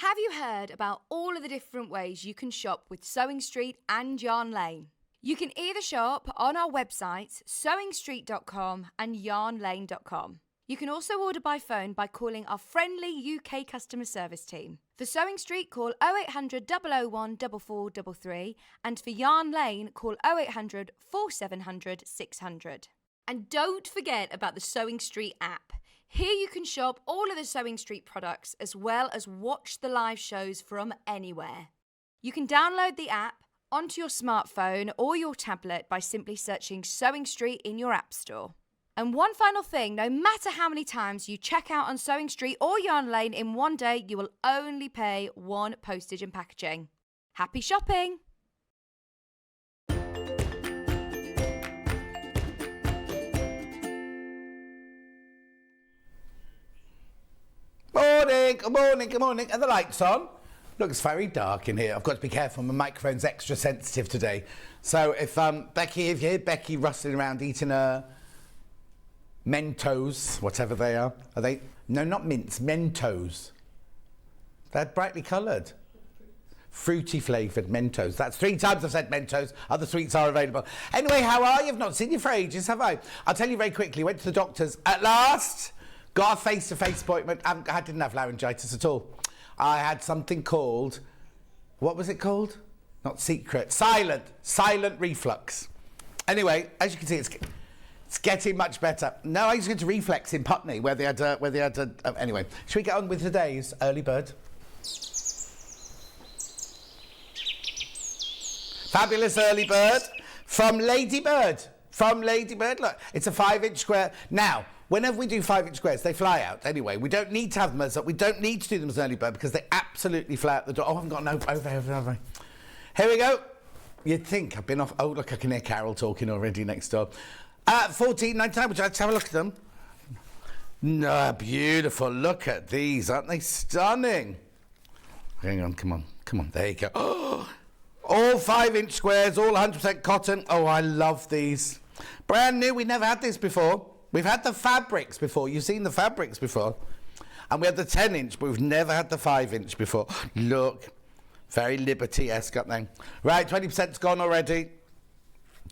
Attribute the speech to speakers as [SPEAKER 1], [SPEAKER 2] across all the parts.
[SPEAKER 1] Have you heard about all of the different ways you can shop with Sewing Street and Yarn Lane? You can either shop on our websites, sewingstreet.com and yarnlane.com. You can also order by phone by calling our friendly UK customer service team. For Sewing Street, call 0800 001 4433, and for Yarn Lane, call 0800 4700 600. And don't forget about the Sewing Street app. Here you can shop all of the Sewing Street products as well as watch the live shows from anywhere. You can download the app onto your smartphone or your tablet by simply searching Sewing Street in your app store. And one final thing, no matter how many times you check out on Sewing Street or Yarn Lane in one day, you will only pay one postage and packaging. Happy shopping!
[SPEAKER 2] Morning, good morning, good morning. Are the lights on? Looks very dark in here. I've got to be careful, my microphone's extra sensitive today. So if Becky, if you hear Becky rustling around eating her Mentos, whatever they are they? No, not mints, Mentos. They're brightly coloured. Fruity flavoured Mentos. That's 3 times I've said Mentos. Other sweets are available. Anyway, how are you? I've not seen you for ages, have I? I'll tell you very quickly. Went to the doctor's at last. Got a face-to-face appointment. I didn't have laryngitis at all. I had something called, what was it called? Not secret, silent reflux. Anyway, as you can see, it's getting much better. No, I used to go to Reflex in Putney, where they had anyway. Should we get on with today's early bird? Fabulous early bird from Ladybird. Look, it's a 5-inch square. Now, whenever we do 5-inch squares, they fly out anyway. We don't need to have them we don't need to do them as early bird because they absolutely fly out the door. Oh, I haven't got no over. Here we go. You'd think I've been off. Oh, look, I can hear Carol talking already next door. $14.99. Would you like to have a look at them? No, beautiful. Look at these. Aren't they stunning? Hang on, come on. There you go. Oh, all 5-inch squares, all 100% cotton. Oh, I love these. Brand new. We never had this before. We've had the fabrics before. You've seen the fabrics before. And we had the 10-inch, but we've never had the 5-inch before. Look. Very Liberty-esque up there. Right, 20%'s gone already.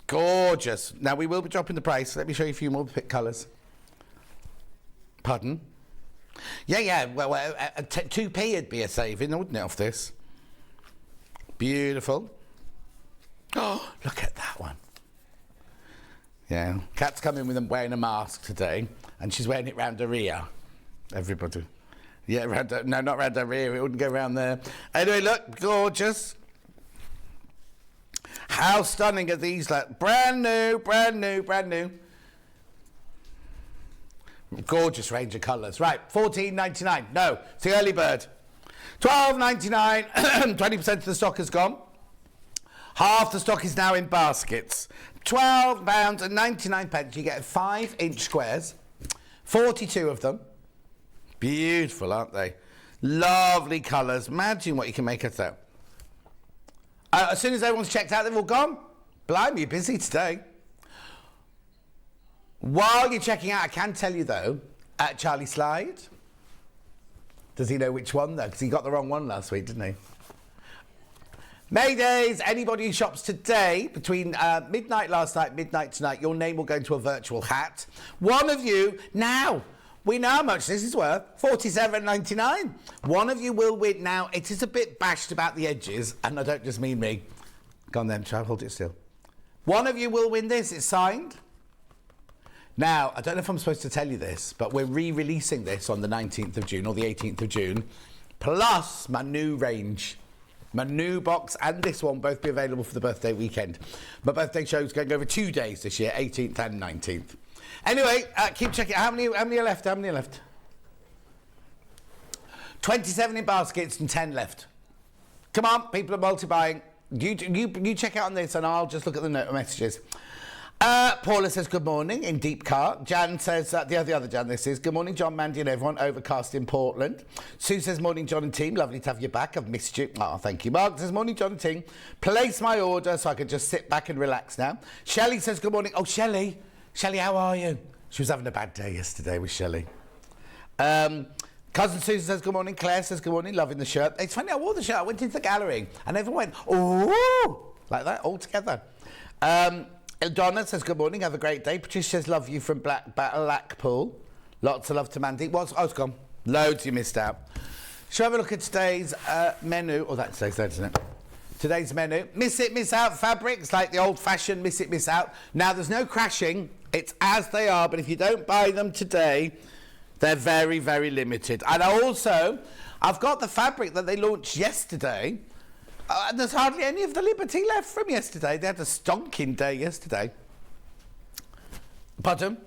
[SPEAKER 2] Gorgeous. Now, we will be dropping the price. Let me show you a few more pick colours. Pardon? Yeah. Well, 2p would be a saving, wouldn't it, off this? Beautiful. Oh, look at that one. Yeah, Kat's coming with them wearing a mask today, and she's wearing it round her ear. Everybody. Yeah, no, not round her ear, it wouldn't go round there. Anyway, look, gorgeous. How stunning are these? Like, brand new. Gorgeous range of colours. Right, $14.99. No, it's the early bird. $12.99. 20% of the stock has gone. Half the stock is now in baskets. £12.99. You get 5-inch squares, 42 of them. Beautiful, aren't they? Lovely colours. Imagine what you can make of that. As soon as everyone's checked out, they've all gone. Blimey, you're busy today. While you're checking out, I can tell you, though, Charlie Slide. Does he know which one, though? Because he got the wrong one last week, didn't he? Maydays, anybody who shops today between midnight last night, midnight tonight, your name will go into a virtual hat. One of you, now, we know how much this is worth, $47.99. One of you will win. Now, it is a bit bashed about the edges, and I don't just mean me. Go on then, try hold it still. One of you will win this, it's signed. Now, I don't know if I'm supposed to tell you this, but we're re-releasing this on the 19th of June or the 18th of June, plus my new range. My new box and this one both be available for the birthday weekend. My birthday show's going over 2 days this year, 18th and 19th. Anyway, keep checking. How many are left? 27 in baskets and 10 left. Come on, people are multi-buying. You check out on this and I'll just look at the messages. Paula says good morning in Deep Car. Jan says, the other Jan this is, good morning John, Mandy and everyone, overcast in Portland. Sue says morning John and team, lovely to have you back, I've missed you. Oh, thank you. Mark says morning John and team, place my order so I can just sit back and relax now. Shelley says good morning. Oh, Shelley, how are you? She was having a bad day yesterday with Shelley. Cousin Susan says good morning. Claire says good morning, loving the shirt. It's funny, I wore the shirt, I went into the gallery and everyone went, oh, like that, all together. Donna says good morning, have a great day. Patricia says love you from Blackpool. Lots of love to Mandy. It's gone. Loads you missed out. Shall we have a look at today's menu? Oh, that's today's, isn't it? Today's menu. Miss it, miss out fabrics, like the old-fashioned miss it, miss out. Now, there's no crashing. It's as they are, but if you don't buy them today, they're very, very limited. And I've got the fabric that they launched yesterday. And there's hardly any of the Liberty left from yesterday. They had a stonking day yesterday. Pardon?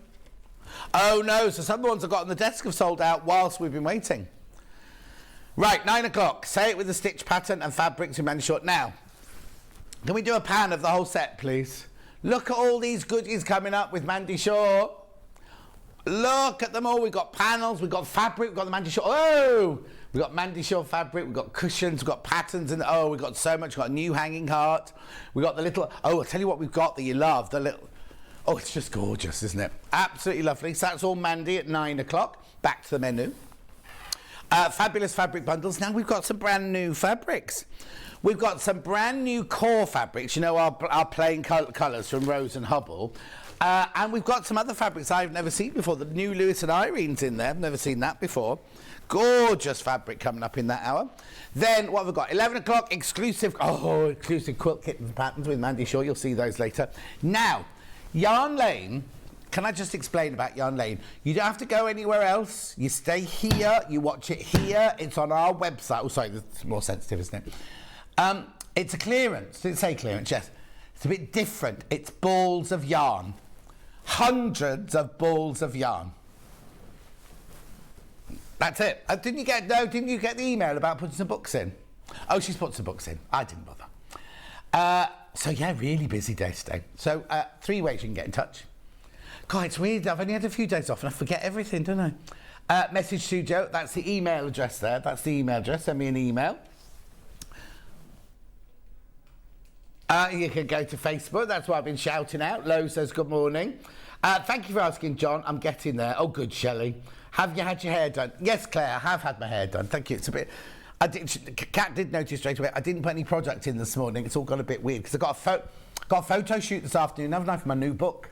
[SPEAKER 2] Oh, no. So some of the ones I've got on the desk have sold out whilst we've been waiting. Right, 9 o'clock. Say it with the stitch pattern and fabrics in Mandy Short. Now, can we do a pan of the whole set, please? Look at all these goodies coming up with Mandy Short. Look at them all. We've got panels, we've got fabric, we've got the Mandy Short. Oh! We've got Mandy Short fabric, we've got cushions, we've got patterns, and we've got so much. We've got a new hanging heart. We've got the little, I'll tell you what we've got that you love, the little, it's just gorgeous, isn't it? Absolutely lovely. So that's all Mandy at 9 o'clock. Back to the menu. Fabulous fabric bundles. Now we've got some brand new fabrics. We've got some brand new core fabrics, you know, our plain colours from Rose and Hubble. And we've got some other fabrics I've never seen before. The new Lewis and Irene's in there. I've never seen that before. Gorgeous fabric coming up in that hour. Then what have we got? 11 o'clock, exclusive quilt kit and patterns with Mandy Short. You'll see those later. Now, Yarn Lane. Can I just explain about Yarn Lane? You don't have to go anywhere else. You stay here. You watch it here. It's on our website. Oh, sorry, it's more sensitive, isn't it? It's a clearance. Did it say clearance? Yes. It's a bit different. It's balls of yarn. Hundreds of balls of yarn. That's it. Didn't you get the email about putting some books in? Oh, she's put some books in. I didn't bother. So, yeah, really busy day today. So, 3 ways you can get in touch. God, it's weird. I've only had a few days off and I forget everything, don't I? Message Studio, that's the email address there. That's the email address. Send me an email. You can go to Facebook. That's what I've been shouting out. Lo says good morning. Thank you for asking, John. I'm getting there. Oh, good, Shelley. Have you had your hair done? Yes, Claire, I have had my hair done. Thank you. It's a bit... Kat did notice straight away. I didn't put any product in this morning. It's all got a bit weird because I got a photo shoot this afternoon, haven't I, for my new book.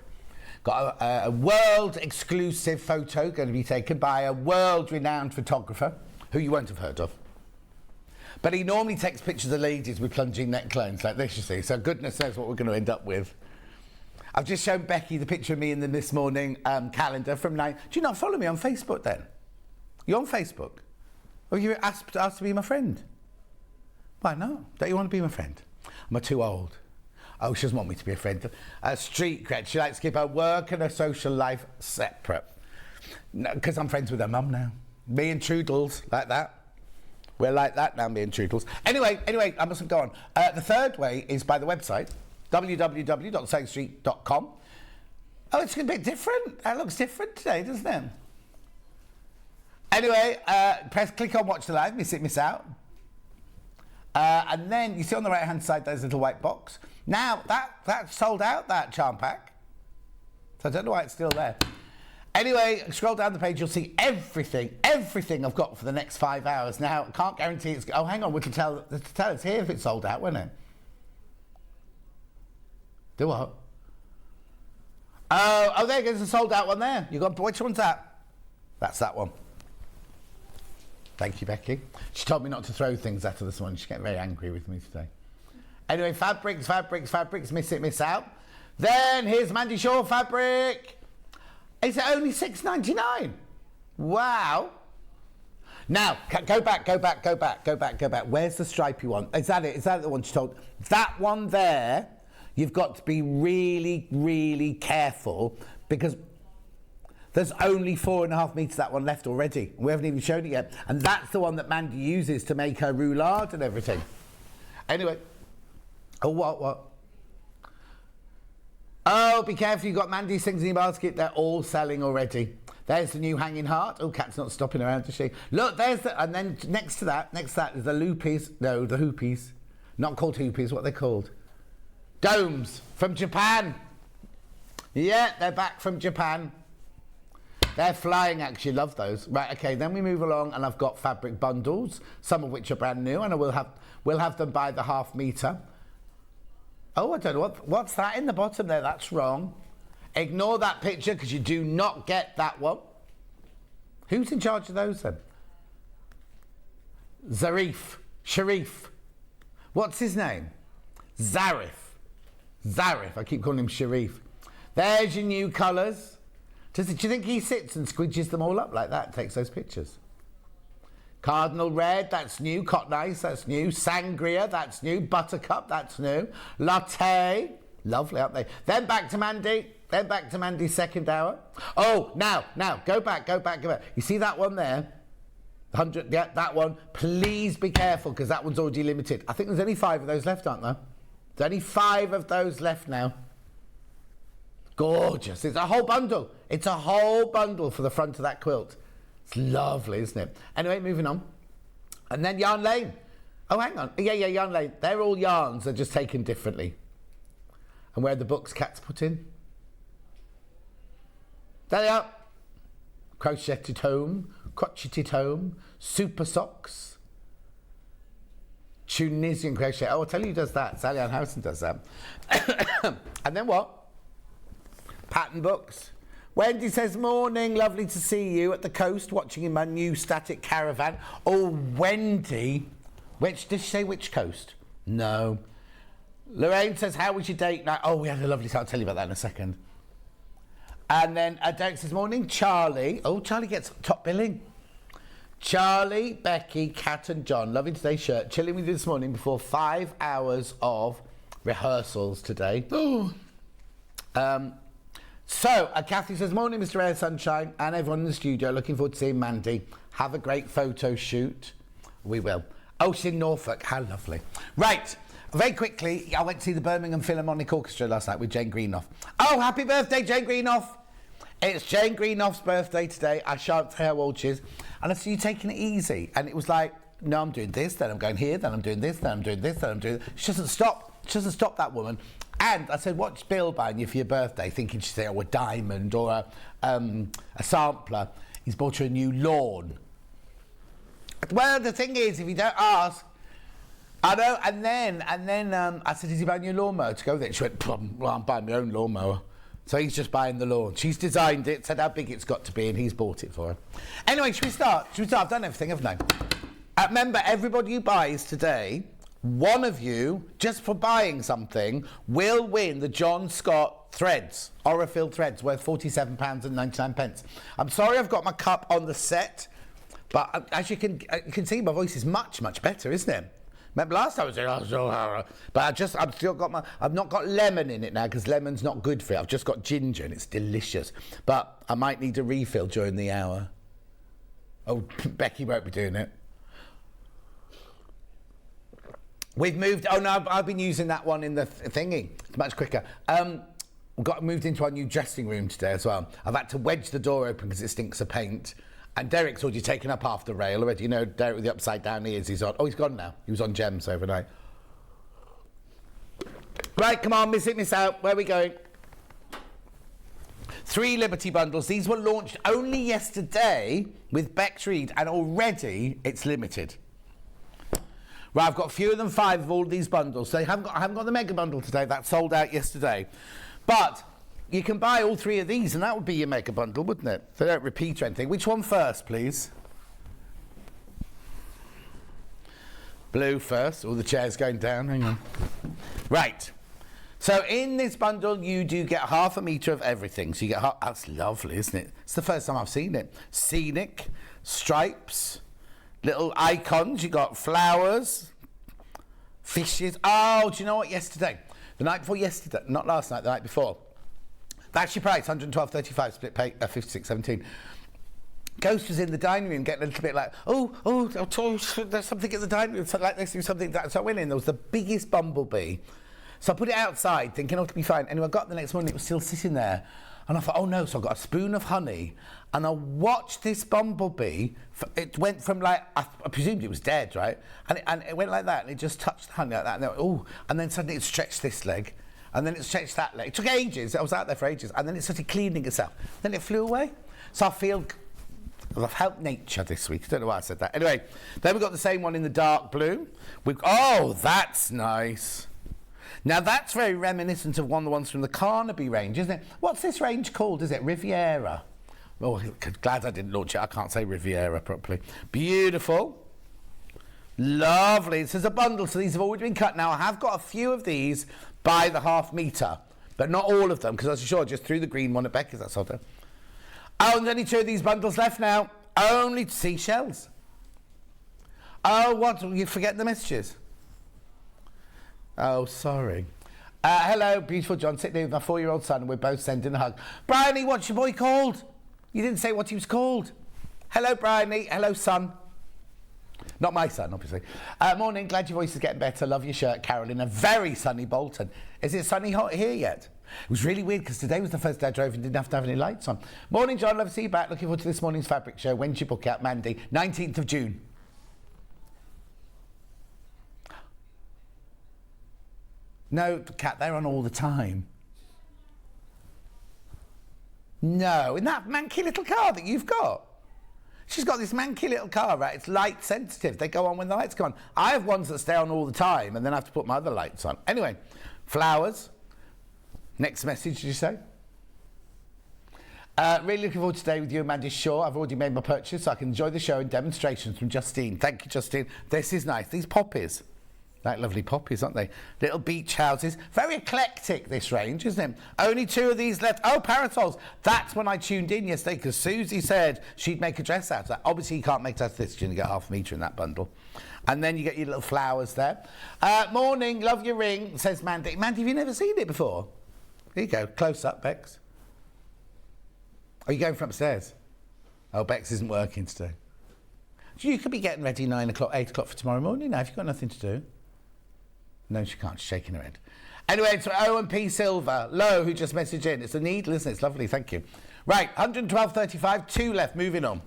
[SPEAKER 2] Got a world exclusive photo going to be taken by a world-renowned photographer who you won't have heard of. But he normally takes pictures of ladies with plunging necklines like this, you see. So goodness knows what we're going to end up with. I've just shown Becky the picture of me in the This Morning calendar from 9. Do you not follow me on Facebook then? You're on Facebook? Or you asked to be my friend? Why not? Don't you want to be my friend? Am I too old? Oh, she doesn't want me to be a friend. Street cred. She likes to keep her work and her social life separate. Because I'm friends with her mum now. Me and Trudels, like that. We're like that now, me and Trudels. Anyway, I mustn't go on. The third way is by the website, www.sewingstreet.com. Oh, it's a bit different. That looks different today, doesn't it? Anyway, click on Watch the Live, miss it, miss out. And then you see on the right-hand side, there's a little white box. Now, that's sold out, that charm pack. So I don't know why it's still there. Anyway, scroll down the page, you'll see everything I've got for the next 5 hours. Now, I can't guarantee it's... Oh, hang on, we can tell us here if it's sold out, won't it? Do what? Oh, there goes the sold out one there. Which one's that? That's that one. Thank you, Becky. She told me not to throw things at her this morning. She's getting very angry with me today. Anyway, fabrics, miss it, miss out. Then here's Mandy Short fabric. Is it only $6.99? Wow. Now, go back. Where's the stripy one? Is that it? Is that the one she told? That one there, you've got to be really, really careful because there's only 4.5 metres that one left already. We haven't even shown it yet. And that's the one that Mandy uses to make her roulade and everything. Anyway. Oh, what? Oh, be careful, you've got Mandy's things in your basket. They're all selling already. There's the new hanging heart. Oh, Kat's not stopping around, is she? Look, there's the... And then next to that is the loopies. No, the hoopies. Not called hoopies, what are they called? Domes from Japan. Yeah, they're back from Japan. They're flying, actually. Love those. Right, okay, then we move along, and I've got fabric bundles, some of which are brand new, and we'll have them by the half metre. Oh, I don't know. What's that in the bottom there? That's wrong. Ignore that picture, because you do not get that one. Who's in charge of those, then? Sharif. What's his name? Zarif. I keep calling him Sharif. There's your new colours. Do you think he sits and squidges them all up like that, takes those pictures? Cardinal Red, that's new. Cotton Ice, that's new. Sangria, that's new. Buttercup, that's new. Latte, lovely, aren't they? Then back to Mandy, second hour. Oh, now, go back. You see that one there? 100, yeah, that one. Please be careful, because that one's already limited. I think there's only 5 of those left, aren't there? There's only 5 of those left now. Gorgeous. It's a whole bundle. It's a whole bundle for the front of that quilt. It's lovely, isn't it? Anyway, moving on. And then Yarn Lane. Oh, hang on. Yeah, Yarn Lane. They're all yarns. They're just taken differently. And where are the books Cat's put in? There they are. Crocheted home, super socks, Tunisian crochet. Oh, I'll tell you who does that. Sally Ann Howson does that. And then what? Pattern books. Wendy says, morning, lovely to see you at the coast, watching in my new static caravan. Oh, Wendy. Did she say which coast? No. Lorraine says, how was your date night? Oh, we had a lovely time. I'll tell you about that in a second. And then Derek says, morning, Charlie. Oh, Charlie gets top billing. Charlie, Becky, Kat and John, loving today's shirt. Chilling with you this morning before 5 hours of rehearsals today. Oh. So, Kathy says, morning, Mr. Air Sunshine, and everyone in the studio. Looking forward to seeing Mandy. Have a great photo shoot. We will. Oh, she's in Norfolk. How lovely. Right. Very quickly, I went to see the Birmingham Philharmonic Orchestra last night with Jane Greenough. Oh, happy birthday, Jane Greenough. It's Jane Greenoff's birthday today. I shan't say how old she is. And I said, you taking it easy? And it was like, no, I'm doing this, then I'm going here, then I'm doing this, then I'm doing this, then I'm doing this. She doesn't stop. She doesn't stop, that woman. And I said, what's Bill buying you for your birthday? Thinking she'd say, oh, a diamond or a sampler. He's bought her a new lawn. Well, the thing is, if you don't ask, I know. And then I said, is he buying you a lawnmower to go with it? She went, well, I'm buying my own lawnmower. So he's just buying the lawn. She's designed it, said how big it's got to be, and he's bought it for her. Anyway, should we start? I've done everything, haven't I? Remember, everybody who buys today, one of you, just for buying something, will win the John Scott threads, Aurifil threads, worth £47.99. I'm sorry I've got my cup on the set, but as you can see, my voice is much, much better, isn't it? Remember last time I was saying, but I've still got I've not got lemon in it now, because lemon's not good for it. I've just got ginger and it's delicious. But I might need a refill during the hour. Oh, Becky won't be doing it. We've moved, oh no, I've been using that one in the thingy. It's much quicker. We got moved into our new dressing room today as well. I've had to wedge the door open because it stinks of paint. And Derek's already taken up half the rail already. You know, Derek with the upside down ears, he's on. Oh, he's gone now. He was on Gems overnight. Right, come on, miss it, miss out. Where are we going? 3 Liberty bundles. These were launched only yesterday with Bex Reed, and already it's limited. Right, I've got fewer than 5 of all these bundles. So I haven't got the mega bundle today. That sold out yesterday. But you can buy all 3 of these, and that would be your mega bundle, wouldn't it? They don't repeat or anything. Which one first, please? Blue first. All the chairs going down. Hang on. Right. So in this bundle, you do get half a metre of everything. So you get half. That's lovely, isn't it? It's the first time I've seen it. Scenic, stripes, little icons. You got flowers, fishes. Oh, do you know what? Yesterday, the night before yesterday, not last night, the night before. That's your price, 112.35, split pay, 56.17. Ghost was in the dining room getting a little bit like, there's something in the dining room, something like this, something like that. So I went in, there was the biggest bumblebee. So I put it outside, thinking, it'll be fine. Anyway, I got up the next morning, it was still sitting there. And I thought, oh no, so I got a spoon of honey, and I watched this bumblebee. It went from like, I presumed it was dead, right? And it went like that, and it just touched the honey like that, and went, oh, and then suddenly it stretched this leg. And then it stretched that leg. It took ages. I was out there for ages. And then it started cleaning itself. Then it flew away. So I've helped nature this week. I don't know why I said that. Anyway, then we've got the same one in the dark blue. Oh, that's nice. Now, that's very reminiscent of one of the ones from the Carnaby range, isn't it? What's this range called? Is it Riviera? Oh, glad I didn't launch it. I can't say Riviera properly. Beautiful. Lovely. This is a bundle, so these have already been cut. Now, I have got a few of these by the half metre, but not all of them, because as you saw, just threw the green one at Becca's. That's all. Oh, and there's only 2 of these bundles left now. Only seashells. Oh, what? You forget the messages? Oh, sorry. Hello, beautiful John. Sitting here with my 4-year-old son, and we're both sending a hug. Bryony, what's your boy called? You didn't say what he was called. Hello, Bryony. Hello, son. Not my son, obviously. Morning, glad your voice is getting better. Love your shirt, Carolyn. A very sunny Bolton. Is it sunny hot here yet? It was really weird because today was the first day I drove and didn't have to have any lights on. Morning, John. Love to see you back. Looking forward to this morning's fabric show. When's your book out, Mandy? 19th of June. No, Kat, they're on all the time. No, in that manky little car that you've got. She's got this manky little car, right? It's light sensitive. They go on when the lights go on. I have ones that stay on all the time and then I have to put my other lights on. Anyway, flowers. Next message, did you say? Really looking forward to today with you and Mandy Shaw. I've already made my purchase so I can enjoy the show and demonstrations from Justine. Thank you, Justine. This is nice. These poppies. Like lovely poppies, aren't they? Little beach houses. Very eclectic, this range, isn't it? Only 2 of these left. Oh, parasols. That's when I tuned in yesterday because Susie said she'd make a dress out of that. Obviously, you can't make that this. You're going to get half a metre in that bundle. And then you get your little flowers there. Morning, love your ring, says Mandy. Mandy, have you never seen it before? Here you go. Close up, Bex. Are you going from upstairs? Oh, Bex isn't working today. You could be getting ready 9 o'clock, 8 o'clock for tomorrow morning now if you've got nothing to do. No, she can't. She's shaking her head. Anyway, it's Owen P. Silver. Low, who just messaged in. It's a needle, isn't it? It's lovely. Thank you. Right, 112.35. 2 left. Moving on.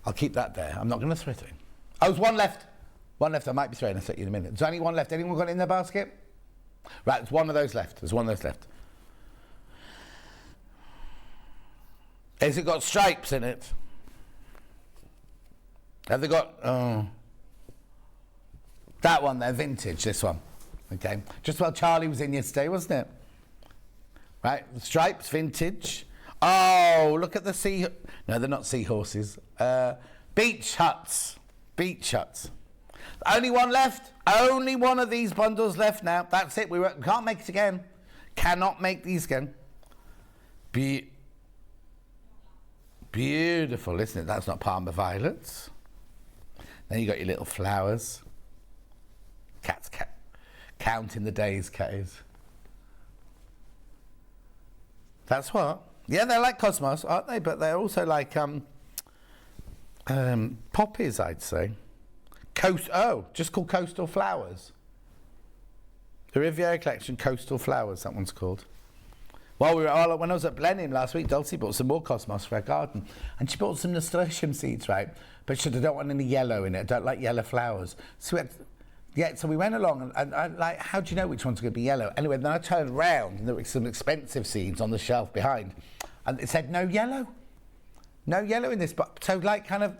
[SPEAKER 2] I'll keep that there. I'm not going to throw it in. Oh, there's 1 left. 1 left. I might be throwing. I'll set you in a minute. There's only 1 left. Anyone got it in their basket? Right, there's 1 of those left. There's 1 of those left. Has it got stripes in it? Have they got... Oh... That one there, vintage, this one. Okay. Just while Charlie was in yesterday, wasn't it? Right, stripes, vintage. Oh, look at the sea... No, they're not seahorses. Beach huts. Beach huts. Only 1 left. Only 1 of these bundles left now. That's it. We can't make it again. Cannot make these again. Beautiful, isn't it? That's not Parma violets. Then you got your little flowers. Cat's counting the days, Cat is. That's what? Yeah, they're like cosmos, aren't they? But they're also like poppies, I'd say. Just called Coastal Flowers. The Riviera Collection, Coastal Flowers, that one's called. When I was at Blenheim last week, Dulcie bought some more cosmos for her garden. And she bought some nasturtium seeds, right? But she said, I don't want any yellow in it. I don't like yellow flowers. So we went along and I like, how do you know which one's going to be yellow? Anyway, then I turned around and there were some expensive seeds on the shelf behind. And it said, no yellow. No yellow in this. But so like kind of,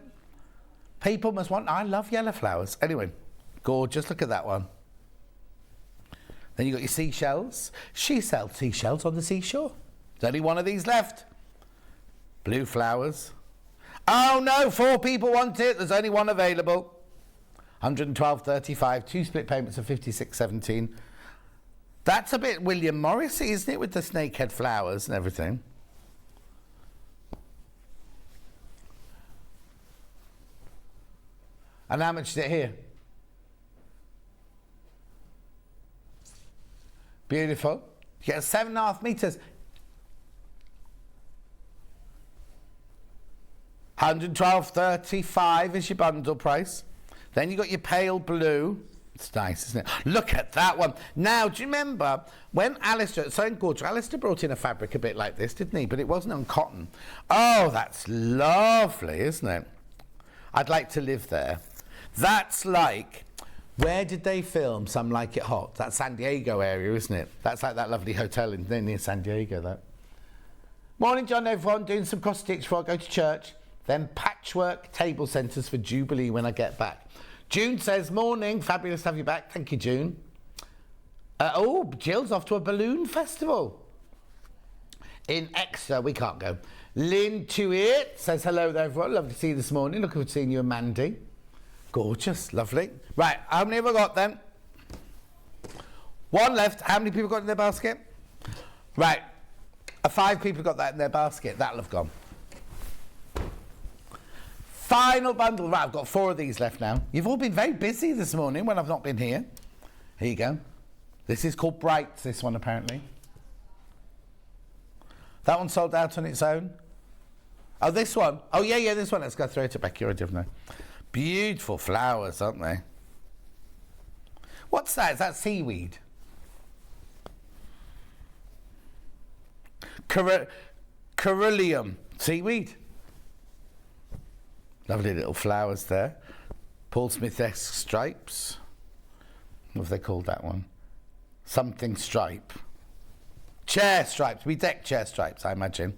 [SPEAKER 2] people must want, I love yellow flowers. Anyway, gorgeous. Look at that one. Then you got your seashells. She sells seashells on the seashore. There's only 1 of these left. Blue flowers. Oh no, 4 people want it. There's only 1 available. 112.35. 2 split payments of 56.17. That's a bit William Morrissey, isn't it, with the snakehead flowers and everything? And how much is it here? Beautiful. You get 7.5 metres. 112.35 is your bundle price. Then you got your pale blue. It's nice, isn't it? Look at that one. Now, do you remember when Alistair, so in Gorgeous, Alistair brought in a fabric a bit like this, didn't he? But it wasn't on cotton. Oh, that's lovely, isn't it? I'd like to live there. That's like, where did they film Some Like It Hot? That San Diego area, isn't it? That's like that lovely hotel near San Diego, that. Morning, John, everyone. Doing some cross stitch before I go to church. Then patchwork table centres for Jubilee when I get back. June says, morning. Fabulous to have you back. Thank you, June. Jill's off to a balloon festival in Exeter. We can't go. Lynn Tuitt says, hello there, everyone. Lovely to see you this morning. Looking forward to seeing you and Mandy. Gorgeous. Lovely. Right. How many have I got then? One left. How many people got in their basket? Right. 5 people got that in their basket. That'll have gone. Final bundle. Right, I've got 4 of these left now. You've all been very busy this morning when I've not been here. Here you go. This is called Brights, this one, apparently. That one sold out on its own. Oh, this one. Oh, yeah, this one. Let's go through it to Becky already, haven't I? Beautiful flowers, aren't they? What's that? Is that seaweed? Carillium. Seaweed. Lovely little flowers there. Paul Smith-esque stripes. What have they called that one? Something stripe. Chair stripes. We deck chair stripes, I imagine.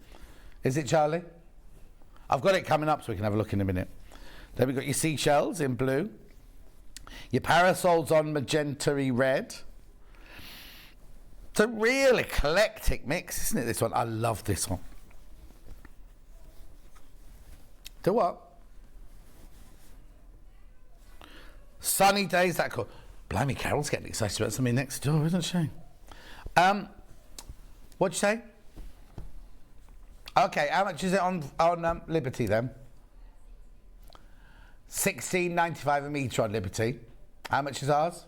[SPEAKER 2] Is it, Charlie? I've got it coming up so we can have a look in a minute. Then we've got your seashells in blue. Your parasols on magenta-y red. It's a real eclectic mix, isn't it, this one? I love this one. Do what? Sunny days, that cool. Blimey, Carol's getting excited about something next door, isn't she? What'd you say? Okay, how much is it on Liberty then? $16.95 a metre on Liberty. How much is ours?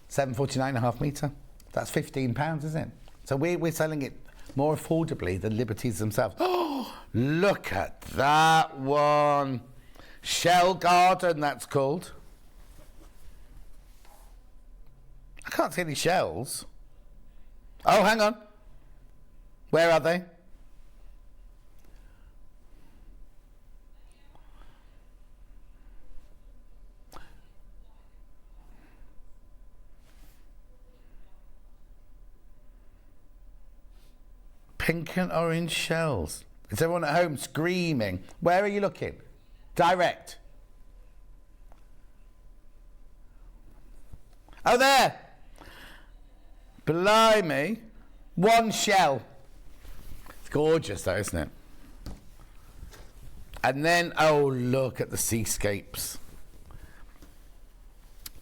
[SPEAKER 2] $7.49 a metre. That's £15, isn't it? So we're selling it more affordably than Liberties themselves. Oh, look at that one. Shell Garden, that's called. I can't see any shells. Oh, hang on. Where are they? Pink and orange shells. Is everyone at home screaming? Where are you looking? Direct. Oh, there. Blimey. One shell. It's gorgeous though, isn't it? And then, oh, look at the seascapes.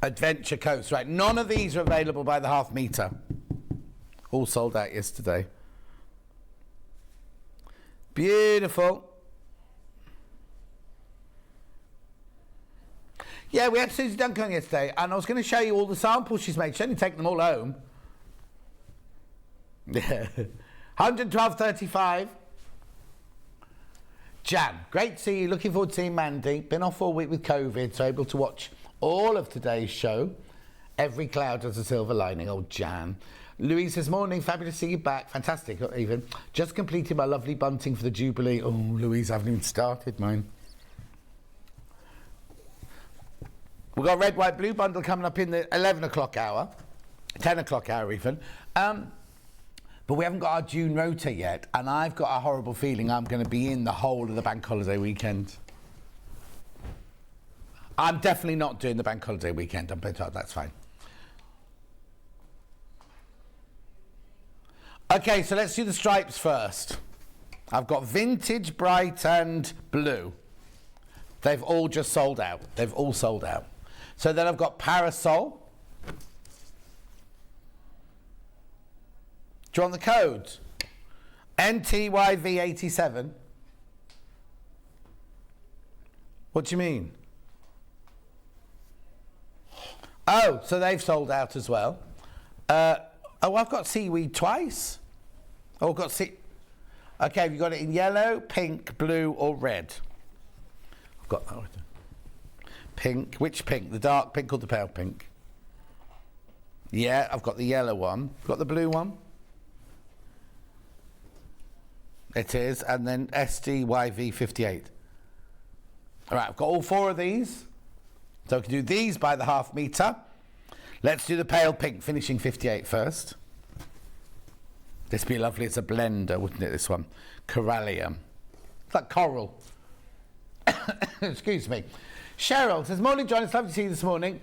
[SPEAKER 2] Adventure Coast. Right, none of these are available by the half metre. All sold out yesterday. Beautiful. Yeah, we had Susie Duncan yesterday, and I was going to show you all the samples she's made. She's only taken them all home. Yeah. 112.35. Jan, great to see you. Looking forward to seeing Mandy. Been off all week with COVID, so able to watch all of today's show. Every cloud has a silver lining. Oh, Jan. Louise says, morning, fabulous to see you back. Fantastic, even. Just completed my lovely bunting for the Jubilee. Oh, Louise, I haven't even started mine. We've got a red, white, blue bundle coming up in the 11 o'clock hour. 10 o'clock hour, even. But we haven't got our June rota yet, and I've got a horrible feeling I'm going to be in the whole of the bank holiday weekend. I'm definitely not doing the bank holiday weekend. I'm better, that's fine. Okay, so let's do the stripes first. I've got vintage, bright and blue. They've all just sold out. They've all sold out. So then I've got parasol. Do you want the codes? NTYV87. What do you mean? Oh, so they've sold out as well. Oh, I've got seaweed twice. Oh, I've got Okay, have you got it in yellow, pink, blue or red? I've got that. Pink. Which pink? The dark pink or the pale pink? Yeah, I've got the yellow one. Got the blue one? It is. And then SDYV58. All right, I've got all 4 of these. So we can do these by the half metre. Let's do the pale pink, finishing 58 first. This would be lovely. It's a blender, wouldn't it, this one? Corallium. It's like coral. Excuse me. Cheryl says, morning, John. It's lovely to see you this morning.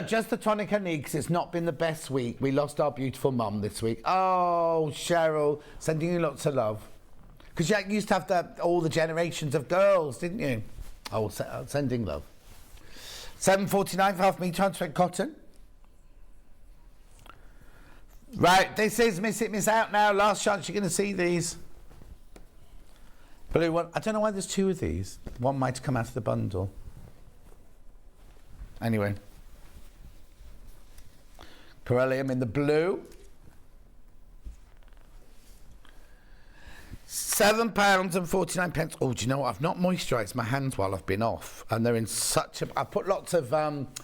[SPEAKER 2] Just the tonic I need because it's not been the best week. We lost our beautiful mum this week. Oh, Cheryl, sending you lots of love. Because you used to have all the generations of girls, didn't you? Oh, sending love. 7.49 for half me transfer cotton. Right, this is Miss It, Miss Out now. Last chance you're going to see these. Blue one. I don't know why there's two of these. One might have come out of the bundle. Anyway. Corellium in the blue. £7.49. Oh, do you know what? I've not moisturised my hands while I've been off. And they're in such a... I put lots of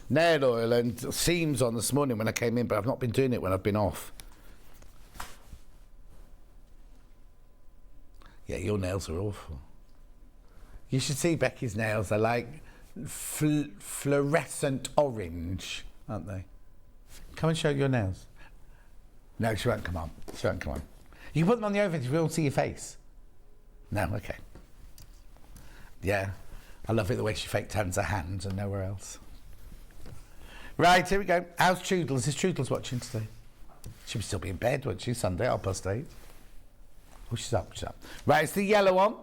[SPEAKER 2] nail oil and seams on this morning when I came in, but I've not been doing it when I've been off. Yeah, your nails are awful. You should see Becky's nails. They're like fluorescent orange, aren't they? Come and show your nails. No, she won't come on. She won't come on. You can put them on the overhead if we don't see your face. No, okay. Yeah, I love it the way she fake tans her hands and nowhere else. Right, here we go. How's Toodles? Is Toodles watching today? She'll still be in bed, won't she? Sunday, 8:30. Oh, she's up, she's up. Right, it's the yellow one.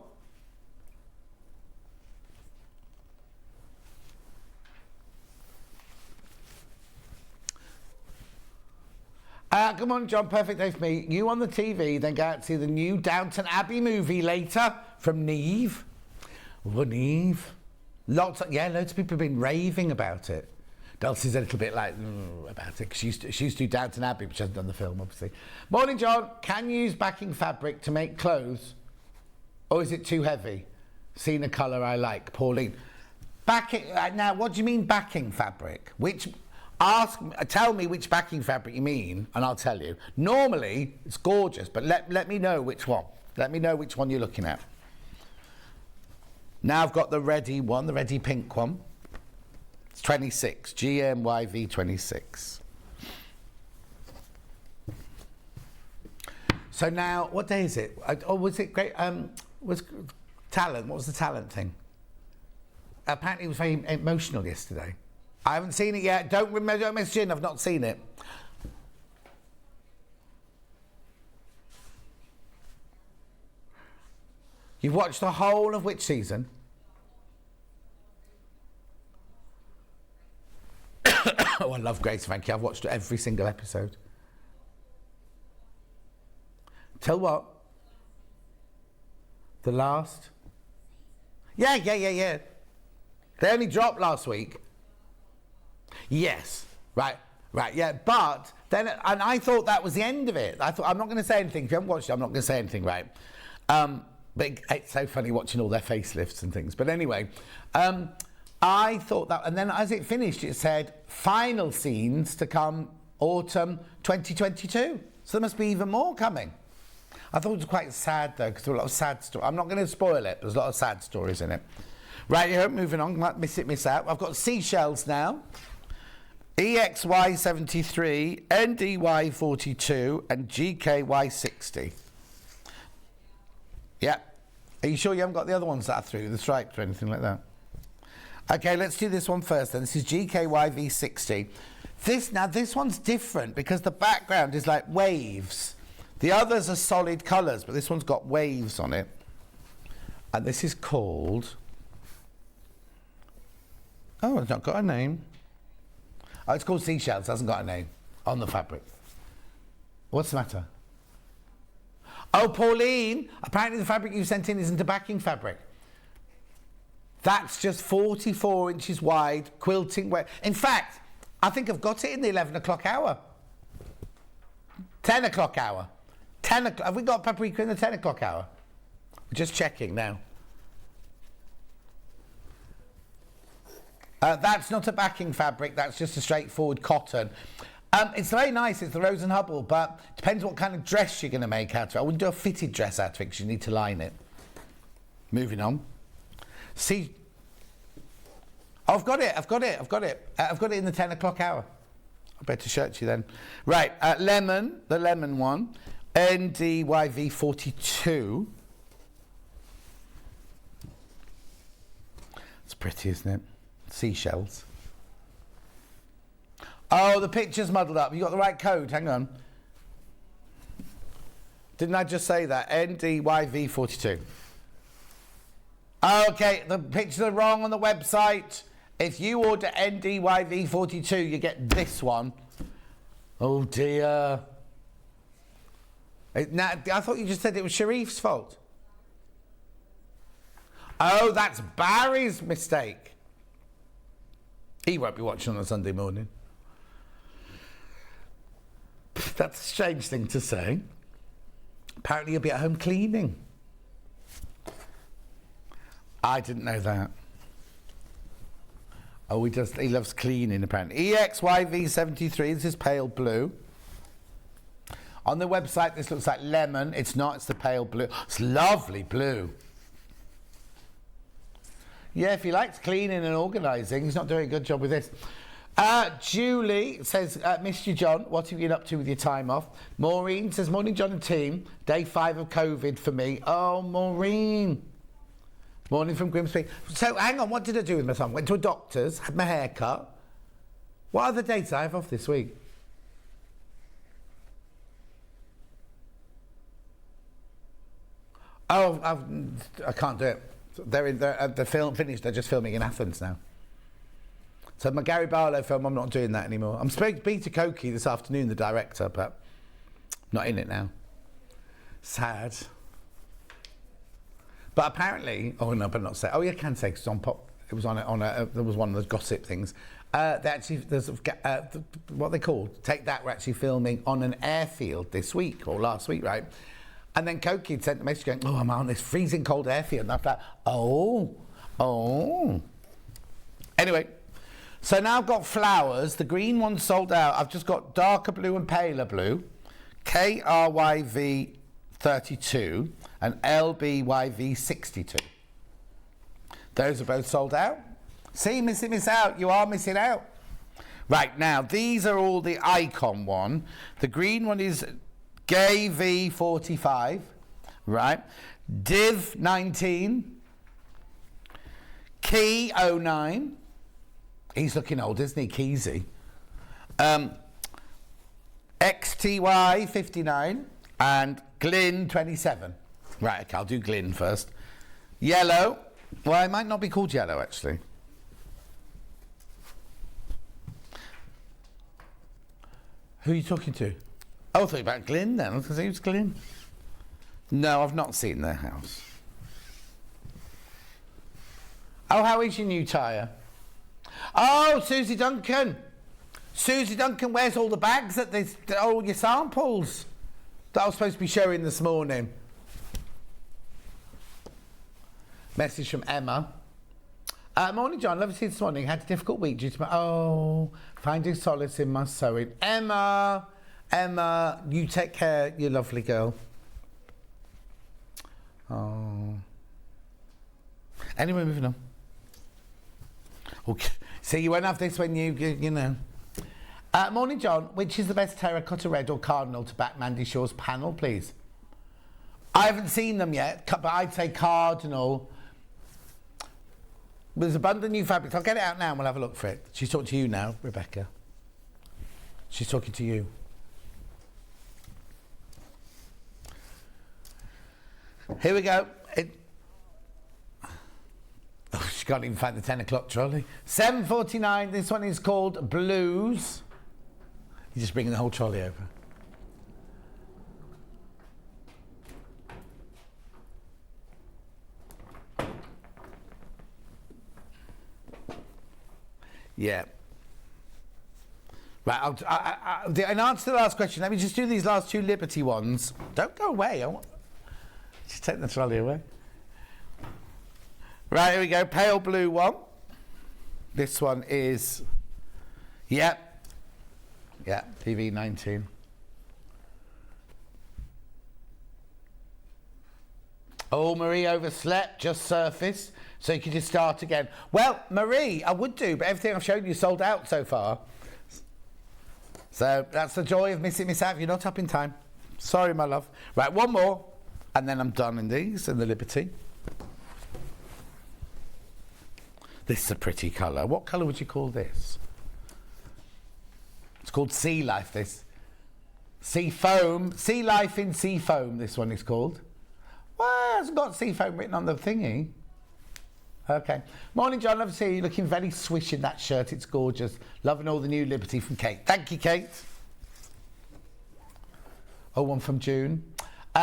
[SPEAKER 2] Good morning, John. Perfect day for me. You on the TV, then go out to see the new Downton Abbey movie later from Neve. Oh, Neve. Loads of people have been raving about it. Dulcie's a little bit like about it because she used to do Downton Abbey, which hasn't done the film, obviously. Morning, John. Can you use backing fabric to make clothes, or is it too heavy? Seen a colour I like, Pauline. Backing. Now, what do you mean backing fabric? Tell me which backing fabric you mean, and I'll tell you. Normally, it's gorgeous, but let me know which one. Let me know which one you're looking at. Now I've got the ready one, the ready pink one. It's 26, GMYV 26. So now, what day is it? Was it great? Was talent? What was the talent thing? Apparently, it was very emotional yesterday. I haven't seen it yet. Don't message in. I've not seen it. You've watched the whole of which season? Oh, I love Grace Frankie. I've watched every single episode. Till what? The last? Yeah. They only dropped last week. Yes, right, yeah, but then, and I thought that was the end of it. I thought, I'm not going to say anything. If you haven't watched it, I'm not going to say anything, right? But it's so funny watching all their facelifts and things. But anyway, I thought that, and then as it finished, it said, final scenes to come autumn 2022. So there must be even more coming. I thought it was quite sad, though, because there were a lot of sad stories. I'm not going to spoil it, there's a lot of sad stories in it. Right, here, moving on, might miss it, miss out. I've got seashells now. EXY73, NDY42 and GKY60. Yeah. Are you sure you haven't got the other ones that are through, the stripes or anything like that? Okay, let's do this one first then. This is GKYV60. This one's different because the background is like waves. The others are solid colours, but this one's got waves on it. And this is called... Oh, it's not got a name. Oh, it's called Seashells. It hasn't got a name on the fabric. What's the matter? Oh, Pauline, apparently the fabric you sent in isn't a backing fabric. That's just 44 inches wide, quilting wear. In fact, I think I've got it in the 11 o'clock hour. 10 o'clock hour. 10 o'clock. Have we got paprika in the 10 o'clock hour? We're just checking now. That's not a backing fabric, that's just a straightforward cotton. It's very nice, it's the Rose and Hubble, but it depends what kind of dress you're going to make out of it. I wouldn't do a fitted dress out of it because you need to line it. Moving on. See. Oh, I've got it. I've got it in the 10 o'clock hour. I better show it to you then. Right, lemon, the lemon one. NDYV42. It's pretty, isn't it? Seashells. Oh, the picture's muddled up. You got the right code. Hang on. Didn't I just say that? NDYV42. Okay, the pictures are wrong on the website. If you order NDYV42, you get this one. Oh, dear. I thought you just said it was Sharif's fault. Oh, that's Barry's mistake. He won't be watching on a Sunday morning. That's a strange thing to say. Apparently you'll be at home cleaning. I didn't know that. Oh, he loves cleaning, apparently. EXYV73, this is pale blue. On the website, this looks like lemon. It's not, it's the pale blue. It's lovely blue. Yeah, if he likes cleaning and organising, he's not doing a good job with this. Julie says, missed you, John. What have you been up to with your time off? Maureen says, morning, John and team. Day 5 of COVID for me. Oh, Maureen. Morning from Grimsby. So, hang on, what did I do with my thumb? Went to a doctor's, had my hair cut. What other dates I have off this week? Oh, I can't do it. The film finished. They're just filming in Athens now. So my Gary Barlow film, I'm not doing that anymore. I'm supposed to be to Koki this afternoon, the director, but not in it now. Sad. But apparently, oh no, but not say. Oh, yeah, I can say because on Pop, it was there was one of those gossip things. What they called Take That were actually filming on an airfield this week or last week, right? And then Koki had sent a message going, oh, I'm on this freezing cold airfield. And I thought, oh. Anyway, so now I've got flowers. The green one's sold out. I've just got darker blue and paler blue. KRYV 32 and LBYV 62. Those are both sold out. See, miss out. You are missing out. Right, now, these are all the icon one. The green one is Gay V45, right? Div 19, Key 09. He's looking old, isn't he? Keysy. XTY 59 and Glyn 27. Right, okay, I'll do Glyn first. Yellow. Well, it might not be called yellow, actually. Who are you talking to? Oh, I thought about Glyn then. I was going to say, who's Glyn? No, I've not seen their house. Oh, how is your new tyre? Oh, Susie Duncan. Susie Duncan wears all the bags at this, all your samples that I was supposed to be showing this morning. Message from Emma. Morning, John. Love to see you this morning. Had a difficult week due to my... finding solace in my sewing. Emma, you take care, you lovely girl. Oh. Anyway, moving on. Okay. See, you won't have this when you know. Morning, John. Which is the best terracotta red or cardinal to back Mandy Shaw's panel, please? I haven't seen them yet, but I'd say cardinal. There's abundant new fabrics. I'll get it out now and we'll have a look for it. She's talking to you now, Rebecca. She's talking to you. Here we go. She can't even find the 10 o'clock trolley. 7:49. This one is called Blues. You're just bringing the whole trolley over. Yeah. Right, in answer to the last question, let me just do these last two Liberty ones. Don't go away. Just take the trolley away. Right, here we go. Pale blue one. This one is... Yep. Yeah, TV19. Oh, Marie overslept, just surfaced, so you can just start again. Well, Marie, I would do, but everything I've shown you sold out so far. So that's the joy of Miss Out. You're not up in time. Sorry, my love. Right, one more, and then I'm done in these, in the Liberty. This is a pretty colour. What colour would you call this? It's called Sea Life, this. Sea Foam. Sea Life in Sea Foam, this one is called. Well, it hasn't got Sea Foam written on the thingy. Okay. Morning, John. Love to see you. Looking very swish in that shirt. It's gorgeous. Loving all the new Liberty from Kate. Thank you, Kate. Oh, one from June.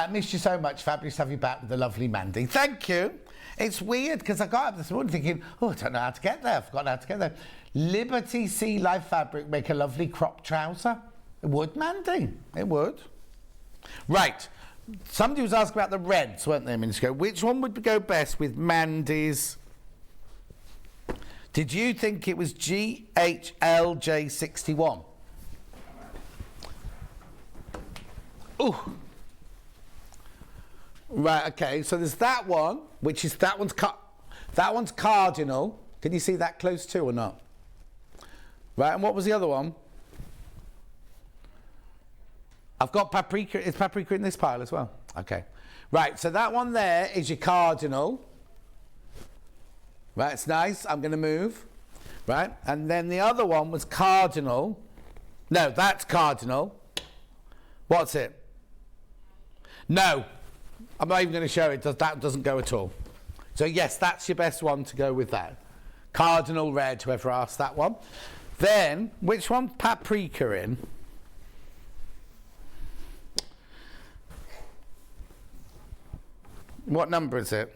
[SPEAKER 2] Missed you so much. Fabulous to have you back with the lovely Mandy. Thank you. It's weird because I got up this morning thinking, oh, I don't know how to get there. I've forgotten how to get there. Liberty Sea Life fabric make a lovely crop trouser. It would, Mandy. It would. Right. Somebody was asking about the reds, weren't they, a minute ago? Which one would go best with Mandy's? Did you think it was GHLJ61? Ooh. Right, okay, so there's that one, which is that one's cardinal. Can you see that close too or not? Right, and what was the other one? I've got paprika. Is paprika in this pile as well? Okay. Right, so that one there is your cardinal. Right, it's nice. I'm going to move. Right, and then the other one was cardinal. No, that's cardinal. What's it? No. I'm not even going to show it. That doesn't go at all. So, yes, that's your best one to go with that. Cardinal red, whoever asked that one. Then, which one's paprika in? What number is it?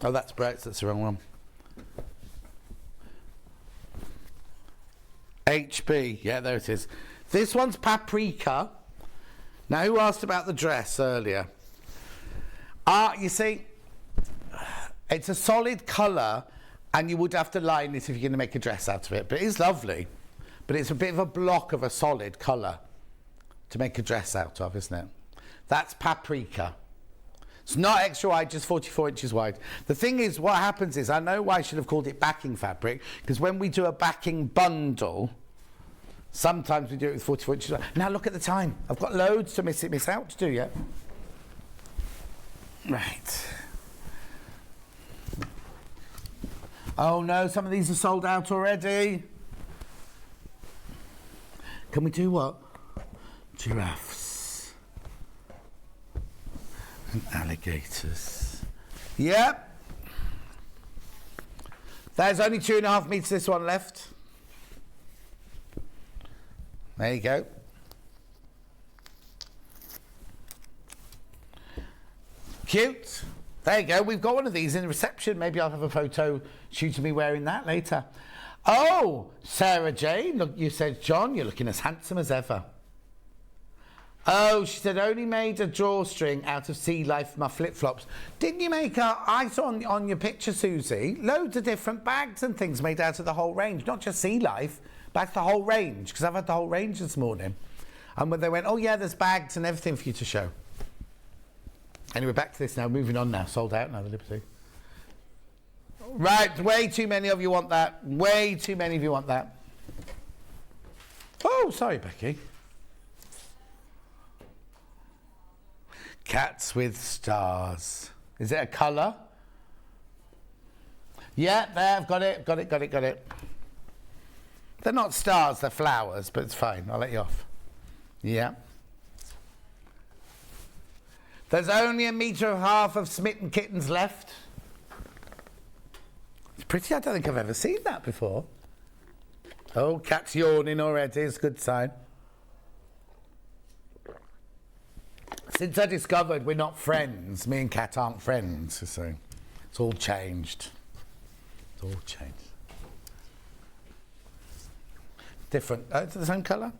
[SPEAKER 2] Oh, that's Brett's. That's the wrong one. HB. Yeah, there it is. This one's paprika. Now, who asked about the dress earlier? You see, it's a solid colour, and you would have to line it if you're going to make a dress out of it. But it is lovely. But it's a bit of a block of a solid colour to make a dress out of, isn't it? That's paprika. It's not extra wide, just 44 inches wide. The thing is, what happens is, I know why I should have called it backing fabric, because when we do a backing bundle, sometimes we do it with 44 inches wide. Now look at the time. I've got loads to miss out to do yet. Right. Oh no, some of these are sold out already. Can we do what? Giraffes and alligators. Yep. There's only 2.5 meters this one left. There you go. Cute. There you go. We've got one of these in the reception. Maybe I'll have a photo shoot of me wearing that later. Oh, Sarah Jane. Look, you said, John, you're looking as handsome as ever. Oh, she said, only made a drawstring out of Sea Life, my flip-flops. Didn't you make I saw on your picture, Susie, loads of different bags and things made out of the whole range. Not just Sea Life, but the whole range, because I've had the whole range this morning. And when they went, oh, yeah, there's bags and everything for you to show. Anyway, back to this now. Moving on now. Sold out now, the Liberty. Right, way too many of you want that. Way too many of you want that. Oh, sorry, Becky. Cats with stars. Is it a colour? Yeah, there, I've got it. Got it. They're not stars, they're flowers, but it's fine. I'll let you off. Yeah. There's only 1.5 meters of smitten kittens left. It's pretty. I don't think I've ever seen that before. Oh, cat's yawning already. It's a good sign. Since I discovered we're not friends, me and Cat aren't friends, so it's all changed. It's all changed. Different. Oh, it's the same colour?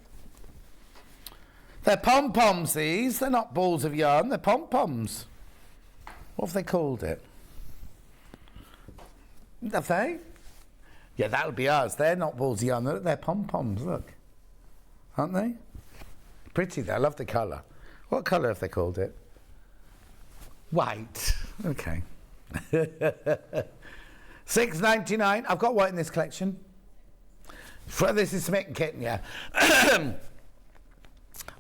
[SPEAKER 2] They're pom-poms, these. They're not balls of yarn. They're pom-poms. What have they called it? Have they? Yeah, that'll be ours. They're not balls of yarn. They're pom-poms, look. Aren't they? Pretty, though. I love the colour. What colour have they called it? White. Okay. $6.99. I've got white in this collection. This is Smitten Kitten, yeah. I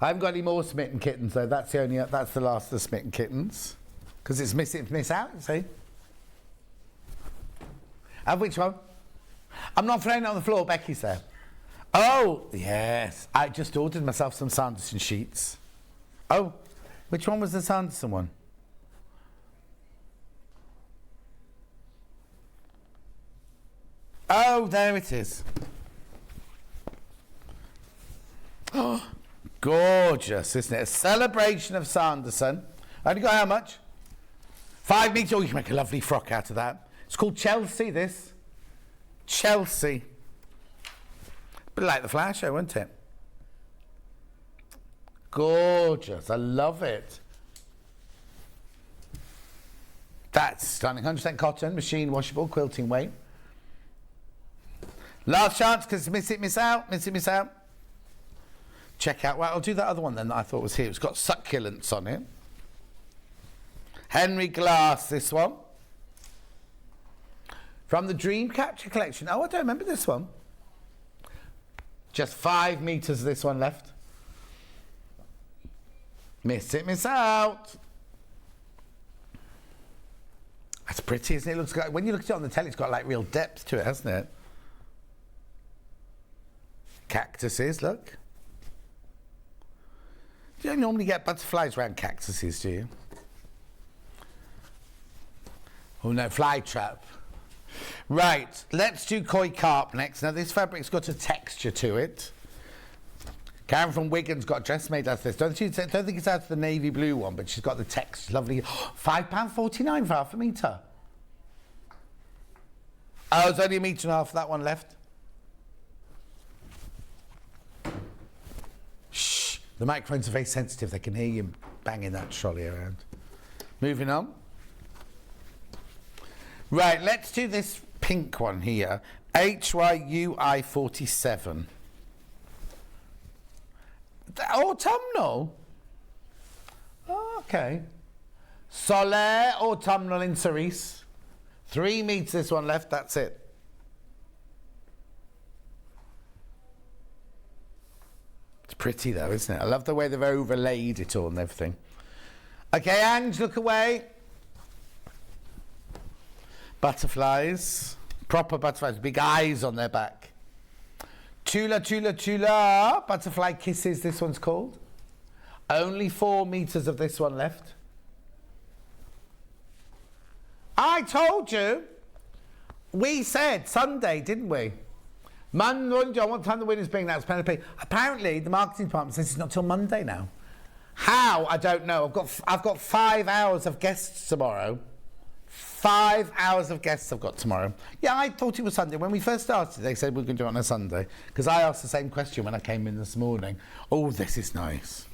[SPEAKER 2] haven't got any more Smitten Kittens, though. That's the last of the Smitten Kittens. Because it's miss out, you see. Have which one? I'm not throwing it on the floor, Becky's there. Oh, yes. I just ordered myself some Sanderson sheets. Oh, which one was the Sanderson one? Oh, there it is. Oh, gorgeous, isn't it? A celebration of Sanderson. Only got how much? 5 meters. Oh, you can make a lovely frock out of that. It's called Chelsea, this. Chelsea. Bit like the flower show, wasn't it? Gorgeous. I love it. That's stunning. 100% cotton, machine washable, quilting weight. Last chance, because miss it, miss out. Miss it, miss out. Check out. Well, I'll do that other one then that I thought was here. It's got succulents on it. Henry Glass, this one. From the Dreamcatcher collection. Oh, I don't remember this one. Just 5 meters of this one left. Miss it, miss out. That's pretty, isn't it? It looks like, when you look at it on the telly, it's got like real depth to it, hasn't it? Cactuses, look. You don't normally get butterflies around cactuses, do you? Oh no, fly trap. Right, let's do koi carp next. Now this fabric's got a texture to it. Karen from Wigan's got a dress made out of this. Don't think it's out of the navy blue one, but she's got the text. Lovely. £5.49 for half a metre. Oh, there's only a metre and a half of that one left. Shh. The microphones are very sensitive. They can hear you banging that trolley around. Moving on. Right, let's do this pink one here. HYUI 47. Autumnal? Oh, okay. Solaire Autumnal in cerise. 3 meters, this one left, that's it. It's pretty though, isn't it? I love the way they've overlaid it all and everything. Okay, Ange, look away. Butterflies. Proper butterflies, big eyes on their back. Tula, Tula, Tula. Butterfly Kisses, this one's called. Only 4 meters of this one left. I told you. We said Sunday, didn't we? Monday, what time the winner's being? That's Penelope. Apparently, the marketing department says it's not till Monday now. How? I don't know. I've got 5 hours of guests tomorrow. 5 hours of guests I've got tomorrow. Yeah, I thought it was Sunday. When we first started, they said we were going to do it on a Sunday. Because I asked the same question when I came in this morning. Oh, this is nice.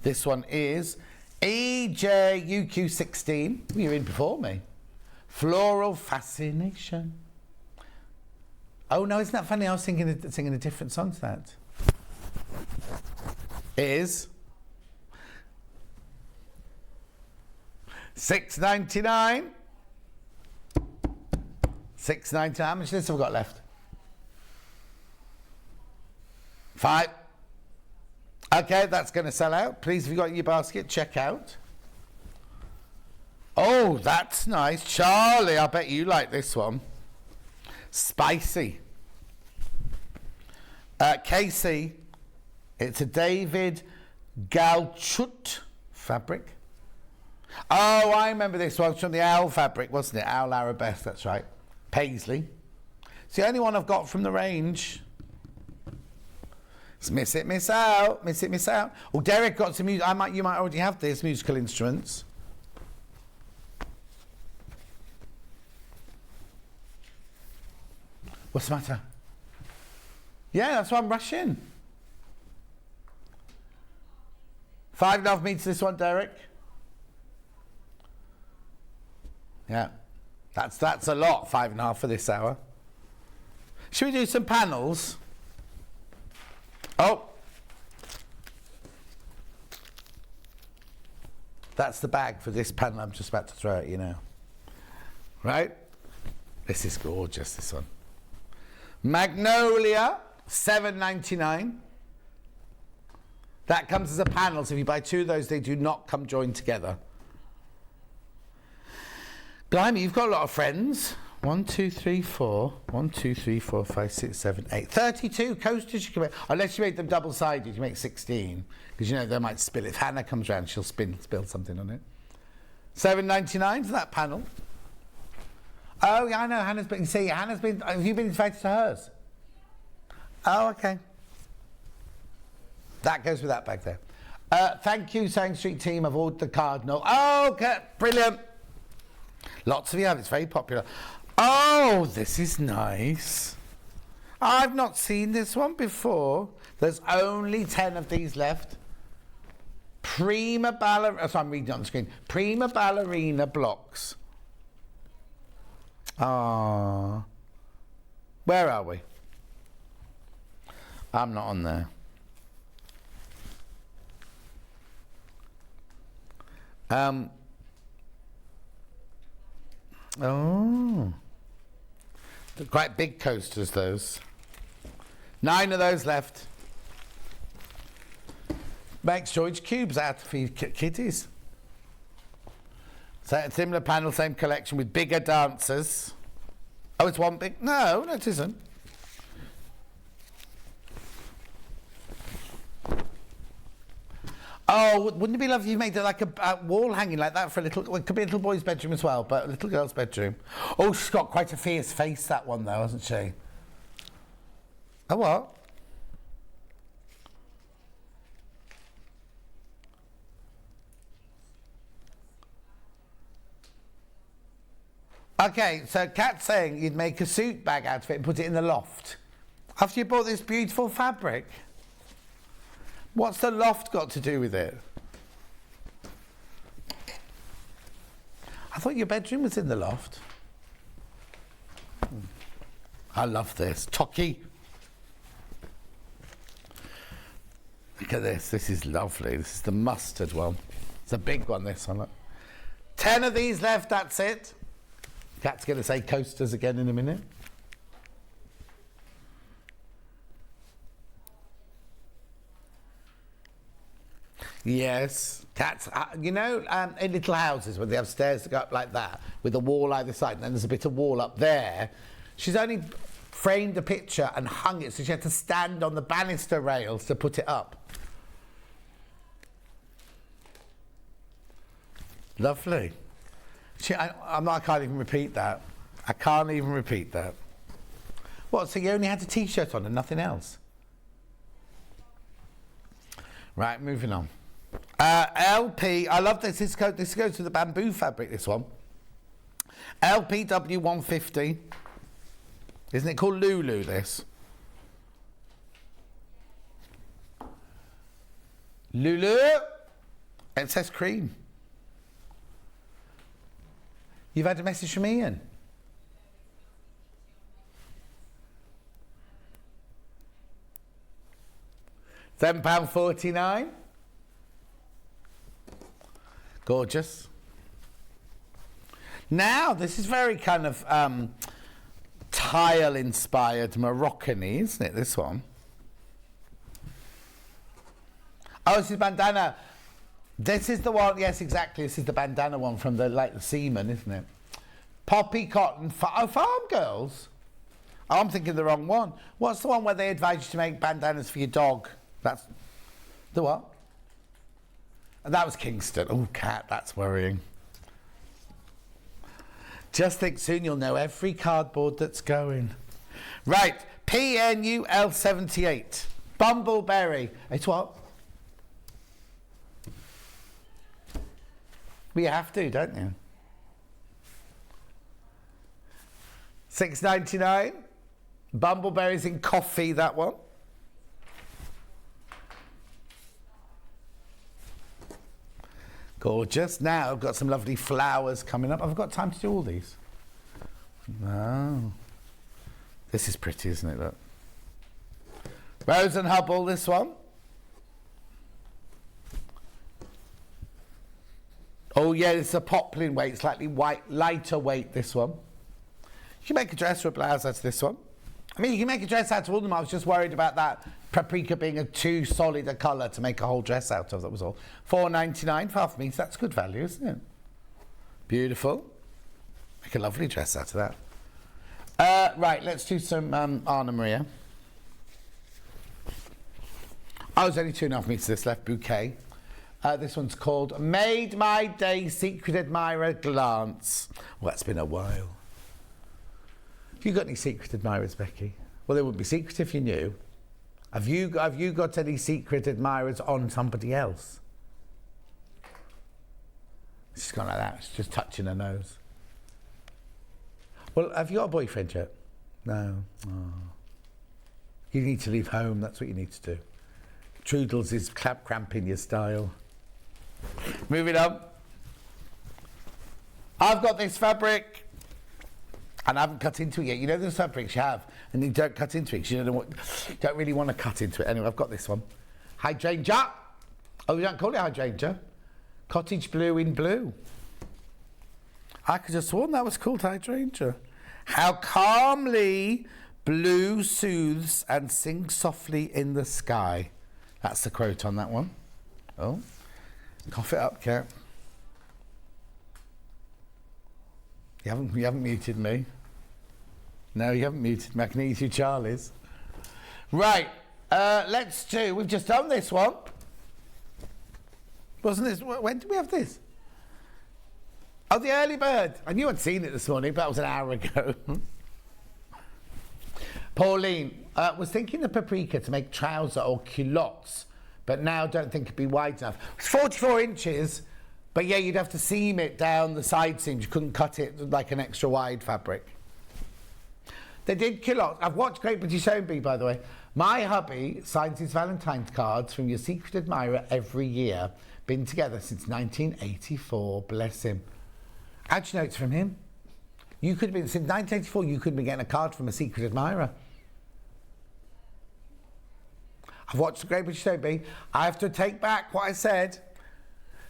[SPEAKER 2] This one is EJUQ16. You were in before me. Floral Fascination. Oh, no, isn't that funny? I was singing a different song to that. It is. $6.99. $6.99. How much of this have we got left? 5. Okay, that's going to sell out. Please, if you've got your basket, check out. Oh, that's nice. Charlie, I bet you like this one. Spicy. Casey, it's a David Galchut fabric. Oh, I remember this one. It's from the Owl fabric, wasn't it? Owl Arabesque, that's right. Paisley. It's the only one I've got from the range. It's miss it, miss out. Miss it, miss out. Oh, Derek got some music. You might already have this, musical instruments. What's the matter? Yeah, that's why I'm rushing. 5.5 meters this one, Derek. Yeah, that's a lot, 5.5 for this hour. Should we do some panels? Oh. That's the bag for this panel I'm just about to throw at you now. Right? This is gorgeous, this one. Magnolia, $7.99. That comes as a panel, so if you buy two of those, they do not come joined together. Blimey, you've got a lot of friends. 1, 2, 3, 4. 1, 2, 3, 4, 5, 6, 7, 8. 32 coasters you can make. Unless you make them double-sided, you make 16. Because, you know, they might spill it. If Hannah comes round, she'll spill something on it. $7.99 for that panel. Oh, yeah, I know. Hannah's been... See, Hannah's been... Have you been invited to hers? Oh, OK. That goes with that bag there. Thank you, Sewing Street team. I've ordered the Cardinal. Oh, OK. Brilliant. Lots of you have. It's very popular. Oh, this is nice. I've not seen this one before. There's only 10 of these left. Prima Ballerina... So I'm reading it on the screen. Prima Ballerina blocks. Ah. Where are we? I'm not on there. Oh. They're quite big coasters, those. 9 of those left. Makes storage cubes out for your kitties. So, similar panel, same collection with bigger dancers. Oh, it's one big... No, it isn't. Oh, wouldn't it be lovely if you made it like a wall hanging like that for a little... Well, it could be a little boy's bedroom as well, but a little girl's bedroom. Oh, she's got quite a fierce face, that one, though, hasn't she? Oh, what? OK, so Kat's saying you'd make a suit bag out of it and put it in the loft. After you bought this beautiful fabric. What's the loft got to do with it? I thought your bedroom was in the loft. I love this. Tocky. Look at this. This is lovely. This is the mustard one. It's a big one, this one. Look. 10 of these left, that's it. Kat's going to say coasters again in a minute. Yes, cats. You know, in little houses where they have stairs that go up like that, with a wall either side, and then there's a bit of wall up there. She's only framed a picture and hung it, so she had to stand on the banister rails to put it up. Lovely. I can't even repeat that. I can't even repeat that. What, so you only had a T-shirt on and nothing else? Right, moving on. LP, I love this. This goes to the bamboo fabric, this one. LPW 150. Isn't it called Lulu, this? Lulu! It says cream. You've had a message from Ian. £7.49. Gorgeous. Now, this is very kind of tile-inspired Moroccan-y, isn't it, this one? Oh, this is bandana. This is the one, yes, exactly. This is the bandana one from the seaman, isn't it? Poppy cotton, farm girls. Oh, I'm thinking the wrong one. What's the one where they advise you to make bandanas for your dog? That's the what? And that was Kingston. Oh, Cat, that's worrying. Just think soon you'll know every cardboard that's going. Right, PNUL 78. Bumbleberry. It's what? Well, you have to, don't you? $6.99. Bumbleberries in coffee, that one. Gorgeous. Now I've got some lovely flowers coming up. I've got time to do all these. Oh. This is pretty, isn't it? Look. Rose and Hubble, this one. Oh, yeah, it's a poplin weight, slightly white, lighter weight, this one. You can make a dress or a blouse out of this one. I mean, you can make a dress out of all of them. I was just worried about that paprika being too solid a colour to make a whole dress out of, that was all. $4.99 for half a metre, that's good value, isn't it? Beautiful. Make a lovely dress out of that. Right, let's do some Anna Maria. Oh, there's only 2.5 metres this left, bouquet. This one's called Made My Day Secret Admirer Glance. Well, that's been a while. Have you got any secret admirers, Becky? Well, they wouldn't be secret if you knew. Have you got any secret admirers on somebody else? She's gone like that. She's just touching her nose. Well, have you got a boyfriend yet? No. Oh. You need to leave home. That's what you need to do. Trudels is cramping your style. Moving on. I've got this fabric. And I haven't cut into it yet. You know those fabrics you have, and you don't cut into it because you don't really want to cut into it. Anyway, I've got this one. Hydrangea. Oh, you don't call it hydrangea. Cottage blue in blue. I could have sworn that was called hydrangea. How calmly blue soothes and sings softly in the sky. That's the quote on that one. Oh, cough it up, Kat. You haven't muted me. No, you haven't muted me. I can hear you, Charlie's. Right, we've just done this one. Wasn't this, when did we have this? Oh, the early bird. I knew I'd seen it this morning, but that was an hour ago. Pauline was thinking of paprika to make trouser or culottes, but now don't think it'd be wide enough. It's 44 inches. But yeah, you'd have to seam it down the side seams. You couldn't cut it like an extra wide fabric. They did culottes. I've watched Great British Home Bee, by the way. My hubby signs his Valentine's cards from your secret admirer every year. Been together since 1984. Bless him. How'd you know it's from him? You could have been, since 1984, you could have been getting a card from a secret admirer. I've watched the Great British Home Bee. I have to take back what I said.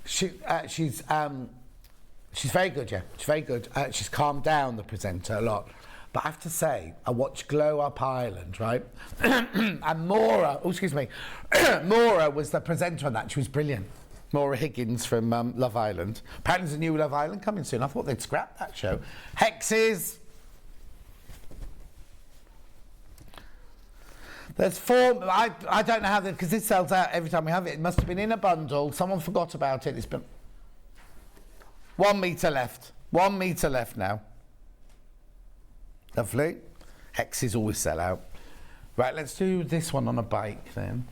[SPEAKER 2] She's very good, yeah. She's very good. She's calmed down the presenter a lot. But I have to say, I watched Glow Up Ireland, right? And Maura was the presenter on that. She was brilliant. Maura Higgins from Love Island. Apparently there's a new Love Island coming soon. I thought they'd scrap that show. Hexes. There's 4, I don't know how, because this sells out every time we have it. It must have been in a bundle. Someone forgot about it. It's been 1 metre left. 1 metre left now. Lovely. Hexes always sell out. Right, let's do this one on a bike then.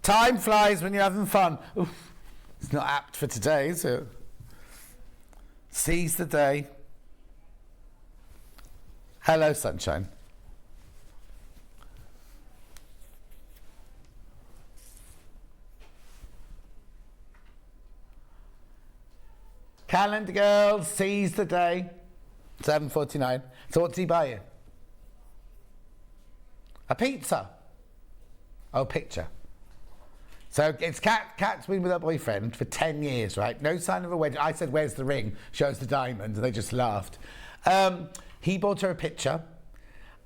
[SPEAKER 2] Time flies when you're having fun. Oof, it's not apt for today, is it? Seize the day. Hello, sunshine. Calendar girls, seize the day. 7.49. So what did he buy you? A pizza. Oh, picture. So it's Kat's been with her boyfriend for 10 years, right? No sign of a wedding. I said, where's the ring? Shows the diamond, and they just laughed. He bought her a picture,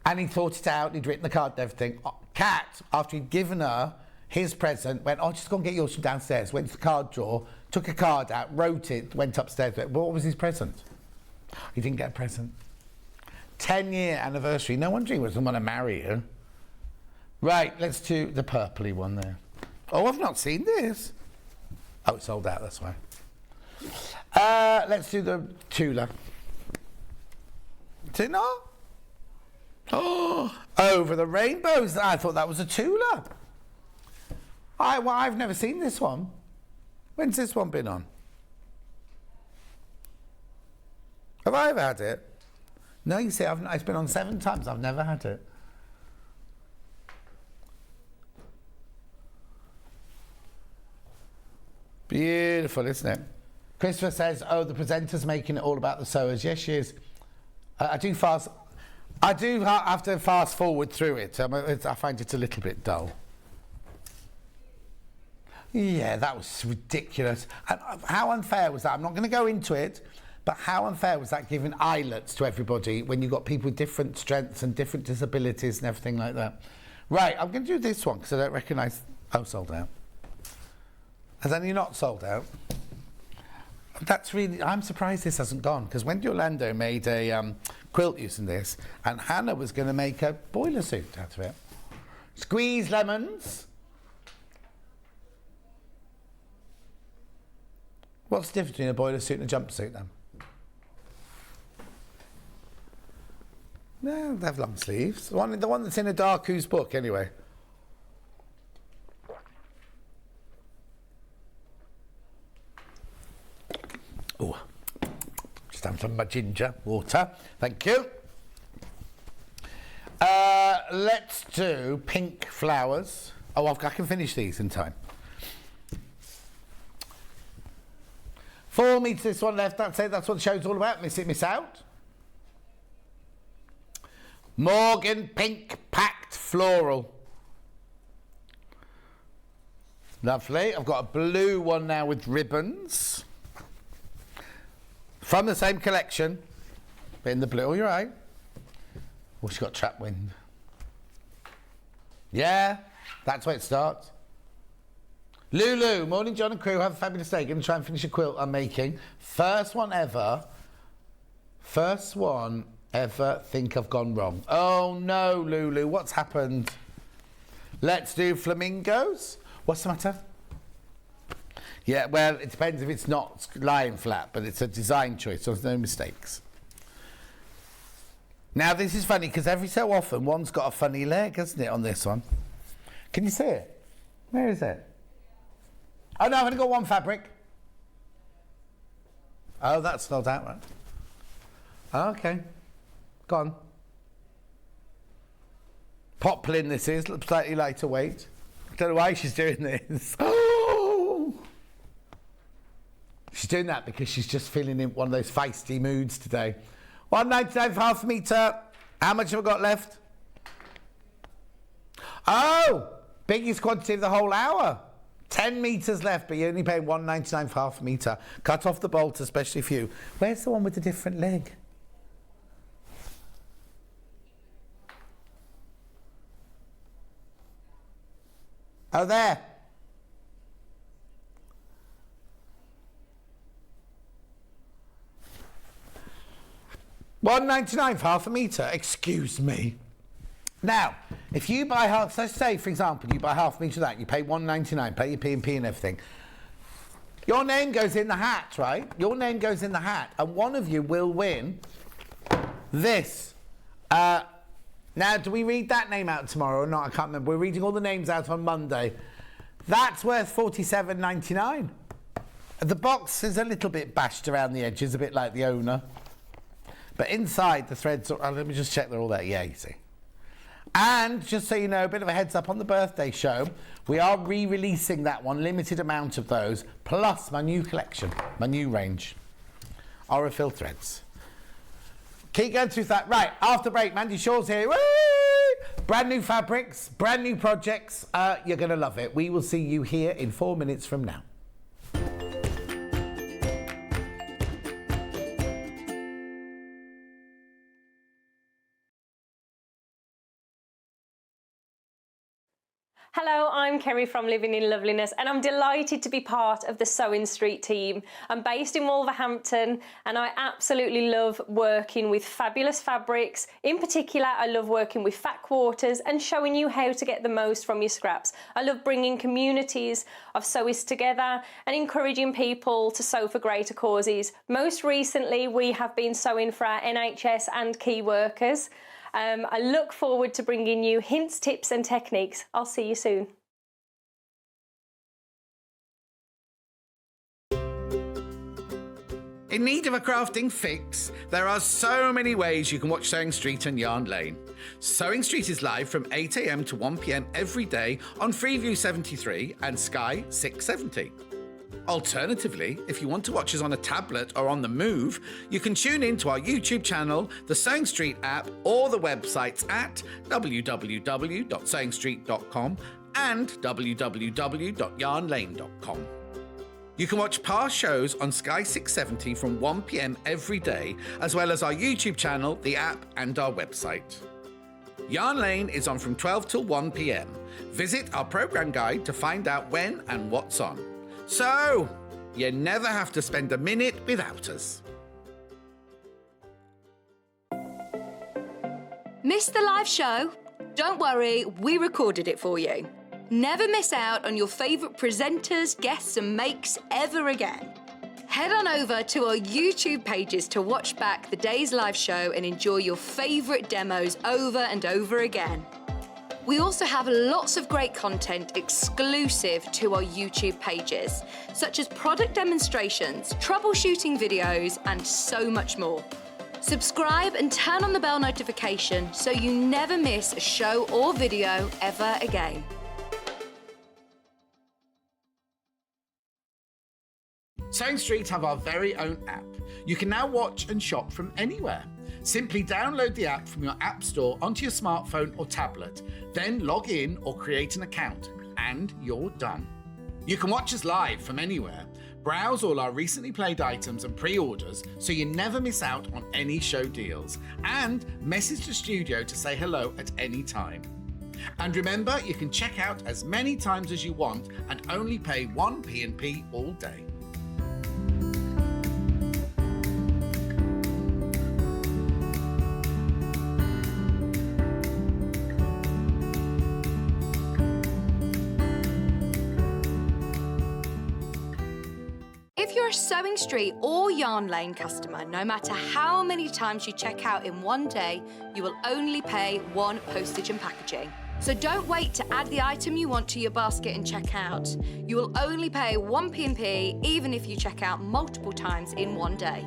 [SPEAKER 2] and he thought it out. He'd written the card and everything. Kat, after he'd given her his present, went, oh, just go and get yours from downstairs. Went to the card drawer, took a card out, wrote it, went upstairs. But what was his present? He didn't get a present. 10-year anniversary. No wonder he doesn't want to marry you. Right, let's do the purpley one there. Oh, I've not seen this. Oh, it's sold out, that's why. Let's do the Tula. Is it not? Oh, Over the Rainbows. I thought that was a Tula. I've never seen this one. When's this one been on? Have I ever had it? No, you see, it's been on 7 times. I've never had it. Beautiful, isn't it? Christopher says, oh, the presenter's making it all about the sewers. Yes, she is. I do have to fast forward through it. I find it a little bit dull. Yeah, that was ridiculous. And how unfair was that? I'm not going to go into it, But how unfair was that giving eyelets to everybody when you've got people with different strengths and different disabilities and everything like that? Right, I'm going to do this one because I don't recognise... Oh, sold out. Has any not sold out? That's really... I'm surprised this hasn't gone because Wendy Orlando made a quilt using this and Hannah was going to make a boiler suit out of it. Squeeze lemons. What's the difference between a boiler suit and a jumpsuit then? No, they have long sleeves. The one that's in a Darku's book, anyway. Oh, just having some of my ginger water. Thank you. Let's do pink flowers. Oh, I can finish these in time. 4 meters, this one left. That's it. That's what the show's all about. Miss it, miss out. Morgan pink packed floral. Lovely. I've got a blue one now with ribbons. From the same collection. But in the blue. Oh, you're right. Oh, she's got trap wind. Yeah, that's where it starts. Lulu, morning John and crew, have a fabulous day. Going to try and finish a quilt I'm making. First one ever think I've gone wrong. Oh no, Lulu, what's happened? Let's do flamingos. What's the matter? Yeah, well, it depends if it's not lying flat, but it's a design choice, so there's no mistakes. Now, this is funny, because every so often, one's got a funny leg, hasn't it, on this one? Can you see it? Where is it? Oh, no, I've only got one fabric. Oh, that's not that one. Okay. Go on. Poplin this is, slightly lighter weight. I don't know why she's doing this. Oh! She's doing that because she's just feeling in one of those feisty moods today. 1.99 for half a metre. How much have I got left? Oh! Biggest quantity of the whole hour. 10 metres left, but you're only paying 1.99 for half a metre. Cut off the bolt, especially for you. Where's the one with the different leg? Oh, there. $1.99 for half a metre. Excuse me. Now, if you buy half, so say for example, you buy half a metre of that, you pay $1.99, pay your P&P and everything. Your name goes in the hat, right? Your name goes in the hat, and one of you will win this. Now, do we read that name out tomorrow or not? I can't remember. We're reading all the names out on Monday. That's worth $47.99. The box is a little bit bashed around the edges, a bit like the owner. But inside the threads, let me just check they're all there. Yeah, you see. And just so you know, a bit of a heads up on the birthday show, we are re-releasing that one, limited amount of those, plus my new collection, my new range. Aurifil threads. Keep going through that. Right, after break, Mandy Shaw's here. Woo! Brand new fabrics, brand new projects. You're going to love it. We will see you here in 4 minutes from now.
[SPEAKER 3] Hello, I'm Kerry from Living in Loveliness and I'm delighted to be part of the Sewing Street team. I'm based in Wolverhampton and I absolutely love working with fabulous fabrics. In particular, I love working with fat quarters and showing you how to get the most from your scraps. I love bringing communities of sewists together and encouraging people to sew for greater causes. Most recently, we have been sewing for our NHS and key workers. I look forward to bringing you hints, tips and techniques. I'll see you soon.
[SPEAKER 2] In need of a crafting fix? There are so many ways you can watch Sewing Street and Yarn Lane. Sewing Street is live from 8 AM to 1 PM every day on Freeview 73 and Sky 670. Alternatively, if you want to watch us on a tablet or on the move, you can tune in to our YouTube channel, the Sewing Street app, or the websites at www.sewingstreet.com and www.yarnlane.com. You can watch past shows on Sky 670 from 1 p.m. every day, as well as our YouTube channel, the app, and our website. Yarn Lane is on from 12 till 1 p.m. Visit our programme guide to find out when and what's on. So, you never have to spend a minute without us.
[SPEAKER 1] Missed the live show? Don't worry, we recorded it for you. Never miss out on your favourite presenters, guests and makes ever again. Head on over to our YouTube pages to watch back the day's live show and enjoy your favourite demos over and over again. We also have lots of great content exclusive to our YouTube pages, such as product demonstrations, troubleshooting videos, and so much more. Subscribe and turn on the bell notification so you never miss a show or video ever again.
[SPEAKER 2] Sewing Street have our very own app. You can now watch and shop from anywhere. Simply download the app from your app store onto your smartphone or tablet, then log in or create an account, and you're done. You can watch us live from anywhere, browse all our recently played items and pre-orders so you never miss out on any show deals, and message the studio to say hello at any time. And remember, you can check out as many times as you want and only pay 1 P&P all day.
[SPEAKER 1] If you're a Sewing Street or Yarn Lane customer, no matter how many times you check out in one day, you will only pay 1 postage and packaging. So don't wait to add the item you want to your basket and check out. You will only pay 1 P&P even if you check out multiple times in one day.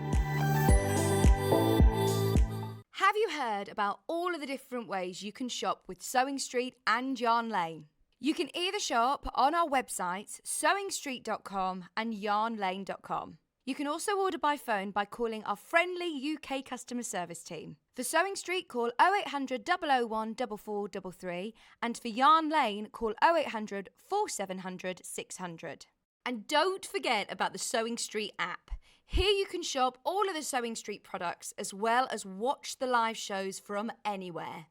[SPEAKER 1] Have you heard about all of the different ways you can shop with Sewing Street and Yarn Lane? You can either shop on our websites, sewingstreet.com and yarnlane.com. You can also order by phone by calling our friendly UK customer service team. For Sewing Street, call 0800 001 4433, and for Yarn Lane, call 0800 4700 600. And don't forget about the Sewing Street app. Here you can shop all of the Sewing Street products as well as watch the live shows from anywhere.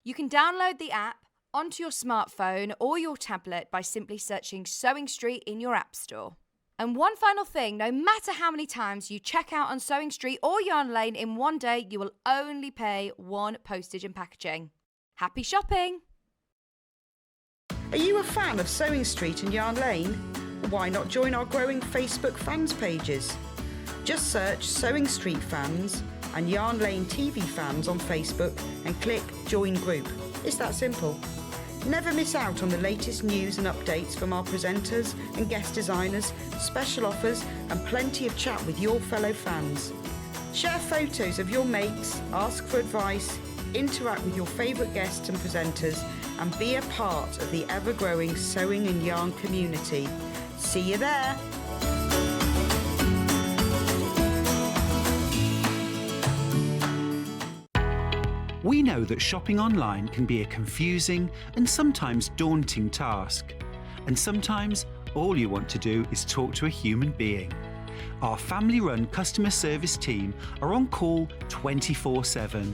[SPEAKER 1] You can download the app onto your smartphone or your tablet by simply searching Sewing Street in your app store. And one final thing, no matter how many times you check out on Sewing Street or Yarn Lane in one day, you will only pay 1 postage and packaging. Happy shopping!
[SPEAKER 4] Are you a fan of Sewing Street and Yarn Lane? Why not join our growing Facebook fans pages? Just search Sewing Street Fans and Yarn Lane TV Fans on Facebook and click Join Group. It's that simple. Never miss out on the latest news and updates from our presenters and guest designers, special offers and plenty of chat with your fellow fans. Share photos of your makes, ask for advice, interact with your favourite guests and presenters and be a part of the ever-growing sewing and yarn community. See you there!
[SPEAKER 5] We know that shopping online can be a confusing and sometimes daunting task. And sometimes all you want to do is talk to a human being. Our family-run customer service team are on call 24/7.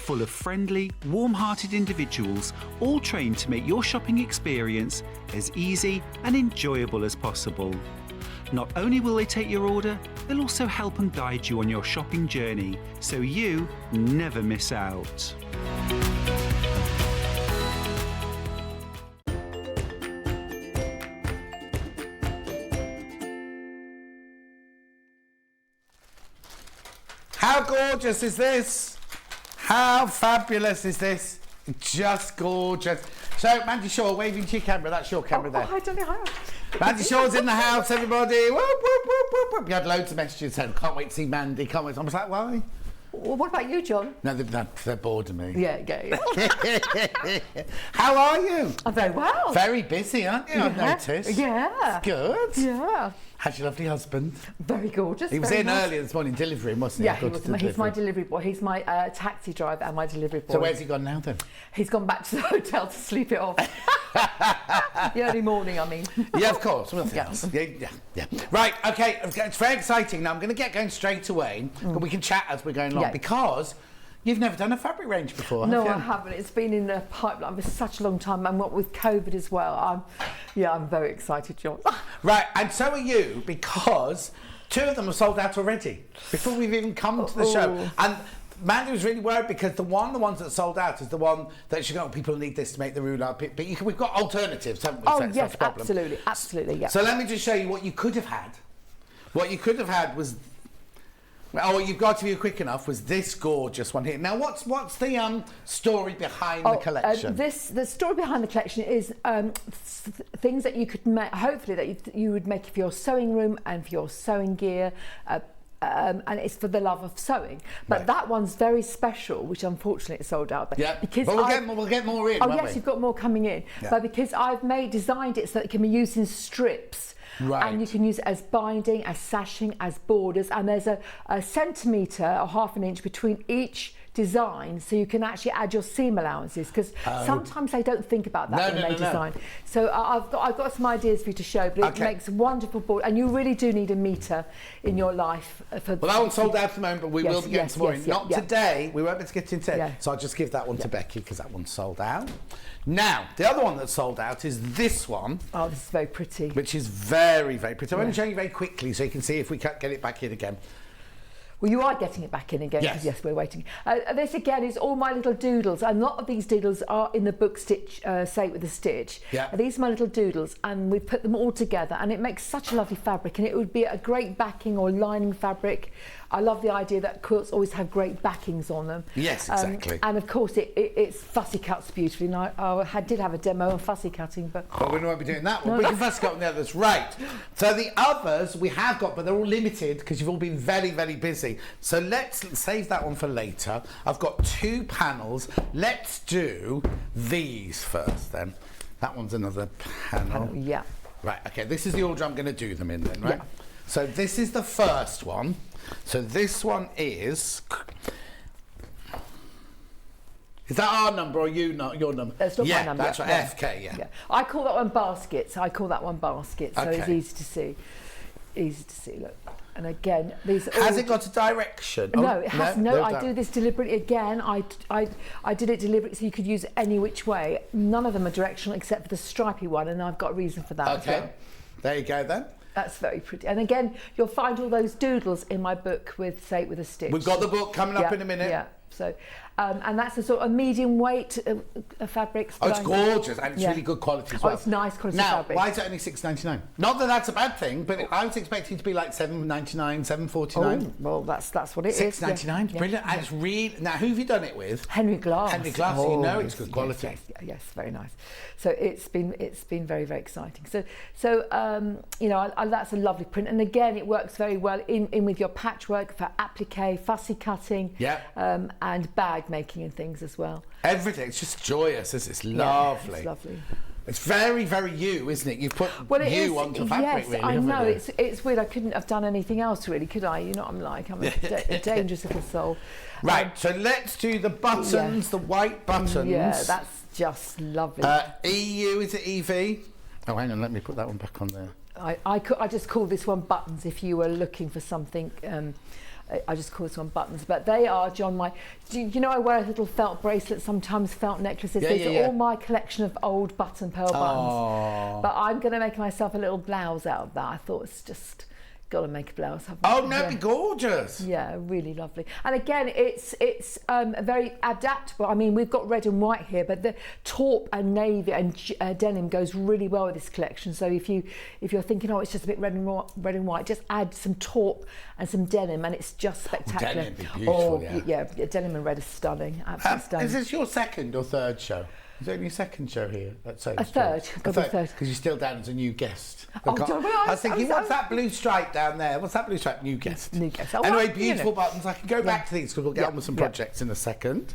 [SPEAKER 5] Full of friendly, warm-hearted individuals, all trained to make your shopping experience as easy and enjoyable as possible. Not only will they take your order, they'll also help and guide you on your shopping journey, so you never miss out.
[SPEAKER 2] How gorgeous is this? How fabulous is this? Just gorgeous. So, Mandy Shaw, waving to your camera. That's your camera there.
[SPEAKER 6] I don't know how.
[SPEAKER 2] Mandy Shaw's in the house, everybody. Whoop, whoop, whoop, whoop, whoop. We had loads of messages saying, can't wait to see Mandy, can't wait. I was like, why?
[SPEAKER 6] Well, what about you, John?
[SPEAKER 2] No, they're bored of me.
[SPEAKER 6] Yeah.
[SPEAKER 2] How are you?
[SPEAKER 6] I'm very well.
[SPEAKER 2] Very busy, aren't you? I've noticed.
[SPEAKER 6] Yeah.
[SPEAKER 2] Good.
[SPEAKER 6] Yeah.
[SPEAKER 2] How's your lovely husband?
[SPEAKER 6] Very gorgeous.
[SPEAKER 2] He was
[SPEAKER 6] very
[SPEAKER 2] in
[SPEAKER 6] nice.
[SPEAKER 2] earlier this morning delivering, wasn't he?
[SPEAKER 6] Yeah,
[SPEAKER 2] Got to the
[SPEAKER 6] he's my
[SPEAKER 2] delivery.
[SPEAKER 6] delivery boy. He's my taxi driver and my delivery boy.
[SPEAKER 2] So where's he gone now then?
[SPEAKER 6] He's gone back to the hotel to sleep it off. The early morning, I mean.
[SPEAKER 2] Yeah, of course. Nothing
[SPEAKER 6] Yeah.
[SPEAKER 2] else. Yeah. Right, okay. It's very exciting. Now I'm going to get going straight away. And we can chat as we're going along
[SPEAKER 6] Yeah.
[SPEAKER 2] because you've never done a fabric range before, have
[SPEAKER 6] No,
[SPEAKER 2] you?
[SPEAKER 6] I haven't. It's been in the pipeline for such a long time, and what with COVID as well. I'm very excited, John.
[SPEAKER 2] Right, and so are you because 2 of them are sold out already before we've even come to the show.
[SPEAKER 6] Oh.
[SPEAKER 2] And Mandy was really worried because the ones that sold out is the one that she got. People need this to make the roulade. But we've got alternatives, haven't we?
[SPEAKER 6] Oh
[SPEAKER 2] So it's
[SPEAKER 6] yes,
[SPEAKER 2] not a problem.
[SPEAKER 6] absolutely, yeah.
[SPEAKER 2] So let me just show you what you could have had. What you could have had was, what you've got to be quick enough was this gorgeous one here. Now, what's the story behind the collection?
[SPEAKER 6] The story behind the collection is things that you could make, hopefully that you would make for your sewing room and for your sewing gear. And it's for the love of sewing, but
[SPEAKER 2] Right.
[SPEAKER 6] that one's very special, which unfortunately it's sold out.
[SPEAKER 2] Yeah,
[SPEAKER 6] because
[SPEAKER 2] but we'll get more in.
[SPEAKER 6] Oh
[SPEAKER 2] won't
[SPEAKER 6] yes,
[SPEAKER 2] we?
[SPEAKER 6] you've got more coming in.
[SPEAKER 2] Yeah.
[SPEAKER 6] But because I've designed it so that it can be used in strips.
[SPEAKER 2] Right.
[SPEAKER 6] And you can use it as binding, as sashing, as borders, and there's a centimetre or half an inch between each design, so you can actually add your seam allowances, because sometimes they don't think about that when they design. So I've got some ideas for you to show, but it makes wonderful board, and you really do need a metre in your life.
[SPEAKER 2] Well, that one's sold out at the moment, but we will be getting some more in.
[SPEAKER 6] yeah,
[SPEAKER 2] Not
[SPEAKER 6] yeah.
[SPEAKER 2] today. We won't be able to get in today.
[SPEAKER 6] Yeah.
[SPEAKER 2] So I'll just give that one to Becky because that one's sold out. Now, the other one that's sold out is this one.
[SPEAKER 6] Oh, this is very pretty.
[SPEAKER 2] Which is very, very pretty. I'm going to show you very quickly so you can see if we can't get it back in again.
[SPEAKER 6] Well, you are getting it back in again, because
[SPEAKER 2] Yes.
[SPEAKER 6] yes, we're waiting. This again is all my little doodles, and a lot of these doodles are in the book Stitch, Say It With a Stitch.
[SPEAKER 2] Yeah.
[SPEAKER 6] These are my little doodles, and we've put them all together, and it makes such a lovely fabric, and it would be a great backing or lining fabric. I love the idea that quilts always have great backings on them.
[SPEAKER 2] Yes, exactly.
[SPEAKER 6] And of course, it's fussy cuts beautifully, and I did have a demo of fussy cutting, but...
[SPEAKER 2] But we won't be doing that one. We can first go on the others. Right. So the others we have got, but they're all limited because you've all been very, very busy. So let's save that one for later. I've got 2 panels. Let's do these first then. That one's another panel.
[SPEAKER 6] Yeah.
[SPEAKER 2] Right, okay, this is the order I'm going to do them in then, right?
[SPEAKER 6] Yeah.
[SPEAKER 2] So this is the first one. So this one is that our number or your number?
[SPEAKER 6] That's not
[SPEAKER 2] yeah,
[SPEAKER 6] my number.
[SPEAKER 2] that's right,
[SPEAKER 6] yeah.
[SPEAKER 2] FK, yeah.
[SPEAKER 6] I call that one baskets. So it's
[SPEAKER 2] Okay.
[SPEAKER 6] easy to see. Easy to see, look. And again, these are
[SPEAKER 2] Has
[SPEAKER 6] all
[SPEAKER 2] it got a direction?
[SPEAKER 6] No, it has no. I
[SPEAKER 2] don't.
[SPEAKER 6] do this deliberately again. I did it deliberately so you could use it any which way. None of them are directional except for the stripy one, and I've got a reason for that as
[SPEAKER 2] Okay,
[SPEAKER 6] well.
[SPEAKER 2] there you go then.
[SPEAKER 6] That's very pretty. And again, you'll find all those doodles in my book with Say It With a Stitch.
[SPEAKER 2] We've got the book coming up in a minute.
[SPEAKER 6] Yeah. So, and that's a sort of medium weight fabric.
[SPEAKER 2] Oh, it's gorgeous and it's really good quality as well.
[SPEAKER 6] Oh, it's nice quality
[SPEAKER 2] now,
[SPEAKER 6] fabric.
[SPEAKER 2] why is it only $6.99? Not that that's a bad thing, but I was expecting it to be like $7.99, $7.49.
[SPEAKER 6] Oh, well, that's what it is.
[SPEAKER 2] $6.99,
[SPEAKER 6] yeah.
[SPEAKER 2] brilliant.
[SPEAKER 6] Yeah.
[SPEAKER 2] And it's really. Now, who have you done it with?
[SPEAKER 6] Henry Glass.
[SPEAKER 2] Henry Glass, so you know it's good
[SPEAKER 6] yes,
[SPEAKER 2] quality.
[SPEAKER 6] Yes, very nice. So it's been very, very exciting. So you know, that's a lovely print, and again, it works very well in with your patchwork for applique, fussy cutting, and bag making and things as well.
[SPEAKER 2] Everything. It's just joyous. It's lovely.
[SPEAKER 6] Yeah, it's lovely.
[SPEAKER 2] It's very, very you, isn't it? You've put
[SPEAKER 6] it
[SPEAKER 2] onto fabric,
[SPEAKER 6] yes,
[SPEAKER 2] really.
[SPEAKER 6] I
[SPEAKER 2] haven't
[SPEAKER 6] know.
[SPEAKER 2] you?
[SPEAKER 6] It's weird. I couldn't have done anything else, really, could I? You know what I'm like? I'm a dangerous little soul.
[SPEAKER 2] Right, so let's do the buttons, the white buttons.
[SPEAKER 6] Yeah, that's just lovely.
[SPEAKER 2] EU, is it EV? Oh, hang on, let me put that one back on there.
[SPEAKER 6] I just call this one buttons if you were looking for something. I just call this one buttons, but they are, John, do you know I wear a little felt bracelet, sometimes felt necklaces. These are all my collection of old button pearl buttons. But I'm going to make myself a little blouse out of that. I thought it's just got to make a blouse.
[SPEAKER 2] Oh, no, it'd be gorgeous.
[SPEAKER 6] Yeah, really lovely. And again, it's very adaptable. I mean, we've got red and white here, but the taupe and navy and denim goes really well with this collection. So if you're thinking, oh, it's just a bit red and white, just add some taupe and some denim, and it's just spectacular.
[SPEAKER 2] Denim would be beautiful,
[SPEAKER 6] yeah, denim and red is stunning, absolutely stunning.
[SPEAKER 2] Is this your second or third show? Is it your second show here at Sewing
[SPEAKER 6] A third.
[SPEAKER 2] Street?
[SPEAKER 6] Got a third.
[SPEAKER 2] Because you're still down as a new guest.
[SPEAKER 6] Oh, don't worry,
[SPEAKER 2] I was thinking, what's that blue stripe down there? What's that blue stripe? New guest.
[SPEAKER 6] New guest. Oh,
[SPEAKER 2] Anyway,
[SPEAKER 6] well,
[SPEAKER 2] beautiful buttons. I can go back to these because we'll get on with some projects in a second.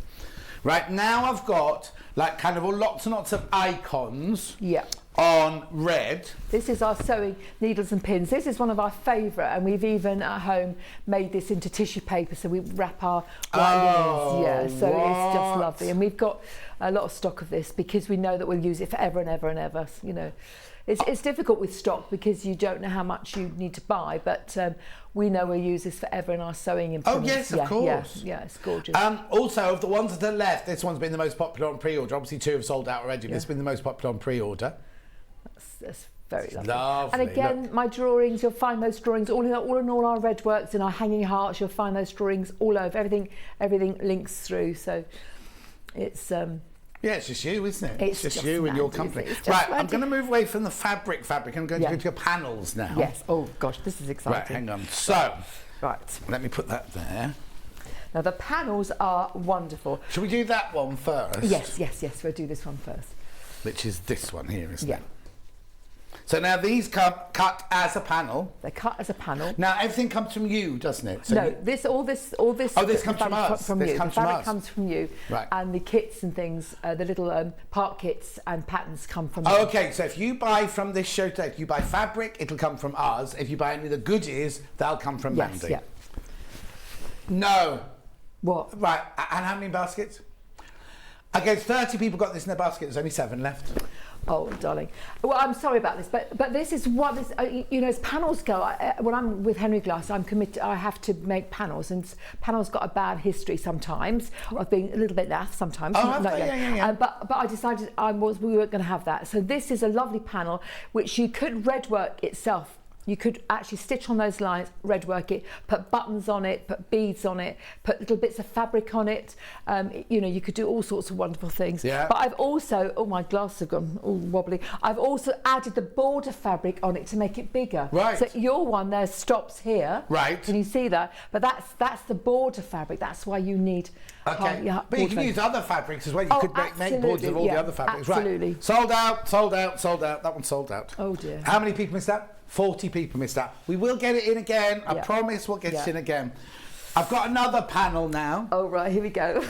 [SPEAKER 2] Right, now I've got like kind of lots and lots of icons.
[SPEAKER 6] Yeah.
[SPEAKER 2] on red.
[SPEAKER 6] This is our sewing needles and pins. This is one of our favourite, and we've even at home made this into tissue paper, so we wrap our white linens. Yeah, so it's just lovely, and we've got a lot of stock of this because we know that we'll use it forever and ever and ever. You know, it's difficult with stock because you don't know how much you need to buy, but we know we'll use this forever in our sewing implements.
[SPEAKER 2] Oh yes, of course.
[SPEAKER 6] Yeah, it's gorgeous.
[SPEAKER 2] Also, of the ones that are left, this one's been the most popular on pre-order. Obviously, 2 have sold out already. But it's been the most popular on pre-order.
[SPEAKER 6] That's very lovely.
[SPEAKER 2] Lovely.
[SPEAKER 6] And again, my drawings, you'll find those drawings all in all our red works, in our hanging hearts. You'll find those drawings all over. Everything links through. So it's
[SPEAKER 2] yeah, it's just you, isn't it?
[SPEAKER 6] It's
[SPEAKER 2] just
[SPEAKER 6] just
[SPEAKER 2] you and
[SPEAKER 6] Mandy,
[SPEAKER 2] your company.
[SPEAKER 6] isn't it? It's
[SPEAKER 2] Right,
[SPEAKER 6] just
[SPEAKER 2] I'm
[SPEAKER 6] Mandy.
[SPEAKER 2] going to move away from the fabric. I'm going to go to your panels now.
[SPEAKER 6] yes. Oh gosh, this is exciting.
[SPEAKER 2] Right, hang on. So,
[SPEAKER 6] Right.
[SPEAKER 2] let me put that there.
[SPEAKER 6] Now the panels are wonderful.
[SPEAKER 2] Shall we do that one first?
[SPEAKER 6] Yes. We'll do this one first.
[SPEAKER 2] Which is this one here, isn't
[SPEAKER 6] Yeah.
[SPEAKER 2] it? So now these come cut as a panel.
[SPEAKER 6] They're cut as a panel.
[SPEAKER 2] Now everything comes from you, doesn't it? So
[SPEAKER 6] No,
[SPEAKER 2] you-
[SPEAKER 6] all this.
[SPEAKER 2] Oh, this comes from
[SPEAKER 6] fabric
[SPEAKER 2] us.
[SPEAKER 6] From
[SPEAKER 2] This
[SPEAKER 6] you.
[SPEAKER 2] comes
[SPEAKER 6] the
[SPEAKER 2] from
[SPEAKER 6] fabric
[SPEAKER 2] us.
[SPEAKER 6] comes from you.
[SPEAKER 2] Right.
[SPEAKER 6] And the kits and things, the little part kits and patterns come from you.
[SPEAKER 2] Oh, okay, so if you buy from this show today, if you buy fabric, it'll come from us. If you buy any of the goodies, they'll come from
[SPEAKER 6] Yes.
[SPEAKER 2] Mandy.
[SPEAKER 6] Yeah.
[SPEAKER 2] No.
[SPEAKER 6] What?
[SPEAKER 2] Right, and how many baskets? Okay, 30 people got this in their basket. There's only 7 left.
[SPEAKER 6] Oh, darling. Well, I'm sorry about this, but this is what this. You know, as panels go, when I'm with Henry Glass, I'm committed. I have to make panels, and panels got a bad history sometimes of being a little bit naff sometimes.
[SPEAKER 2] Oh, have they? Yeah.
[SPEAKER 6] But I decided we weren't going to have that. So this is a lovely panel which you could red work itself. You could actually stitch on those lines, red work it, put buttons on it, put beads on it, put little bits of fabric on it. You know, you could do all sorts of wonderful things.
[SPEAKER 2] Yeah.
[SPEAKER 6] But I've also, oh, my glasses have gone all wobbly. I've also added the border fabric on it to make it bigger.
[SPEAKER 2] Right.
[SPEAKER 6] So your one there stops here.
[SPEAKER 2] Right.
[SPEAKER 6] Can you see that? But that's the border fabric. That's why you need.
[SPEAKER 2] Okay, but you can use other fabrics as well. You
[SPEAKER 6] Oh,
[SPEAKER 2] could make boards of all the other fabrics.
[SPEAKER 6] absolutely.
[SPEAKER 2] Right. Sold out, sold out, sold out. That one's sold out.
[SPEAKER 6] Oh, dear.
[SPEAKER 2] How many people missed out? 40 people missed out. We will get it in again. I
[SPEAKER 6] Yeah.
[SPEAKER 2] promise we'll get it
[SPEAKER 6] Yeah.
[SPEAKER 2] in again. I've got another panel now.
[SPEAKER 6] Oh, right, here we go.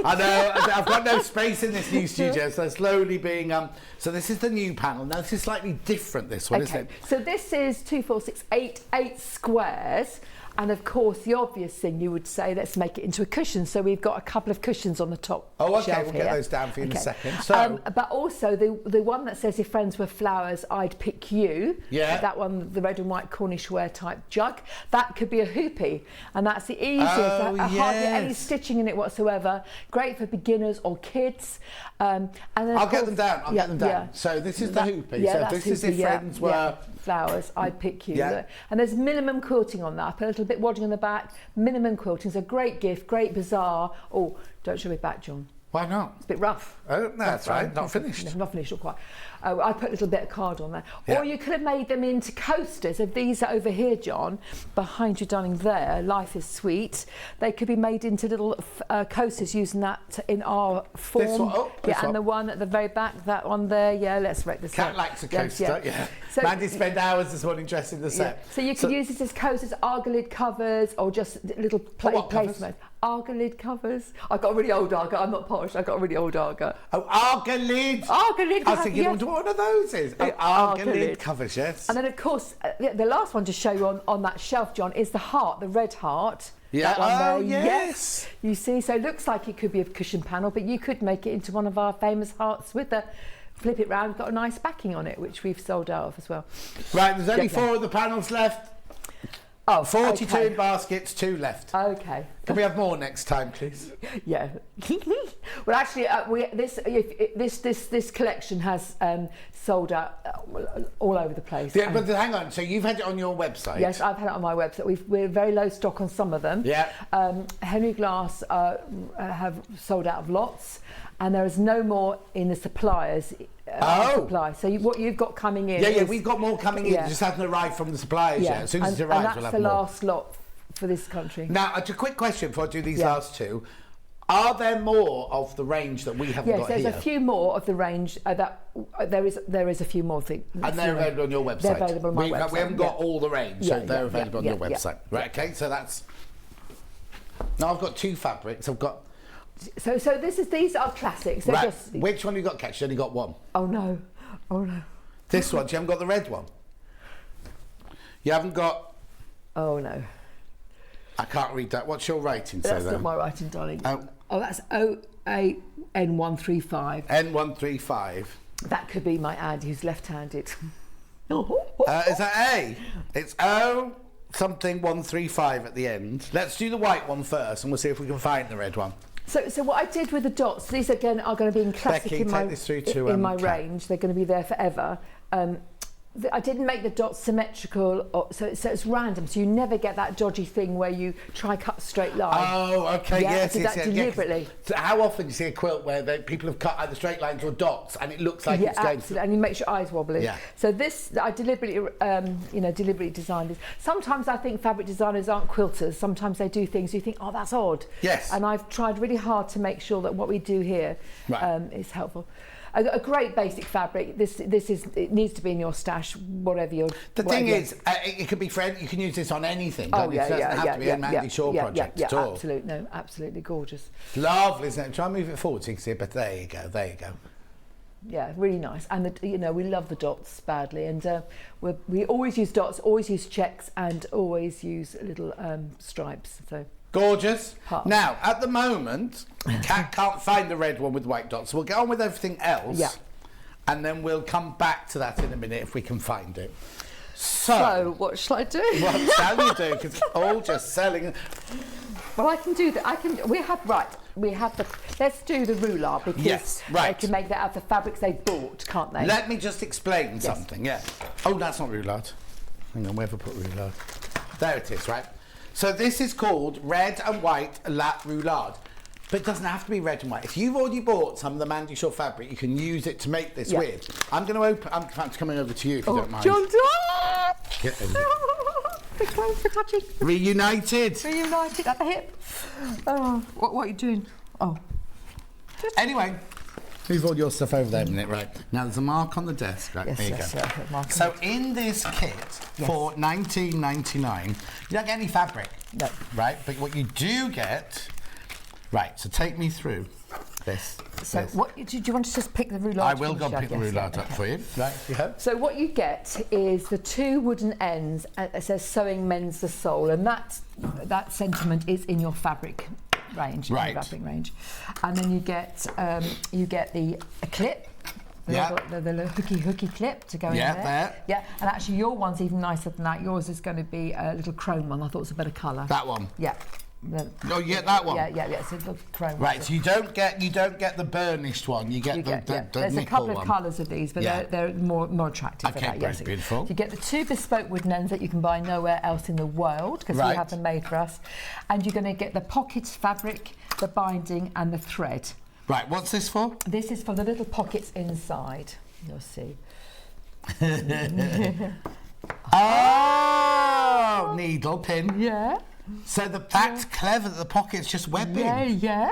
[SPEAKER 2] I know, I've got no space in this new studio, so slowly being... so this is the new panel. Now, this is slightly different, this one, isn't it?
[SPEAKER 6] So this is 2, 4, 6, 8 squares. And of course, the obvious thing you would say, let's make it into a cushion. So we've got a couple of cushions on the top.
[SPEAKER 2] Oh, okay,
[SPEAKER 6] shelf
[SPEAKER 2] we'll
[SPEAKER 6] here.
[SPEAKER 2] get those down for you in a second. So,
[SPEAKER 6] but also the one that says, if friends were flowers, I'd pick you.
[SPEAKER 2] Yeah.
[SPEAKER 6] That one, the red and white Cornish ware type jug. That could be a hoopie. And that's the easiest.
[SPEAKER 2] Oh,
[SPEAKER 6] Hardly any
[SPEAKER 2] yes.
[SPEAKER 6] stitching in it whatsoever. Great for beginners or kids. And then
[SPEAKER 2] I'll get them down. I'll get them down.
[SPEAKER 6] yeah.
[SPEAKER 2] So this is the hoopie.
[SPEAKER 6] Yeah,
[SPEAKER 2] So
[SPEAKER 6] that's
[SPEAKER 2] this is if
[SPEAKER 6] hoopie, yeah,
[SPEAKER 2] friends were...
[SPEAKER 6] yeah. Flowers, I'd pick you.
[SPEAKER 2] Yeah.
[SPEAKER 6] And there's minimum quilting on that. I put a little bit wadding on the back. Minimum quilting. It's a great gift, great bazaar. Oh, don't show me back, John.
[SPEAKER 2] Why not?
[SPEAKER 6] It's a bit rough.
[SPEAKER 2] Oh, no, that's right. Not finished.
[SPEAKER 6] No, not finished, not quite. I put a little bit of card on there.
[SPEAKER 2] Yeah.
[SPEAKER 6] Or you could have made them into coasters. If these are over here, John, behind you, darling, there, Life is Sweet. They could be made into little coasters using that in our form.
[SPEAKER 2] This one? Oh, this
[SPEAKER 6] and
[SPEAKER 2] one.
[SPEAKER 6] the one at the very back, that one there. Yeah, let's wreck this
[SPEAKER 2] Cat
[SPEAKER 6] up.
[SPEAKER 2] likes a
[SPEAKER 6] Yes,
[SPEAKER 2] coaster, yeah.
[SPEAKER 6] So,
[SPEAKER 2] Mandy spent hours this morning dressing the set.
[SPEAKER 6] yeah. So you could use this as coasters, Arga-lid covers, or just little
[SPEAKER 2] what covers?
[SPEAKER 6] placements. Arga-lid covers. I got a really old Arga. I'm not posh. I got a really old Arga.
[SPEAKER 2] Oh, Arga lid.
[SPEAKER 6] Arga-lid
[SPEAKER 2] I was
[SPEAKER 6] covers,
[SPEAKER 2] thinking,
[SPEAKER 6] yeah.
[SPEAKER 2] what one of those is? Oh,
[SPEAKER 6] Arga
[SPEAKER 2] Arga lid
[SPEAKER 6] lid.
[SPEAKER 2] covers, yes.
[SPEAKER 6] And then, of course, the last one to show you on that shelf, John, is the heart, the red heart.
[SPEAKER 2] Yeah.
[SPEAKER 6] That one
[SPEAKER 2] Oh,
[SPEAKER 6] there.
[SPEAKER 2] yes.
[SPEAKER 6] You see, so it looks like it could be a cushion panel, but you could make it into one of our famous hearts with the flip it round. Got a nice backing on it, which we've sold out of as well.
[SPEAKER 2] Right, there's only
[SPEAKER 6] Yeah.
[SPEAKER 2] 4 of the panels left.
[SPEAKER 6] Oh,
[SPEAKER 2] 42
[SPEAKER 6] okay.
[SPEAKER 2] in baskets, 2 left.
[SPEAKER 6] Okay.
[SPEAKER 2] Can we have more next time, please?
[SPEAKER 6] Yeah. Well, actually, this collection has sold out all over the place.
[SPEAKER 2] Yeah, but hang on. So you've had it on your website?
[SPEAKER 6] Yes, I've had it on my website. We're very low stock on some of them.
[SPEAKER 2] Yeah.
[SPEAKER 6] Henry Glass have sold out of lots, and there is no more in the suppliers. Supply. So what you've got coming in?
[SPEAKER 2] Yeah,
[SPEAKER 6] is,
[SPEAKER 2] we've got more coming in.
[SPEAKER 6] Yeah.
[SPEAKER 2] It just hasn't arrived from the suppliers yet. As soon as it arrives,
[SPEAKER 6] and that's
[SPEAKER 2] we'll have
[SPEAKER 6] the
[SPEAKER 2] more.
[SPEAKER 6] last lot for this country.
[SPEAKER 2] Now, a quick question before I do these
[SPEAKER 6] Yeah.
[SPEAKER 2] last 2. Are there more of the range that we haven't
[SPEAKER 6] Yes,
[SPEAKER 2] got
[SPEAKER 6] there's
[SPEAKER 2] here?
[SPEAKER 6] a few more of the range there is a few more things.
[SPEAKER 2] And they're available on your website?
[SPEAKER 6] They're available on my
[SPEAKER 2] we
[SPEAKER 6] website.
[SPEAKER 2] We haven't got all the range, so
[SPEAKER 6] Yeah,
[SPEAKER 2] they're
[SPEAKER 6] yeah,
[SPEAKER 2] available on
[SPEAKER 6] yeah,
[SPEAKER 2] your
[SPEAKER 6] yeah,
[SPEAKER 2] website.
[SPEAKER 6] yeah.
[SPEAKER 2] Right, okay, so that's... Now I've got 2 fabrics. I've got...
[SPEAKER 6] So these are classics. They're
[SPEAKER 2] Right,
[SPEAKER 6] just.
[SPEAKER 2] which one have you got catch? You only got 1.
[SPEAKER 6] Oh no. Oh no.
[SPEAKER 2] This one, you haven't got the red one. You haven't got...
[SPEAKER 6] Oh, no.
[SPEAKER 2] I can't read that. What's your writing say
[SPEAKER 6] That's
[SPEAKER 2] then?
[SPEAKER 6] not my writing, darling.
[SPEAKER 2] Oh.
[SPEAKER 6] Oh, that's N135.
[SPEAKER 2] N135.
[SPEAKER 6] That could be my Andy, who's left-handed.
[SPEAKER 2] Is that A? It's O something 135 at the end. Let's do the white one first and we'll see if we can find the red one.
[SPEAKER 6] So what I did with the dots, these again are going to be in classic
[SPEAKER 2] Becky,
[SPEAKER 6] in
[SPEAKER 2] take this through to,
[SPEAKER 6] my
[SPEAKER 2] Kat.
[SPEAKER 6] range. They're going to be there forever. I didn't make the dots symmetrical, so it's random. So you never get that dodgy thing where you try cut a straight line.
[SPEAKER 2] Oh, okay,
[SPEAKER 6] Yeah,
[SPEAKER 2] yes,
[SPEAKER 6] I did
[SPEAKER 2] yes,
[SPEAKER 6] that
[SPEAKER 2] yes.
[SPEAKER 6] deliberately.
[SPEAKER 2] So how often do you see a quilt where people have cut either straight lines or dots and it looks like it's going
[SPEAKER 6] absolutely, and you make your eyes wobbly.
[SPEAKER 2] Yeah.
[SPEAKER 6] So this, I deliberately, deliberately designed this. Sometimes I think fabric designers aren't quilters. Sometimes they do things you think, oh, that's odd.
[SPEAKER 2] Yes.
[SPEAKER 6] And I've tried really hard to make sure that what we do here is helpful. A great basic fabric. It needs to be in your stash, whatever you're.
[SPEAKER 2] The thing is, it could be you can use this on anything.
[SPEAKER 6] Oh
[SPEAKER 2] It doesn't have to be a Mandy Shaw project at all.
[SPEAKER 6] Absolutely, no, absolutely gorgeous.
[SPEAKER 2] Lovely, isn't it? Try and move it forward so you can see it, but there you go, there you go.
[SPEAKER 6] Yeah, really nice. And we love the dots badly, and we always use dots, always use checks, and always use little stripes. So.
[SPEAKER 2] Gorgeous.
[SPEAKER 6] Part.
[SPEAKER 2] Now, at the moment, Kat can't find the red one with white dots, so we'll get on with everything else.
[SPEAKER 6] Yeah.
[SPEAKER 2] And then we'll come back to that in a minute if we can find it.
[SPEAKER 6] So what shall I do?
[SPEAKER 2] What shall you do? Because it's all just selling.
[SPEAKER 6] Well, I can do that. Let's do the roulade because
[SPEAKER 2] Yes, right.
[SPEAKER 6] they can make that out of the fabrics they bought, can't they?
[SPEAKER 2] Let me just explain something, yeah. Oh, that's not roulade. Hang on, where have I put roulade? There it is, right? So this is called red and white lap roulade. But it doesn't have to be red and white. If you've already bought some of the Mandy Shaw fabric, you can use it to make this with. I'm going to open... I'm in fact coming over to you if you don't mind.
[SPEAKER 6] John,
[SPEAKER 2] Get in.
[SPEAKER 6] the clothes are touching.
[SPEAKER 2] Reunited.
[SPEAKER 6] Reunited at the hip. Oh, what are you doing? Oh.
[SPEAKER 2] Anyway, move all your stuff over there a minute, right? Now there's a mark on the desk, right?
[SPEAKER 6] Yes,
[SPEAKER 2] there you
[SPEAKER 6] yes,
[SPEAKER 2] go.
[SPEAKER 6] yeah, mark on
[SPEAKER 2] So in this kit for $19.99, you don't get any fabric,
[SPEAKER 6] No.
[SPEAKER 2] right? But what you do get, right? So take me through this.
[SPEAKER 6] So
[SPEAKER 2] this.
[SPEAKER 6] what do you want to just pick the roulade?
[SPEAKER 2] I will go
[SPEAKER 6] finish
[SPEAKER 2] pick the
[SPEAKER 6] up? Yes,
[SPEAKER 2] roulade
[SPEAKER 6] yeah,
[SPEAKER 2] up
[SPEAKER 6] okay.
[SPEAKER 2] for you. Right, you have.
[SPEAKER 6] So what you get is the two wooden ends. It says "Sewing mends the soul," and that sentiment is in your fabric range, in
[SPEAKER 2] Right.
[SPEAKER 6] your fabric range. And then you get the clip. The little hooky clip to go in there.
[SPEAKER 2] There.
[SPEAKER 6] Yeah, and actually your one's even nicer than that. Yours is going to be a little chrome one. I thought it was a better colour.
[SPEAKER 2] That one.
[SPEAKER 6] Yeah.
[SPEAKER 2] Oh, you get that one.
[SPEAKER 6] Yeah. So the chrome.
[SPEAKER 2] Right, so you don't get the burnished one. You get the
[SPEAKER 6] There's a
[SPEAKER 2] nickel
[SPEAKER 6] couple of
[SPEAKER 2] one.
[SPEAKER 6] colours of these, but they're more attractive for
[SPEAKER 2] Okay,
[SPEAKER 6] that.
[SPEAKER 2] beautiful.
[SPEAKER 6] You get the two bespoke wooden ends that you can buy nowhere else in the world because we have them made for us, and you're going to get the pocket fabric, the binding, and the thread.
[SPEAKER 2] Right, what's this for?
[SPEAKER 6] This is for the little pockets inside. You'll see.
[SPEAKER 2] Oh, needle pin.
[SPEAKER 6] Yeah.
[SPEAKER 2] So that's clever that the pocket's just webbing.
[SPEAKER 6] Yeah.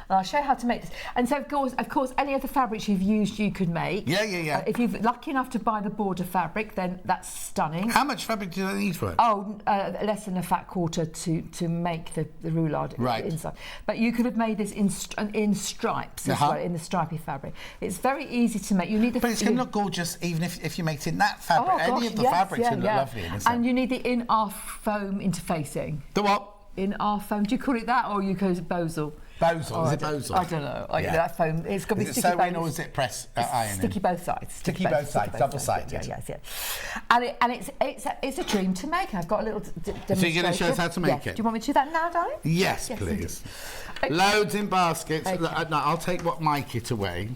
[SPEAKER 6] And I'll show you how to make this. And so, of course, any of the fabrics you've used, you could make.
[SPEAKER 2] Yeah.
[SPEAKER 6] If you're lucky enough to buy the border fabric, then that's stunning.
[SPEAKER 2] How much fabric do they need for it?
[SPEAKER 6] Oh, less than a fat quarter to make the roulade inside. But you could have made this in stripes as well, in the stripy fabric. It's very easy to make. You need the.
[SPEAKER 2] But it's going to look gorgeous even if you make it in that fabric. Any of the fabrics can look lovely in this.
[SPEAKER 6] And you need the in-arf foam interfacing.
[SPEAKER 2] The what?
[SPEAKER 6] In-arf foam. Do you call it that, or you call it bosal?
[SPEAKER 2] Bosal. Is it bosal?
[SPEAKER 6] I don't know. That foam. It's got to be
[SPEAKER 2] is
[SPEAKER 6] sticky.
[SPEAKER 2] Is it sew in or is it press iron?
[SPEAKER 6] Sticky both sides.
[SPEAKER 2] Sticky both sides. Double-sided.
[SPEAKER 6] Yes. And it's a dream to make. I've got a little demonstration.
[SPEAKER 2] So you're going to show us how to make it?
[SPEAKER 6] Do you want me to do that now, darling?
[SPEAKER 2] Yes, please. Okay. Loads in baskets. Okay. No, I'll take my kit away.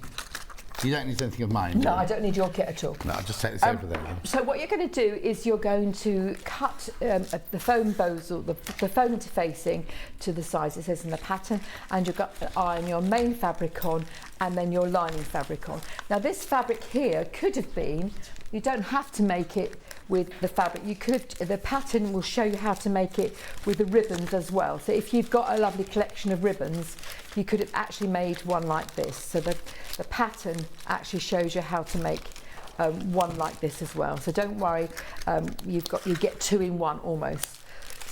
[SPEAKER 2] You don't need anything of mine.
[SPEAKER 6] No, I don't need your kit at all.
[SPEAKER 2] No, I'll just take this over there.
[SPEAKER 6] So what you're going to do is you're going to cut the foam bosal, the foam interfacing to the size it says in the pattern, and you've got to iron your main fabric on and then your lining fabric on. Now this fabric here could have been, you don't have to make it with the fabric. You could, the pattern will show you how to make it with the ribbons as well. So if you've got a lovely collection of ribbons, you could have actually made one like this. So the pattern actually shows you how to make one like this as well. So don't worry, you get two in one almost.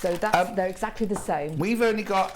[SPEAKER 6] So they're exactly the same.
[SPEAKER 2] We've only got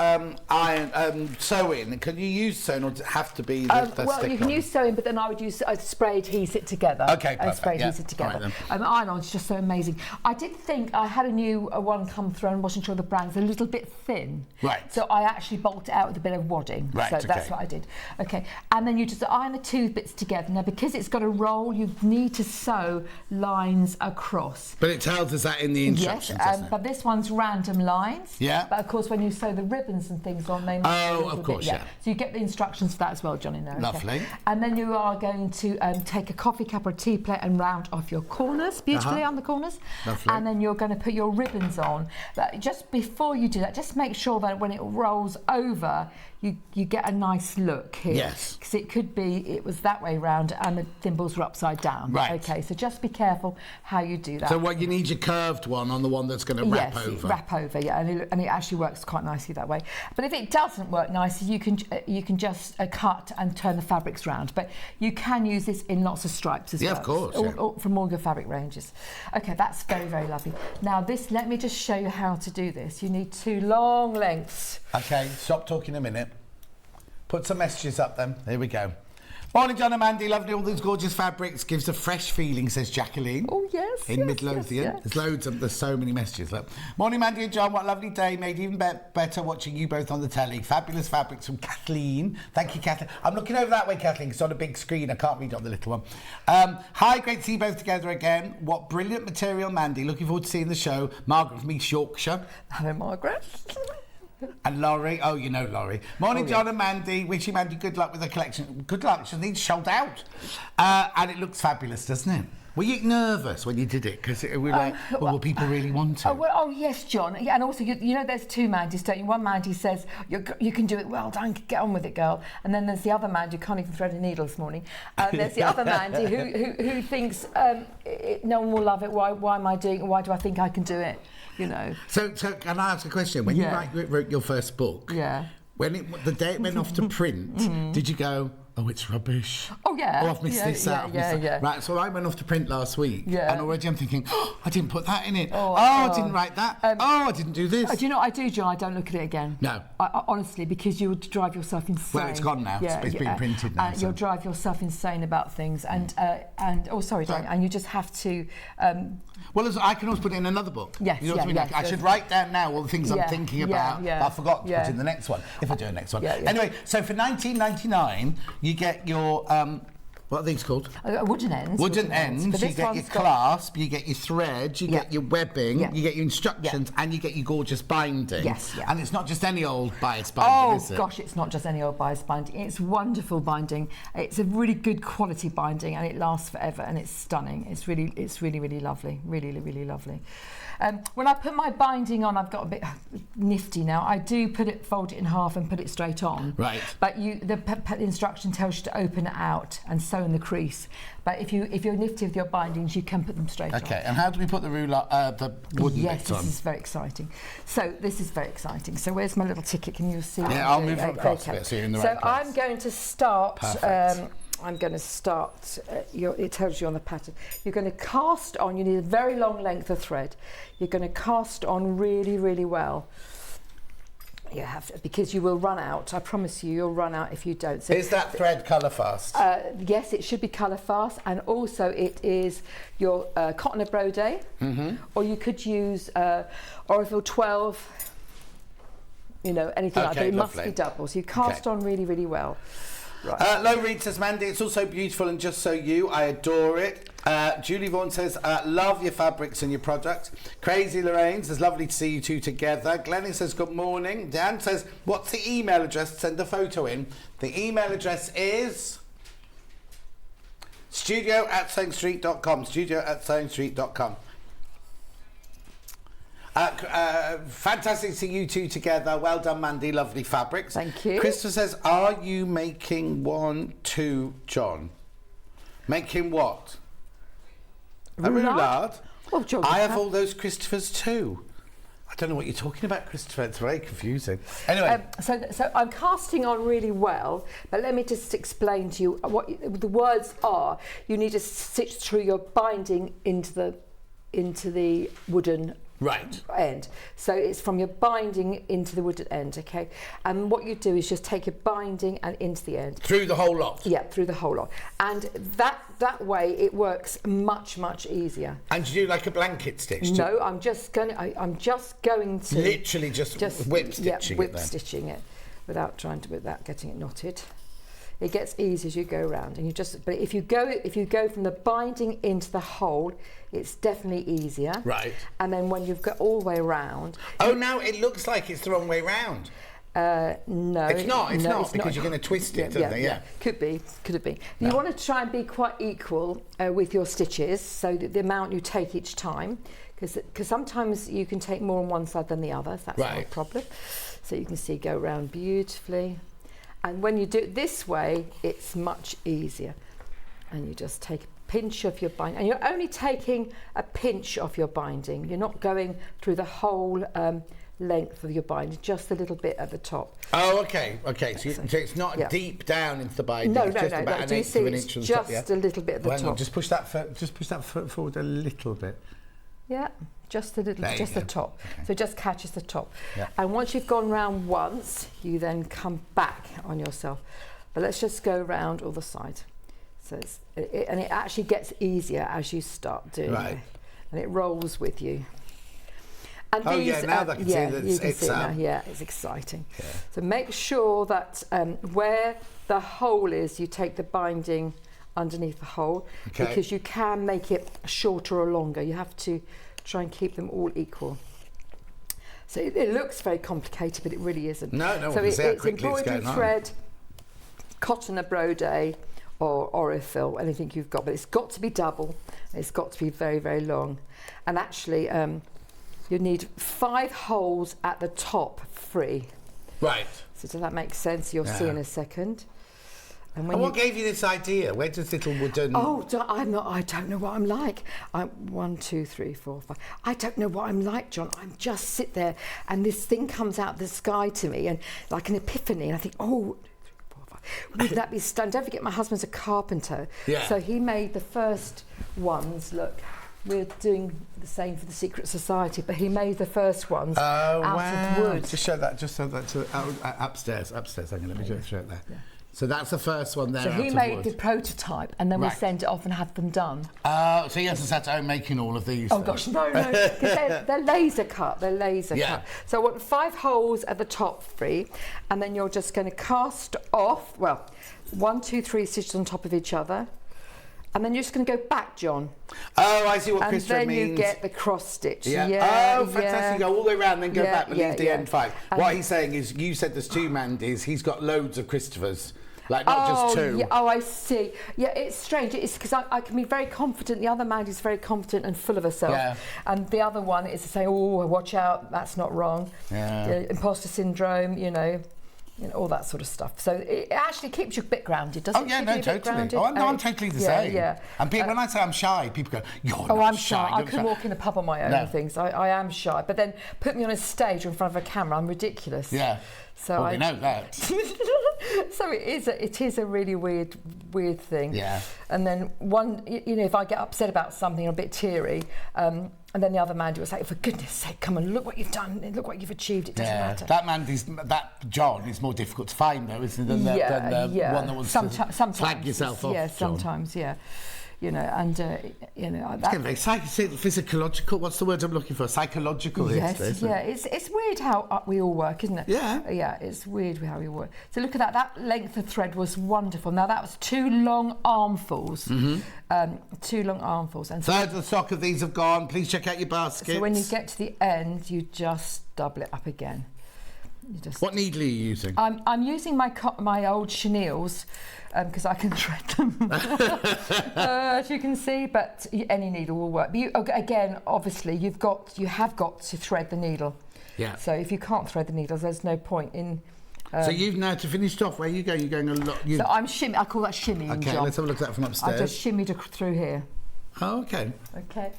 [SPEAKER 2] iron sewing. Can you use sewing, or does it have to be the
[SPEAKER 6] Well, you can
[SPEAKER 2] stick-on?
[SPEAKER 6] use sewing, but then I would use spray adhesive it together.
[SPEAKER 2] Okay, perfect.
[SPEAKER 6] Spray
[SPEAKER 2] Yeah.
[SPEAKER 6] adhesive
[SPEAKER 2] All right,
[SPEAKER 6] together.
[SPEAKER 2] then.
[SPEAKER 6] Iron-on's just so amazing. I did think I had a new one come through, and wasn't sure the brand's a little bit thin.
[SPEAKER 2] Right.
[SPEAKER 6] So I actually bolted it out with a bit of wadding.
[SPEAKER 2] Right,
[SPEAKER 6] So that's
[SPEAKER 2] okay.
[SPEAKER 6] what I did. Okay. And then you just iron the two bits together. Now, because it's got a roll, you need to sew lines across.
[SPEAKER 2] But it tells us that in the instructions,
[SPEAKER 6] Yes,
[SPEAKER 2] doesn't it?
[SPEAKER 6] but this one's random lines.
[SPEAKER 2] Yeah.
[SPEAKER 6] But of course, when you sew the ribbons and things on, they might be a
[SPEAKER 2] Oh,
[SPEAKER 6] little
[SPEAKER 2] of
[SPEAKER 6] bit-
[SPEAKER 2] course, yeah.
[SPEAKER 6] So you get the instructions for that as well, John, in there. okay?
[SPEAKER 2] Lovely.
[SPEAKER 6] And then you are going to take a coffee cup or a tea plate and round off your corners, beautifully on the corners.
[SPEAKER 2] Lovely.
[SPEAKER 6] And then you're going to put your ribbons on. But just before you do that, just make sure that when it rolls over, you get a nice look here.
[SPEAKER 2] Yes.
[SPEAKER 6] Because it could be it was that way round and the thimbles were upside down.
[SPEAKER 2] Right.
[SPEAKER 6] Okay, so just be careful how you do that.
[SPEAKER 2] So what, you need your curved one on the one that's going to wrap
[SPEAKER 6] Yes,
[SPEAKER 2] over.
[SPEAKER 6] wrap over, yeah, and it actually works quite nicely that way. But if it doesn't work nicely, you can just cut and turn the fabrics round. But you can use this in lots of stripes as well.
[SPEAKER 2] Yeah, of course, yeah.
[SPEAKER 6] From all your fabric ranges. Okay, that's very, very lovely. Now let me just show you how to do this. You need two long lengths.
[SPEAKER 2] Okay, stop talking a minute. Put some messages up then. Here we go. Morning, John and Mandy. Lovely, all these gorgeous fabrics. Gives a fresh feeling, says Jacqueline.
[SPEAKER 6] Oh, yes.
[SPEAKER 2] In
[SPEAKER 6] yes,
[SPEAKER 2] Midlothian.
[SPEAKER 6] yes, yes.
[SPEAKER 2] There's so many messages. Look. Morning, Mandy and John. What a lovely day. Made even better watching you both on the telly. Fabulous fabrics from Kathleen. Thank you, Kathleen. I'm looking over that way, Kathleen, because it's on a big screen. I can't read it on the little one. Hi, great to see you both together again. What brilliant material, Mandy. Looking forward to seeing the show. Margaret from East Yorkshire.
[SPEAKER 6] Hello, Margaret.
[SPEAKER 2] And Laurie, oh, you know Laurie. Morning, John and Mandy. Wishing Mandy good luck with the collection. Good luck, she needs sold out. And it looks fabulous, doesn't it? Were you nervous when you did it? Because we were like, will people really want it?
[SPEAKER 6] Oh, yes, John. Yeah, and also, you know, there's two Mandys, don't you? One Mandy says, you can do it well done, get on with it, girl. And then there's the other Mandy who can't even thread a needle this morning. There's the other Mandy who thinks, no one will love it, why am I doing it? Why do I think I can do it? You know.
[SPEAKER 2] So can I ask a question? When you wrote your first book, when the day it went off to print, did you go, oh, it's rubbish?
[SPEAKER 6] Oh, yeah.
[SPEAKER 2] Oh, I've missed this out.
[SPEAKER 6] Yeah.
[SPEAKER 2] Right, so I went off to print last week,
[SPEAKER 6] Yeah.
[SPEAKER 2] and already I'm thinking, oh, I didn't put that in it. I didn't write that. I didn't do this.
[SPEAKER 6] Do you know what I do, John? I don't look at it again.
[SPEAKER 2] No.
[SPEAKER 6] I, honestly, because you would drive yourself insane.
[SPEAKER 2] Well, it's gone now. It's been printed now.
[SPEAKER 6] You'll drive yourself insane about things, and oh, sorry, John, and you just have to.
[SPEAKER 2] Well, I can always put it in another book.
[SPEAKER 6] Yes,
[SPEAKER 2] you know what I mean?
[SPEAKER 6] yes,
[SPEAKER 2] I should write down now all the things I'm thinking about.
[SPEAKER 6] yeah.
[SPEAKER 2] But I forgot to put in the next one, if I do a next one.
[SPEAKER 6] Yeah.
[SPEAKER 2] Anyway, so for $19.99, you get your what are these called?
[SPEAKER 6] Wooden ends.
[SPEAKER 2] Wooden ends.
[SPEAKER 6] But
[SPEAKER 2] You
[SPEAKER 6] this
[SPEAKER 2] get your
[SPEAKER 6] one's got-
[SPEAKER 2] clasp, you get your thread, you get your webbing, you get your instructions, and you get your gorgeous binding.
[SPEAKER 6] Yes, yeah.
[SPEAKER 2] And it's not just any old bias binding, is it?
[SPEAKER 6] Oh gosh, it's not just any old bias binding. It's wonderful binding. It's a really good quality binding, and it lasts forever, and it's stunning. It's really lovely. Really lovely. When I put my binding on, I've got a bit nifty now. I do fold it in half and put it straight on.
[SPEAKER 2] Right.
[SPEAKER 6] But the instruction tells you to open it out and sew in the crease. But if you're nifty with your bindings, you can put them straight on.
[SPEAKER 2] Okay, and how do we put the wooden bits on?
[SPEAKER 6] Yes, this is very exciting. So this is very exciting. So where's my little ticket? Can you see?
[SPEAKER 2] Yeah, I'll move across a bit so you're in the right place.
[SPEAKER 6] So I'm going to start.
[SPEAKER 2] Perfect.
[SPEAKER 6] I'm going to start, it tells you on the pattern. You're going to cast on, you need a very long length of thread. You're going to cast on really well. You have to, because you will run out. I promise you'll run out if you don't. So,
[SPEAKER 2] is that thread colour fast?
[SPEAKER 6] yes, it should be colour fast, and also it is your cotton à broder, or you could use Orville 12, you know, anything like that. It must be double. So you cast on really well. Right.
[SPEAKER 2] Low Reed says, Mandy, it's all so beautiful and just so you. I adore it. Julie Vaughan says, love your fabrics and your product. Crazy Lorraine says, lovely to see you two together. Glennie says, good morning. Dan says, what's the email address to send a photo in? The email address is studio@sewingstreet.com. Studio@sewingstreet.com. Fantastic to see you two together. Well done, Mandy. Lovely fabrics.
[SPEAKER 6] Thank you.
[SPEAKER 2] Christopher says, are you making one too, John? Making what? A roulade?
[SPEAKER 6] Well, John,
[SPEAKER 2] I have all those Christophers too. I don't know what you're talking about, Christopher. It's very confusing. Anyway.
[SPEAKER 6] So I'm casting on really well, but let me just explain to you what the words are. You need to stitch through your binding into the wooden
[SPEAKER 2] Right.
[SPEAKER 6] end. So it's from your binding into the wooded end, okay? And what you do is just take your binding and into the end.
[SPEAKER 2] Through the whole lot?
[SPEAKER 6] Yeah, through the whole lot. And that way it works much, much easier.
[SPEAKER 2] And you do like a blanket stitch?
[SPEAKER 6] No, I'm just going to...
[SPEAKER 2] Literally just whip stitching it then?
[SPEAKER 6] whip stitching it without getting it knotted. It gets easy as you go around, and but if you go from the binding into the hole, it's definitely easier.
[SPEAKER 2] Right.
[SPEAKER 6] And then when you've got all the way around.
[SPEAKER 2] Oh, now it looks like it's the wrong way round.
[SPEAKER 6] No,
[SPEAKER 2] it's not because you're going to twist it, don't they? Yeah.
[SPEAKER 6] Could have been.
[SPEAKER 2] No.
[SPEAKER 6] You want to try and be quite equal with your stitches, so that the amount you take each time, because sometimes you can take more on one side than the other. So that's not a problem. So you can see go around beautifully. And when you do it this way, it's much easier. And you just take a pinch of your binding. And you're only taking a pinch of your binding. You're not going through the whole length of your binding, just a little bit at the top.
[SPEAKER 2] Oh, okay. So it's not deep down into the binding.
[SPEAKER 6] No,
[SPEAKER 2] it's just about an eighth of an inch on the top.
[SPEAKER 6] Just a little bit at the top.
[SPEAKER 2] Just push that foot forward a little bit.
[SPEAKER 6] Yeah, just a little, just the top.
[SPEAKER 2] Okay.
[SPEAKER 6] So it just catches the top.
[SPEAKER 2] Yeah.
[SPEAKER 6] And once you've gone round once, you then come back on yourself. But let's just go round all the sides. So and it actually gets easier as you start doing it. And it rolls with you. And
[SPEAKER 2] now I can see that
[SPEAKER 6] it's exciting. Yeah. So make sure that where the hole is, you take the binding underneath the hole, because you can make it shorter or longer. You have to try and keep them all equal. So it looks very complicated, but it really isn't.
[SPEAKER 2] No,
[SPEAKER 6] so
[SPEAKER 2] it's
[SPEAKER 6] embroidery thread, cotton or brode, or Orifil, anything you've got, but it's got to be double. It's got to be very, very long. And actually, you need 5 holes at the top free.
[SPEAKER 2] Right.
[SPEAKER 6] So does that make sense? You'll see in a second.
[SPEAKER 2] And what gave you this idea? Where does little wooden...
[SPEAKER 6] Oh, I don't know what I'm like. 1, 2, 3, 4, 5. I don't know what I'm like, John. I just sit there and this thing comes out of the sky to me, and like an epiphany, and I think, oh, 4, 5. Wouldn't that be stunning? Don't forget, my husband's a carpenter.
[SPEAKER 2] Yeah.
[SPEAKER 6] So he made the first ones. Look, we're doing the same for the Secret Society, but he made the first ones out of wood.
[SPEAKER 2] Just show that, upstairs. Hang on, let me just show it there. Yeah. So that's the first one there.
[SPEAKER 6] So he made the prototype, and then we sent it off and had them done.
[SPEAKER 2] So he hasn't sat home making all of these.
[SPEAKER 6] Oh gosh, no, because they're laser cut. They're laser cut. So I want 5 holes at the top free, and then you're just going to cast off. Well, 1, 2, 3 stitches on top of each other, and then you're just going to go back, John.
[SPEAKER 2] Oh, I see what Krista means.
[SPEAKER 6] And then you get the cross stitch.
[SPEAKER 2] Yeah. Oh, fantastic. Go all the way around, then go back and leave the end 5. What he's saying is, you said there's 2 Mandys. He's got loads of Christophers. Like not just 2.
[SPEAKER 6] Yeah, I see. Yeah, it's strange. It's because I can be very confident. The other Mandy's very confident and full of herself. Yeah. And the other one is to say, oh, watch out, that's not wrong. Yeah. Imposter syndrome, you know, all that sort of stuff. So it actually keeps you a bit grounded, doesn't it?
[SPEAKER 2] Oh, yeah, no, totally. Oh, no, I'm totally the same. Yeah. And people, when I say I'm shy, people go, you're not
[SPEAKER 6] I'm
[SPEAKER 2] shy.
[SPEAKER 6] I can walk in a pub on my own and things. I am shy. But then put me on a stage or in front of a camera, I'm ridiculous.
[SPEAKER 2] Yeah.
[SPEAKER 6] So
[SPEAKER 2] we know that.
[SPEAKER 6] So it is a really weird thing.
[SPEAKER 2] Yeah.
[SPEAKER 6] And then if I get upset about something, I'm a bit teary, and then the other Mandy will say, for goodness sake, come on, look what you've done, look what you've achieved, it doesn't matter.
[SPEAKER 2] That John is more difficult to find though, isn't it, than the one that wants to flag yourself off.
[SPEAKER 6] Yeah, sometimes, John. Yeah. You know, and
[SPEAKER 2] it's getting very physiological. What's the word I'm looking for? Psychological.
[SPEAKER 6] Yes, it's weird how we all work, isn't it?
[SPEAKER 2] Yeah,
[SPEAKER 6] it's weird how we work. So look at that. That length of thread was wonderful. Now that was 2 long armfuls. 2 long armfuls. And
[SPEAKER 2] third of the stock of these have gone. Please check out your baskets.
[SPEAKER 6] So when you get to the end, you just double it up again.
[SPEAKER 2] What needle are you using?
[SPEAKER 6] I'm using my old chenilles because I can thread them, as you can see. But any needle will work. But again, obviously, you have got to thread the needle.
[SPEAKER 2] Yeah.
[SPEAKER 6] So if you can't thread the needles, there's no point in.
[SPEAKER 2] So you've now to finish off. Where are you going? You're going a lot.
[SPEAKER 6] So I'm shimmy. I call that shimmying.
[SPEAKER 2] Okay,
[SPEAKER 6] John.
[SPEAKER 2] let's have a look at that from upstairs.
[SPEAKER 6] I just shimmied through here.
[SPEAKER 2] Oh, okay.
[SPEAKER 6] Okay.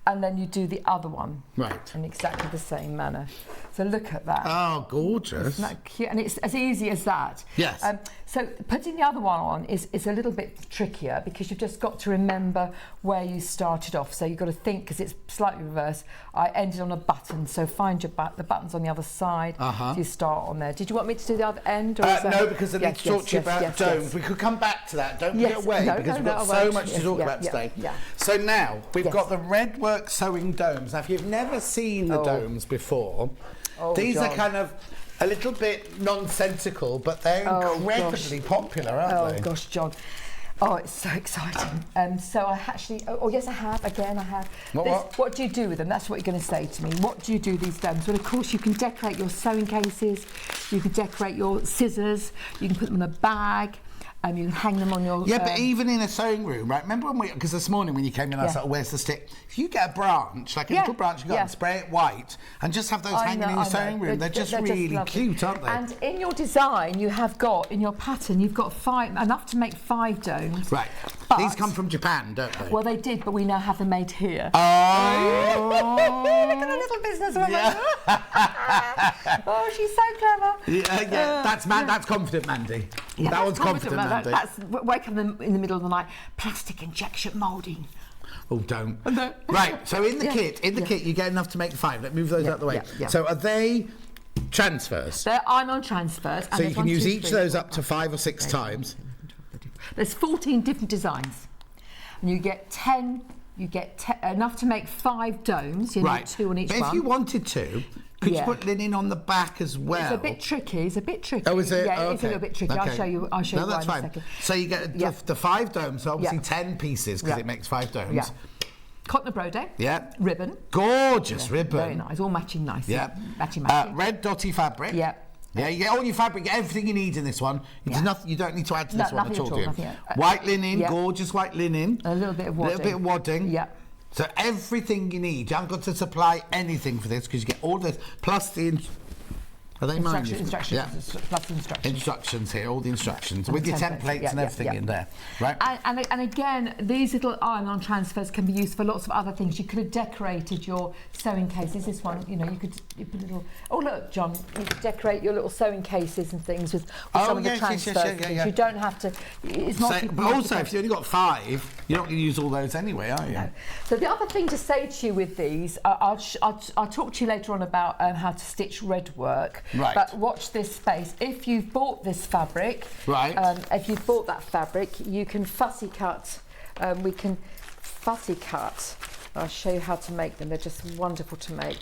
[SPEAKER 6] and then you do the other one.
[SPEAKER 2] Right.
[SPEAKER 6] In exactly the same manner. So look at that.
[SPEAKER 2] Oh, gorgeous.
[SPEAKER 6] Isn't that cute? And it's as easy as that.
[SPEAKER 2] Yes.
[SPEAKER 6] So putting the other one on is a little bit trickier because you've just got to remember where you started off. So you've got to think, because it's slightly reversed. I ended on a button, so find the button's on the other side. So you start on there. Did you want me to do the other end? Or
[SPEAKER 2] No, because I need to talk to you about domes. We could come back to that. Don't get away, because we've got so much to talk about today. So now we've got the red work sewing domes. Now, if you've never seen the domes before, these are kind of a little bit nonsensical, but they're incredibly popular, aren't they?
[SPEAKER 6] Oh gosh, John. Oh, it's so exciting. So I actually, yes, I have. Again, I have. What do you do with them? That's what you're going to say to me. What do you do with these domes? Well, of course, you can decorate your sewing cases. You can decorate your scissors. You can put them in a bag. You can hang them on your...
[SPEAKER 2] Yeah, but even in a sewing room, right? Remember when because this morning when you came in, I was like, where's the stick? If you get a branch, like a little branch you got, and spray it white, and just have those hanging in your sewing room, they're just really cute, aren't they?
[SPEAKER 6] And in your design, you have got, in your pattern, you've got enough to make 5 domes.
[SPEAKER 2] Right.
[SPEAKER 6] But
[SPEAKER 2] these come from Japan, don't they?
[SPEAKER 6] Well, they did, but we now have them made here.
[SPEAKER 2] Oh!
[SPEAKER 6] Look at the little businesswoman. Yeah. Oh, she's so clever.
[SPEAKER 2] Yeah. That's confident, Mandy.
[SPEAKER 6] Yeah,
[SPEAKER 2] that one's confident, Mandy.
[SPEAKER 6] That's wake up in the middle of the night. Plastic injection moulding.
[SPEAKER 2] Oh, don't. No. Right. So in the kit, you get enough to make 5. Let's move those out of the way. So are they transfers?
[SPEAKER 6] I'm on transfers.
[SPEAKER 2] So you can use each of those up to 5 or 6 times.
[SPEAKER 6] There's 14 different designs, and you get 10. You get enough to make 5 domes. You need 2 on each one.
[SPEAKER 2] But if you wanted to, could you put linen on the back as well?
[SPEAKER 6] It's a bit tricky.
[SPEAKER 2] Oh, is it?
[SPEAKER 6] Yeah, it's a little bit tricky.
[SPEAKER 2] Okay.
[SPEAKER 6] I'll show you.
[SPEAKER 2] No, that's fine. In a second. So you get the 5 domes. So obviously 10 pieces because it makes 5 domes.
[SPEAKER 6] Yeah. Cotton brocade.
[SPEAKER 2] Yeah.
[SPEAKER 6] Ribbon.
[SPEAKER 2] Gorgeous ribbon.
[SPEAKER 6] Very nice. All matching nice.
[SPEAKER 2] Yeah.
[SPEAKER 6] Matching.
[SPEAKER 2] Red dotty fabric.
[SPEAKER 6] Yeah.
[SPEAKER 2] Yeah, you get all your fabric, you get everything you need in this one. You don't need to add to this one at all, do you? White linen, gorgeous white linen.
[SPEAKER 6] A little bit of wadding.
[SPEAKER 2] Yeah. So everything you need. You haven't got to supply anything for this because you get all this, plus the... Are they
[SPEAKER 6] instructions?
[SPEAKER 2] Yeah.
[SPEAKER 6] Plus the instructions.
[SPEAKER 2] Instructions here, all the instructions, with your templates and everything in there. Right.
[SPEAKER 6] And again, these little iron-on transfers can be used for lots of other things. You could have decorated your sewing cases. This one, you put a little... Oh, look, John, you could decorate your little sewing cases and things with some of the transfers. You don't have to... It's not...
[SPEAKER 2] But also, if you've only got 5, you're not going to use all those anyway, are you?
[SPEAKER 6] No. So the other thing to say to you with these, I'll talk to you later on about how to stitch red work.
[SPEAKER 2] Right.
[SPEAKER 6] But watch this space. If you've bought this fabric, if you've bought that fabric, you can fussy cut. We can fussy cut. I'll show you how to make them. They're just wonderful to make.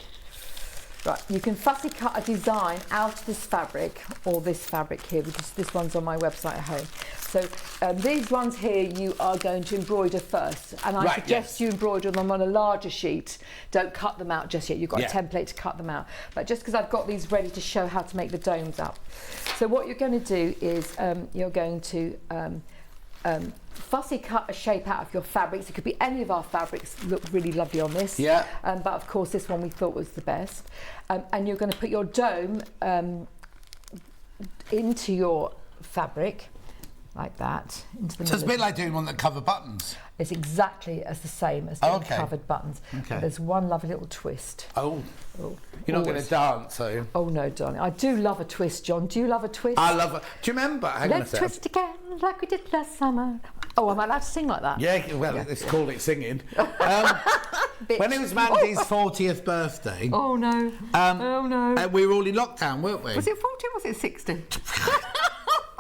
[SPEAKER 6] Right, you can fussy cut a design out of this fabric or this fabric here, because this one's on my website at home. So these ones here you are going to embroider first, and I suggest you embroider them on a larger sheet. Don't cut them out just yet. You've got a template to cut them out. But just because I've got these ready to show how to make the domes up. So what you're going to do is you're going to fussy cut a shape out of your fabrics. It could be any of our fabrics. Look really lovely on this. Yeah. But of course this one we thought was the best. And you're going to put your dome into your fabric like that, into the middle.
[SPEAKER 2] So it's a bit like doing one that cover buttons.
[SPEAKER 6] It's exactly as the same as doing covered buttons. But there's one lovely little twist.
[SPEAKER 2] Oh. You're not going to dance, are you?
[SPEAKER 6] Oh no, darling. I do love a twist, John. Do you love a twist?
[SPEAKER 2] I love it. Do you remember?
[SPEAKER 6] Let's twist again like we did last summer. Oh, am I allowed to sing like that?
[SPEAKER 2] Yeah, well, let's call it singing. When it was Mandy's 40th birthday...
[SPEAKER 6] Oh, no. Oh, no.
[SPEAKER 2] We were all in lockdown, weren't we?
[SPEAKER 6] Was it 40 or was it 60?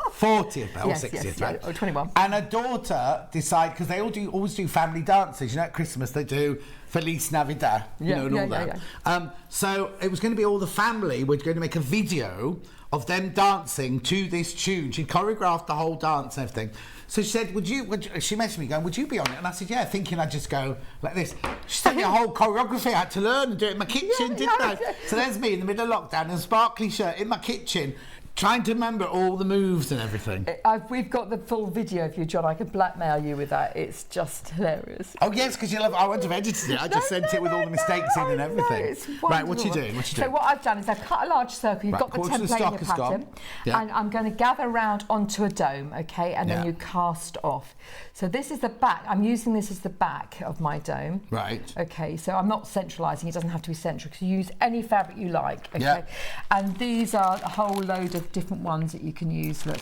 [SPEAKER 2] 40th, or 60th, right?
[SPEAKER 6] Or 21.
[SPEAKER 2] And her daughter decided, because they always do family dances. You know, at Christmas they do Feliz Navidad, and all that. So it was going to be all the family. We're going to make a video of them dancing to this tune. She choreographed the whole dance and everything. So she said, she messaged me going, would you be on it? And I said, yeah, thinking I'd just go like this. She sent me a whole choreography. I had to learn and do it in my kitchen, didn't I? So there's me in the middle of lockdown in a sparkly shirt in my kitchen, trying to remember all the moves and everything.
[SPEAKER 6] We've got the full video of you, John. I can blackmail you with that. It's just hilarious.
[SPEAKER 2] Oh yes, because I wouldn't have edited it. I just sent it with all the mistakes in and everything.
[SPEAKER 6] It's
[SPEAKER 2] right, what you
[SPEAKER 6] wonderful.
[SPEAKER 2] doing?
[SPEAKER 6] So what I've done is I've cut a large circle. You've
[SPEAKER 2] Right,
[SPEAKER 6] got the
[SPEAKER 2] quarter of the
[SPEAKER 6] template in
[SPEAKER 2] stock
[SPEAKER 6] your
[SPEAKER 2] is
[SPEAKER 6] pattern,
[SPEAKER 2] gone. Yeah.
[SPEAKER 6] and I'm going to gather round onto a dome, okay, and then
[SPEAKER 2] Yeah.
[SPEAKER 6] you cast off. So this is the back. I'm using this as the back of my dome.
[SPEAKER 2] Right.
[SPEAKER 6] Okay, so I'm not centralising. It doesn't have to be central. You can use any fabric you like. Okay.
[SPEAKER 2] Yeah.
[SPEAKER 6] And these are a whole load of different ones that you can use. Look,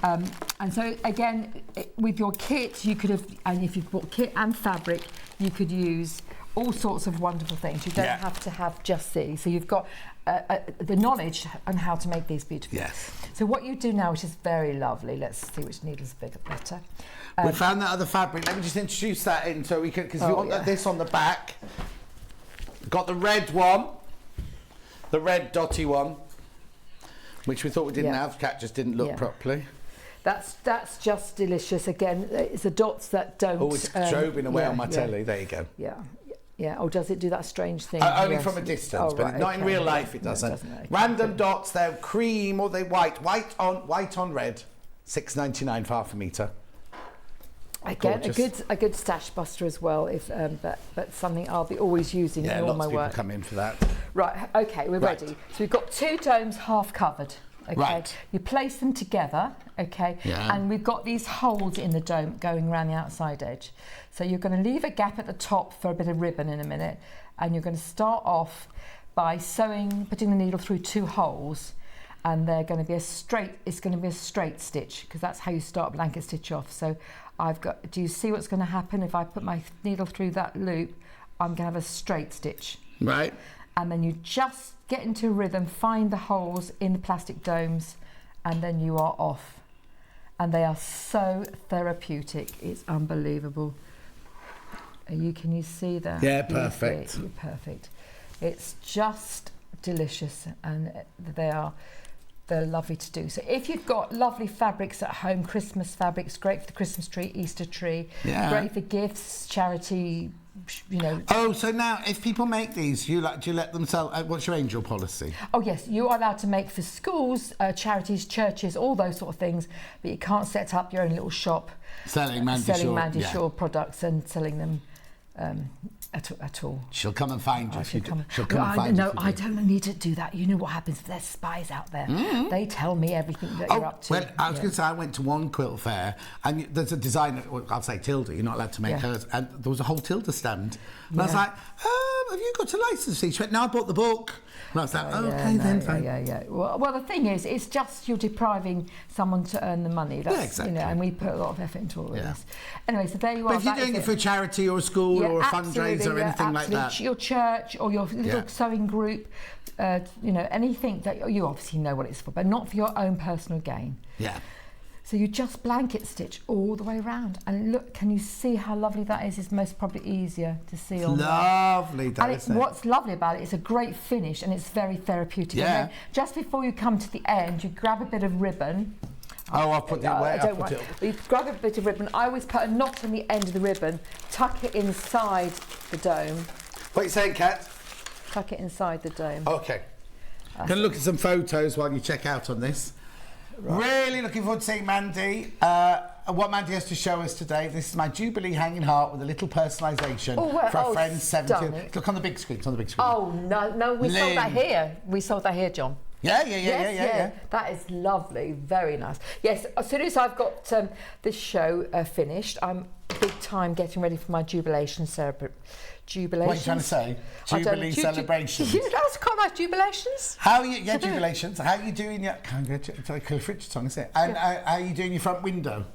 [SPEAKER 6] and so again, with your kit, you could have, and if you've bought kit and fabric, you could use all sorts of wonderful things. You don't
[SPEAKER 2] Yeah.
[SPEAKER 6] have to have just these. So you've got the knowledge on how to make these beautiful.
[SPEAKER 2] Yes.
[SPEAKER 6] So what you do now, which is very lovely. Let's see which needle's bigger, better.
[SPEAKER 2] We found that other fabric. Let me just introduce that in so we can, because we want this on the back. Got the red one, the red dotty one, which we thought we didn't have. Cat just didn't look properly.
[SPEAKER 6] That's just delicious. Again, it's the dots that don't.
[SPEAKER 2] Oh, it's strobing away on my telly. There you go.
[SPEAKER 6] Yeah. Yeah. Oh, does it do that strange thing?
[SPEAKER 2] Only
[SPEAKER 6] Yes.
[SPEAKER 2] from a distance,
[SPEAKER 6] Oh,
[SPEAKER 2] but
[SPEAKER 6] right,
[SPEAKER 2] not in
[SPEAKER 6] okay.
[SPEAKER 2] real life. It
[SPEAKER 6] No,
[SPEAKER 2] doesn't.
[SPEAKER 6] okay.
[SPEAKER 2] Random dots. They're cream or they white. White on red. £6.99 for half a metre.
[SPEAKER 6] Again,
[SPEAKER 2] Gorgeous.
[SPEAKER 6] a good stash buster as well. If but something I'll be always using
[SPEAKER 2] Yeah,
[SPEAKER 6] in all
[SPEAKER 2] lots
[SPEAKER 6] my
[SPEAKER 2] of people
[SPEAKER 6] work.
[SPEAKER 2] come in for that.
[SPEAKER 6] Right. Okay, we're
[SPEAKER 2] Right.
[SPEAKER 6] ready. So we've got 2 domes half covered. Okay.
[SPEAKER 2] Right.
[SPEAKER 6] You place them together. Okay.
[SPEAKER 2] Yeah.
[SPEAKER 6] And we've got these holes in the dome going around the outside edge. So you're going to leave a gap at the top for a bit of ribbon in a minute, and you're going to start off by putting the needle through 2 holes, and they're going to be it's going to be a straight stitch, because that's how you start blanket stitch off. So do you see what's going to happen if I put my needle through that loop? I'm going to have a straight stitch.
[SPEAKER 2] Right.
[SPEAKER 6] And then you just get into a rhythm, find the holes in the plastic domes, and then you are off. And they are so therapeutic, it's unbelievable. Can you see that?
[SPEAKER 2] Yeah,
[SPEAKER 6] You
[SPEAKER 2] perfect.
[SPEAKER 6] see it, you're perfect. It's just delicious, and they're lovely to do. So if you've got lovely fabrics at home, Christmas fabrics, great for the Christmas tree, Easter tree, great for gifts, charity,
[SPEAKER 2] Oh, so now if people make these, do you let them sell? What's your angel policy?
[SPEAKER 6] Oh yes, you are allowed to make for schools, charities, churches, all those sort of things, but you can't set up your own little shop
[SPEAKER 2] Selling Mandy
[SPEAKER 6] Shaw products and selling them at all.
[SPEAKER 2] She'll come and find you. She'll come and
[SPEAKER 6] No,
[SPEAKER 2] find you.
[SPEAKER 6] I don't need to do that. You know what happens? There's spies out there. They tell me everything that you're up to.
[SPEAKER 2] Well, I was going to say, I went to one quilt fair, and there's a designer, I'll say Tilda, you're not allowed to make hers, and there was a whole Tilda stand. And I was like, have you got a licence fee? She went, no, I bought the book. And I was like, fine.
[SPEAKER 6] Yeah. Well, the thing is, it's just you're depriving someone to earn the money. That's,
[SPEAKER 2] exactly.
[SPEAKER 6] And we put a lot of effort into all of this. Anyway, so there you are.
[SPEAKER 2] But if you're doing it for a charity or a school or a fundraiser or anything like that.
[SPEAKER 6] Your church or your little sewing group, anything that you obviously know what it's for, but not for your own personal gain.
[SPEAKER 2] Yeah.
[SPEAKER 6] So you just blanket stitch all the way around, and look, can you see how lovely that is? It's most probably easier to see on
[SPEAKER 2] lovely,
[SPEAKER 6] that. And what's lovely about it, it's a great finish, and it's very therapeutic.
[SPEAKER 2] Yeah.
[SPEAKER 6] And then just before you come to the end, you grab a bit of ribbon.
[SPEAKER 2] Oh, I'll put it away.
[SPEAKER 6] You grab a bit of ribbon. I always put a knot on the end of the ribbon, tuck it inside the dome.
[SPEAKER 2] What are you saying, Kat?
[SPEAKER 6] Tuck it inside the dome.
[SPEAKER 2] Okay. Going to look at some photos while you check out on this. Right. Really looking forward to seeing Mandy. What Mandy has to show us today. This is my Jubilee hanging heart with a little personalisation for a friend's 70th. Look on the big screen. It's on the big screen.
[SPEAKER 6] Oh no, we sold that here. We sold that here, John.
[SPEAKER 2] Yeah.
[SPEAKER 6] That is lovely. Very nice. Yes, as soon as I've got this show finished, I'm big time getting ready for my jubilation Jubilations.
[SPEAKER 2] What are you trying to say? Jubilee celebrations.
[SPEAKER 6] That's quite nice. Jubilations.
[SPEAKER 2] How are you? Yeah, jubilations. How are you doing your? It's like Cliff Richard's song, isn't it? And how are you doing your front window?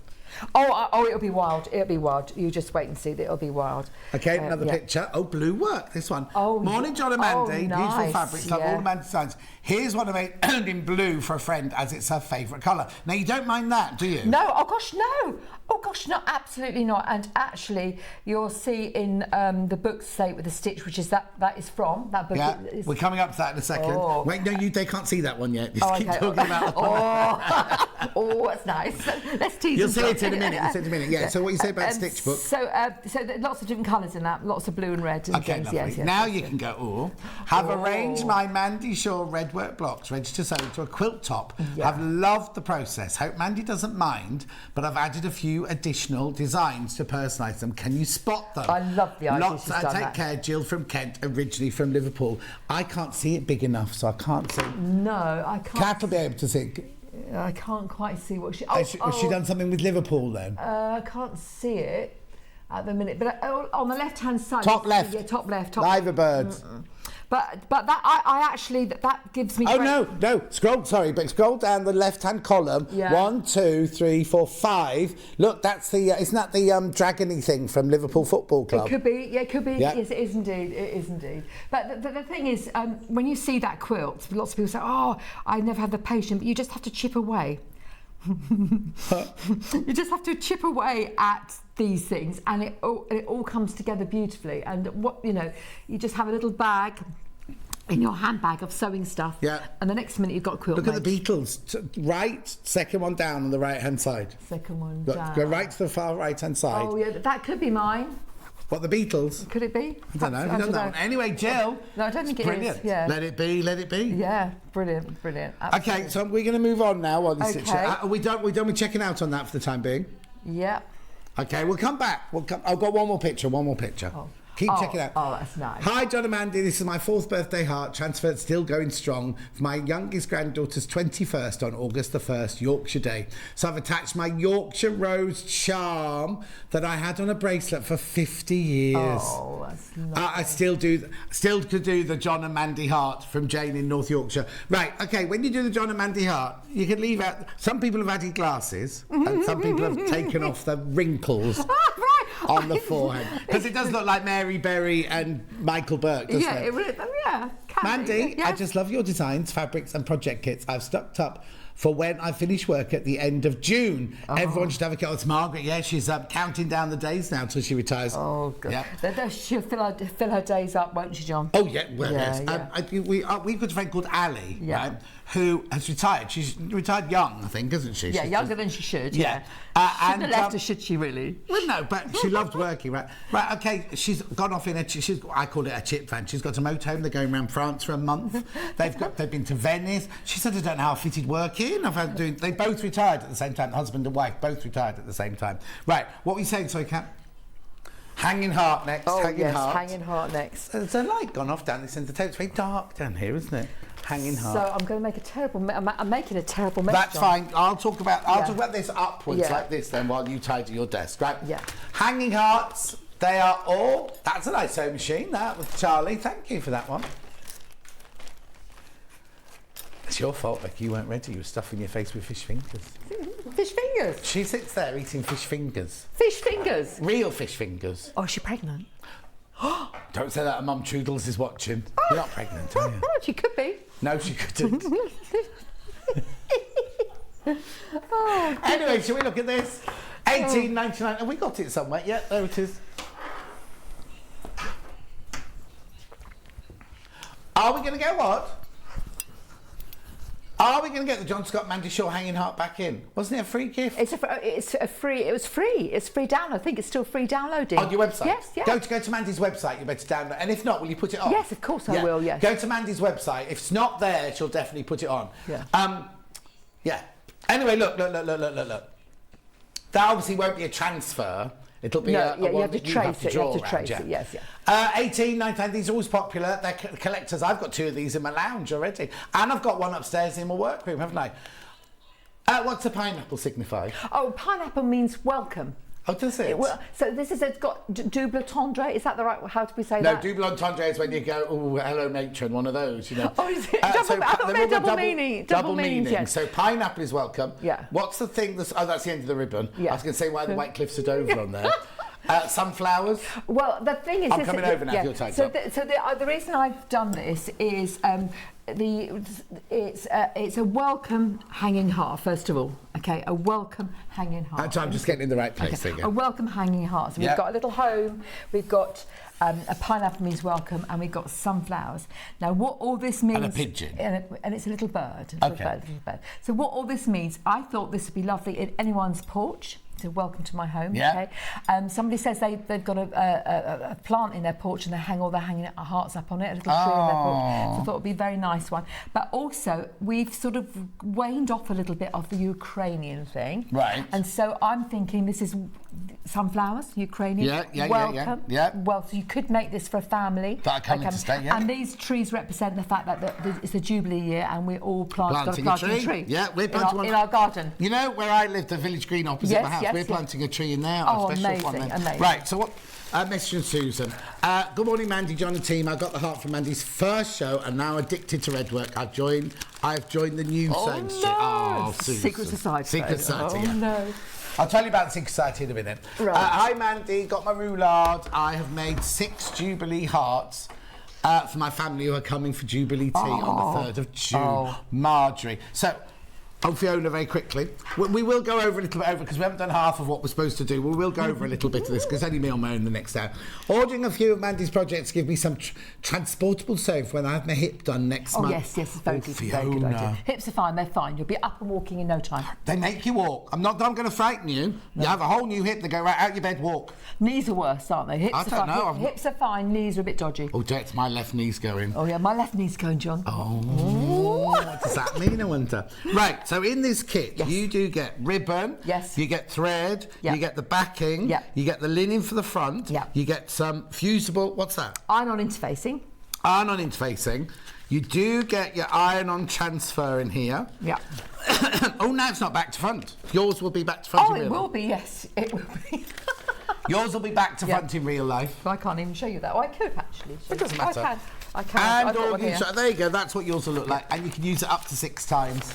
[SPEAKER 6] Oh, it'll be wild. It'll be wild. You just wait and see. It'll be wild.
[SPEAKER 2] Okay, another picture. Oh, blue work. This one.
[SPEAKER 6] Oh,
[SPEAKER 2] morning, John and Mandy.
[SPEAKER 6] Nice.
[SPEAKER 2] Beautiful fabrics. Love all the Mandy designs. Here's one I made in blue for a friend, as it's her favourite colour. Now, you don't mind that, do you?
[SPEAKER 6] No. Oh gosh, no. Oh gosh, no, absolutely not. And actually, you'll see in the book Say with the Stitch, which is that is from that book.
[SPEAKER 2] Yeah, we're coming up to that in a second.
[SPEAKER 6] Oh.
[SPEAKER 2] Wait, no, they can't see that one yet. Just keep talking about that one.
[SPEAKER 6] Oh, that's nice. Let's tease
[SPEAKER 2] You'll
[SPEAKER 6] them.
[SPEAKER 2] see it in a minute. Yeah. So what you say about stitch book?
[SPEAKER 6] So there are lots of different colours in that, lots of blue and red and
[SPEAKER 2] Okay,
[SPEAKER 6] things.
[SPEAKER 2] lovely.
[SPEAKER 6] Yes,
[SPEAKER 2] Now you can go, have arranged my Mandy Shaw red work blocks ready to sew into a quilt top.
[SPEAKER 6] Yeah.
[SPEAKER 2] I've loved the process. Hope Mandy doesn't mind, but I've added a few additional designs to personalise them. Can you spot them?
[SPEAKER 6] I love the idea
[SPEAKER 2] Lots.
[SPEAKER 6] she's
[SPEAKER 2] I
[SPEAKER 6] done
[SPEAKER 2] take
[SPEAKER 6] that.
[SPEAKER 2] care. Jill from Kent, originally from Liverpool. I can't see it big enough, so I can't see.
[SPEAKER 6] No, I can't.
[SPEAKER 2] Kat will be able to see.
[SPEAKER 6] I can't quite see what she.
[SPEAKER 2] Has she done something with Liverpool then?
[SPEAKER 6] I can't see it at the minute, but on the left-hand side.
[SPEAKER 2] Top left.
[SPEAKER 6] Yeah, top left.
[SPEAKER 2] Liver birds.
[SPEAKER 6] But that I actually that gives me.
[SPEAKER 2] Oh
[SPEAKER 6] great-
[SPEAKER 2] no! Scroll down the left-hand column.
[SPEAKER 6] Yeah.
[SPEAKER 2] 1, 2, 3, 4, 5. Look, that's the. Isn't that the dragony thing from Liverpool Football Club?
[SPEAKER 6] It could be. Yeah, it could be.
[SPEAKER 2] Yeah.
[SPEAKER 6] Yes, it is indeed. It is indeed. But the thing is, when you see that quilt, lots of people say, "Oh, I never have the patience," but you just have to chip away. You just have to chip away at these things, and it all comes together beautifully. And you just have a little bag in your handbag of sewing stuff.
[SPEAKER 2] Yeah.
[SPEAKER 6] And the next minute you've got a quilt.
[SPEAKER 2] Look at the Beatles. Right, second one down on the right-hand side.
[SPEAKER 6] Second one
[SPEAKER 2] Look,
[SPEAKER 6] down.
[SPEAKER 2] go right to the far right-hand side.
[SPEAKER 6] Oh yeah, that could be mine.
[SPEAKER 2] What, the Beatles?
[SPEAKER 6] Could it be?
[SPEAKER 2] I don't know. We don't know. Anyway, Jill.
[SPEAKER 6] No, I don't think it is.
[SPEAKER 2] Brilliant.
[SPEAKER 6] Yeah.
[SPEAKER 2] Let it be. Let it be.
[SPEAKER 6] Yeah, brilliant. Absolutely.
[SPEAKER 2] Okay, so we're going to move on now while you sit
[SPEAKER 6] Okay.
[SPEAKER 2] here. Are we done with checking out on that for the time being?
[SPEAKER 6] Yeah.
[SPEAKER 2] Okay, we'll come back. I've got one more picture. Keep checking out.
[SPEAKER 6] Oh, that's nice.
[SPEAKER 2] Hi, John and Mandy. This is my 4th birthday heart. Transferred, still going strong. For my youngest granddaughter's 21st on August the 1st, Yorkshire Day. So I've attached my Yorkshire Rose charm that I had on a bracelet for 50 years.
[SPEAKER 6] Oh, that's nice.
[SPEAKER 2] I still could do the John and Mandy heart from Jane in North Yorkshire. Right, okay, when you do the John and Mandy heart, you can leave out... Some people have added glasses and some people have taken off the wrinkles on the forehead. Because it does look like Mary Berry and Michael Burke, doesn't
[SPEAKER 6] Yeah,
[SPEAKER 2] it?
[SPEAKER 6] it would. Yeah. can be,
[SPEAKER 2] Mandy,
[SPEAKER 6] yeah.
[SPEAKER 2] I just love your designs, fabrics and project kits. I've stocked up for when I finish work at the end of June. Everyone should have a kit. Oh, it's Margaret, yeah, she's counting down the days now till she retires.
[SPEAKER 6] Oh, God.
[SPEAKER 2] Yeah.
[SPEAKER 6] She'll fill her days up, won't she, John?
[SPEAKER 2] Oh, yeah, well,
[SPEAKER 6] Yeah,
[SPEAKER 2] yes.
[SPEAKER 6] yeah.
[SPEAKER 2] We've got a friend called Ali,
[SPEAKER 6] Yeah.
[SPEAKER 2] right, who has retired. She's retired young, I think, isn't she?
[SPEAKER 6] Yeah,
[SPEAKER 2] She's
[SPEAKER 6] younger than she should.
[SPEAKER 2] Yeah.
[SPEAKER 6] Shouldn't have left her, should she, really?
[SPEAKER 2] Well, no, but she loved working, right? Right, okay, she's gone off in I call it a chip van. She's got a motorhome. They're going around France for a month. They've been to Venice. She said, I don't know how I fitted work in. They both retired at the same time. Husband and wife both retired at the same time. Right, what were you saying, sorry, Kat? Hanging heart next.
[SPEAKER 6] Oh,
[SPEAKER 2] hanging
[SPEAKER 6] yes,
[SPEAKER 2] heart.
[SPEAKER 6] hanging heart next.
[SPEAKER 2] There's a light gone off down this end of the table. It's very dark down here, isn't it? Hanging heart.
[SPEAKER 6] So I'm going to make a terrible... I'm making a terrible mess,
[SPEAKER 2] That's
[SPEAKER 6] John.
[SPEAKER 2] fine. I'll talk about this upwards
[SPEAKER 6] Yeah.
[SPEAKER 2] like this then while you tidy your desk, right?
[SPEAKER 6] Yeah.
[SPEAKER 2] Hanging hearts. They are all. That's a nice sewing machine. That with Charlie. Thank you for that one. It's your fault, Becky. You weren't ready. You were stuffing your face with fish fingers.
[SPEAKER 6] Fish fingers?
[SPEAKER 2] She sits there eating fish fingers.
[SPEAKER 6] Fish fingers?
[SPEAKER 2] Real fish fingers.
[SPEAKER 6] Oh, is she pregnant?
[SPEAKER 2] Don't say that. Mum Trudels is watching. You're not pregnant, are you?
[SPEAKER 6] Oh, she could be.
[SPEAKER 2] No, she couldn't.
[SPEAKER 6] Oh,
[SPEAKER 2] Anyway, shall we look at this? 18.99. Have we got it somewhere? Yeah, there it is. Are we going to go what? Are we going to get the John Scott Mandy Shaw hanging heart back in? Wasn't it a free gift?
[SPEAKER 6] It was free. It's free download. I think it's still free downloading.
[SPEAKER 2] On your website?
[SPEAKER 6] Yes, yeah.
[SPEAKER 2] Go to Mandy's website, you better download. And if not, will you put it on?
[SPEAKER 6] Yes, of course I will, yes.
[SPEAKER 2] Go to Mandy's website. If it's not there, she'll definitely put it on.
[SPEAKER 6] Yeah.
[SPEAKER 2] Yeah. Anyway, look. That obviously won't be a transfer. It'll be
[SPEAKER 6] No,
[SPEAKER 2] a
[SPEAKER 6] yeah, you
[SPEAKER 2] one
[SPEAKER 6] have to
[SPEAKER 2] that you
[SPEAKER 6] trace
[SPEAKER 2] have to
[SPEAKER 6] it, you have
[SPEAKER 2] draw
[SPEAKER 6] to trace
[SPEAKER 2] around,
[SPEAKER 6] it,
[SPEAKER 2] yeah.
[SPEAKER 6] yes,
[SPEAKER 2] 18, 19, these are always popular. They're collectors. I've got 2 of these in my lounge already. And I've got one upstairs in my workroom, haven't I? What's a pineapple signify?
[SPEAKER 6] Oh, pineapple means welcome.
[SPEAKER 2] Oh, does it?
[SPEAKER 6] So this is, it's got double entendre. Is that the right, how do we say
[SPEAKER 2] No,
[SPEAKER 6] that?
[SPEAKER 2] double entendre is when you go, oh, hello nature, and one of those, you know.
[SPEAKER 6] Oh, is it? I thought it meant double meaning.
[SPEAKER 2] Double
[SPEAKER 6] meanings,
[SPEAKER 2] meaning.
[SPEAKER 6] yes.
[SPEAKER 2] So pineapple is welcome.
[SPEAKER 6] Yeah.
[SPEAKER 2] What's the thing that's... Oh, that's the end of the ribbon.
[SPEAKER 6] Yeah.
[SPEAKER 2] I was going to say why the White Cliffs of Dover on there. Sunflowers.
[SPEAKER 6] Well, the thing is...
[SPEAKER 2] I'm coming over now if you're tied up.
[SPEAKER 6] So the reason I've done this is it's a welcome hanging heart, first of all. Okay, a welcome hanging heart.
[SPEAKER 2] So I'm just getting in the right place.
[SPEAKER 6] Okay.
[SPEAKER 2] There you go.
[SPEAKER 6] A welcome hanging heart. So
[SPEAKER 2] Yeah.
[SPEAKER 6] we've got a little home, we've got a pineapple means welcome, and we've got sunflowers. Now, what all this means...
[SPEAKER 2] And a pigeon.
[SPEAKER 6] And it's a little bird.
[SPEAKER 2] Okay.
[SPEAKER 6] Little bird. So what all this means, I thought this would be lovely in anyone's porch. So welcome to my home.
[SPEAKER 2] Yeah.
[SPEAKER 6] Okay. Somebody says they've got a plant in their porch and they hang hanging hearts up on it, a little tree in their porch. So I thought it would be a very nice one. But also, we've sort of waned off a little bit of the Ukrainian thing.
[SPEAKER 2] Right.
[SPEAKER 6] And so I'm thinking this is sunflowers, Ukrainian. Welcome.
[SPEAKER 2] Yeah.
[SPEAKER 6] Well, so you could make this for a family.
[SPEAKER 2] That are coming to stay, yeah.
[SPEAKER 6] And these trees represent the fact that it's a Jubilee year and we're all planting a tree.
[SPEAKER 2] Yeah, we're planting one
[SPEAKER 6] in our garden.
[SPEAKER 2] You know where I live, the village green opposite my house? We're planting a tree in there.
[SPEAKER 6] Oh, amazing.
[SPEAKER 2] Right, so what? Message from Susan. Good morning, Mandy, John and team. I got the heart from Mandy's first show and now addicted to red work. I've joined the new sewing street. Oh, Susan.
[SPEAKER 6] Secret society.
[SPEAKER 2] Secret society, yeah.
[SPEAKER 6] No.
[SPEAKER 2] I'll tell you about the Secret Society in a minute.
[SPEAKER 6] Right.
[SPEAKER 2] Hi, Mandy. Got my roulade. I have made 6 Jubilee hearts for my family who are coming for Jubilee tea on the 3rd of June. Marjorie. So, Fiona, very quickly. We will go over a little bit because we haven't done half of what we're supposed to do. We will go over a little bit of this because only me on my own the next hour. Ordering a few of Mandy's projects give me some transportable sewing for when I have my hip done next month.
[SPEAKER 6] Yes, it's very good.
[SPEAKER 2] Fiona.
[SPEAKER 6] Very good idea. Hips are fine, they're fine. You'll be up and walking in no time.
[SPEAKER 2] They make you walk. I'm going to frighten you. No. You have a whole new hip. They go right out your bed, walk.
[SPEAKER 6] Knees are worse, aren't they? Hips
[SPEAKER 2] I don't know.
[SPEAKER 6] Hips are fine, knees are a bit dodgy.
[SPEAKER 2] Oh, Jet, my left knee's going.
[SPEAKER 6] Oh, yeah, my left knee's going, John.
[SPEAKER 2] Oh, what does that mean, I wonder? Right, so in this kit, you do get ribbon.
[SPEAKER 6] Yes.
[SPEAKER 2] You get thread.
[SPEAKER 6] Yeah.
[SPEAKER 2] You get the backing.
[SPEAKER 6] Yeah.
[SPEAKER 2] You get the linen for the front.
[SPEAKER 6] Yeah.
[SPEAKER 2] You get some fusible, what's that?
[SPEAKER 6] Iron-on interfacing.
[SPEAKER 2] Iron-on interfacing. You do get your iron-on transfer in here.
[SPEAKER 6] Yeah.
[SPEAKER 2] Oh, now it's not back to front. Yours will be back to front in real life.
[SPEAKER 6] Will be, yes. It will be.
[SPEAKER 2] Yours will be back to front in real life.
[SPEAKER 6] I can't even show you that. Oh, I could, actually.
[SPEAKER 2] It doesn't matter.
[SPEAKER 6] I can.
[SPEAKER 2] And all you, so there you go. That's what yours will look like. And you can use it up to 6 times.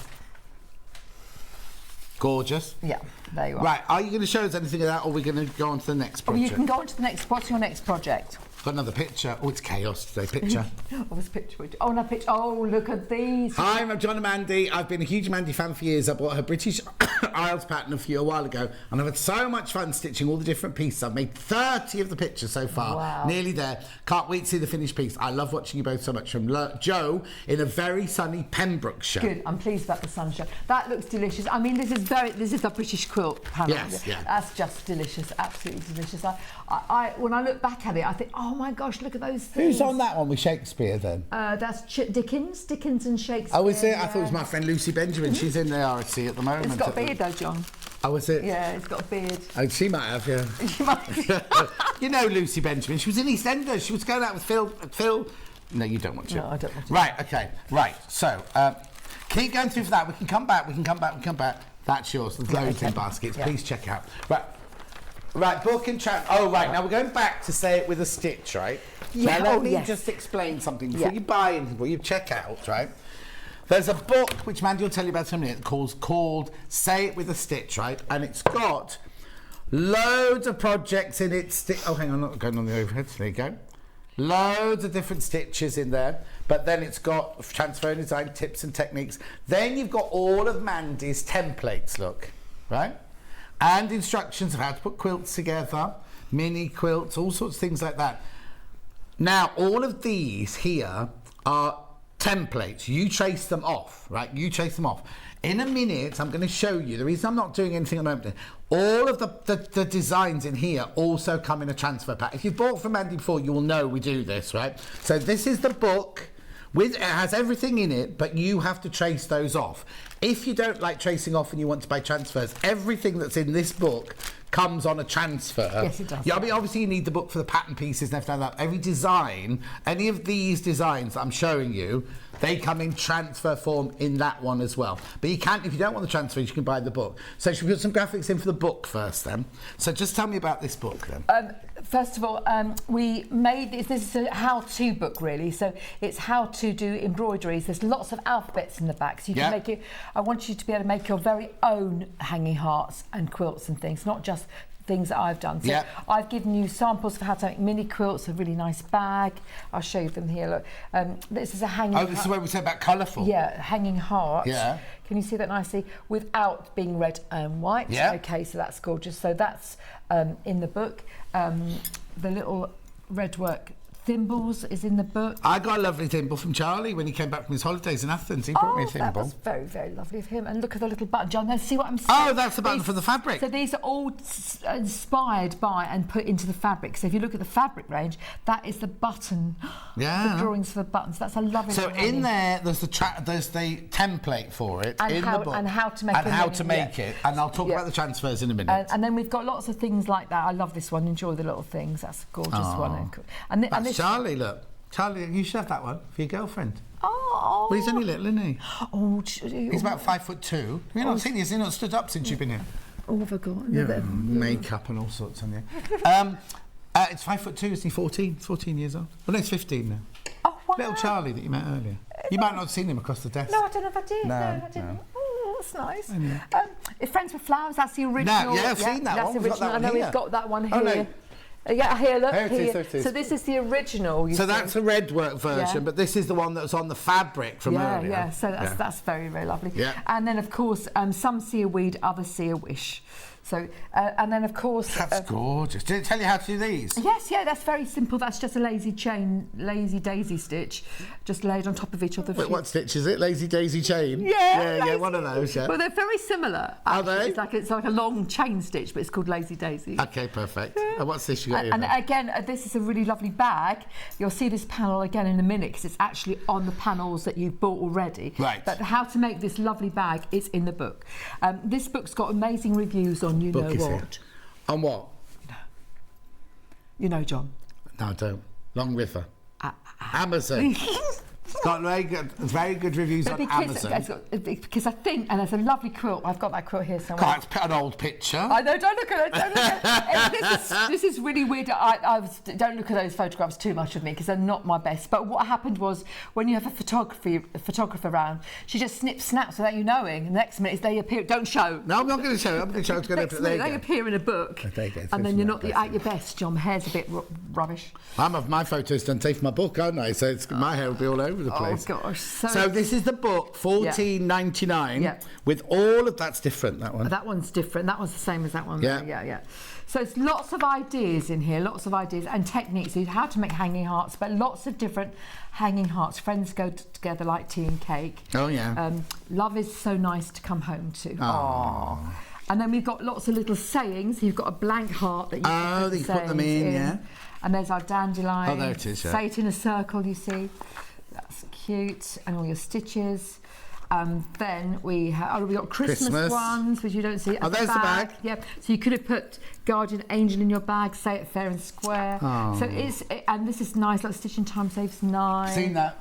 [SPEAKER 2] Gorgeous.
[SPEAKER 6] Yeah, there you are.
[SPEAKER 2] Right, are you going to show us anything of that, or are we going to go on to the next project?
[SPEAKER 6] You can go on to the next. What's your next project?
[SPEAKER 2] Got another picture. Oh, it's chaos today. Picture.
[SPEAKER 6] What's picture? Oh, no picture. Oh, look at these.
[SPEAKER 2] Hi, I'm John and Mandy. I've been a huge Mandy fan for years. I bought her British Isles pattern a while ago, and I've had so much fun stitching all the different pieces. I've made 30 of the pictures so far.
[SPEAKER 6] Wow.
[SPEAKER 2] Nearly there. Can't wait to see the finished piece. I love watching you both so much. From Joe in a very sunny Pembrokeshire.
[SPEAKER 6] Good. I'm pleased about the sunshine. That looks delicious. I mean, this is the British quilt panel.
[SPEAKER 2] Yes, yeah.
[SPEAKER 6] That's just delicious. Absolutely delicious. I when I look back at it, I think, oh my gosh, look at those things.
[SPEAKER 2] Who's on that one with Shakespeare then?
[SPEAKER 6] That's Dickens and Shakespeare.
[SPEAKER 2] Oh, is it? I thought it was my friend Lucy Benjamin. She's in the RSC at the moment.
[SPEAKER 6] It's got a beard though, John.
[SPEAKER 2] Oh, is it?
[SPEAKER 6] Yeah, it's got a beard.
[SPEAKER 2] Oh, she might have, yeah.
[SPEAKER 6] She might.
[SPEAKER 2] You know Lucy Benjamin. She was in EastEnders. She was going out with Phil. No, you don't want to.
[SPEAKER 6] No, I don't want to.
[SPEAKER 2] Right, okay. Right, so keep going through for that. We can come back. That's yours. There's loads in baskets.
[SPEAKER 6] Yeah.
[SPEAKER 2] Please check out. Right, book and chat. Oh, right. Now we're going back to say it with a stitch, right?
[SPEAKER 6] Yeah.
[SPEAKER 2] Now let me just explain something before you buy anything, before you check out, right? There's a book which Mandy will tell you about in a minute called Say It With a Stitch, right? And it's got loads of projects in it. Oh, hang on, not going on the overhead. There you go. Loads of different stitches in there. But then it's got transfer and design tips and techniques. Then you've got all of Mandy's templates, look, right? And instructions of how to put quilts together, mini quilts, all sorts of things like that. Now, all of these here are templates. You trace them off, right? You trace them off. In a minute, I'm going to show you. The reason I'm not doing anything at the moment, all of the designs in here also come in a transfer pack. If you've bought from Mandy before, you will know we do this, right? So this is the book. It has everything in it, but you have to trace those off. If you don't like tracing off and you want to buy transfers, everything that's in this book comes on a transfer.
[SPEAKER 6] Yes, it does.
[SPEAKER 2] Yeah, I mean, obviously you need the book for the pattern pieces and everything like that. Every design, any of these designs that I'm showing you, they come in transfer form in that one as well. But you can't, if you don't want the transfer, you can buy the book. So should we put some graphics in for the book first then? So just tell me about this book then.
[SPEAKER 6] First of all, we made this is a how-to book really, so it's how to do embroideries. There's lots of alphabets in the back, so you can make it. I want you to be able to make your very own hanging hearts and quilts and things, not just things that I've done. So I've given you samples of how to make mini quilts, a really nice bag. I'll show you them here. Look, this is a hanging.
[SPEAKER 2] Oh, this is where we said about colourful.
[SPEAKER 6] Yeah, hanging heart.
[SPEAKER 2] Yeah.
[SPEAKER 6] Can you see that nicely without being red and white?
[SPEAKER 2] Yeah.
[SPEAKER 6] Okay, so that's gorgeous. So that's in the book. The little red work thimbles is in the book.
[SPEAKER 2] I got a lovely thimble from Charlie when he came back from his holidays in Athens. He brought me a thimble.
[SPEAKER 6] That was very, very lovely of him. And look at the little button, John. Now, see what I'm saying?
[SPEAKER 2] Oh, that's the button for the fabric.
[SPEAKER 6] So these are all inspired by and put into the fabric. So if you look at the fabric range, that is the button.
[SPEAKER 2] Yeah.
[SPEAKER 6] The drawings for the buttons. That's a lovely.
[SPEAKER 2] So in there, there's the template for it
[SPEAKER 6] and
[SPEAKER 2] in
[SPEAKER 6] how,
[SPEAKER 2] the book.
[SPEAKER 6] And how to make
[SPEAKER 2] and how to make it. And I'll talk about the transfers in a minute.
[SPEAKER 6] And then we've got lots of things like that. I love this one. Enjoy the little things. That's a gorgeous one. And
[SPEAKER 2] That's Charlie, look. Charlie, you should have that one for your girlfriend.
[SPEAKER 6] Oh.
[SPEAKER 2] Well, he's only little, isn't he?
[SPEAKER 6] Oh,
[SPEAKER 2] he's about 5'2". Have you not seen? He's not stood up since you've been here.
[SPEAKER 6] Oh, I've forgotten.
[SPEAKER 2] Yeah, makeup and all sorts on you. It's 5'2", isn't he? 14 years old. Well, no, it's 15 now.
[SPEAKER 6] Oh, wow.
[SPEAKER 2] Little Charlie that you met earlier. You might not have seen him across the desk.
[SPEAKER 6] No, I don't know if I did. No, I didn't.
[SPEAKER 2] No.
[SPEAKER 6] Oh, that's nice. Friends with Flowers, that's the original.
[SPEAKER 2] Yeah, I've seen that
[SPEAKER 6] that's
[SPEAKER 2] one.
[SPEAKER 6] The original.
[SPEAKER 2] We've got that one
[SPEAKER 6] I know
[SPEAKER 2] here.
[SPEAKER 6] we've got that one here.
[SPEAKER 2] Oh, no.
[SPEAKER 6] Yeah, here, look.
[SPEAKER 2] Here it is.
[SPEAKER 6] So this is the original.
[SPEAKER 2] So that's a red work version, but this is the one that was on the fabric from earlier.
[SPEAKER 6] Yeah, so that's very, very lovely.
[SPEAKER 2] Yeah.
[SPEAKER 6] And then, of course, some see a weed, others see a wish. So, and then, of course...
[SPEAKER 2] That's gorgeous. Did it tell you how to do these?
[SPEAKER 6] Yes, that's very simple. That's just a lazy daisy stitch, just laid on top of each other.
[SPEAKER 2] Wait, what stitch is it? Lazy daisy chain?
[SPEAKER 6] Yeah,
[SPEAKER 2] one of those, yeah.
[SPEAKER 6] Well, they're very similar.
[SPEAKER 2] Are they?
[SPEAKER 6] It's like a long chain stitch, but it's called lazy daisy.
[SPEAKER 2] Okay, perfect. And what's this you got here?
[SPEAKER 6] And again, this is a really lovely bag. You'll see this panel again in a minute because it's actually on the panels that you've bought already.
[SPEAKER 2] Right.
[SPEAKER 6] But how to make this lovely bag is in the book. This book's got amazing reviews on you know what.
[SPEAKER 2] On what?
[SPEAKER 6] You know, John.
[SPEAKER 2] No, I don't. Long River. Amazon. It's got very good reviews on Amazon.
[SPEAKER 6] Because I think, and there's a lovely quilt. I've got that quilt here somewhere.
[SPEAKER 2] Can't put an old picture.
[SPEAKER 6] I know, don't look at it. Don't look at it. This is really weird. Don't look at those photographs too much of me because they're not my best. But what happened was when you have a photographer around, she just snaps without you knowing. And the next minute they appear. Don't show.
[SPEAKER 2] No, I'm not going to show. I'm going to show.
[SPEAKER 6] They appear in a book, and then you're not at your best. John, my hair's a bit rubbish.
[SPEAKER 2] My photos done take from my book, aren't I? So my hair will be all over the place.
[SPEAKER 6] Oh gosh!
[SPEAKER 2] So this is the book, $14.99, with all of that's different. That one.
[SPEAKER 6] That one's different. That one's the same as that one.
[SPEAKER 2] Yeah.
[SPEAKER 6] Yeah. So it's lots of ideas in here, lots of ideas and techniques. So how to make hanging hearts, but lots of different hanging hearts. Friends go together like tea and cake.
[SPEAKER 2] Oh yeah.
[SPEAKER 6] Love is so nice to come home to.
[SPEAKER 2] Aww.
[SPEAKER 6] And then we've got lots of little sayings. You've got a blank heart that you can put them
[SPEAKER 2] in. Yeah.
[SPEAKER 6] And there's our dandelion.
[SPEAKER 2] Oh, there it is. Yeah.
[SPEAKER 6] Say it in a circle. You see. That's cute, and all your stitches. Then we got Christmas ones, which you don't see.
[SPEAKER 2] Oh, there's the bag.
[SPEAKER 6] Yep. So you could have put Guardian Angel in your bag. Say it fair and square.
[SPEAKER 2] Oh.
[SPEAKER 6] So and this is nice. Like stitching time saves 9.
[SPEAKER 2] Seen that?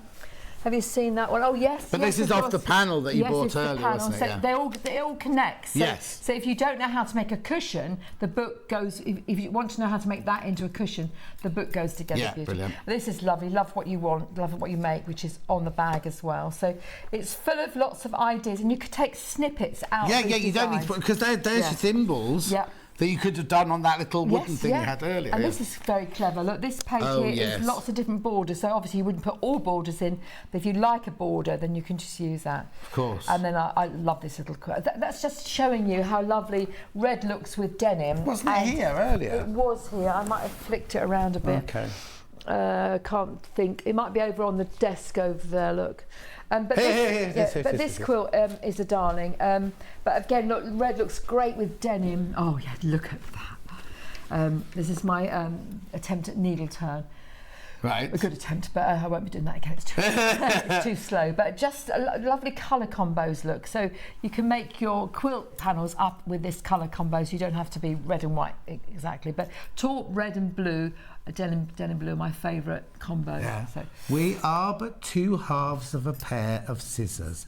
[SPEAKER 6] Have you seen that one? Oh yes.
[SPEAKER 2] But this is off the panel that you bought earlier, wasn't it?
[SPEAKER 6] So
[SPEAKER 2] yeah.
[SPEAKER 6] they all connect. So,
[SPEAKER 2] yes.
[SPEAKER 6] So if you don't know how to make a cushion, the book goes. If you want to know how to make that into a cushion, the book goes together.
[SPEAKER 2] Yeah, brilliant.
[SPEAKER 6] This is lovely. Love what you want. Love what you make, which is on the bag as well. So it's full of lots of ideas, and you could take snippets out.
[SPEAKER 2] Yeah,
[SPEAKER 6] of these
[SPEAKER 2] you don't need to put because there's your thimbles.
[SPEAKER 6] Yeah.
[SPEAKER 2] That you could have done on that little wooden thing you had earlier.
[SPEAKER 6] And this is very clever. Look, this page here is lots of different borders. So obviously you wouldn't put all borders in, but if you like a border, then you can just use that.
[SPEAKER 2] Of course.
[SPEAKER 6] And then I love this little quilt. That's just showing you how lovely red looks with denim.
[SPEAKER 2] Wasn't it here earlier?
[SPEAKER 6] It was here. I might have flicked it around a bit.
[SPEAKER 2] Okay.
[SPEAKER 6] Can't think. It might be over on the desk over there, look. But this quilt is a darling. But again, look, red looks great with denim. Oh yeah, look at that. This is my attempt at needle turn.
[SPEAKER 2] Right.
[SPEAKER 6] A good attempt, but I won't be doing that again. It's too slow. But just lovely colour combos, look. So you can make your quilt panels up with this colour combo, so you don't have to be red and white exactly. But taupe, red and blue, denim blue are my favourite combo.
[SPEAKER 2] Yeah.
[SPEAKER 6] So.
[SPEAKER 2] We are but two halves of a pair of scissors.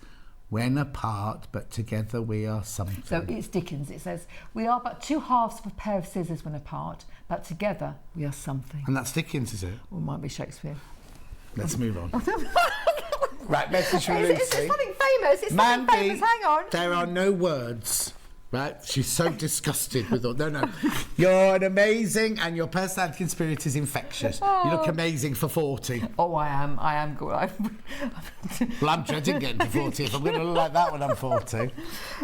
[SPEAKER 2] When apart, but together we are something.
[SPEAKER 6] So it's Dickens. It says, we are but two halves of a pair of scissors when apart, but together we are something.
[SPEAKER 2] And that's Dickens, is it?
[SPEAKER 6] Or it might be Shakespeare.
[SPEAKER 2] Let's move on. Right, message from Lucy.
[SPEAKER 6] It's something famous. It's
[SPEAKER 2] Mandy,
[SPEAKER 6] something famous. Hang on.
[SPEAKER 2] There are no words Right? She's so disgusted with all. No. You're an amazing, and your personality and spirit is infectious. You look amazing for 40.
[SPEAKER 6] Oh, I am good.
[SPEAKER 2] Well, I'm dreading getting to 40 if I'm going to look like that when I'm 40.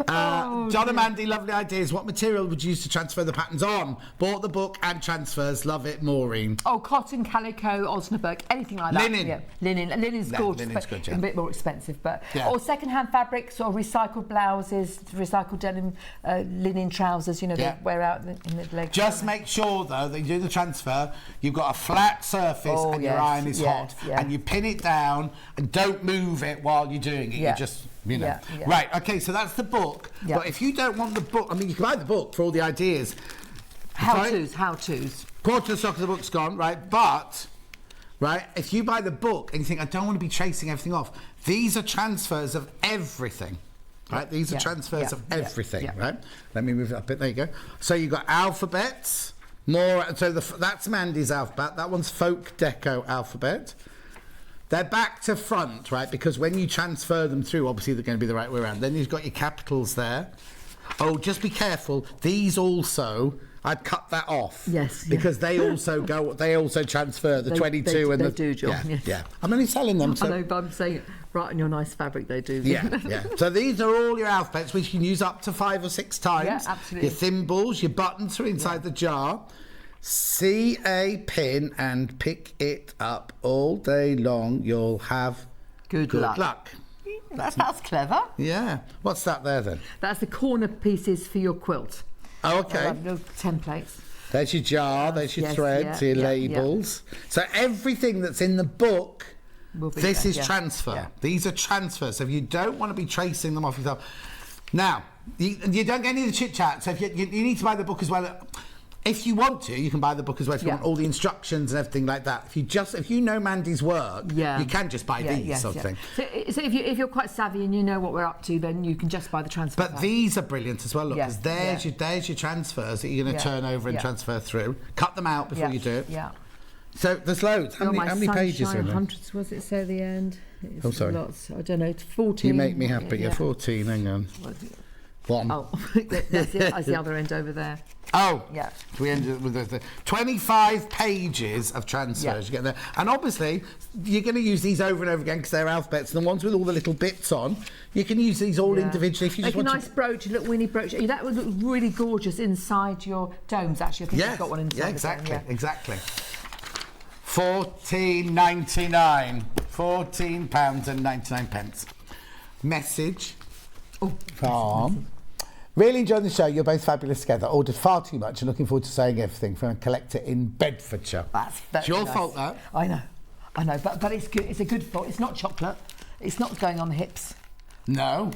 [SPEAKER 2] John and Mandy, lovely ideas. What material would you use to transfer the patterns on? Bought the book and transfers. Love it, Maureen.
[SPEAKER 6] Oh, cotton, calico, Osnaburg, anything like that.
[SPEAKER 2] Linen.
[SPEAKER 6] Yeah, linen. Linen's gorgeous.
[SPEAKER 2] Linen's good, yeah.
[SPEAKER 6] A bit more expensive, but
[SPEAKER 2] Yeah.
[SPEAKER 6] or second-hand fabrics or recycled blouses, recycled denim, linen trousers. You know,
[SPEAKER 2] Yeah.
[SPEAKER 6] they wear out in the legs.
[SPEAKER 2] Just make sure, though, that you do the transfer, you've got a flat surface and your
[SPEAKER 6] yes,
[SPEAKER 2] iron is hot,
[SPEAKER 6] yeah.
[SPEAKER 2] and you pin it down and don't move it while you're doing it.
[SPEAKER 6] Yeah.
[SPEAKER 2] You just, you know.
[SPEAKER 6] Yeah.
[SPEAKER 2] Right, okay, so that's the book.
[SPEAKER 6] Yeah.
[SPEAKER 2] But if you don't want the book, I mean, you can buy the book for all the ideas.
[SPEAKER 6] How-tos.
[SPEAKER 2] Quarter of the stock of the book's gone, right? But, right, if you buy the book and you think, I don't want to be tracing everything off, these are transfers of everything. Right, these are transfers of everything, right? Let me move it up a bit. There you go. So you've got alphabets, more. So that's Mandy's alphabet. That one's folk deco alphabet. They're back to front, right? Because when you transfer them through, obviously they're going to be the right way around. Then you've got your capitals there. Oh, just be careful. These also, I'd cut that off.
[SPEAKER 6] Yes.
[SPEAKER 2] Because they also go. They also transfer the 22 and
[SPEAKER 6] they
[SPEAKER 2] the.
[SPEAKER 6] do, John.
[SPEAKER 2] Yeah,
[SPEAKER 6] Yes.
[SPEAKER 2] yeah. I'm only selling them. So.
[SPEAKER 6] I know, but I'm saying right on your nice fabric, they do.
[SPEAKER 2] Yeah. So these are all your alphabets, which you can use up to 5 or 6 times.
[SPEAKER 6] Yeah, absolutely.
[SPEAKER 2] Your thimbles, your buttons are inside the jar. See a pin and pick it up all day long. You'll have
[SPEAKER 6] Good luck. That's clever.
[SPEAKER 2] Yeah. What's that there then?
[SPEAKER 6] That's the corner pieces for your quilt.
[SPEAKER 2] Oh, okay.
[SPEAKER 6] Little templates.
[SPEAKER 2] There's your jar, there's your
[SPEAKER 6] Yes,
[SPEAKER 2] threads,
[SPEAKER 6] yeah,
[SPEAKER 2] your
[SPEAKER 6] yeah,
[SPEAKER 2] labels. So everything that's in the book,
[SPEAKER 6] Will be
[SPEAKER 2] this
[SPEAKER 6] there,
[SPEAKER 2] is
[SPEAKER 6] yeah.
[SPEAKER 2] transfer.
[SPEAKER 6] Yeah.
[SPEAKER 2] These are transfers. So if you don't want to be tracing them off yourself. Now, you don't get any of the chit-chat. So if you need to buy the book as well. If you want to, you can buy the book as well if you want all the instructions and everything like that. If you know Mandy's work, you can just buy these sort of thing.
[SPEAKER 6] So if you're quite savvy and you know what we're up to, then you can just buy the transfer.
[SPEAKER 2] But these are brilliant as well, look,
[SPEAKER 6] Yeah,
[SPEAKER 2] because there's your transfers that you're going to turn over and transfer through. Cut them out before you do it.
[SPEAKER 6] Yeah.
[SPEAKER 2] So there's loads. How many pages are in there?
[SPEAKER 6] Hundreds, was it say the end? It's
[SPEAKER 2] sorry.
[SPEAKER 6] Lots. I don't know. It's 14.
[SPEAKER 2] You make me happy. You're 14. Hang on. One.
[SPEAKER 6] Oh, that's it. That's the other end over there.
[SPEAKER 2] Oh,
[SPEAKER 6] Yeah.
[SPEAKER 2] We ended with the 25 pages of transfers you get there. And obviously, you're going to use these over and over again because they're alphabets. And the ones with all the little bits on, you can use these all individually if you
[SPEAKER 6] Make
[SPEAKER 2] just
[SPEAKER 6] a
[SPEAKER 2] want
[SPEAKER 6] nice brooch, a little Winnie brooch. That would look really gorgeous inside your domes, actually. I think you've got one inside.
[SPEAKER 2] Yeah, exactly,
[SPEAKER 6] the dome,
[SPEAKER 2] exactly. £14.99. £14.99. Message from... Really enjoying the show. You're both fabulous together. Ordered far too much and looking forward to saying everything from a collector in Bedfordshire.
[SPEAKER 6] That's
[SPEAKER 2] It's your fault, that.
[SPEAKER 6] I know, but it's good. It's a good fault. It's not chocolate. It's not going on the hips.
[SPEAKER 2] No.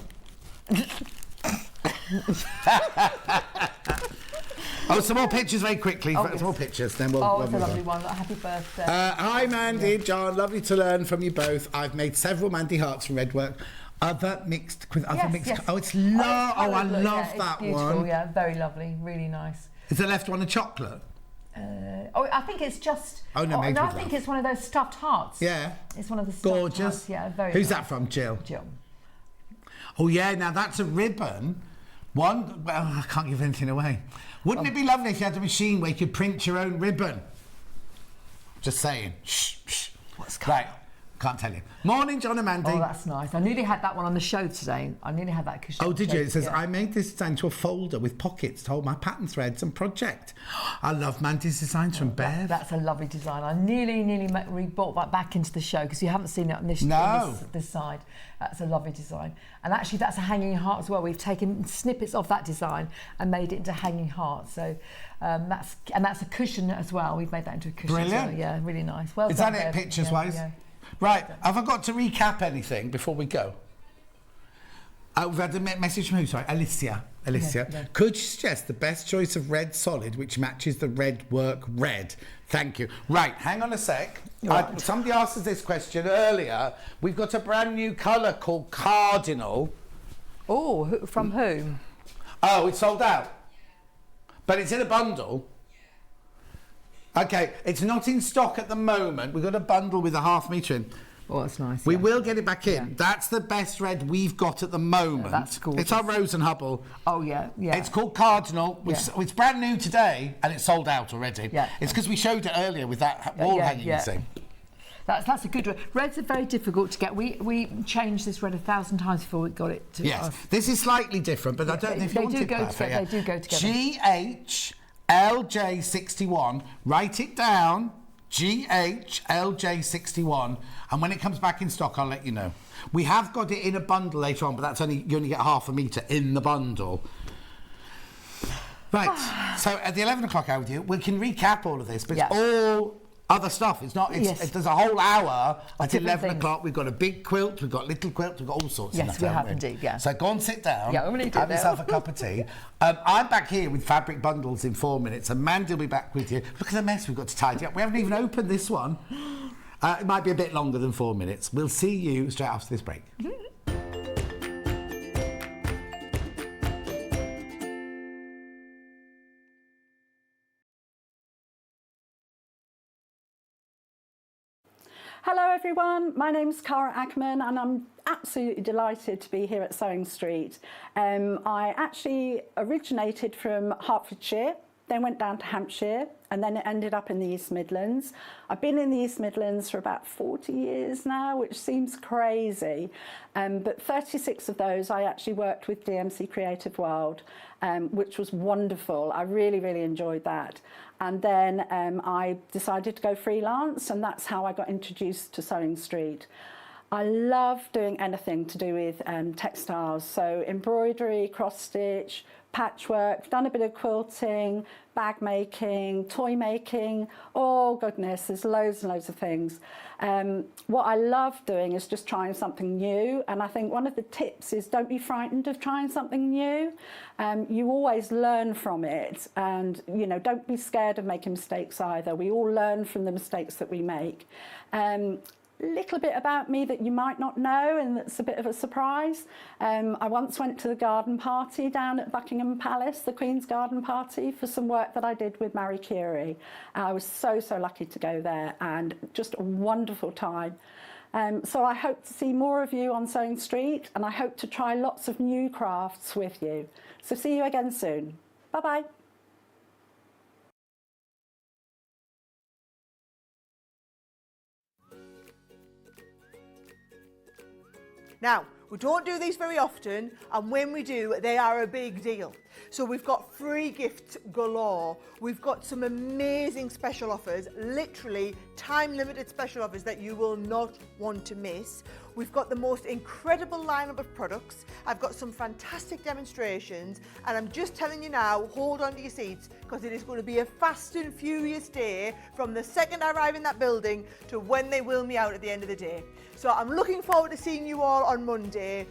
[SPEAKER 2] Oh, some more pictures very quickly.
[SPEAKER 6] Oh,
[SPEAKER 2] Some
[SPEAKER 6] yes.
[SPEAKER 2] more pictures, then we'll
[SPEAKER 6] It's a
[SPEAKER 2] move
[SPEAKER 6] lovely
[SPEAKER 2] on.
[SPEAKER 6] one. Happy birthday.
[SPEAKER 2] Hi, Mandy, John. Lovely to learn from you both. I've made several Mandy hearts from Redwork. Other mixed with other
[SPEAKER 6] Yes,
[SPEAKER 2] mixed.
[SPEAKER 6] yes.
[SPEAKER 2] Oh, it's
[SPEAKER 6] Oh,
[SPEAKER 2] I
[SPEAKER 6] coloured look,
[SPEAKER 2] love
[SPEAKER 6] it's
[SPEAKER 2] that
[SPEAKER 6] beautiful,
[SPEAKER 2] one.
[SPEAKER 6] Yeah, very lovely, really nice.
[SPEAKER 2] Is the left one a chocolate?
[SPEAKER 6] I think it's just.
[SPEAKER 2] Oh, no, made
[SPEAKER 6] I
[SPEAKER 2] with
[SPEAKER 6] think
[SPEAKER 2] love.
[SPEAKER 6] it's one of those stuffed hearts.
[SPEAKER 2] Yeah.
[SPEAKER 6] It's one of the stuffed
[SPEAKER 2] Gorgeous.
[SPEAKER 6] hearts. Yeah, very.
[SPEAKER 2] Who's
[SPEAKER 6] nice.
[SPEAKER 2] that from, Jill?
[SPEAKER 6] Jill.
[SPEAKER 2] Oh yeah, now that's a ribbon. One, well, I can't give anything away. Wouldn't it be lovely if you had a machine where you could print your own ribbon? Just saying. Shh, shh.
[SPEAKER 6] What's coming?
[SPEAKER 2] Right, can't tell you. Morning, John and Mandy.
[SPEAKER 6] Oh, that's nice. I nearly had that one on the show today. I nearly had that cushion.
[SPEAKER 2] Oh, did you? It says,
[SPEAKER 6] Yeah.
[SPEAKER 2] I made this design to a folder with pockets to hold my pattern threads and project. I love Mandy's designs from Bev.
[SPEAKER 6] That's a lovely design. I nearly brought that back into the show because you haven't seen it on this,
[SPEAKER 2] No.
[SPEAKER 6] on this side. That's a lovely design. And actually, that's a hanging heart as well. We've taken snippets of that design and made it into hanging hearts. So that's a cushion as well. We've made that into a cushion.
[SPEAKER 2] Brilliant.
[SPEAKER 6] So, yeah, really nice. Well
[SPEAKER 2] Is
[SPEAKER 6] done,
[SPEAKER 2] that it,
[SPEAKER 6] Bev.
[SPEAKER 2] pictures-wise?
[SPEAKER 6] Yeah.
[SPEAKER 2] Right, have I got to recap anything before we go? We've had a message from who? Sorry, Alicia.
[SPEAKER 6] Yeah.
[SPEAKER 2] Could you suggest the best choice of red solid which matches the red work red? Thank you. Right, hang on a sec.
[SPEAKER 6] Right.
[SPEAKER 2] Somebody asked us this question earlier. We've got a brand new colour called Cardinal.
[SPEAKER 6] Oh, from whom?
[SPEAKER 2] Oh, it's sold out. But it's in a bundle. Okay, it's not in stock at the moment. We've got a bundle with a half metre in.
[SPEAKER 6] Oh, that's nice.
[SPEAKER 2] We
[SPEAKER 6] yeah.
[SPEAKER 2] will get it back in.
[SPEAKER 6] Yeah.
[SPEAKER 2] That's the best red we've got at the moment.
[SPEAKER 6] That's gorgeous.
[SPEAKER 2] It's our Rose and Hubble.
[SPEAKER 6] Oh, yeah.
[SPEAKER 2] It's called Cardinal. It's brand new today, and it's sold out already.
[SPEAKER 6] Yeah.
[SPEAKER 2] It's because we showed it earlier with that wall hanging thing.
[SPEAKER 6] That's a good red. Reds are very difficult to get. We changed this red 1,000 times before we got it to us.
[SPEAKER 2] This is slightly different, but I don't know if you want it perfect.
[SPEAKER 6] They do go together.
[SPEAKER 2] GHLJ61. Write it down. GHLJ61. And when it comes back in stock, I'll let you know. We have got it in a bundle later on, but you only get half a metre in the bundle. Right. So at the 11 o'clock hour with you, we can recap all of this, but it's all other stuff. It's not. There's a whole hour at 11 o'clock. We've got a big quilt, we've got little quilt, we've got all sorts of stuff.
[SPEAKER 6] Yes, we have indeed. Yeah.
[SPEAKER 2] So go and sit down.
[SPEAKER 6] Yeah, I'm going to
[SPEAKER 2] have yourself a cup of tea. I'm back here with fabric bundles in 4 minutes, and Mandy will be back with you. Look at the mess we've got to tidy up. We haven't even opened this one. It might be a bit longer than 4 minutes. We'll see you straight after this break.
[SPEAKER 7] Hello everyone, my name's Cara Ackerman and I'm absolutely delighted to be here at Sewing Street. I actually originated from Hertfordshire, then went down to Hampshire and then it ended up in the East Midlands. I've been in the East Midlands for about 40 years now, which seems crazy, but 36 of those I actually worked with DMC Creative World, which was wonderful. I really, really enjoyed that. And then I decided to go freelance, and that's how I got introduced to Sewing Street. I love doing anything to do with textiles, so embroidery, cross-stitch, patchwork, done a bit of quilting, bag making, toy making, oh goodness, there's loads and loads of things. What I love doing is just trying something new, and I think one of the tips is don't be frightened of trying something new. You always learn from it, and don't be scared of making mistakes either. We all learn from the mistakes that we make. Little bit about me that you might not know, and that's a bit of a surprise. I once went to the garden party down at Buckingham Palace, the Queen's garden party, for some work that I did with Marie Curie. I was so lucky to go there, and just a wonderful time. So I hope to see more of you on Sewing Street, and I hope to try lots of new crafts with you. So see you again soon. Bye-bye.
[SPEAKER 8] Now, we don't do these very often, and when we do, they are a big deal. So we've got free gifts galore. We've got some amazing special offers, literally time-limited special offers that you will not want to miss. We've got the most incredible lineup of products. I've got some fantastic demonstrations, and I'm just telling you now, hold on to your seats, because it is going to be a fast and furious day from the second I arrive in that building to when they wheel me out at the end of the day. So I'm looking forward to seeing you all on Monday.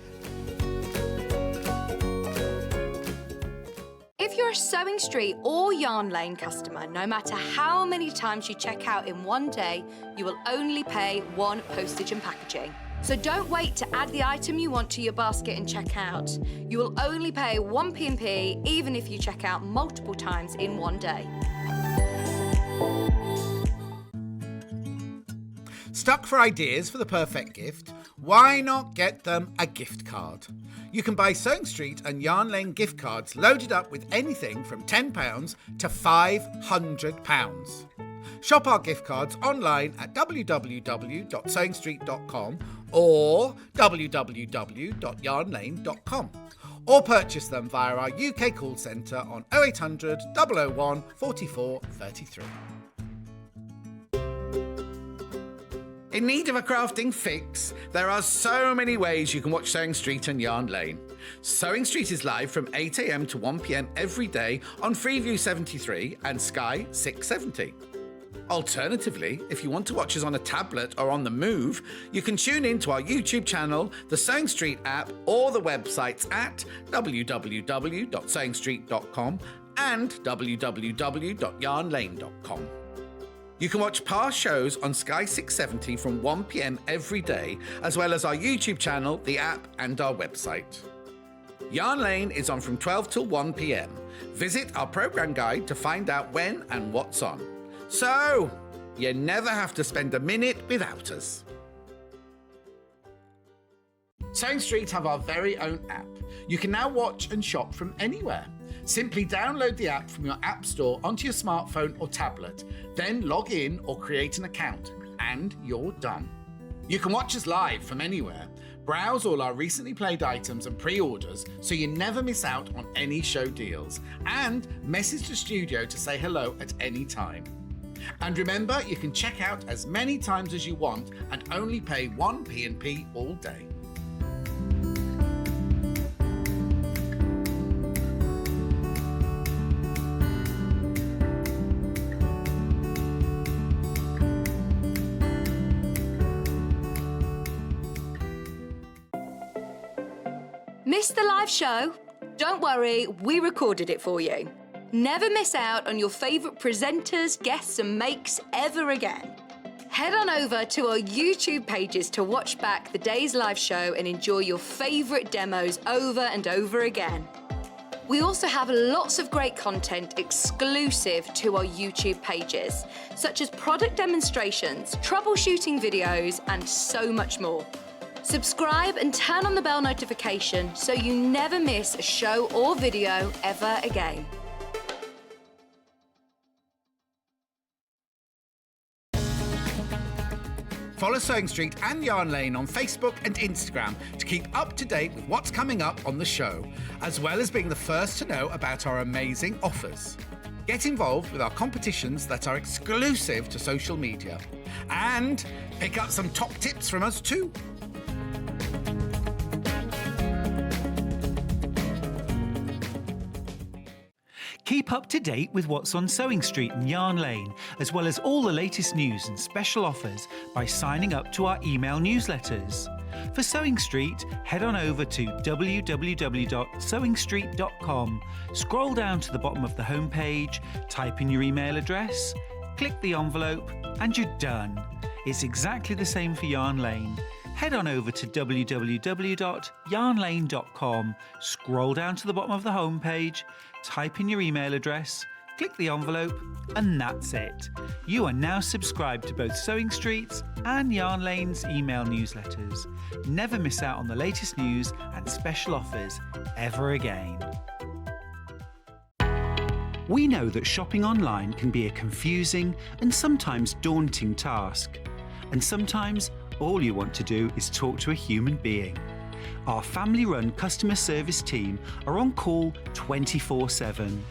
[SPEAKER 1] If you're a Sewing Street or Yarn Lane customer, no matter how many times you check out in one day, you will only pay one postage and packaging. So don't wait to add the item you want to your basket and check out. You will only pay one P&P even if you check out multiple times in one day.
[SPEAKER 2] Stuck for ideas for the perfect gift? Why not get them a gift card? You can buy Sewing Street and Yarn Lane gift cards loaded up with anything from £10 to £500. Shop our gift cards online at www.sewingstreet.com or www.yarnlane.com, or purchase them via our UK call centre on 0800 001 44 33. In need of a crafting fix? There are so many ways you can watch Sewing Street and Yarn Lane. Sewing Street is live from 8 a.m. to 1 p.m. every day on Freeview 73 and Sky 670. Alternatively, if you want to watch us on a tablet or on the move, you can tune in to our YouTube channel, the Sewing Street app, or the websites at www.sewingstreet.com and www.yarnlane.com. You can watch past shows on Sky 670 from 1 p.m. every day, as well as our YouTube channel, the app, and our website. Yarn Lane is on from 12 till 1 p.m. Visit our programme guide to find out when and what's on. So, you never have to spend a minute without us. Sewing Street have our very own app. You can now watch and shop from anywhere. Simply download the app from your app store onto your smartphone or tablet, then log in or create an account, and you're done. You can watch us live from anywhere, browse all our recently played items and pre-orders so you never miss out on any show deals, and message the studio to say hello at any time. And remember, you can check out as many times as you want and only pay 1 P&P all day.
[SPEAKER 1] Missed the live show? Don't worry, we recorded it for you. Never miss out on your favourite presenters, guests and makes ever again. Head on over to our YouTube pages to watch back the day's live show and enjoy your favourite demos over and over again. We also have lots of great content exclusive to our YouTube pages, such as product demonstrations, troubleshooting videos, and so much more. Subscribe and turn on the bell notification so you never miss a show or video ever again.
[SPEAKER 2] Follow Sewing Street and Yarn Lane on Facebook and Instagram to keep up to date with what's coming up on the show, as well as being the first to know about our amazing offers. Get involved with our competitions that are exclusive to social media, and pick up some top tips from us too.
[SPEAKER 5] Keep up to date with what's on Sewing Street and Yarn Lane, as well as all the latest news and special offers by signing up to our email newsletters. For Sewing Street, head on over to www.sewingstreet.com, scroll down to the bottom of the homepage, type in your email address, click the envelope, and you're done. It's exactly the same for Yarn Lane. Head on over to www.yarnlane.com, scroll down to the bottom of the homepage, type in your email address, click the envelope, and that's it. You are now subscribed to both Sewing Street's and Yarn Lane's email newsletters. Never miss out on the latest news and special offers ever again. We know that shopping online can be a confusing and sometimes daunting task. And sometimes all you want to do is talk to a human being. Our family-run customer service team are on call 24/7.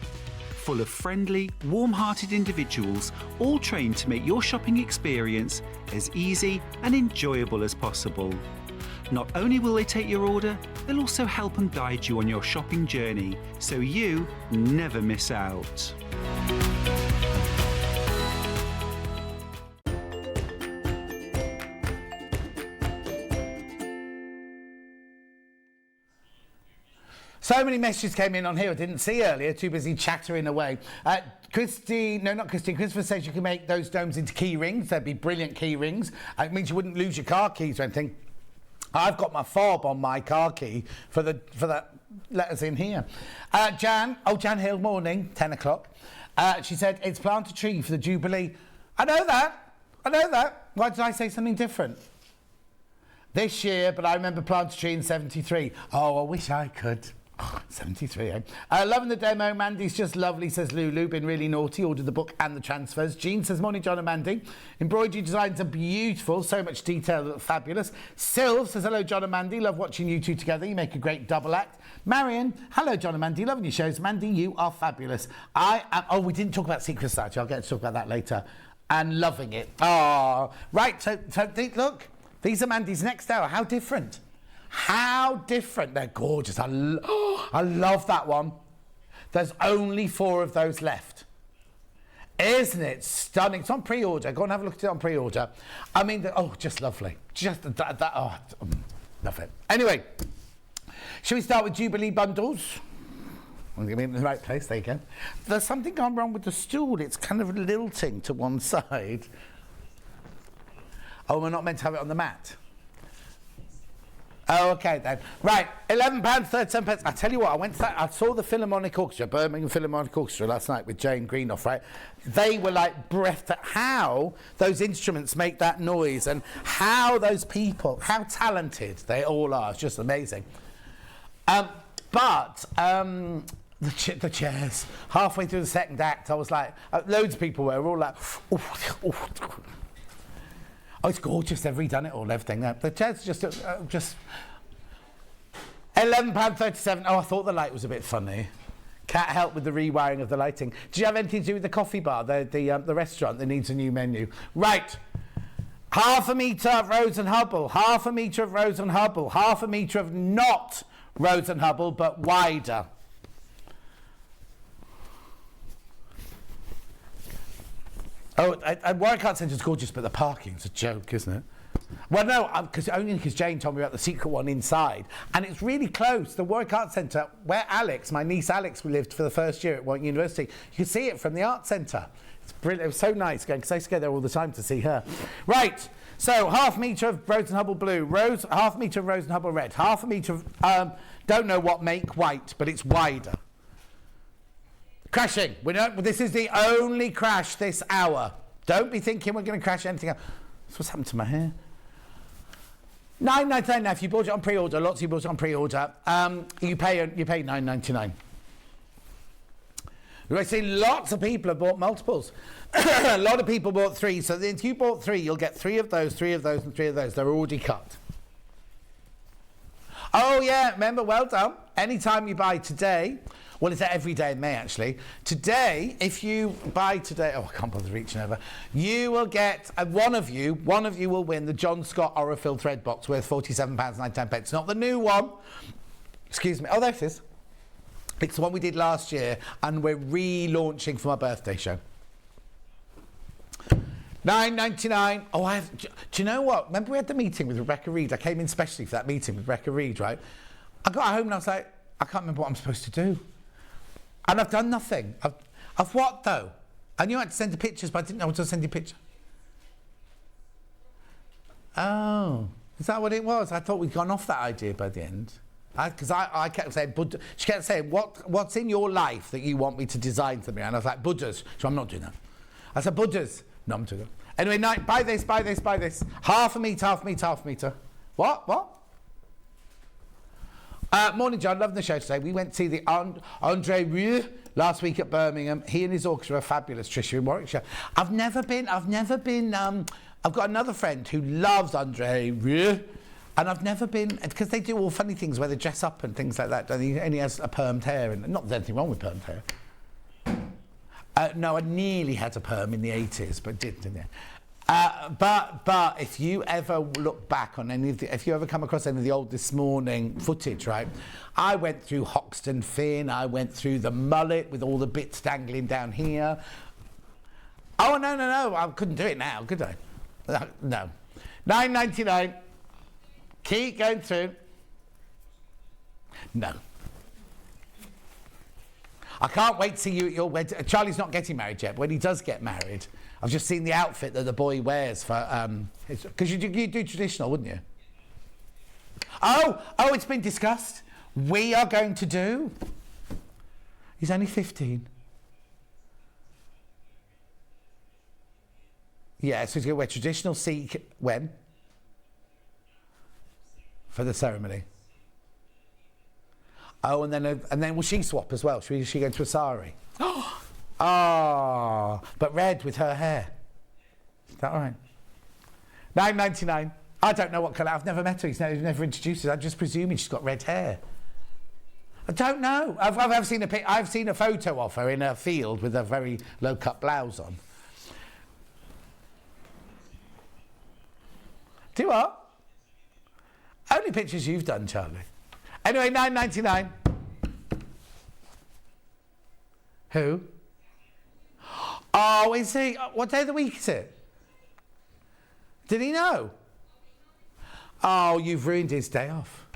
[SPEAKER 5] Full of friendly, warm-hearted individuals, all trained to make your shopping experience as easy and enjoyable as possible. Not only will they take your order, they'll also help and guide you on your shopping journey, so you never miss out.
[SPEAKER 2] So many messages came in on here I didn't see earlier, too busy chattering away. Christopher says you can make those domes into key rings. They'd be brilliant key rings. It means you wouldn't lose your car keys or anything. I've got my fob on my car key for that letters in here. Jan Hill, morning, 10 o'clock. She said, it's plant a tree for the Jubilee. I know that. Why did I say something different? This year, but I remember plant a tree in 73. Oh, I wish I could. 73, eh? Loving the demo. Mandy's just lovely, says Lulu. Been really naughty. Ordered the book and the transfers. Jean says, morning, John and Mandy. Embroidery designs are beautiful. So much detail. Fabulous. Sylv says, hello, John and Mandy. Love watching you two together. You make a great double act. Marion, hello, John and Mandy. Loving your shows. Mandy, you are fabulous. We didn't talk about Secret Society. I'll get to talk about that later. And loving it. Oh, right. So look. These are Mandy's next hour. How different? How different. They're gorgeous. I love that one. There's only 4 of those left. Isn't it stunning? It's on pre-order. Go and have a look at it on pre-order. I mean, just lovely. Just love it. Anyway, shall we start with Jubilee bundles? I'm going to be in the right place. There you go. There's something gone wrong with the stool. It's kind of lilting to one side. Oh, we're not meant to have it on the mat. Oh, okay then. Right, £11.37. I tell you what, I saw the Philharmonic Orchestra, Birmingham Philharmonic Orchestra last night with Jane Greenoff, right? They were like breathtaking. How those instruments make that noise and how those people, how talented they all are. It's just amazing. But the chairs, halfway through the second act, I was like, loads of people were all like, oh, it's gorgeous. They've redone it all, everything. The chairs just £11.37. Oh, I thought the light was a bit funny. Can't help with the rewiring of the lighting. Do you have anything to do with the coffee bar, the restaurant that needs a new menu? Right. Half a metre of Rose and Hubble, half a metre of Rose and Hubble, half a metre of not Rose and Hubble, but wider. Oh, Warwick Arts Centre is gorgeous, but the parking's a joke, isn't it? Well, no, only because Jane told me about the secret one inside, and it's really close. The Warwick Arts Centre, where my niece Alex, lived for the first year at Warwick University. You can see it from the Arts Centre. It's brilliant. It was so nice going, because I used to go there all the time to see her. Right, so half a metre of Rose and Hubble blue, half a metre of Rose and Hubble red, half a metre of, don't know what make white, but it's wider. Crashing. This is the only crash this hour. Don't be thinking we're going to crash anything else. That's what's happened to my hair. £9.99 now. If you bought it on pre-order, lots of you bought it on pre-order. You pay £9.99. I see lots of people have bought multiples. A lot of people bought 3. So if you bought 3, you'll get 3 of those, 3 of those, and 3 of those. They're already cut. Oh yeah, remember, well done. Anytime you buy today, well, it's every day in May actually. Today, if you buy today, oh, I can't bother reaching over. You will get one of you will win the John Scott Orophil thread box worth £47.99. Not the new one. Excuse me. Oh, there it is. It's the one we did last year, and we're relaunching for my birthday show. £9.99. Oh, do you know what? Remember we had the meeting with Rebecca Reed? I came in specially for that meeting with Rebecca Reed, right? I got home and I was like, I can't remember what I'm supposed to do. And I've done nothing. Of what, though? I knew I had to send the pictures, but I didn't know what to send you picture. Oh, is that what it was? I thought we'd gone off that idea by the end. Because I kept saying, she kept saying, what's in your life that you want me to design for me? And I was like, Buddhas. So I'm not doing that. I said, Buddhas. No, I'm doing that. Anyway, buy this. Half a metre. What? Morning, John. Loving the show today. We went to see the Andre Rieu last week at Birmingham. He and his orchestra are fabulous. Tricia in Warwickshire. I've never been. I've got another friend who loves Andre Rieu, and I've never been, because they do all funny things where they dress up and things like that. And he has a permed hair, and not there's anything wrong with permed hair. No, I nearly had a perm in the 80s, but didn't. But if you ever look back on if you ever come across any of the old This Morning footage, right? I went through Hoxton Finn, I went through the mullet with all the bits dangling down here. Oh, no, I couldn't do it now, could I? No. £9.99. Keep going through. No. I can't wait to see you at your wedding. Charlie's not getting married yet, but when he does get married, I've just seen the outfit that the boy wears for, because you do traditional, wouldn't you? Oh, it's been discussed. We are going to do. He's only 15. Yeah, so he's going to wear traditional Sikh when? For the ceremony. Oh, and then will she swap as well? Should she go into a sari? Oh, but red with her hair. Is that all right? £9.99. I don't know what colour. I've never met her. He's never introduced her. I'm just presuming she's got red hair. I don't know. I've seen a photo of her in a field with a very low-cut blouse on. Do what? Only pictures you've done, Charlie. Anyway, £9.99. Who? Oh, is he? What day of the week is it? Did he know? Oh, you've ruined his day off.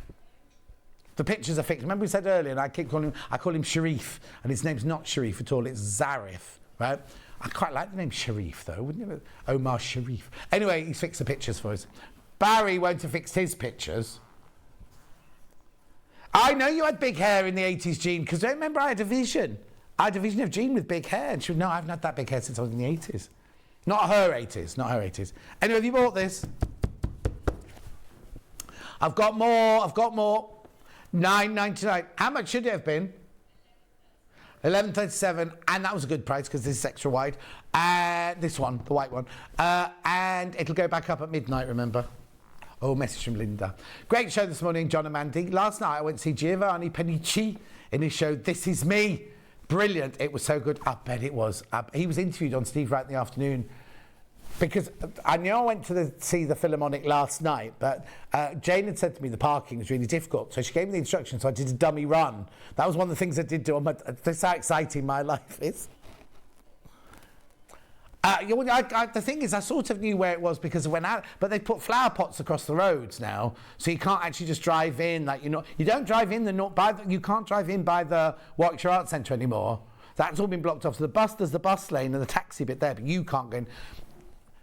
[SPEAKER 2] The pictures are fixed. Remember we said earlier, and I call him Sharif, and his name's not Sharif at all, it's Zarif, right? I quite like the name Sharif, though, wouldn't you? Omar Sharif. Anyway, he's fixed the pictures for us. Barry won't have fixed his pictures. I know you had big hair in the 80s, Jean, because I remember I had a vision. I had a vision of Jean with big hair. And she went, no, I haven't had that big hair since I was in the 80s. Not her 80s, not her 80s. Anyway, have you bought this? I've got more. $9.99. How much should it have been? $11.37, and that was a good price because this is extra wide. This one, the white one. And it'll go back up at midnight, remember? Oh, message from Linda. Great show this morning, John and Mandy. Last night I went to see Giovanni Panici in his show This Is Me. Brilliant. It was so good. I bet it was. He was interviewed on Steve Wright in the afternoon. Because I knew I went to see the Philharmonic last night, but Jane had said to me the parking was really difficult. So she gave me the instructions, so I did a dummy run. That was one of the things I did do. This is how exciting my life is. The thing is, I sort of knew where it was because I went out, but they put flower pots across the roads now, so you can't actually just drive in. Like you don't drive in you can't drive in by the Warwickshire Arts Centre anymore. That's all been blocked off. So there's the bus lane and the taxi bit there, but you can't go in.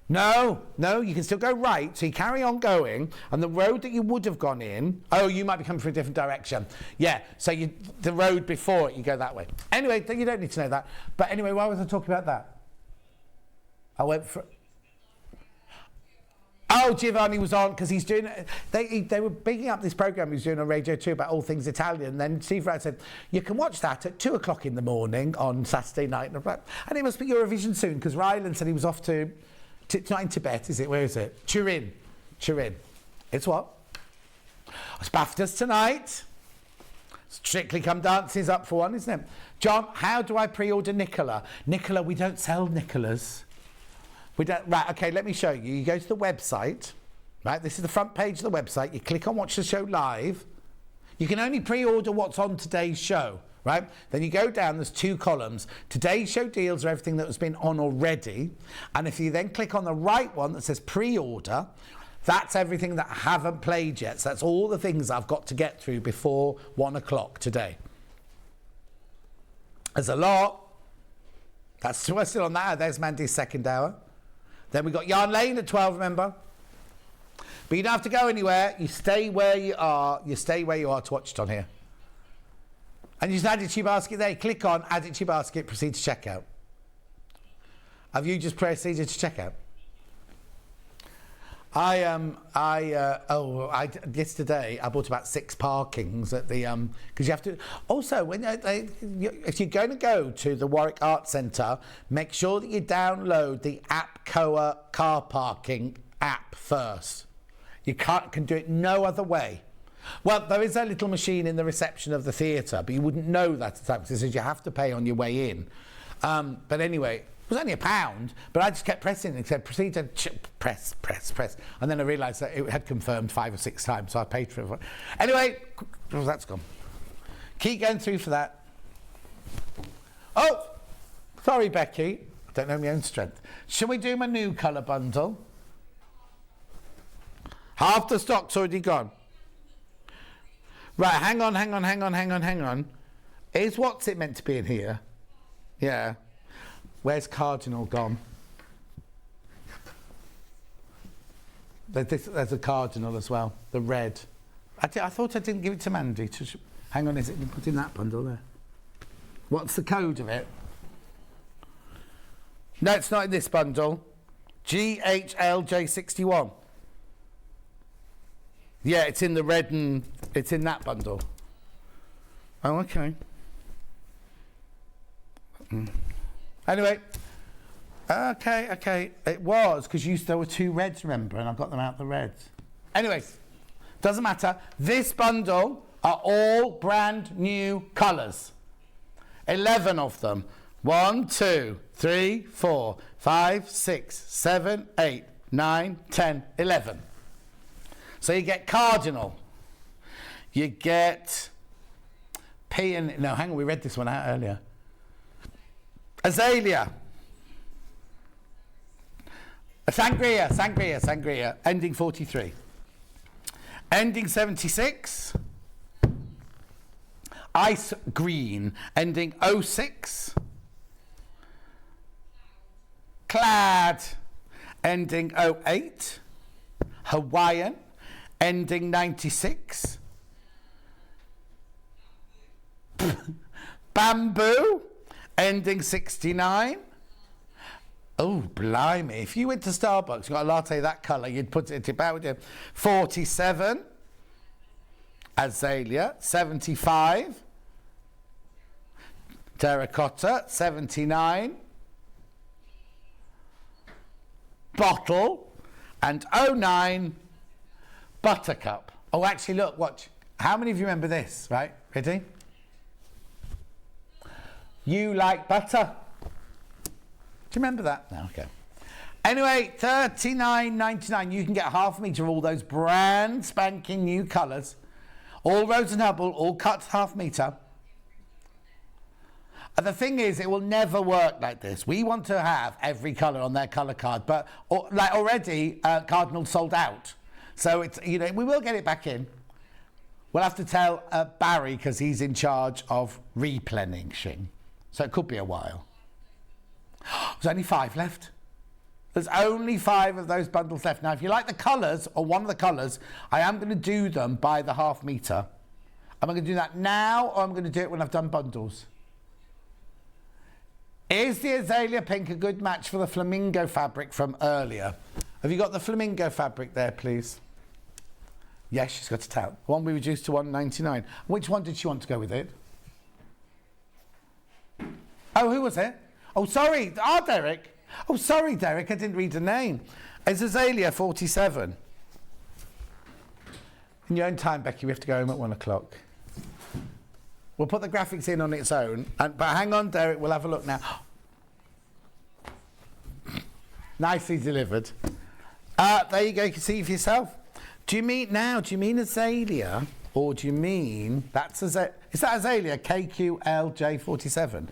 [SPEAKER 2] No, you can still go right, so you carry on going, and the road that you would have gone in, you might be coming from a different direction. Yeah, so the road before it, you go that way. Anyway, you don't need to know that. But anyway, why was I talking about that? I went for... Oh, Giovanni was on, because he's doing... They were bigging up this programme he was doing on Radio 2 about all things Italian, and then Steve Wright said, you can watch that at 2 o'clock in the morning on Saturday night. And it must be Eurovision soon, because Ryland said he was off to... It's not in Tibet, is it? Where is it? Turin. It's what? It's BAFTAs tonight. Strictly Come Dancing's up for one, isn't it? John, how do I pre-order Nicola? Nicola, we don't sell Nicolas. We don't. Right, okay, let me show you. You go to the website, right? This is the front page of the website. You click on Watch the Show Live. You can only pre-order what's on today's show, right? Then you go down, there's 2 columns. Today's show deals are everything that has been on already. And if you then click on the right one that says pre-order, that's everything that I haven't played yet. So that's all the things I've got to get through before 1 o'clock today. There's a lot. We're still on that hour. There's Mandy's second hour. Then we've got Yarn Lane at 12, remember? But you don't have to go anywhere. You stay where you are. You stay where you are to watch it on here. And you just add it to your basket there. Click on, add it to your basket, proceed to checkout. Have you just proceeded to checkout? Yesterday I bought about 6 parkings at the because you have to. Also, when if you're going to go to the Warwick Arts Centre, make sure that you download the AppCoa car parking app first. You can do it no other way. Well, there is a little machine in the reception of the theatre, but you wouldn't know that at the time because it says you have to pay on your way in. But anyway, it was only £1, but I just kept pressing and said, proceed to press. And then I realised that it had confirmed 5 or 6 times, so I paid for it. Anyway, that's gone. Keep going through for that. Oh, sorry, Becky. I don't know my own strength. Shall we do my new colour bundle? Half the stock's already gone. Right, hang on. Is what's it meant to be in here? Yeah. Where's Cardinal gone? There's a Cardinal as well, the red. I thought I didn't give it to Mandy. Hang on, is it put in that bundle there? What's the code of it? No, it's not in this bundle. GHLJ61. Yeah, it's in the red and it's in that bundle. Oh, okay. Anyway, okay. It was because there were 2 reds, remember, and I got them out the reds. Anyways, doesn't matter. This bundle are all brand new colours. 11 of them. 1, 2, 3, 4, 5, 6, 7, 8, 9, 10, 11. So you get Cardinal. You get no, hang on, we read this one out earlier. Azalea. Sangria. Ending 43. Ending 76. Ice Green. Ending 06. Clad. Ending 08. Hawaiian. Ending 96. Bamboo, ending 69. Oh, blimey. If you went to Starbucks, you got a latte that colour, you'd put it about 47. Azalea, 75. Terracotta, 79. Bottle, and 09, Buttercup. Oh, actually, look, watch. How many of you remember this, right? Ready? You like butter. Do you remember that? No, okay. Anyway, $39.99. You can get half a metre of all those brand spanking new colours. All Rose and Hubble, all cut half metre. And the thing is, it will never work like this. We want to have every colour on their colour card, but like already, Cardinal sold out. So it's, you know, we will get it back in. We'll have to tell Barry because he's in charge of replenishing. So it could be a while. There's only 5 left. There's only 5 of those bundles left. Now, if you like the colours, or one of the colours, I am going to do them by the half metre. Am I going to do that now, or I'm going to do it when I've done bundles? Is the azalea pink a good match for the flamingo fabric from earlier? Have you got the flamingo fabric there, please? Yes, she's got it out. One we reduced to $1.99. Which one did she want to go with it? Oh, who was it? Oh, sorry. Derek. Oh, sorry, Derek. I didn't read the name. It's Azalea 47. In your own time, Becky, we have to go home at 1 o'clock. We'll put the graphics in on its own. But hang on, Derek. We'll have a look now. Nicely delivered. There you go. You can see it for yourself. Do you mean Azalea? Or do you mean... Is that Azalea KQLJ47?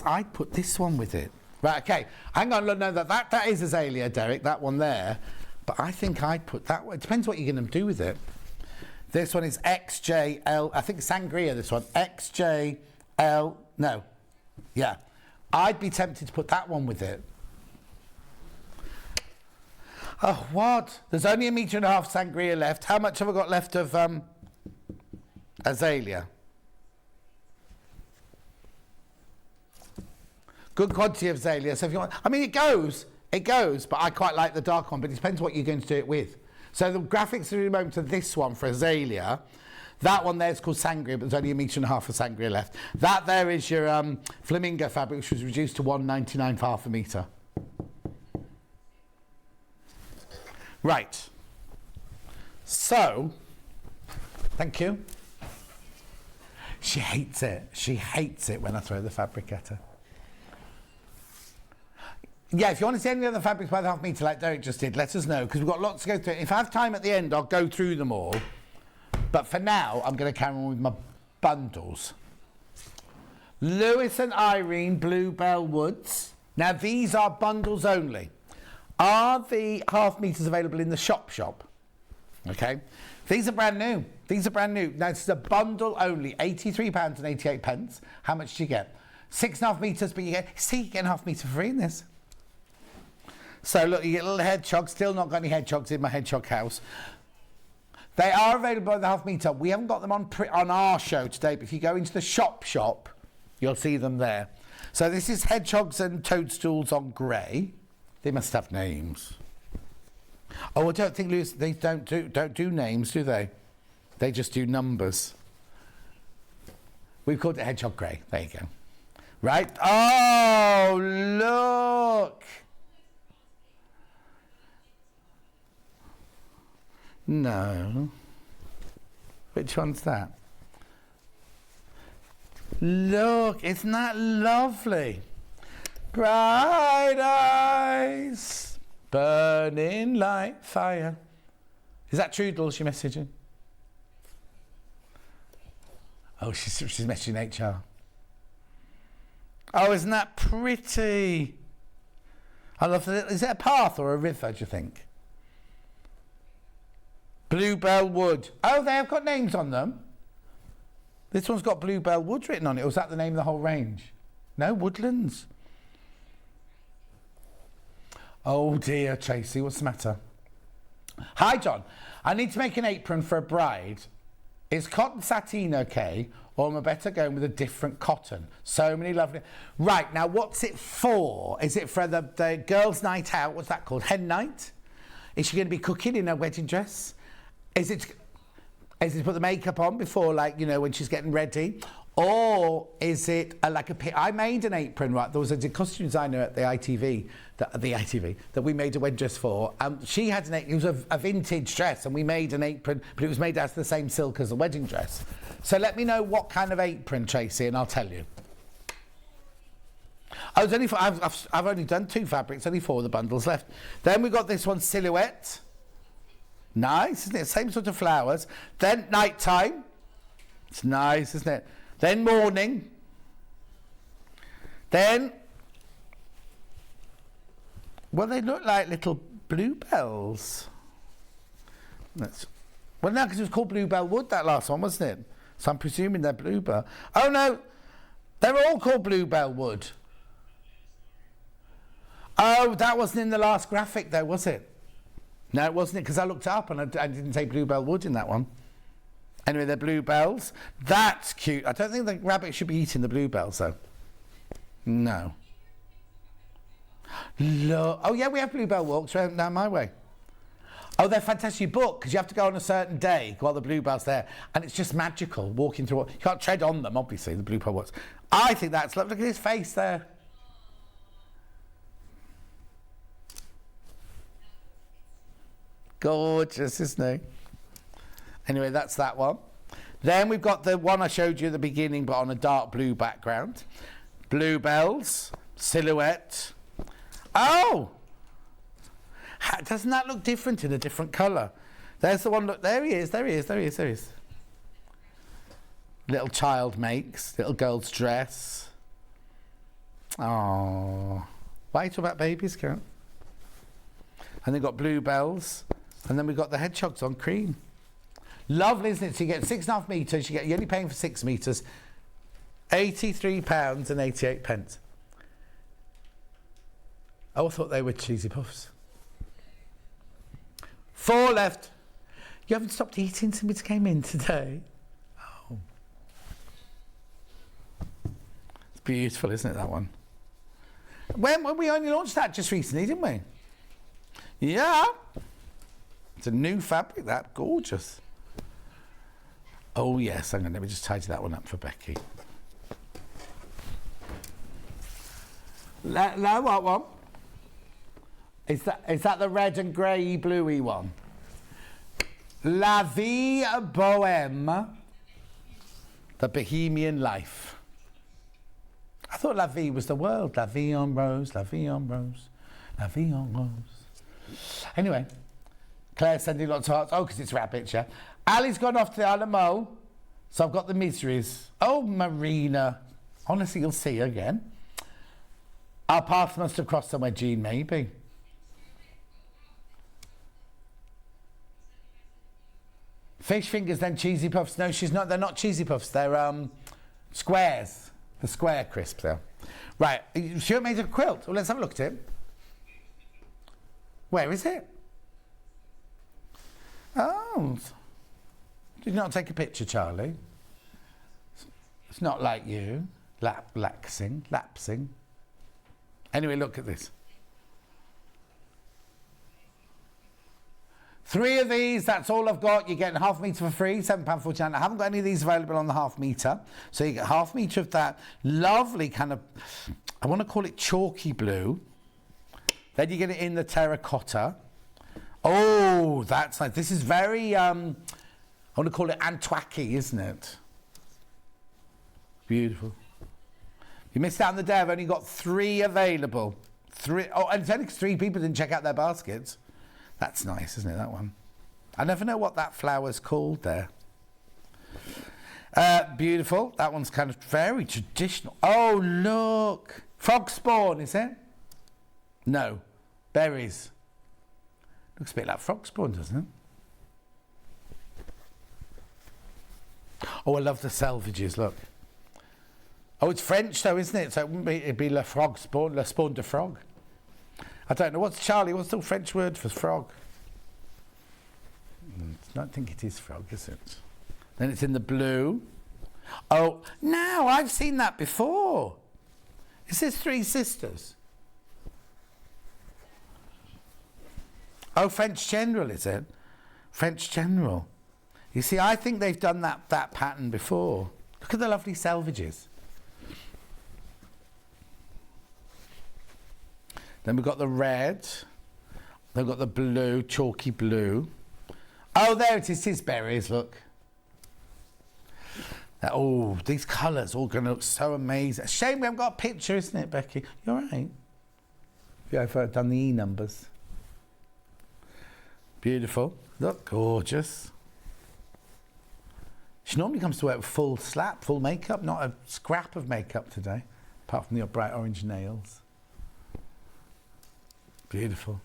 [SPEAKER 2] I'd put this one with it. Right, okay. Hang on, no, that is Azalea, Derek, that one there. But I think I'd put that one. It depends what you're going to do with it. This one is XJL, I think Sangria, this one. XJL, no. Yeah. I'd be tempted to put that one with it. Oh, what? There's only 1.5 meters Sangria left. How much have I got left of Azalea? Good quantity of Azalea. So if you want, I mean, it goes, but I quite like the dark one, but it depends what you're going to do it with. So the graphics are in a moment of this one for Azalea. That one there is called Sangria, but there's only 1.5 meters of Sangria left. That there is your flamingo fabric, which was reduced to $1.99 for half a metre. Right. So, thank you. She hates it. She hates it when I throw the fabric at her. Yeah, if you want to see any other fabrics by the half metre like Derek just did, let us know, because we've got lots to go through. If I have time at the end, I'll go through them all. But for now, I'm going to carry on with my bundles. Lewis and Irene Bluebell Woods. Now, these are bundles only. Are the half metres available in the shop? Okay. These are brand new. Now, this is a bundle only, £83.88. How much do you get? 6.5 metres, but you get a half metre free in this. So look, you get little hedgehogs. Still not got any hedgehogs in my hedgehog house. They are available in the half metre. We haven't got them on our show today, but if you go into the shop, you'll see them there. So this is hedgehogs and toadstools on grey. They must have names. Oh, I don't think they don't do names, do they? They just do numbers. We've called it hedgehog grey. There you go. Right? Oh, look. No. Which one's that? Look, isn't that lovely? Bright eyes, burning like fire. Is that Trudel she's messaging? Oh, she's messaging HR. Oh, isn't that pretty? I love it. Is it a path or a river, do you think? Bluebell Wood. Oh, they have got names on them. This one's got Bluebell Wood written on it. Or is that the name of the whole range? No, Woodlands. Oh dear, Tracy, what's the matter? Hi, John. I need to make an apron for a bride. Is cotton sateen okay, or am I better going with a different cotton? So many lovely... Right, now what's it for? Is it for the girls' night out? What's that called? Hen night? Is she going to be cooking in her wedding dress? Is it to put the makeup on before, like, you know, when she's getting ready? Or is it I made an apron, right? There was a costume designer at the ITV that we made a wedding dress for. She had an apron, it was a vintage dress, and we made an apron, but it was made out of the same silk as the wedding dress. So let me know what kind of apron, Tracy, and I'll tell you. I've only done 2 fabrics, only 4 of the bundles left. Then we've got this one, silhouette. Nice, isn't it? Same sort of flowers. Then nighttime. It's nice, isn't it? Then morning. Then, well, they look like little bluebells. Well, no, because it was called Bluebell Wood, that last one, wasn't it? So I'm presuming they're bluebell. Oh, no, they're all called Bluebell Wood. Oh, that wasn't in the last graphic, though, was it? No, it wasn't, because I looked up and I didn't say Bluebell Wood in that one. Anyway, they're bluebells. That's cute. I don't think the rabbit should be eating the bluebells, though. No. Look. Oh, yeah, we have bluebell walks around down my way. Oh, they're fantastic book, because you have to go on a certain day while the bluebell's there, and it's just magical walking through. You can't tread on them, obviously, the bluebell walks. I think that's... Look at his face there. Gorgeous, isn't he? Anyway, that's that one. Then we've got the one I showed you at the beginning, but on a dark blue background. Bluebells, silhouette. Oh! Doesn't that look different in a different colour? There's the one, look, there he is. Little child makes, little girl's dress. Oh. Why are you talking about babies, Karen? And they've got bluebells. And then we've got the hedgehogs on cream. Lovely, isn't it? So you get 6.5 metres. You're only paying for 6 metres. £83.88. Oh, I thought they were cheesy puffs. 4 left. You haven't stopped eating since we came in today. Oh. It's beautiful, isn't it, that one? When we only launched that just recently, didn't we? Yeah. It's a new fabric, that. Gorgeous. Oh, yes. Let me just tidy that one up for Becky. Now what one? Is that the red and grey bluey one? La Vie Bohème. The Bohemian Life. I thought La Vie was the world. La Vie en Rose, La Vie en Rose, La Vie en Rose. Anyway, Claire's sending lots of hearts. Oh, because it's rabbits, yeah. Ali's gone off to the Isle of Mo, so I've got the miseries. Oh, Marina. Honestly, you'll see her again. Our paths must have crossed somewhere, Jean, maybe. Fish fingers, then cheesy puffs. No, she's not. They're not cheesy puffs. They're squares. The square crisps there. Right. She made a quilt. Well, let's have a look at it. Where is it? Oh. Did not take a picture, Charlie. It's not like you. Lapsing. Anyway, look at this. 3 of these, that's all I've got. You're getting half metre for free, £7.49. I haven't got any of these available on the half metre. So you get half metre of that. Lovely kind of, I want to call it chalky blue. Then you get it in the terracotta. Oh, that's nice. This is very, I want to call it Antwacky, isn't it? Beautiful. You missed out on the day. I've only got 3 available. 3. Oh, and it's only 'cause 3 people didn't check out their baskets. That's nice, isn't it, that one? I never know what that flower's called there. Beautiful. That one's kind of very traditional. Oh, look. Frog spawn, is it? No. Berries. Looks a bit like frog spawn, doesn't it? Oh, I love the selvages, look. Oh, it's French, though, isn't it? So it wouldn't be, it'd be le frog spawn, le spawn de frog. I don't know. What's the French word for frog? I don't think it is frog, is it? Then it's in the blue. Oh, no, I've seen that before. It says Three Sisters. Oh, French General, is it? French General. You see, I think they've done that pattern before. Look at the lovely selvages. Then we've got the red. They've got the blue, chalky blue. Oh, there it is, his berries, look. Oh, these colours all going to look so amazing. Shame we haven't got a picture, isn't it, Becky? You're right. Yeah, I've done the E numbers. Beautiful. Look, gorgeous. She normally comes to work with full slap, full makeup, not a scrap of makeup today, apart from the bright orange nails. Beautiful.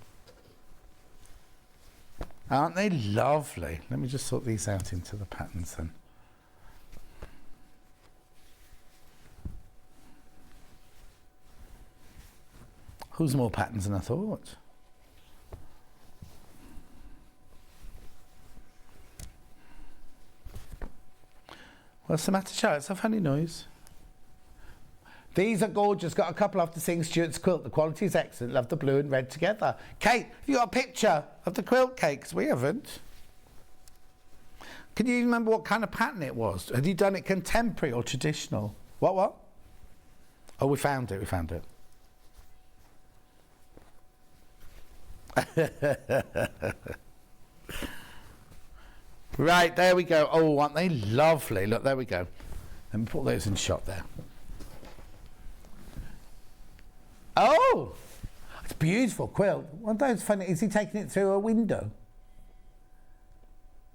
[SPEAKER 2] Aren't they lovely? Let me just sort these out into the patterns then. Who's more patterns than I thought? What's the matter, Charlotte? It's a funny noise. These are gorgeous. Got a couple after seeing Stuart's quilt. The quality is excellent. Love the blue and red together. Kate, have you got a picture of the quilt cakes? We haven't. Can you remember what kind of pattern it was? Had you done it contemporary or traditional? What? Oh, we found it. Right, there we go. Oh, aren't they lovely? Look, there we go. Let me put those in shot there. Oh, it's a beautiful quilt. One those funny, is he taking it through a window?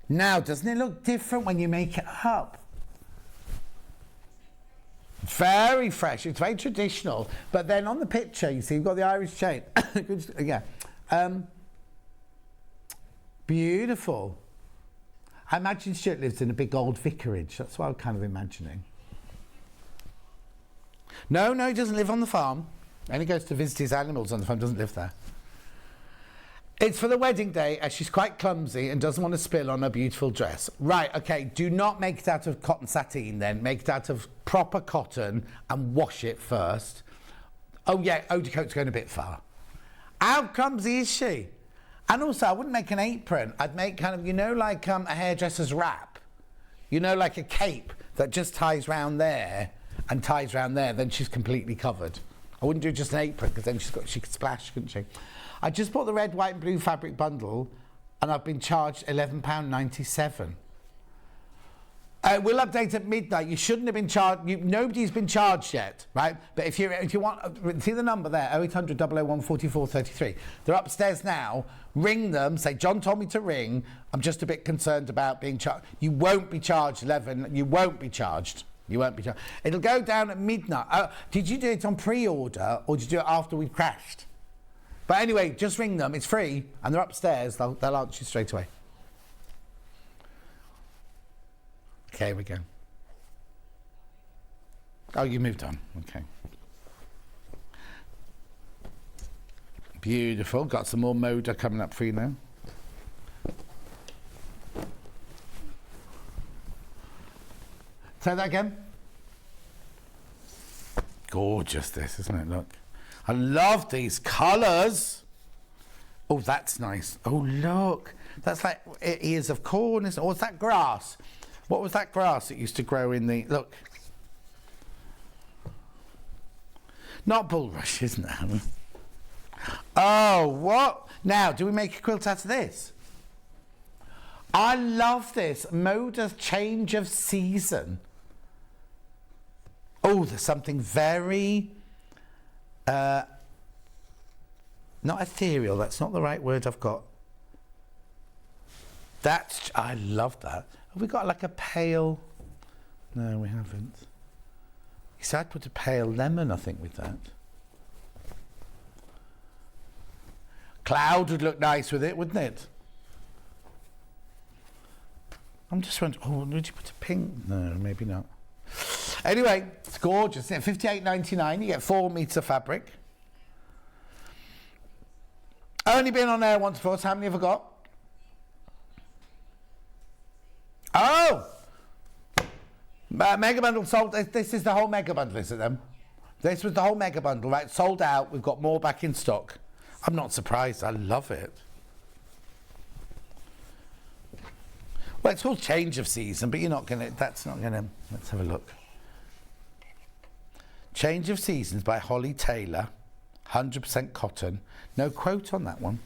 [SPEAKER 2] Now, doesn't it look different when you make it up? Very fresh. It's very traditional. But then on the picture, you see, you've got the Irish chain. Yeah. Beautiful. I imagine Stuart lives in a big old vicarage. That's what I'm kind of imagining. No, he doesn't live on the farm. Only goes to visit his animals on the farm, doesn't live there. It's for the wedding day, as she's quite clumsy and doesn't want to spill on her beautiful dress. Right, okay, do not make it out of cotton sateen then. Make it out of proper cotton and wash it first. Oh yeah, eau de coat's going a bit far. How clumsy is she? And also, I wouldn't make an apron. I'd make kind of, you know, like a hairdresser's wrap. You know, like a cape that just ties round there and ties round there, then she's completely covered. I wouldn't do just an apron, because then she could splash, couldn't she? I just bought the red, white and blue fabric bundle, and I've been charged £11.97. We'll update at midnight. You shouldn't have been charged. Nobody's been charged yet, right? But if you want, see the number there, 0800 001 4433. They're upstairs now. Ring them. Say, John told me to ring. I'm just a bit concerned about being charged. You won't be charged 11. You won't be charged. You won't be charged. It'll go down at midnight. Did you do it on pre-order or did you do it after we crashed? But anyway, just ring them. It's free, and they're upstairs. They'll answer you straight away. Okay, here we go. Oh, you moved on. Okay. Beautiful. Got some more Moda coming up for you now. Say that again. Gorgeous this, isn't it? Look. I love these colours. Oh, that's nice. Oh, look. That's like ears of corn, isn't it? Or is that grass? What was that grass that used to grow in the... Look. Not bulrush, isn't it? Oh, what? Now, do we make a quilt out of this? I love this. Moda's change of season. Oh, there's something very... not ethereal. That's not the right word I've got. I love that. Have we got like a pale... No, we haven't. You said I'd put a pale lemon, I think, with that. Cloud would look nice with it, wouldn't it? I'm just wondering... Oh, would you put a pink? No, maybe not. Anyway, it's gorgeous. £58.99. You get 4 metres of fabric. Only been on air once before, so how many have I got? Oh! Mega bundle sold. This is the whole mega bundle, is it then? This was the whole mega bundle, right? Sold out. We've got more back in stock. I'm not surprised. I love it. Well, it's called change of season, but you're not going to... That's not going to... Let's have a look. Change of Seasons by Holly Taylor. 100% cotton. No quote on that one.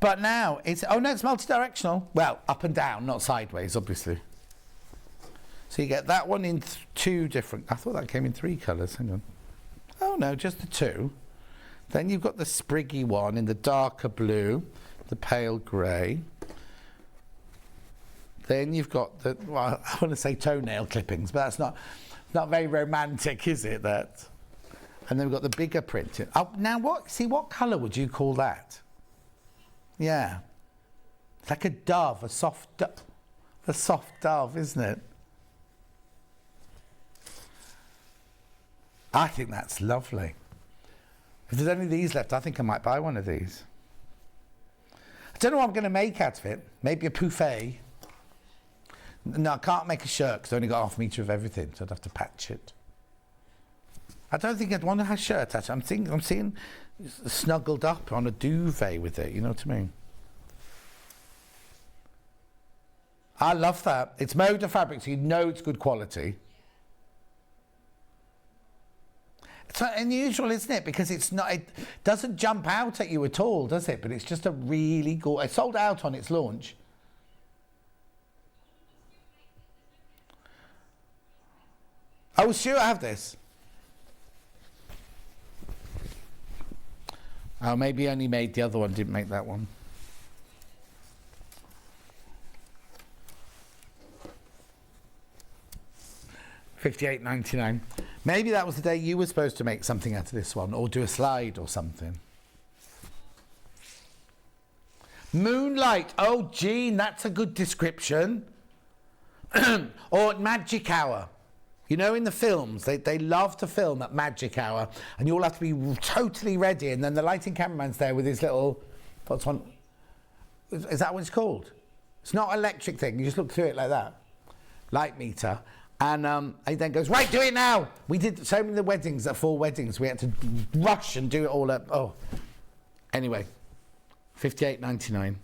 [SPEAKER 2] But now it's... Oh, no, it's multi-directional. Well, up and down, not sideways, obviously. So you get that one in two different... I thought that came in 3 colours. Hang on. Oh, no, just the 2. Then you've got the spriggy one in the darker blue, the pale grey. Then you've got the... Well, I want to say toenail clippings, but that's not very romantic, is it, that? And then we've got the bigger print. Oh, now, what colour would you call that? Yeah. It's like a dove, a soft dove, isn't it? I think that's lovely. If there's any of these left, I think I might buy one of these. I don't know what I'm going to make out of it. Maybe a pouffet. No, I can't make a shirt because I only got half a metre of everything, so I'd have to patch it. I don't think I'd want to have a shirt, actually. I'm seeing snuggled up on a duvet with it, you know what I mean? I love that. It's Moda fabric, so you know it's good quality. It's unusual, isn't it? Because it doesn't jump out at you at all, does it? But it's just a really good... It sold out on its launch. Oh, Stuart, have this. Oh, maybe he only made the other one, didn't make that one. $58.99. Maybe that was the day you were supposed to make something out of this one, or do a slide or something. Moonlight. Oh, Jean, that's a good description. Or magic hour. You know, in the films, they love to film at magic hour, and you all have to be totally ready, and then the lighting cameraman's there with his little... What's one? Is that what it's called? It's not an electric thing. You just look through it like that. Light meter. And he then goes, right, do it now. We did so many of the weddings, at 4 weddings, we had to rush and do it all up. Oh. Anyway, $58.99.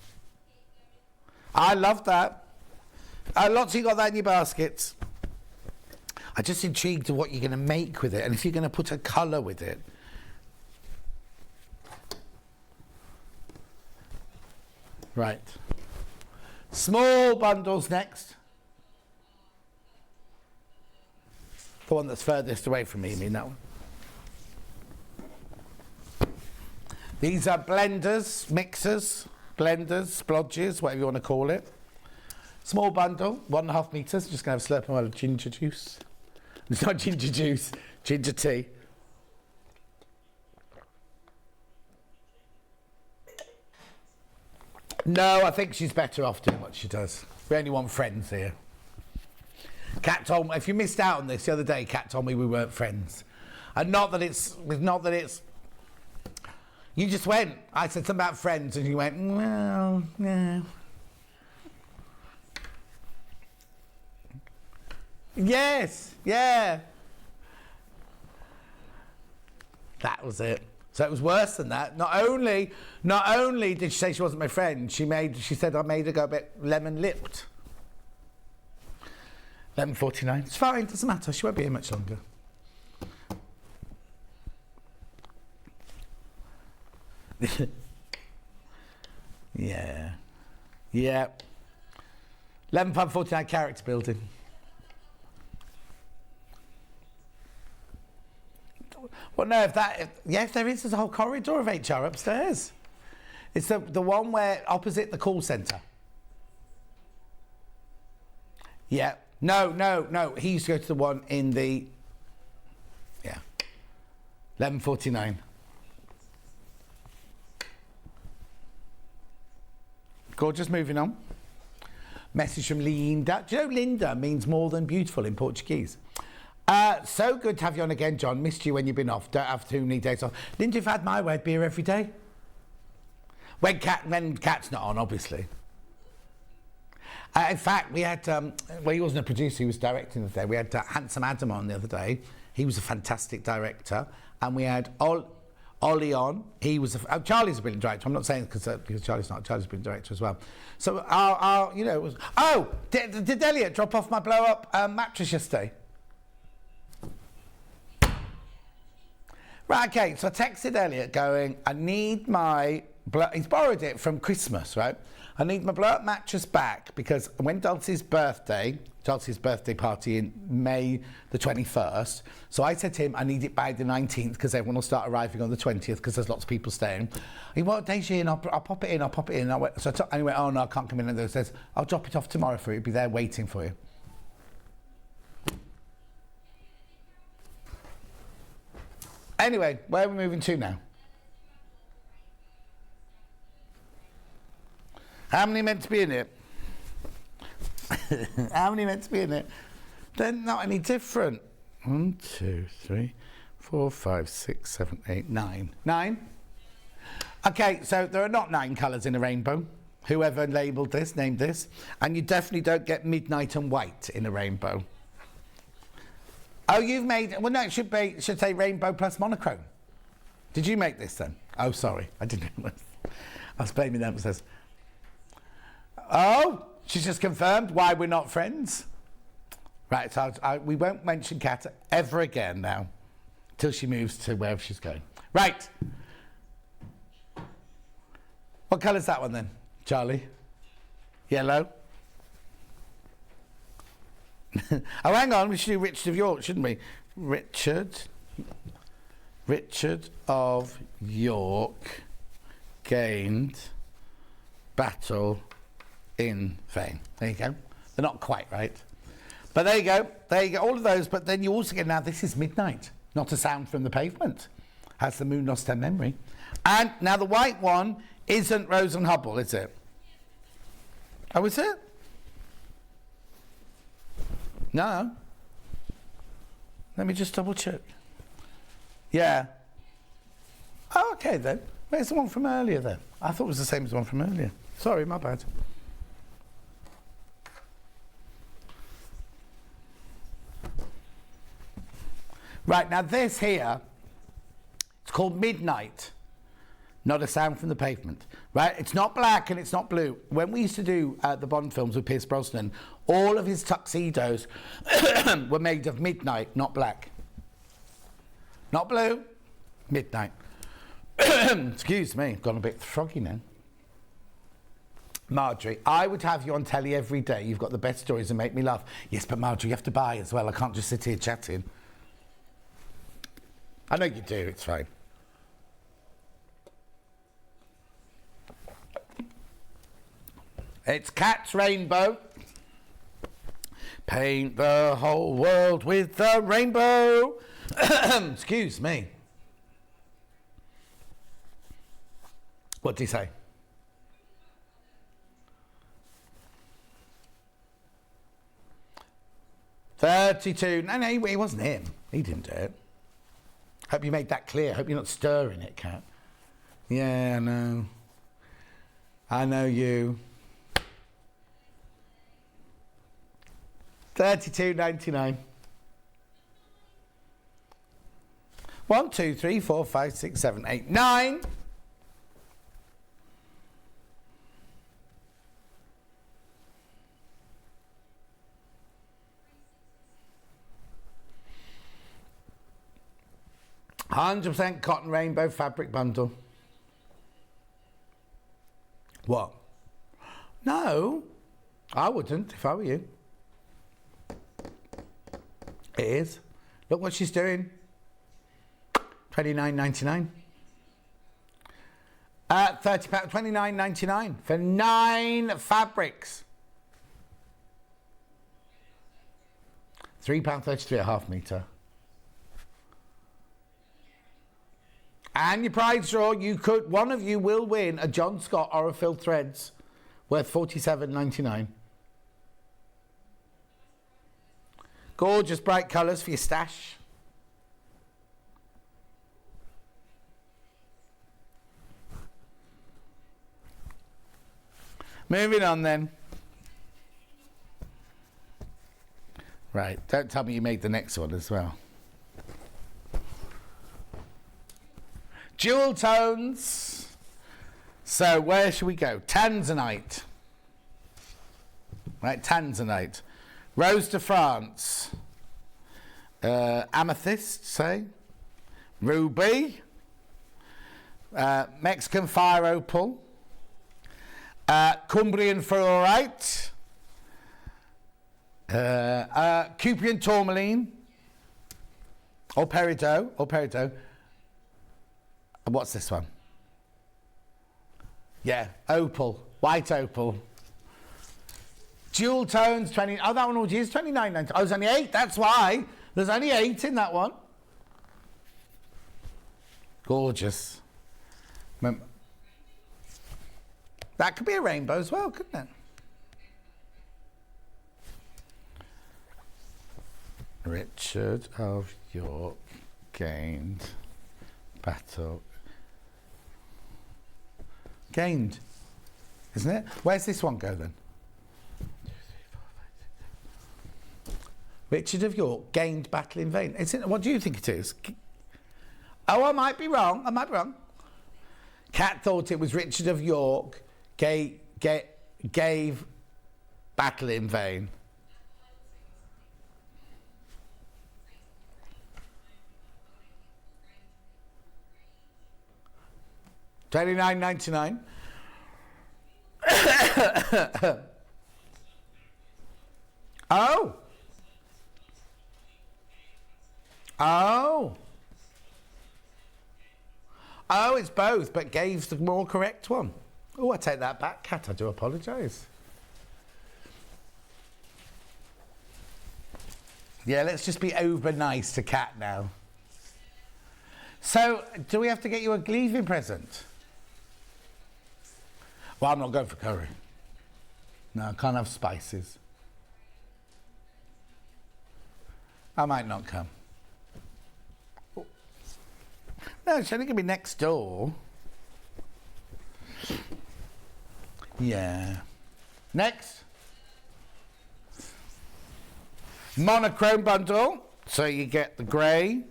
[SPEAKER 2] I love that. Lots of you got that in your baskets. I'm just intrigued to what you're going to make with it, and if you're going to put a colour with it. Right. Small bundles next. The one that's furthest away from me, you mean that one? These are blenders, mixers, blenders, splodges, whatever you want to call it. Small bundle, 1.5 metres. Just going to have a slurp of ginger juice. It's not ginger juice, ginger tea. No, I think she's better off doing what she does. We only want friends here. Kat told me, if you missed out on this the other day, Kat told me we weren't friends. And not that it's... You just went. I said something about friends, and you went, well, no. Yes, yeah. That was it. So it was worse than that. Not only did she say she wasn't my friend, she said I made her go a bit lemon-lipped. $11.49. It's fine, doesn't matter. She won't be here much longer. Yeah. Yeah. £11.49 character building. Well, no, yes, there is. There's a whole corridor of HR upstairs. It's the one where opposite the call centre. Yeah. No. He used to go to the one in the... Yeah. $11.49. Gorgeous, moving on. Message from Linda. Do you know Linda means more than beautiful in Portuguese? So good to have you on again, John. Missed you when you've been off. Don't have too many days off. Linda, you've had my word, beer every day. When Kat's not on, obviously. In fact, we had, well, he wasn't a producer, he was directing the day. We had Handsome Adam on the other day. He was a fantastic director. And we had Ollie on. He was Charlie's a brilliant director. I'm not saying because Charlie's not. Charlie's a brilliant director as well. So our you know, it was. Oh, did Elliot drop off my blow up mattress yesterday? Right. Okay. So I texted Elliot going, I need my. He's borrowed it from Christmas, right? I need my blow up mattress back because when Dulcie's birthday party in May the 21st. So I said to him, I need it by the 19th because everyone will start arriving on the 20th because there's lots of people staying. He went, Day's in, I'll pop it in. And I went, and he went, oh no, I can't come in. And he says, I'll drop it off tomorrow for you. It'll be there waiting for you. Anyway, where are we moving to now? How many meant to be in it? How many meant to be in it? They're not any different. 1, 2, 3, 4, 5, 6, 7, 8, 9. 9? Okay, so there are not 9 colours in a rainbow. Whoever named this. And you definitely don't get midnight and white in a rainbow. Oh, you've made... Well, no, it should say rainbow plus monochrome. Did you make this then? Oh, sorry. I didn't know. I was blaming them. It says... Oh, she's just confirmed why we're not friends. Right, so we won't mention Kat ever again now, till she moves to wherever she's going. Right. What colour's that one then, Charlie? Yellow? Oh, hang on, we should do Richard of York, shouldn't we? Richard of York gained battle in vain. There you go. They're not quite right. But there you go. There you go. All of those. But then you also get, now this is midnight. Not a sound from the pavement. Has the moon lost her memory? And now the white one isn't Rose and Hubble, is it? Oh, is it? No. Let me just double check. Yeah. Oh, okay then. Where's the one from earlier then? I thought it was the same as the one from earlier. Sorry, my bad. Right, now this here, it's called Midnight, not a sound from the pavement, right? It's not black and it's not blue. When we used to do the Bond films with Pierce Brosnan, all of his tuxedos were made of midnight, not black. Not blue, midnight. Excuse me, I've gone a bit froggy now. Marjorie, I would have you on telly every day. You've got the best stories and make me laugh. Yes, but Marjorie, you have to buy as well. I can't just sit here chatting. I know you do, it's fine. It's Cat's Rainbow. Paint the whole world with the rainbow. Excuse me. What did he say? $32. No, it wasn't him. He didn't do it. Hope you made that clear. Hope you're not stirring it, Kat. Yeah, I know. I know you. $32.99. 1, 2, 3, 4, 5, 6, 7, 8, 9. $100% cotton rainbow fabric bundle. What? No, I wouldn't if I were you. It is. Look what she's doing. $29.99. £30, $29.99 for 9 fabrics. £3.33 a half metre. And your prize draw, one of you will win a John Scott or a Phil Threads worth $47.99. Gorgeous bright colours for your stash. Moving on then. Right, don't tell me you made the next one as well. Jewel tones. So where should we go? Tanzanite. Right, Tanzanite. Rose de France. Amethyst, say. Ruby. Mexican fire opal. Cumbrian fluorite. Cuprian tourmaline. Or peridot. And what's this one? Yeah, opal. White opal. Jewel tones, 20. Oh, that one was used, 29.90. Oh, there's only 8. That's why. There's only 8 in that one. Gorgeous. That could be a rainbow as well, couldn't it? Richard of York gained battle. Gained, isn't it? Where's this one go then? Richard of York gained battle in vain. Isn't it? What do you think it is? Oh, I might be wrong. Kat thought it was Richard of York gave battle in vain. $29.99. Oh. Oh, it's both, but gave's the more correct one. Oh, I take that back, Kat. I do apologise. Yeah, let's just be over nice to Kat now. So, do we have to get you a leaving present? Well, I'm not going for curry. No, I can't have spices. I might not come. No, it's only going to be next door. Yeah. Next. Monochrome bundle. So you get the grey.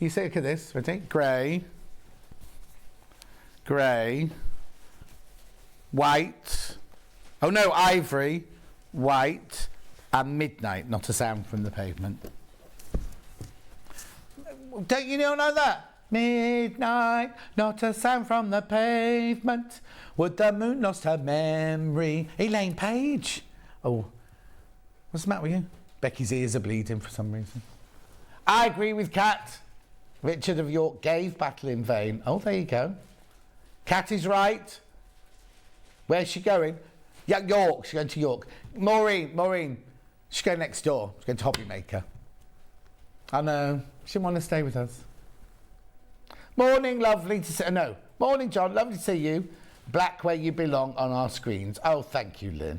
[SPEAKER 2] You say, look at this, ready? Grey, white, oh no, ivory, white, and midnight, not a sound from the pavement. Don't you know that? Midnight, not a sound from the pavement. Would the moon lost her memory? Elaine Page. Oh, what's the matter with you? Becky's ears are bleeding for some reason. I agree with Kat. Richard of York gave battle in vain. Oh, there you go. Kat is right. Where's she going? Yeah, York. She's going to York. Maureen. She's going next door. She's going to Hobbymaker. I know. She didn't want to stay with us. Morning, lovely to see... No. Morning, John. Lovely to see you. Black where you belong on our screens. Oh, thank you, Lynn.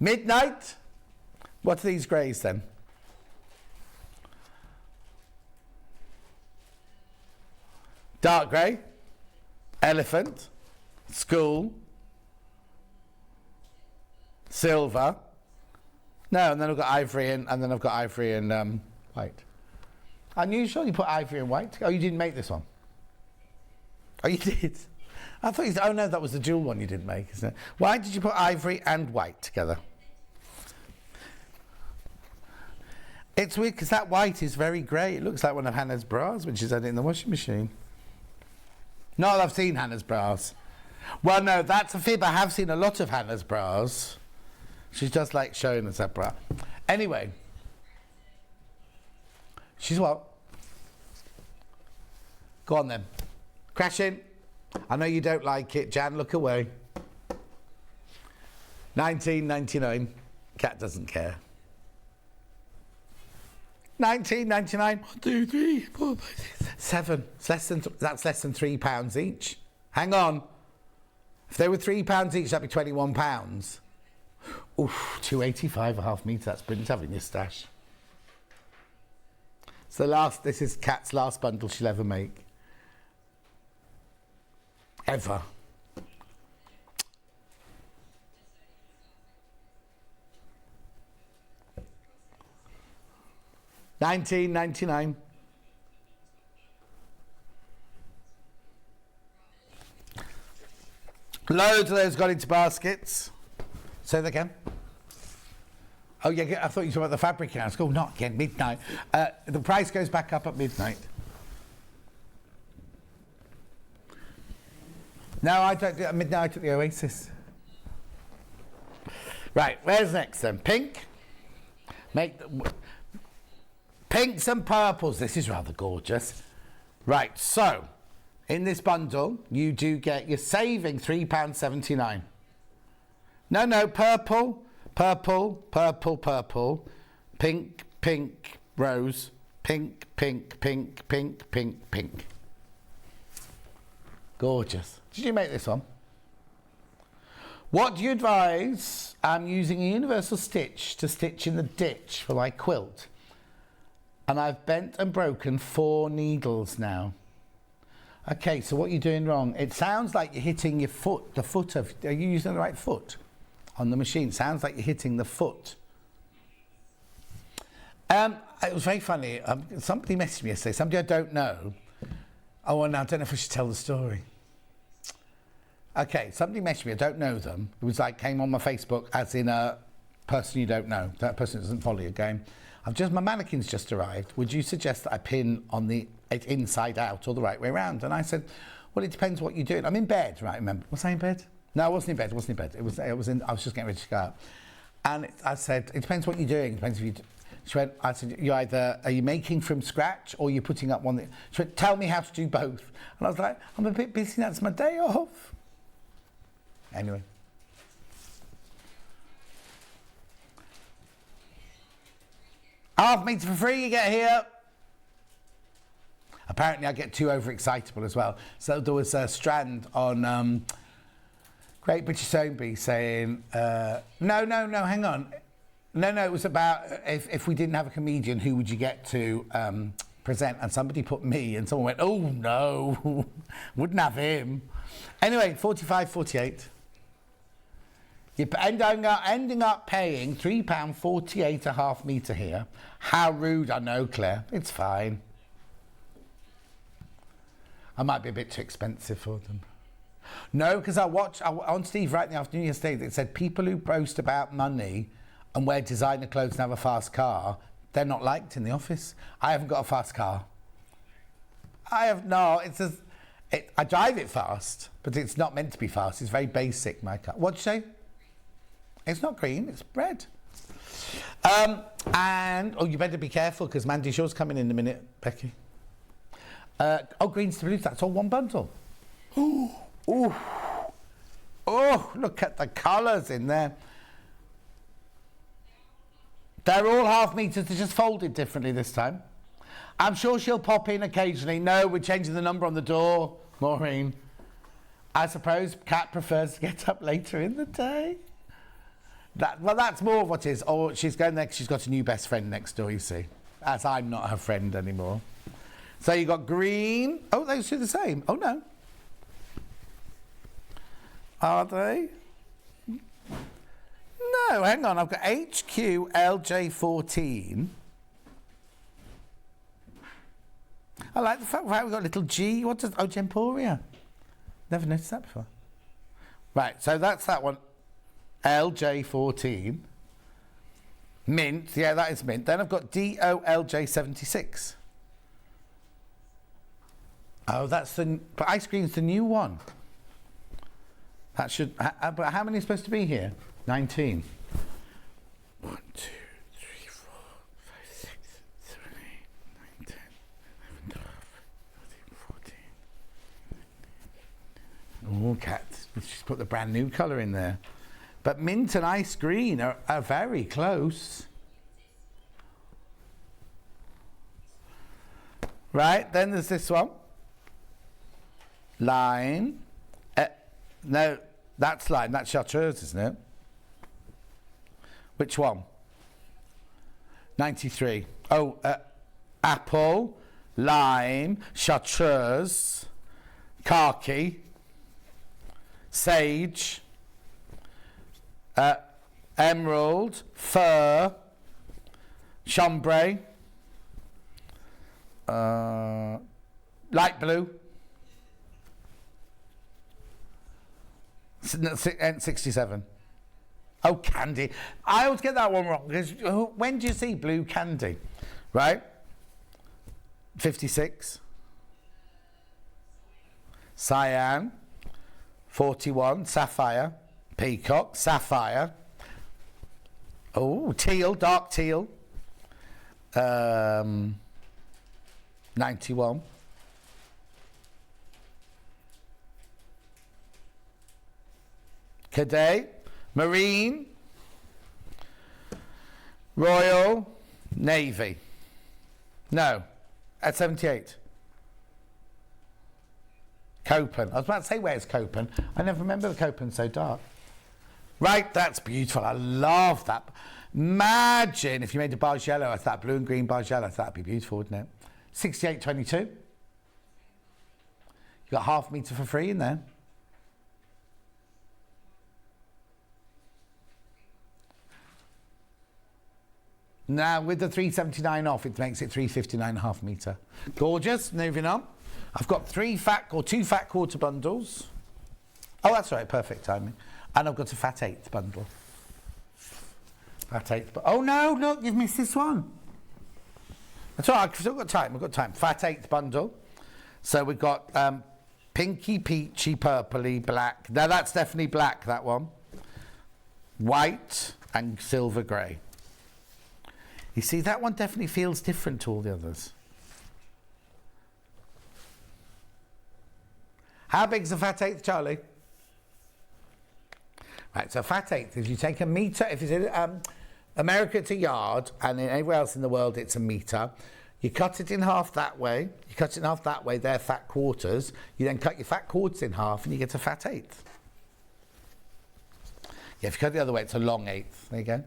[SPEAKER 2] Midnight. What are these greys then? Dark grey, elephant, school, silver. No, and then I've got ivory and then I've got ivory and white. Unusual, you put ivory and white. Oh, you didn't make this one. Oh, you did. I thought oh no, that was the jewel one you didn't make, isn't it? Why did you put ivory and white together? It's weird because that white is very grey. It looks like one of Hannah's bras when she's had it in the washing machine. Not that I've seen Hannah's bras. Well, no, that's a fib. I have seen a lot of Hannah's bras. She's just like showing us that bra. Anyway. She's what? Go on then. Crash in. I know you don't like it. Jan, look away. $19.99. Cat doesn't care. $19.99. 1, 2, 3, 4, 5, 6, 7. That's less than £3 each. Hang on. If they were £3 each, that'd be £21. Oof, 285 a half metre. That's brilliant having your stash. So this is Kat's last bundle she'll ever make. Ever. 19.99. Loads of those got into baskets. Say that again. Oh, yeah, I thought you were talking about the fabric house. Oh, not again, midnight. The price goes back up at midnight. No, I don't do it at midnight at the Oasis. Right, where's next then? Pink. Pinks and purples. This is rather gorgeous. Right, so in this bundle, you do get, you're saving £3.79. No, purple, purple, purple, purple, pink, pink, rose, pink, pink, pink, pink, pink, pink. Gorgeous. Did you make this one? What do you advise? I'm using a universal stitch to stitch in the ditch for my quilt. And I've bent and broken 4 needles now. Okay, so what you're doing wrong, it sounds like you're hitting your foot, the foot of, are you using the right foot on the machine? It sounds like you're hitting the foot. It was very funny. Somebody messaged me yesterday, somebody I don't know. Oh, and I don't know if I should tell the story. Okay, somebody messaged me, I don't know them. It was like, came on my Facebook as in a person you don't know. That person doesn't follow you, game. My mannequin's just arrived. Would you suggest that I pin on it inside out or the right way around? And I said, well, it depends what you're doing. I'm in bed, right, remember? Was I in bed? No, I wasn't in bed, I was just getting ready to go out. And I said, it depends what you're doing. It depends if you... She went, I said, are you making from scratch or you're putting up one that... She went, tell me how to do both. And I was like, I'm a bit busy, that's my day off. Anyway. Half meter for free, you get here. Apparently I get too overexcitable as well. So there was a strand on Great British Sewing Bee saying, no, hang on. No, it was about if we didn't have a comedian, who would you get to present? And somebody put me, and someone went, oh no, wouldn't have him. Anyway, 45.48. You're ending up paying £3.48 a half metre here. How rude, I know, Claire. It's fine. I might be a bit too expensive for them. No, because I watched on Steve right in the afternoon yesterday, that said people who boast about money and wear designer clothes and have a fast car, they're not liked in the office. I haven't got a fast car. I drive it fast, but it's not meant to be fast. It's very basic, my car. What'd you say? It's not green, it's red. You better be careful, because Mandy's yours coming in a minute, Becky. Greens to blues, that's all one bundle. Ooh. Oh, look at the colours in there. They're all half metres, they're just folded differently this time. I'm sure she'll pop in occasionally. No, we're changing the number on the door, Maureen. I suppose Kat prefers to get up later in the day. That's more of what it is. Or she's going there because she's got a new best friend next door, you see. As I'm not her friend anymore. So you got green. Oh, those two are the same. Oh, no. Are they? No, hang on. I've got HQLJ14. I like the fact we've got a little G. What does... Oh, Gemporia. Never noticed that before. Right, so that's that one. LJ14. Mint. Yeah, that is mint. Then I've got DOLJ76. Oh, that's the... But ice cream's the new one. That should... But how many are supposed to be here? 19. 1, 2, 3, 4, 5, 6, 7, 8, 9, 10, 11, 12, 13, 14. Oh, Kat. She's put the brand new colour in there. But mint and ice green are very close. Right, then there's this one. Lime. No, that's lime. That's chartreuse, isn't it? Which one? 93. Oh, apple, lime, chartreuse, khaki, sage, emerald, fir, chambray, Light blue. N67. Oh, candy. I always get that one wrong because when do you see blue candy? Right? 56. Cyan. 41. Sapphire. Peacock. Sapphire. Oh, teal. Dark teal. 91. Cadet. Marine. Royal. Navy. No. At 78. Copen. I was about to say, where's Copen? I never remember the Copen so dark. Right, that's beautiful. I love that. Imagine if you made a barge yellow. I thought blue and green barge yellow. I thought that'd be beautiful, wouldn't it? 68.22. You got half metre for free in there. Now, with the 379 off, it makes it 359.5 metre. Gorgeous. Moving on. I've got two fat quarter bundles. Oh, that's right. Perfect timing. And I've got a fat eighth bundle. Fat eighth. Oh, no, look, you've missed this one. That's all right. I've still got time. I've got time. Fat eighth bundle. So we've got pinky, peachy, purpley, black. Now, that's definitely black, that one. White and silver grey. You see, that one definitely feels different to all the others. How big's a fat eighth, Charlie? Right, so fat eighth, if you take a metre, if it's in America it's a yard, and anywhere else in the world it's a metre, you cut it in half that way, they're fat quarters, you then cut your fat quarters in half and you get a fat eighth. Yeah, if you cut it the other way, it's a long eighth. There you go.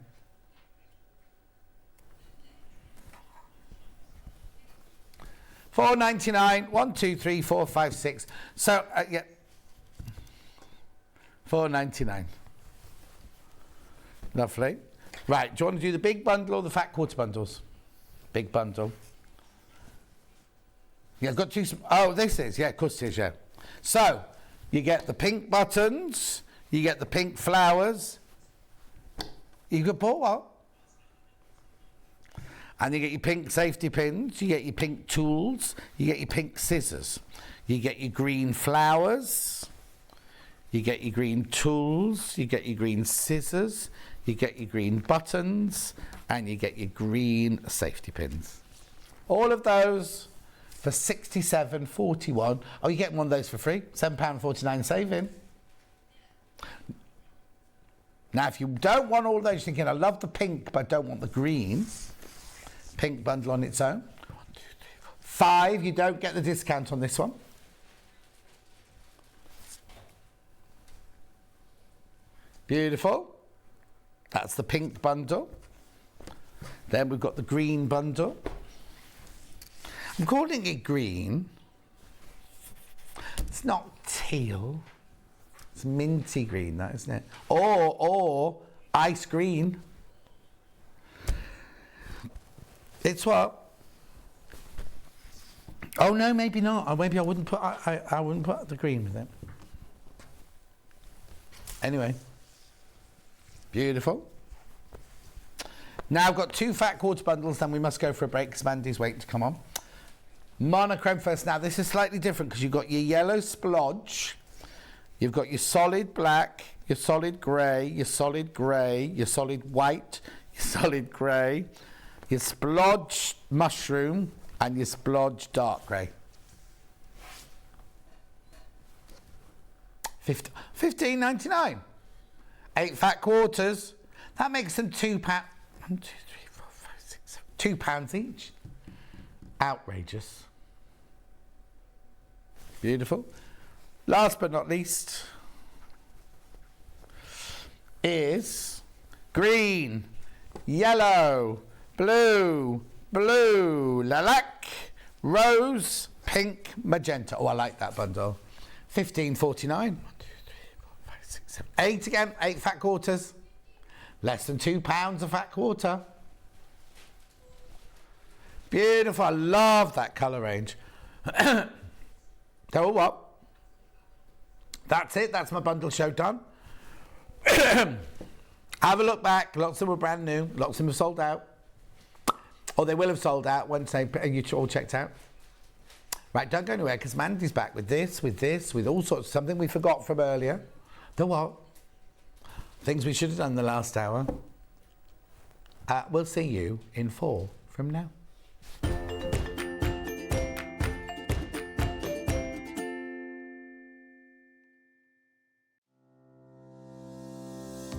[SPEAKER 2] $4.99. 1, 2, 3, 4, 5, 6. So yeah, $4.99. Lovely. Right. Do you want to do the big bundle or the fat quarter bundles? Big bundle. Yeah, I've got two. Oh, this is, yeah, of course it is, yeah. So you get the pink buttons, you get the pink flowers. You could put what? And you get your pink safety pins, you get your pink tools, you get your pink scissors, you get your green flowers, you get your green tools, you get your green scissors, you get your green buttons, and you get your green safety pins. All of those for £67.41. Oh, you're getting one of those for free, £7.49 saving. Now, if you don't want all of those, you're thinking, I love the pink, but I don't want the green. Pink bundle on its own. 1, 2, 3, 4, 5. You don't get the discount on this one. Beautiful. That's the pink bundle. Then we've got the green bundle. I'm calling it green. It's not teal. It's minty green, that, isn't it? Or ice green. It's what? Oh no, maybe not. Maybe I wouldn't put. I wouldn't put the green with it. Anyway, beautiful. Now I've got two fat quarter bundles. Then we must go for a break because Mandy's waiting to come on. Monochrome first. Now this is slightly different because you've got your yellow splodge, you've got your solid black, your solid grey, your solid grey, your solid white, your solid grey, your splodge mushroom, and your splodge dark grey. $15.99. 8 fat quarters. That makes them £2. 1, 2, 3, 4, 5, 6, 7. £2 each. Outrageous. Beautiful. Last but not least is green, yellow, blue, lilac, rose, pink, magenta. Oh, I like that bundle. $15.49. 1, 2, 3, 4, 5, 6, 7, 8 again. 8 fat quarters. Less than £2 a fat quarter. Beautiful. I love that colour range. So what? That's it. That's my bundle show done. Have a look back. Lots of them were brand new. Lots of them have sold out. Or they will have sold out once you all checked out. Right, don't go anywhere because Mandy's back with this, with all sorts. Something we forgot from earlier. The what? Things we should have done the last hour. We'll see you in 4 from now.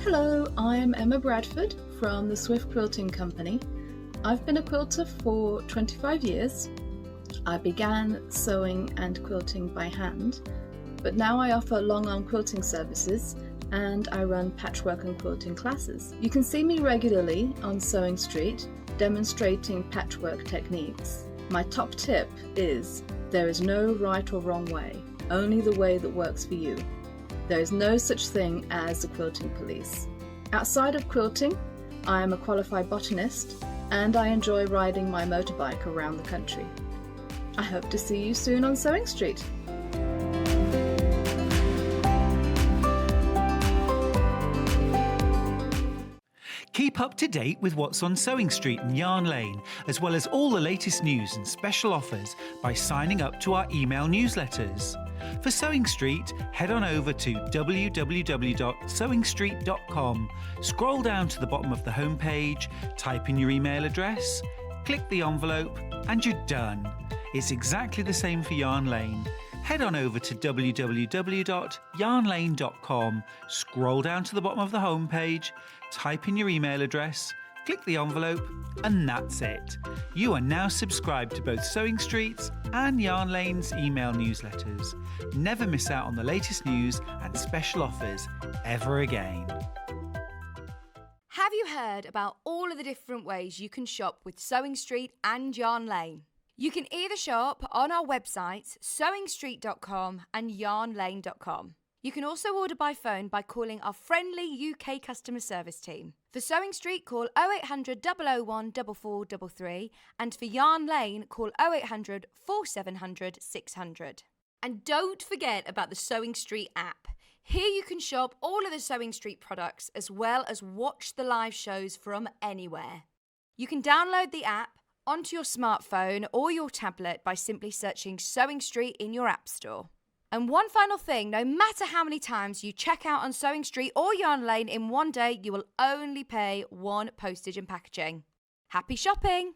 [SPEAKER 9] Hello, I'm Emma Bradford from the Swift Quilting Company. I've been a quilter for 25 years. I began sewing and quilting by hand, but now I offer long arm quilting services and I run patchwork and quilting classes. You can see me regularly on Sewing Street demonstrating patchwork techniques. My top tip is there is no right or wrong way, only the way that works for you. There is no such thing as the quilting police. Outside of quilting, I am a qualified botanist and I enjoy riding my motorbike around the country. I hope to see you soon on Sewing Street.
[SPEAKER 5] Keep up to date with what's on Sewing Street and Yarn Lane, as well as all the latest news and special offers by signing up to our email newsletters. For Sewing Street, head on over to www.sewingstreet.com, scroll down to the bottom of the homepage, type in your email address, click the envelope, and you're done. It's exactly the same for Yarn Lane. Head on over to www.yarnlane.com, scroll down to the bottom of the homepage, type in your email address, click the envelope, and that's it. You are now subscribed to both Sewing Street's and Yarn Lane's email newsletters. Never miss out on the latest news and special offers ever again.
[SPEAKER 1] Have you heard about all of the different ways you can shop with Sewing Street and Yarn Lane? You can either shop on our websites, sewingstreet.com and yarnlane.com. You can also order by phone by calling our friendly UK customer service team. For Sewing Street, call 0800 001 4433, and for Yarn Lane, call 0800 4700 600. And don't forget about the Sewing Street app. Here you can shop all of the Sewing Street products as well as watch the live shows from anywhere. You can download the app onto your smartphone or your tablet by simply searching Sewing Street in your app store. And one final thing, no matter how many times you check out on Sewing Street or Yarn Lane in one day, you will only pay one postage and packaging. Happy shopping!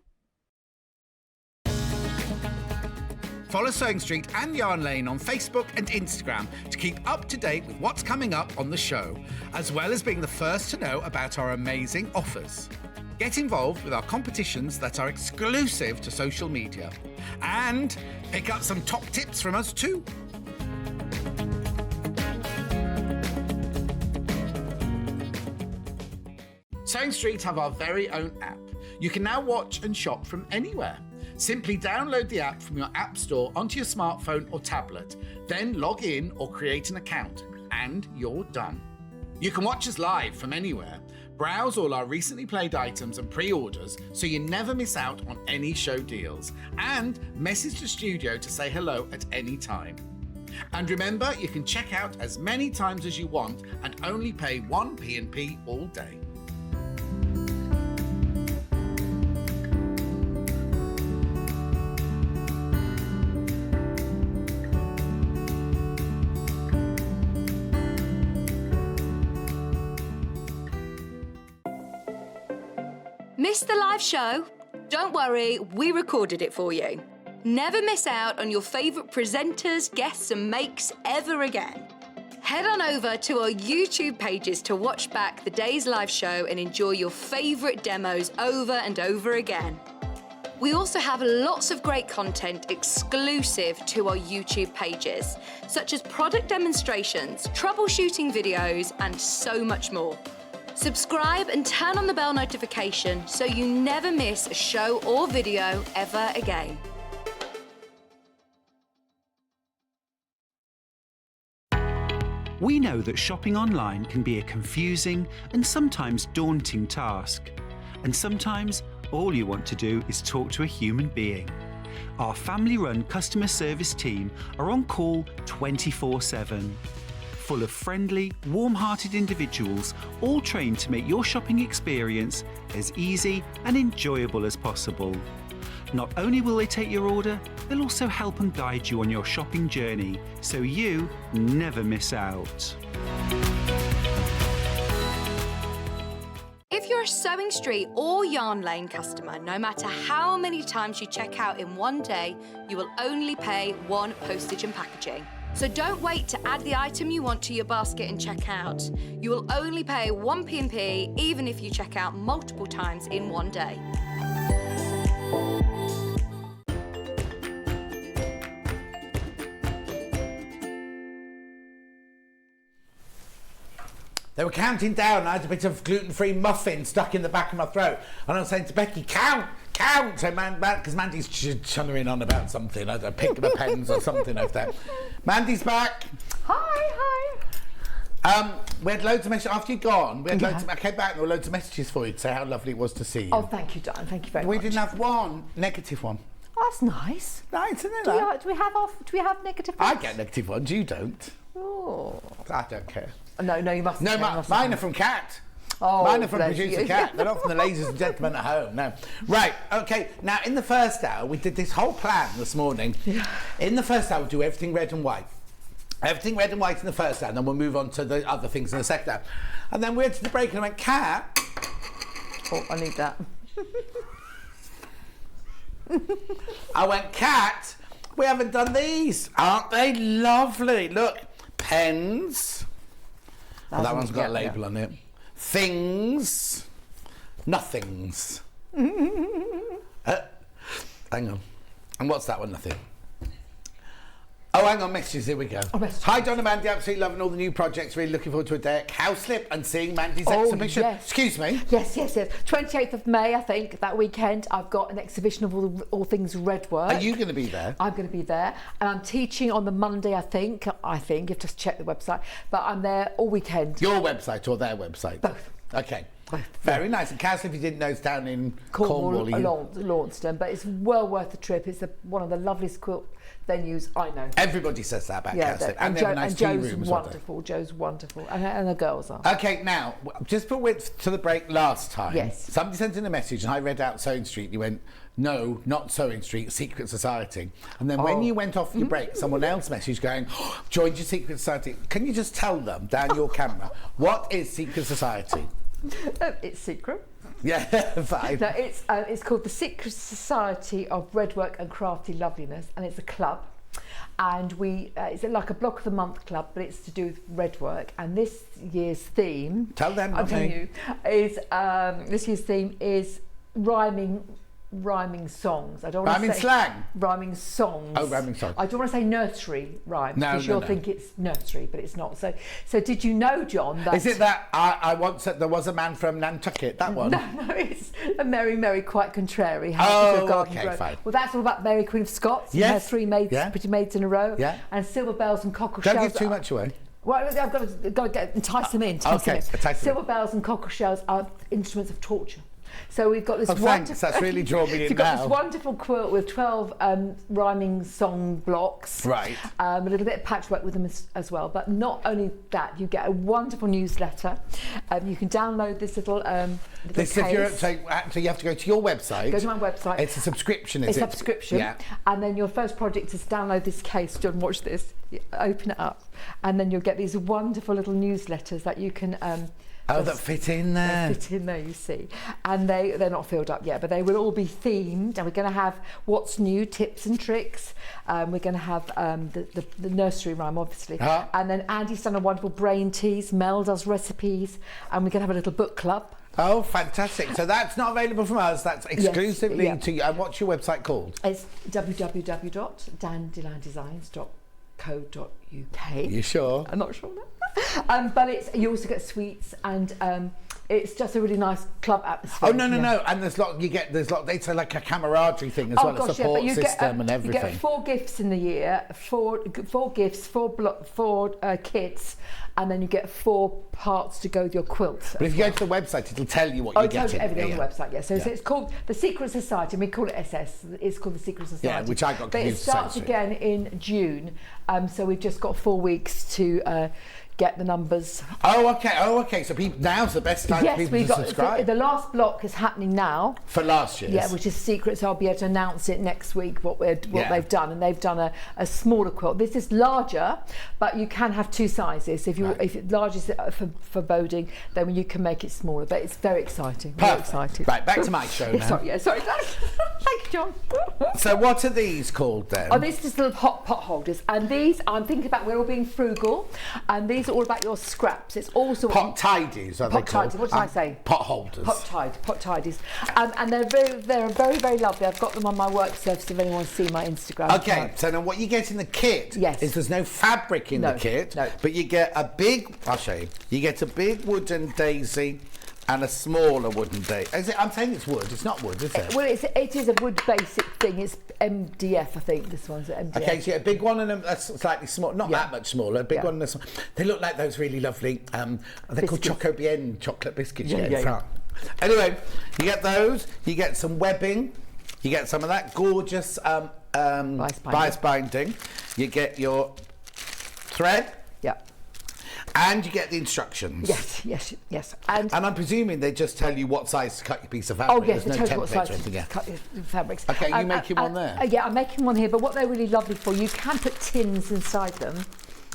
[SPEAKER 2] Follow Sewing Street and Yarn Lane on Facebook and Instagram to keep up to date with what's coming up on the show, as well as being the first to know about our amazing offers. Get involved with our competitions that are exclusive to social media, and pick up some top tips from us too. Sewing Street have our very own app. You can now watch and shop from anywhere. Simply download the app from your app store onto your smartphone or tablet, then log in or create an account, and you're done. You can watch us live from anywhere, browse all our recently played items and pre-orders so you never miss out on any show deals, and message the studio to say hello at any time. And remember, you can check out as many times as you want and only pay one P&P all day.
[SPEAKER 1] Missed the live show? Don't worry, we recorded it for you. Never miss out on your favourite presenters, guests and makes ever again. Head on over to our YouTube pages to watch back the day's live show and enjoy your favourite demos over and over again. We also have lots of great content exclusive to our YouTube pages, such as product demonstrations, troubleshooting videos, and so much more. Subscribe and turn on the bell notification so you never miss a show or video ever again.
[SPEAKER 5] We know that shopping online can be a confusing and sometimes daunting task. And sometimes all you want to do is talk to a human being. Our family-run customer service team are on call 24/7. Full of friendly, warm-hearted individuals, all trained to make your shopping experience as easy and enjoyable as possible. Not only will they take your order, they'll also help and guide you on your shopping journey, so you never miss out.
[SPEAKER 1] If you're a Sewing Street or Yarn Lane customer, no matter how many times you check out in one day, you will only pay one postage and packaging. So don't wait to add the item you want to your basket and check out. You will only pay one P&P even if you check out multiple times in one day.
[SPEAKER 2] They were counting down. I had a bit of gluten-free muffin stuck in the back of my throat. And I was saying to Becky, count, count. So because Mandy's chunnering on about something. I don't know, picking the pens or something over there. Mandy's back.
[SPEAKER 6] Hi.
[SPEAKER 2] We had loads of messages. After you'd gone, I came back and there were loads of messages for you to say how lovely it was to see you.
[SPEAKER 6] Oh, thank you, darling. Thank you very much.
[SPEAKER 2] We didn't have one negative one.
[SPEAKER 6] Oh, that's nice.
[SPEAKER 2] Nice, isn't it?
[SPEAKER 6] Do we have negative ones?
[SPEAKER 2] I get negative ones. You don't.
[SPEAKER 6] Oh.
[SPEAKER 2] I don't care.
[SPEAKER 6] No, you mustn't.
[SPEAKER 2] No, mine are from Kat.
[SPEAKER 6] Oh,
[SPEAKER 2] mine are from
[SPEAKER 6] bless
[SPEAKER 2] producer
[SPEAKER 6] you.
[SPEAKER 2] Kat. They're not from the ladies and gentlemen at home. No. Right. Okay. Now, in the first hour, we did this whole plan this morning. Yeah. In the first hour, we'll do everything red and white. Everything red and white in the first hour, and then we'll move on to the other things in the second hour. And then we went to the break, and I went, Kat.
[SPEAKER 6] Oh, I need that.
[SPEAKER 2] I went, Kat. We haven't done these. Aren't they lovely? Look, pens. Oh, that one's got a label on it. Things, nothings. Hang on. And what's that one? Nothing. Oh, hang on, messages. Here we go. Hi, Don and Mandy. Absolutely loving all the new projects. Really looking forward to a day at Cowslip and seeing Mandy's exhibition.
[SPEAKER 6] Yes.
[SPEAKER 2] Excuse me.
[SPEAKER 6] Yes. 28th of May, I think, that weekend, I've got an exhibition of all things red work.
[SPEAKER 2] Are you going to be there?
[SPEAKER 6] I'm going to be there. And I'm teaching on the Monday, I think. You've just checked the website. But I'm there all weekend.
[SPEAKER 2] Your website or their website?
[SPEAKER 6] Both.
[SPEAKER 2] Okay. Very nice. And Cowslip, if you didn't know, is down in Cornwall.
[SPEAKER 6] Launceston. But it's well worth the trip. It's one of the loveliest quilt venues I know.
[SPEAKER 2] Everybody says that about Cowslip. And they have a nice tea room as well.
[SPEAKER 6] Joe's wonderful. And the girls are.
[SPEAKER 2] Okay, now, just put width to the break last time.
[SPEAKER 6] Yes.
[SPEAKER 2] Somebody sent in a message and I read out Sewing Street. You went, no, not Sewing Street, Secret Society. And then when you went off your break, someone else messaged going, joined your Secret Society. Can you just tell them down your camera, what is Secret Society?
[SPEAKER 6] It's secret.
[SPEAKER 2] Yeah, fine.
[SPEAKER 6] No, it's called the Secret Society of Redwork and Crafty Loveliness, and it's a club. And it's like a block of the month club, but it's to do with redwork. And this year's theme,
[SPEAKER 2] tell them,
[SPEAKER 6] I'll tell you, is this year's theme is rhyming songs. I don't want to say
[SPEAKER 2] rhyming slang.
[SPEAKER 6] Rhyming songs.
[SPEAKER 2] Oh, rhyming songs.
[SPEAKER 6] I don't want to say nursery rhyme because you'll think it's nursery, but it's not. So did you know, John? That
[SPEAKER 2] is it that I once said there was a man from Nantucket? That one?
[SPEAKER 6] No, it's a Mary, Mary, quite contrary.
[SPEAKER 2] Okay, fine.
[SPEAKER 6] Well, that's all about Mary, Queen of Scots.
[SPEAKER 2] Yes.
[SPEAKER 6] And her three maids, pretty maids in a row.
[SPEAKER 2] Yeah.
[SPEAKER 6] And silver bells and cockle shells.
[SPEAKER 2] Don't give too much away.
[SPEAKER 6] Well, I've got to entice them in. Silver bells and cockle shells are instruments of torture. So we've got this
[SPEAKER 2] thanks. That's really drawn me in now.
[SPEAKER 6] We've got this wonderful quilt with 12 rhyming song blocks.
[SPEAKER 2] Right.
[SPEAKER 6] A little bit of patchwork with them as well. But not only that, you get a wonderful newsletter. You can download this little case.
[SPEAKER 2] So you have to go to your website.
[SPEAKER 6] Go to my website.
[SPEAKER 2] It's a subscription, is it?
[SPEAKER 6] It's a subscription.
[SPEAKER 2] Yeah.
[SPEAKER 6] And then your first project is download this case. John, watch this. You open it up. And then you'll get these wonderful little newsletters that you can...
[SPEAKER 2] that fit in there.
[SPEAKER 6] They fit in there, you see. And they're not filled up yet, but they will all be themed. And we're going to have what's new, tips and tricks. We're going to have the nursery rhyme, obviously. And then Andy's done a wonderful brain tease. Mel does recipes. And we're going to have a little book club.
[SPEAKER 2] Oh, fantastic. So that's not available from us. That's exclusively to you. And what's your website called?
[SPEAKER 6] It's www.dandylanddesigns.co.uk.
[SPEAKER 2] You sure?
[SPEAKER 6] I'm not sure now. But you also get sweets and it's just a really nice club atmosphere.
[SPEAKER 2] Oh no! And there's it's like a camaraderie thing as well, a support system and everything.
[SPEAKER 6] You get 4 gifts in the year, four gifts, 4 kits, and then you get 4 parts to go with your quilt.
[SPEAKER 2] But if you go to the website, it'll tell you what you're getting.
[SPEAKER 6] Everything on the website, yeah. So it's called the Secret Society, and we call it SS. It's called the Secret Society.
[SPEAKER 2] Yeah, which I got confused.
[SPEAKER 6] But it starts again in June, so we've just got 4 weeks to get the numbers.
[SPEAKER 2] Oh, okay. So now's the best time for people to subscribe.
[SPEAKER 6] The last block is happening now.
[SPEAKER 2] For last year.
[SPEAKER 6] Yeah, which is secret, so I'll be able to announce it next week what they've done, and they've done a smaller quilt. This is larger, but you can have 2 sizes. If large is for foreboding, then you can make it smaller. But it's very exciting. Very excited.
[SPEAKER 2] Right, back to my show now.
[SPEAKER 6] Sorry. Thank you, John.
[SPEAKER 2] So what are these called then?
[SPEAKER 6] Oh, these are just little hot pot holders, and these I'm thinking about. We're all being frugal, and these are all about your scraps. It's also
[SPEAKER 2] pot tidies. Are they called?
[SPEAKER 6] What did I say?
[SPEAKER 2] Pot holders.
[SPEAKER 6] Pot tidies, and they're very very lovely. I've got them on my work surface if anyone wants to see my Instagram.
[SPEAKER 2] Okay, so now what you get in the kit is there's no fabric in the kit, but you get a big. I'll show you. You get a big wooden daisy. And a smaller wooden daisy. I'm saying it's wood. It's not wood, is it?
[SPEAKER 6] Well, it is a wood basic thing. It's MDF, I think. This one's MDF.
[SPEAKER 2] Okay, so you get a big one and a slightly small, not that much smaller. A big one and a small. They look like those really lovely. They're called Choco Bien chocolate biscuits. Anyway, you get those. You get some webbing. You get some of that gorgeous bias binding. You get your thread.
[SPEAKER 6] Yeah.
[SPEAKER 2] And you get the instructions.
[SPEAKER 6] Yes.
[SPEAKER 2] And I'm presuming they just tell you what size to cut your piece of fabric.
[SPEAKER 6] Oh, yes,
[SPEAKER 2] there's
[SPEAKER 6] they
[SPEAKER 2] no
[SPEAKER 6] tell you what size
[SPEAKER 2] template
[SPEAKER 6] to cut your fabrics.
[SPEAKER 2] Okay, you're making one there?
[SPEAKER 6] Yeah, I'm making one here, but what they're really lovely for, you can put tins inside them.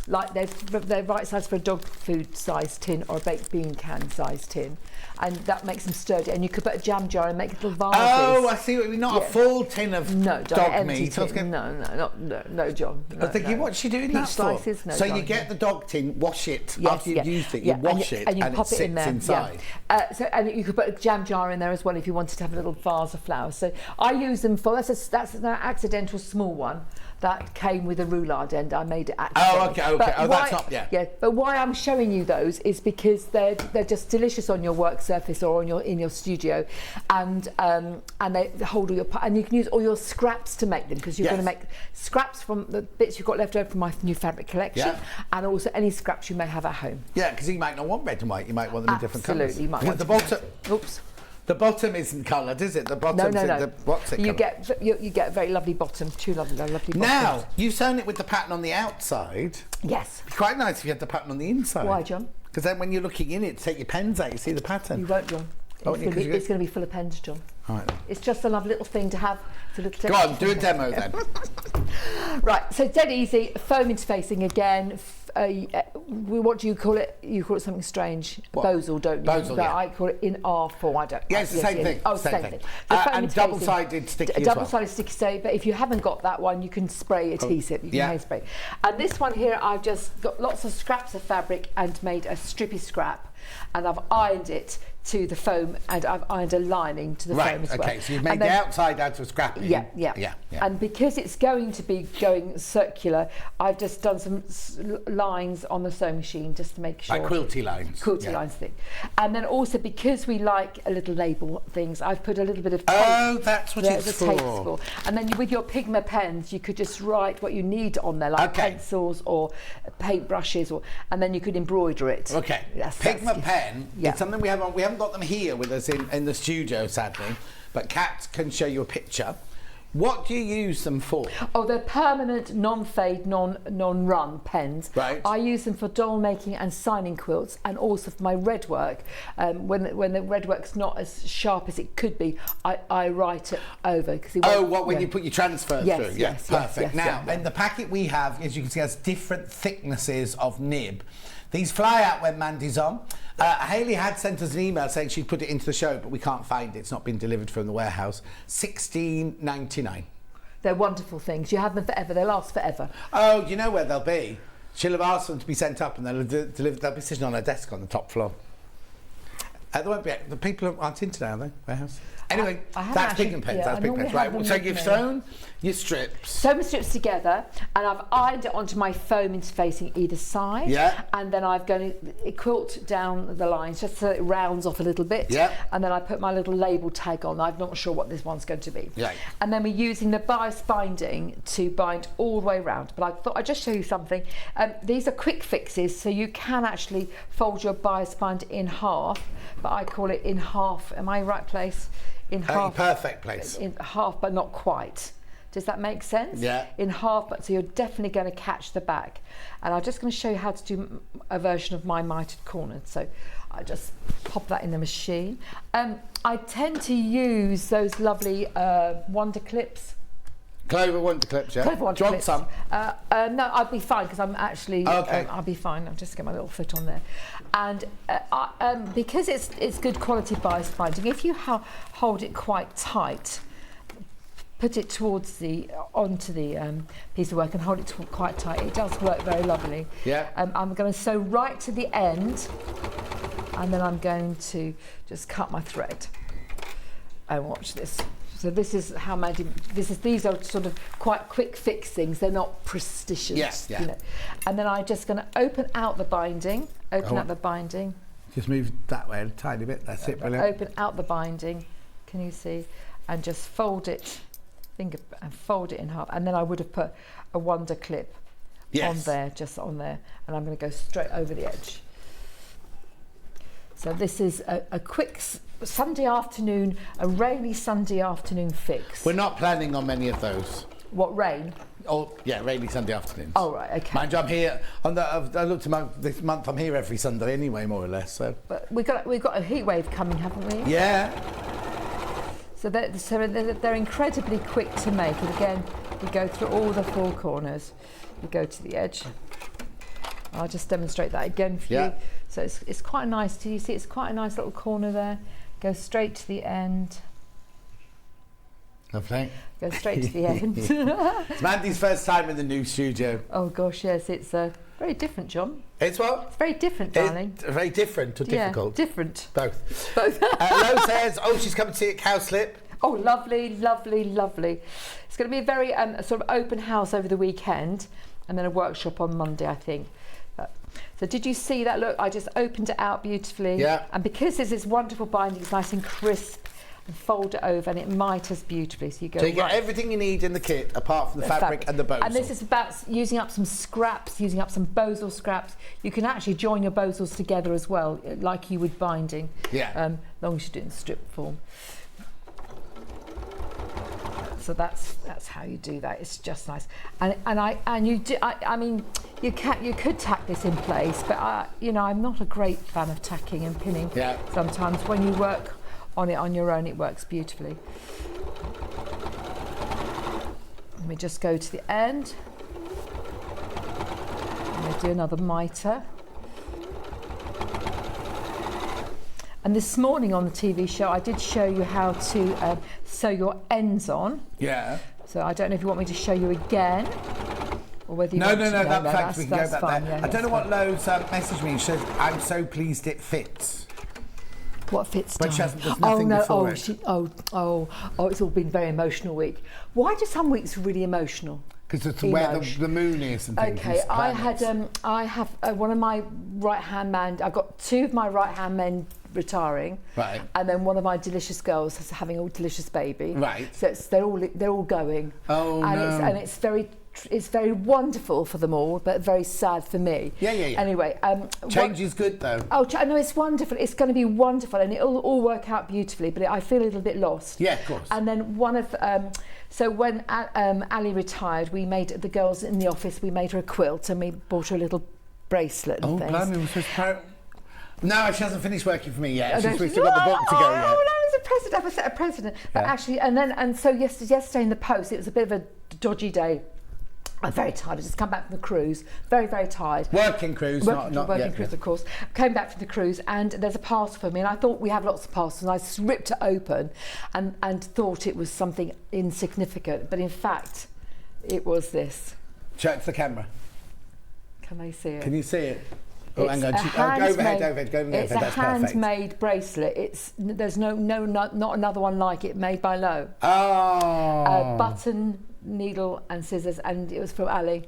[SPEAKER 6] Like they're right size for a dog food size tin or a baked bean can size tin, and that makes them sturdy. And you could put a jam jar and make little vases.
[SPEAKER 2] Oh, I see what you mean. Not a full tin of dog meat.
[SPEAKER 6] No, John.
[SPEAKER 2] I was thinking, what's she doing that for? So you get the dog tin, wash it after you've used it. You wash it, and it sits inside.
[SPEAKER 6] And you could put a jam jar in there as well if you wanted to have a little vase of flowers. So I use them for that's an accidental small one. That came with a roulade end. I made it accidentally.
[SPEAKER 2] Oh, okay. That's not,
[SPEAKER 6] Yeah, but why I'm showing you those is because they're just delicious on your work surface or on in your studio, and they hold all your and you can use all your scraps to make them, because you're going to make scraps from the bits you've got left over from my new fabric collection, and also any scraps you may have at home.
[SPEAKER 2] Yeah, because you might not want red and white. You might want them in different colours.
[SPEAKER 6] Absolutely, you might want
[SPEAKER 2] the bottom. Oops. The bottom isn't coloured, is it? The bottom.
[SPEAKER 6] No.
[SPEAKER 2] What's it?
[SPEAKER 6] You get a very lovely bottom, 2 lovely bottoms.
[SPEAKER 2] Now you've sewn it with the pattern on the outside.
[SPEAKER 6] Yes.
[SPEAKER 2] It's quite nice if you had the pattern on the inside.
[SPEAKER 6] Why, John?
[SPEAKER 2] Because then when you're looking in it, take your pens out, you see the pattern.
[SPEAKER 6] You won't, John. It's going to be full of pens, John.
[SPEAKER 2] All right.
[SPEAKER 6] It's just a lovely little thing to have.
[SPEAKER 2] Go on, do a demo then.
[SPEAKER 6] Right, so dead easy. Foam interfacing again. What do you call it? You call it something strange. Bosal, don't you?
[SPEAKER 2] Bosal,
[SPEAKER 6] but I call it in R4. I don't.
[SPEAKER 2] Yeah, it's the same thing.
[SPEAKER 6] Oh, same thing.
[SPEAKER 2] And double-sided sticky as well.
[SPEAKER 6] Double-sided sticky stay, but if you haven't got that one, you can spray adhesive. You can hand spray. And this one here, I've just got lots of scraps of fabric and made a strippy scrap, and I've ironed it to the foam, and I've ironed a lining to the foam as well.
[SPEAKER 2] Okay, so you've made the outside out of scrapping.
[SPEAKER 6] Yeah. And because it's going to be going circular, I've just done some lines on the sewing machine just to make sure.
[SPEAKER 2] Like quilty lines.
[SPEAKER 6] Quilty lines thing. And then also, because we like a little label things, I've put a little bit of tape.
[SPEAKER 2] Oh, that's what it's for.
[SPEAKER 6] And then with your Pigma pens, you could just write what you need on there, like pencils or paint brushes, and then you could embroider it.
[SPEAKER 2] Okay. Pigma pen. It's something we haven't got them here with us in the studio, sadly, but Kat can show you a picture. What do you use them for? Oh,
[SPEAKER 6] they're permanent, non-fade, non-run pens.
[SPEAKER 2] Right.
[SPEAKER 6] I use them for doll making and signing quilts, and also for my red work. When the red work's not as sharp as it could be, I write it over.
[SPEAKER 2] When you put your transfer through?
[SPEAKER 6] Yes,
[SPEAKER 2] perfect. Now, in the packet we have, as you can see, has different thicknesses of nib. These fly out when Mandy's on. Hayley had sent us an email saying she'd put it into the show, but we can't find it. It's not been delivered from the warehouse. $16.99.
[SPEAKER 6] They're wonderful things. You have them forever. They last forever.
[SPEAKER 2] Oh, do you know where they'll be? She'll have asked them to be sent up, and they'll be sitting on her desk on the top floor. There won't be. The people aren't in today, are they? Warehouse. Anyway,
[SPEAKER 6] I
[SPEAKER 2] that's pigment pens. That's pigment pens. Right. So you've sewn your strips.
[SPEAKER 6] Sewn my strips together, and I've ironed it onto my foam interfacing either side.
[SPEAKER 2] Yeah.
[SPEAKER 6] And then I've going to quilt down the lines just so it rounds off a little bit.
[SPEAKER 2] Yeah.
[SPEAKER 6] And then I put my little label tag on. I'm not sure what this one's going to be.
[SPEAKER 2] Right.
[SPEAKER 6] And then we're using the bias binding to bind all the way around. But I thought I'd just show you something. These are quick fixes, so you can actually fold your bias bind in half. But I call it in half. Am I right place? In half.
[SPEAKER 2] Perfect place.
[SPEAKER 6] In half, but not quite. Does that make sense?
[SPEAKER 2] Yeah.
[SPEAKER 6] In half, but so you're definitely going to catch the back. And I'm just going to show you how to do a version of my mitered corner. So I just pop that in the machine. I tend to use those lovely Wonder Clips.
[SPEAKER 2] Clover Wonder Clips, yeah?
[SPEAKER 6] Clover Wonder
[SPEAKER 2] Do you want
[SPEAKER 6] Clips.
[SPEAKER 2] some?
[SPEAKER 6] No, I'd be fine because I'm actually.
[SPEAKER 2] Okay.
[SPEAKER 6] I'll be fine. I'll just get my little foot on there, and because it's good quality bias binding. If you hold it quite tight, put it towards onto the piece of work and hold it quite tight. It does work very lovely.
[SPEAKER 2] Yeah.
[SPEAKER 6] I'm going to sew right to the end, and then I'm going to just cut my thread. And watch this. So this is how Mandy. These are sort of quite quick fix things. They're not prestigious.
[SPEAKER 2] Yes, yeah.
[SPEAKER 6] You know. And then I'm just going to open out the binding. Out the binding.
[SPEAKER 2] Just move that way a tiny bit. That's it, brilliant.
[SPEAKER 6] Open out the binding. Can you see? And just fold it. And fold it in half. And then I would have put a Wonder Clip on there, just on there. And I'm going to go straight over the edge. So this is a quick Sunday afternoon, a rainy Sunday afternoon fix.
[SPEAKER 2] We're not planning on many of those.
[SPEAKER 6] What, rain?
[SPEAKER 2] Oh, yeah, rainy Sunday afternoons.
[SPEAKER 6] Oh, right, okay.
[SPEAKER 2] Mind you, I'm here, I looked this month, I'm here every Sunday anyway, more or less. So.
[SPEAKER 6] But we've got a heat wave coming, haven't we?
[SPEAKER 2] Yeah.
[SPEAKER 6] So they're incredibly quick to make. And again, you go through all the four corners. You go to the edge. I'll just demonstrate that again for you. So it's quite nice. Do you see? It's quite a nice little corner there. Go straight to the end.
[SPEAKER 2] Lovely.
[SPEAKER 6] Go straight to the end.
[SPEAKER 2] It's Mandy's first time in the new studio.
[SPEAKER 6] Oh gosh, yes, it's very different, John.
[SPEAKER 2] It's what?
[SPEAKER 6] It's very different, darling.
[SPEAKER 2] Very different or difficult?
[SPEAKER 6] Yeah, different.
[SPEAKER 2] Both.
[SPEAKER 6] Both.
[SPEAKER 2] Lo says, she's coming to see at Cowslip.
[SPEAKER 6] Oh, lovely, lovely, lovely. It's going to be a very sort of open house over the weekend, and then a workshop on Monday, I think. So did you see that? Look, I just opened it out beautifully. Yeah. And because there's this wonderful binding, it's nice and crisp, and fold it over, and it miters beautifully. So you go. So
[SPEAKER 2] you get everything you need in the kit, apart from the fabric and the bosal.
[SPEAKER 6] And this is about using up some scraps, using up some bosal scraps. You can actually join your bosals together as well, like you would binding. Yeah. As long as you do it in strip form. So that's how you do that. It's just nice, and you do. I mean, you could tack this in place, but I'm not a great fan of tacking and pinning. Yeah. Sometimes when you work on it on your own, it works beautifully. Let me just go to the end. I'm going to do another mitre. And this morning on the TV show, I did show you how to sew your ends on. Yeah. So I don't know if you want me to show you again, or whether you want to. No,
[SPEAKER 2] that's we can go back
[SPEAKER 6] fine,
[SPEAKER 2] there.
[SPEAKER 6] yeah,
[SPEAKER 2] I don't know what Lo's messaged me. She says, "I'm so pleased it fits."
[SPEAKER 6] What fits?
[SPEAKER 2] But she hasn't. There's nothing before it.
[SPEAKER 6] It's all been a very emotional week. Why do some weeks really emotional?
[SPEAKER 2] Because it's where the moon is and things.
[SPEAKER 6] Okay, I have one of my right-hand men. I've got two of my right-hand men retiring, right, and then one of my delicious girls is having a delicious baby. Right. So they're all going. Oh no. It's very wonderful for them all, but very sad for me. Yeah. Anyway,
[SPEAKER 2] change is good though.
[SPEAKER 6] Oh no, it's wonderful. It's going to be wonderful, and it'll all work out beautifully. But I feel a little bit lost. Yeah, of course. And then one of so when Ali retired, we made the girls in the office. We made her a quilt, and we bought her a little bracelet and things.
[SPEAKER 2] Blimey, we're supposed to. No, she hasn't finished working for me yet. She's still got the book to go yet.
[SPEAKER 6] Oh, no, I was a president. But actually, so yesterday in the post, it was a bit of a dodgy day. I'm very tired. I just come back from the cruise. Very, very tired.
[SPEAKER 2] Working cruise, not
[SPEAKER 6] working cruise, of course. Came back from the cruise, and there's a parcel for me. And I thought we have lots of parcels. And I ripped it open, and thought it was something insignificant. But in fact, it was this.
[SPEAKER 2] Show it to the camera.
[SPEAKER 6] Can they see it?
[SPEAKER 2] Can you see it? Oh, hang on. Go overhead.
[SPEAKER 6] It's a handmade bracelet. There's not another one like it made by Lowe.
[SPEAKER 2] Oh.
[SPEAKER 6] Button, needle and scissors, and it was from Ali.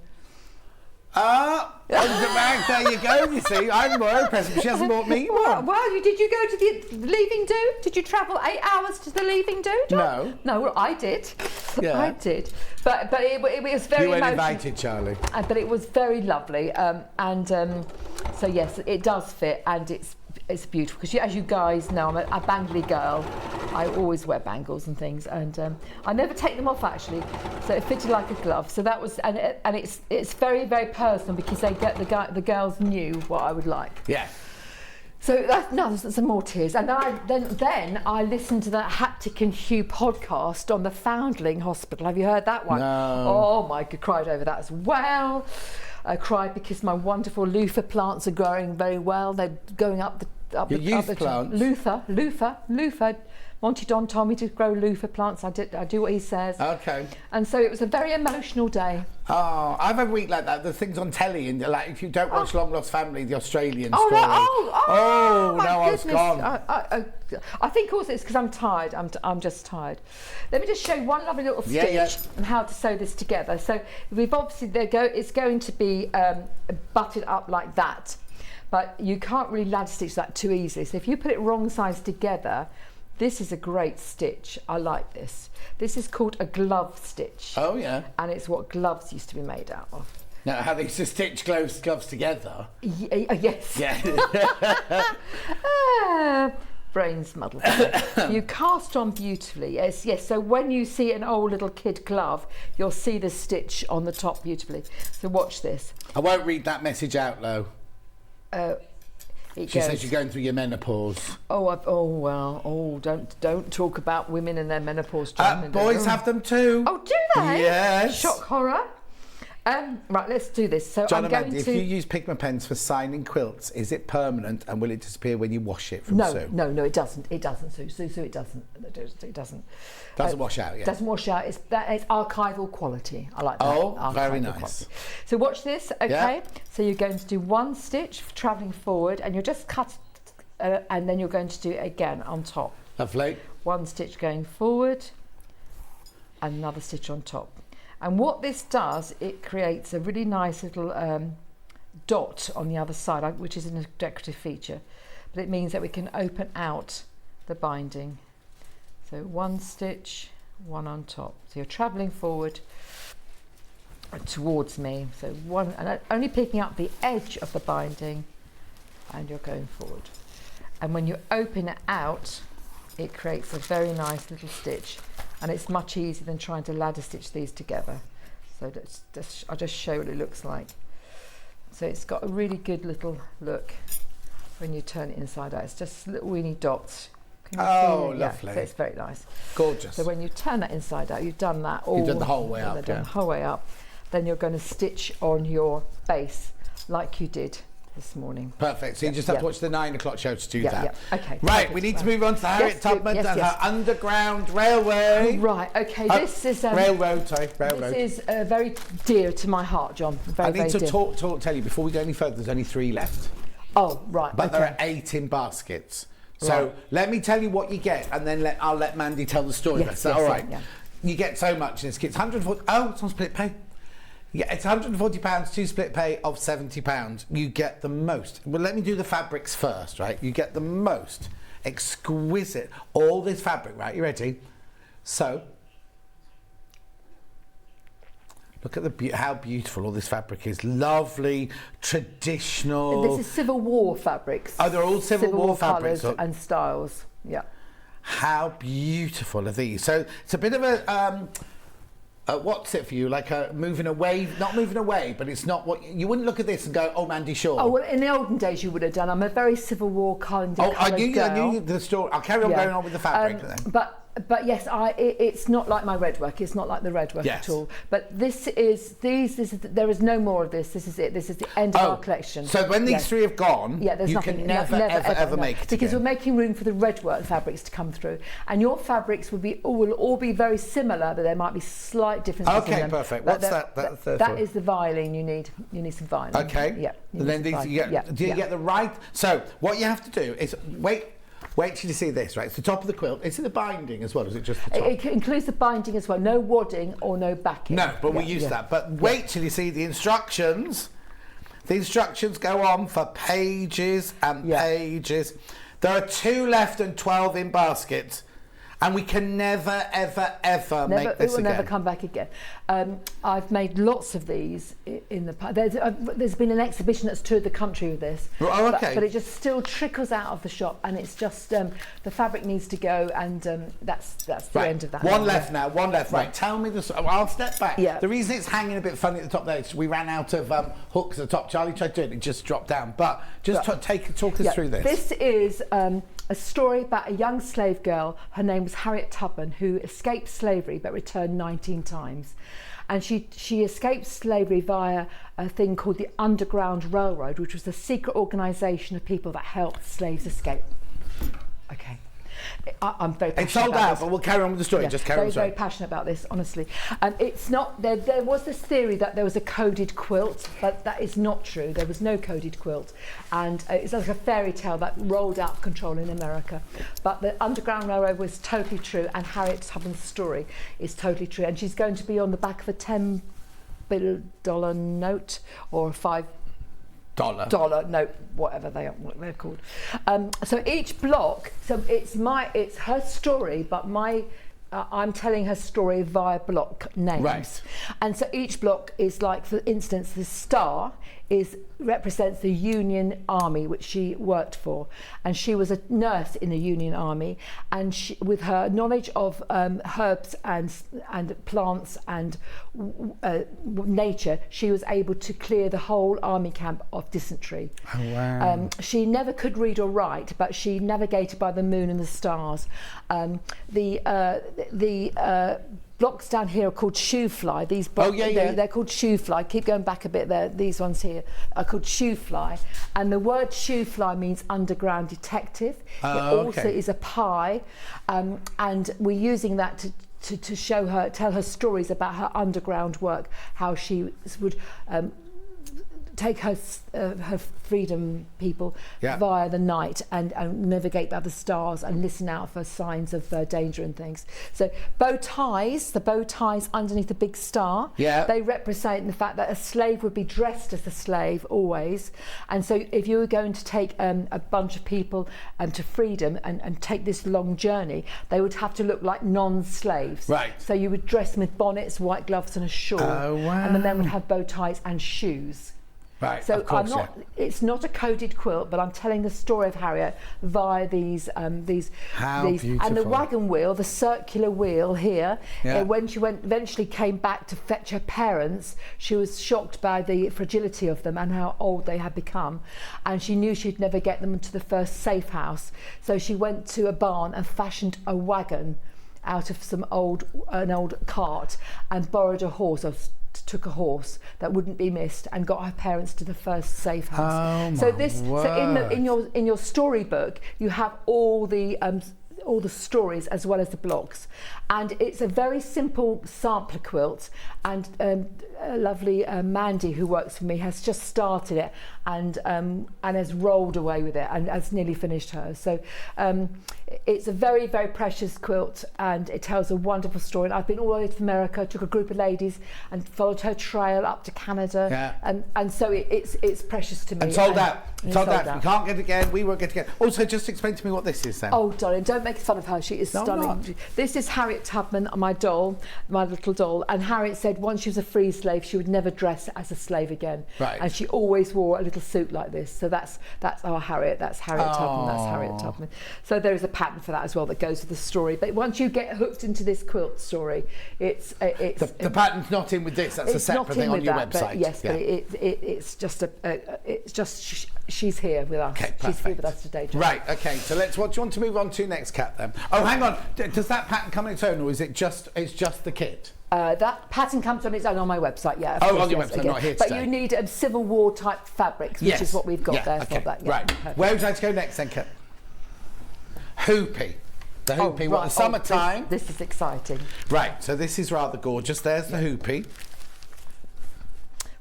[SPEAKER 2] There you go. You see, I'm more impressed. She hasn't bought me one.
[SPEAKER 6] Well, did you go to the Leaving Do? Did you travel 8 hours to the Leaving Do, John? No, well, I did.
[SPEAKER 2] Yeah.
[SPEAKER 6] I did. But it was very
[SPEAKER 2] You weren't
[SPEAKER 6] emotional.
[SPEAKER 2] invited, Charlie.
[SPEAKER 6] But it was very lovely. So yes, it does fit, and it's beautiful because as you guys know, I'm a bangly girl. I always wear bangles and things, and I never take them off actually. So it fitted like a glove. So that was, and it's very, very personal because the girls knew what I would like.
[SPEAKER 2] Yeah.
[SPEAKER 6] So there's some more tears, and then I listened to that Haptic and Hugh podcast on the Foundling Hospital. Have you heard that one?
[SPEAKER 2] No.
[SPEAKER 6] Oh my God, cried over that as well. I cried because my wonderful loofah plants are growing very well. They're going up the
[SPEAKER 2] plants?
[SPEAKER 6] Loofah. Monty Don told me to grow loofah plants. I do what he says.
[SPEAKER 2] Okay.
[SPEAKER 6] And so it was a very emotional day.
[SPEAKER 2] Oh, I've had a week like that. The things on telly, and like if you don't watch Long Lost Family, the Australian story.
[SPEAKER 6] My
[SPEAKER 2] I was
[SPEAKER 6] goodness.
[SPEAKER 2] gone.
[SPEAKER 6] I think also it's because I'm tired. I'm just tired. Let me just show you one lovely little stitch and how to sew this together. So we've obviously it's going to be butted up like that, but you can't really ladder stitch that too easily. So if you put it wrong size together, this is a great stitch. I like this. This is called a glove stitch.
[SPEAKER 2] Oh yeah.
[SPEAKER 6] And it's what gloves used to be made out of.
[SPEAKER 2] Now, how they used to stitch gloves together?
[SPEAKER 6] Yes.
[SPEAKER 2] Yeah.
[SPEAKER 6] Brains muddled. You cast on beautifully. Yes. So when you see an old little kid glove, you'll see the stitch on the top beautifully. So watch this.
[SPEAKER 2] I won't read that message out, Lo. She says you're going through your menopause.
[SPEAKER 6] Don't talk about women and their menopause. John,
[SPEAKER 2] boys have them too.
[SPEAKER 6] Oh, do they?
[SPEAKER 2] Yes.
[SPEAKER 6] Shock horror. Right, let's do this. So
[SPEAKER 2] John
[SPEAKER 6] I'm going
[SPEAKER 2] and Mandy,
[SPEAKER 6] to.
[SPEAKER 2] if you use pigment pens for signing quilts, is it permanent and will it disappear when you wash it from Sue?
[SPEAKER 6] No, it doesn't. It doesn't, Sue. Sue, it doesn't. It doesn't.
[SPEAKER 2] Doesn't wash out, yeah.
[SPEAKER 6] Doesn't wash out. It's archival quality. I like that.
[SPEAKER 2] Oh, very nice.
[SPEAKER 6] Quality. So watch this, okay?
[SPEAKER 2] Yeah.
[SPEAKER 6] So you're going to do one stitch travelling forward, and you'll just cut, and then you're going to do it again on top.
[SPEAKER 2] Lovely.
[SPEAKER 6] One stitch going forward, and another stitch on top. And what this does, it creates a really nice little dot on the other side, which is a decorative feature. But it means that we can open out the binding. So one stitch, one on top. So you're travelling forward towards me. So one, and only picking up the edge of the binding, and you're going forward. And when you open it out, it creates a very nice little stitch. And it's much easier than trying to ladder stitch these together. So I'll just show you what it looks like. So it's got a really good little look when you turn it inside out. It's just little weeny dots. Can you see it?
[SPEAKER 2] Lovely.
[SPEAKER 6] Yeah, so it's very nice.
[SPEAKER 2] Gorgeous.
[SPEAKER 6] So when you turn that inside out, you've done that all.
[SPEAKER 2] You've done the whole way up.
[SPEAKER 6] The whole way up. Then you're going to stitch on your base like you did this morning.
[SPEAKER 2] Perfect. So you just have to watch the 9 o'clock show to do that.
[SPEAKER 6] Yeah. Okay.
[SPEAKER 2] Right, we need to move on to Harriet Tubman and her Underground Railway.
[SPEAKER 6] Right. Okay. This is
[SPEAKER 2] Railroad.
[SPEAKER 6] This is very dear to my heart, John.
[SPEAKER 2] I need to tell you before we go any further. There's only 3 left.
[SPEAKER 6] Oh, right.
[SPEAKER 2] But there are 8 in baskets. So let me tell you what you get, and then I'll let Mandy tell the story.
[SPEAKER 6] Yes,
[SPEAKER 2] all right.
[SPEAKER 6] Yeah.
[SPEAKER 2] You get so much in this kit. It's 140. Oh, it's on split pay. Yeah, it's £140, 2 split pay of £70. You get the most. Well, let me do the fabrics first, right? You get the most exquisite, all this fabric, right? You ready? So, look at how beautiful all this fabric is. Lovely, traditional.
[SPEAKER 6] This is Civil War fabrics.
[SPEAKER 2] Oh, they're all Civil War fabrics.
[SPEAKER 6] Colours and styles, yeah.
[SPEAKER 2] How beautiful are these? So, it's a bit of a... what's it for you? Like moving away, not moving away, but it's not what you wouldn't look at this and go, "Oh, Mandy Shaw."
[SPEAKER 6] Oh well, in the olden days you would have done. I'm a very Civil War kind of
[SPEAKER 2] I knew
[SPEAKER 6] girl.
[SPEAKER 2] the story. I'll carry on going on with the fabric then.
[SPEAKER 6] But But yes, it's not like my red work. It's not like the red work
[SPEAKER 2] Yes.
[SPEAKER 6] at all. But there is no more of this. This is it. This is the end of our collection.
[SPEAKER 2] So when these three have gone,
[SPEAKER 6] there's
[SPEAKER 2] you
[SPEAKER 6] nothing,
[SPEAKER 2] can never
[SPEAKER 6] no.
[SPEAKER 2] make it
[SPEAKER 6] because
[SPEAKER 2] again.
[SPEAKER 6] we're making room for the red work fabrics to come through, and your fabrics will all be very similar, but there might be slight differences. in
[SPEAKER 2] Okay,
[SPEAKER 6] them.
[SPEAKER 2] perfect.
[SPEAKER 6] But
[SPEAKER 2] What's that?
[SPEAKER 6] That is the violin you need. You need some violin.
[SPEAKER 2] Okay.
[SPEAKER 6] Yeah.
[SPEAKER 2] And then do you get the right? So what you have to do is wait till you see this, right? It's the top of the quilt. Is it the binding as well, or is it just the top?
[SPEAKER 6] It includes the binding as well. No wadding or no backing.
[SPEAKER 2] No, but we use that. But wait till you see the instructions. The instructions go on for pages and pages. There are 2 left and 12 in baskets. And we can never, ever make this again.
[SPEAKER 6] It will never come back again. I've made lots of these in the past. There's been an exhibition that's toured the country with this.
[SPEAKER 2] Oh, okay.
[SPEAKER 6] But it just still trickles out of the shop, and it's just the fabric needs to go, and that's the end of that.
[SPEAKER 2] One left now. Right. Tell me this. I'll step back.
[SPEAKER 6] Yeah.
[SPEAKER 2] The reason it's hanging a bit funny at the top there is we ran out of hooks at the top. Charlie tried to do it, it just dropped down. But just talk us through this.
[SPEAKER 6] This is a story about a young slave girl. Her name was Harriet Tubman, who escaped slavery but returned 19 times. And she escaped slavery via a thing called the Underground Railroad, which was a secret organisation of people that helped slaves escape. Okay. I'm very passionate
[SPEAKER 2] It's sold
[SPEAKER 6] about
[SPEAKER 2] out,
[SPEAKER 6] this.
[SPEAKER 2] but we'll carry on with the story. Just carry on.
[SPEAKER 6] Very passionate about this, honestly. It's not. There was this theory that there was a coded quilt, but that is not true. There was no coded quilt, and it's like a fairy tale that rolled out of control in America. But the Underground Railroad was totally true, and Harriet Tubman's story is totally true. And she's going to be on the back of a $10 note or a $5 note, whatever they're called. So each block, it's her story, but I'm telling her story via block names.
[SPEAKER 2] Right.
[SPEAKER 6] And so each block is like, for instance, the star represents the Union Army, which she worked for, and she was a nurse in the Union Army, and with her knowledge of herbs and plants and nature, she was able to clear the whole army camp of dysentery.
[SPEAKER 2] Oh, wow.
[SPEAKER 6] She never could read or write, but she navigated by the moon and the stars. The blocks down here are called shoe fly. These blocks, they're called shoe fly. Keep going back a bit there. These ones here are called shoe fly. And the word shoe fly means underground detective. It also is a pie. And we're using that to show her, tell her stories about her underground work, how she would take her freedom people via the night and navigate by the stars and listen out for signs of danger and things. So the bow ties underneath the big star, they represent the fact that a slave would be dressed as a slave always. And so if you were going to take a bunch of people to freedom and take this long journey, they would have to look like non-slaves.
[SPEAKER 2] Right.
[SPEAKER 6] So you would dress them with bonnets, white gloves and a shawl. Oh, wow. And the men would have bow ties and shoes.
[SPEAKER 2] Right,
[SPEAKER 6] so
[SPEAKER 2] of course,
[SPEAKER 6] it's not a coded quilt, but I'm telling the story of Harriet via these
[SPEAKER 2] beautiful.
[SPEAKER 6] And the wagon wheel, the circular wheel here, when she eventually came back to fetch her parents, she was shocked by the fragility of them and how old they had become, and she knew she'd never get them to the first safe house, so she went to a barn and fashioned a wagon out of an old cart and borrowed a horse, took a horse that wouldn't be missed, and got her parents to the first safe house. So in your storybook you have all the stories as well as the blocks, and it's a very simple sampler quilt, and a lovely Mandy, who works for me, has just started it and has rolled away with it and has nearly finished hers. So it's a very, very precious quilt, and it tells a wonderful story. And I've been all the way to America, took a group of ladies and followed her trail up to Canada, and so it's precious to me.
[SPEAKER 2] And sold out. Sold out. We can't get it again. We won't get it again. Also, just explain to me what this is then.
[SPEAKER 6] Oh, darling, don't make fun of her. She is stunning. This is Harriet Tubman, my doll, my little doll. And Harriet said once she was a free slave, she would never dress as a slave again.
[SPEAKER 2] Right.
[SPEAKER 6] And she always wore a little suit like this. So that's our Harriet. That's Harriet Tubman. That's Harriet Tubman. So there is a pattern for that as well that goes with the story. But once you get hooked into this quilt story, it's
[SPEAKER 2] the pattern's not in with this. That's a separate thing on your website.
[SPEAKER 6] But yes, but it's just she's here with us.
[SPEAKER 2] Okay,
[SPEAKER 6] she's here with us today, John.
[SPEAKER 2] Right. Okay. So what do you want to move on to next, Kat? at them. Oh, hang on. Does that pattern come on its own, or is it's just the kit?
[SPEAKER 6] That pattern comes on its own on my website, yeah.
[SPEAKER 2] Oh, on your website, not here
[SPEAKER 6] But
[SPEAKER 2] today.
[SPEAKER 6] you need Civil War type fabrics, which is what we've got there
[SPEAKER 2] okay.
[SPEAKER 6] for that. Yeah,
[SPEAKER 2] right.
[SPEAKER 6] perfect.
[SPEAKER 2] Where would you like to go next then, Kat? Hoopy. The hoopy. What, the summertime?
[SPEAKER 6] This is exciting.
[SPEAKER 2] Right, so this is rather gorgeous. There's the hoopy.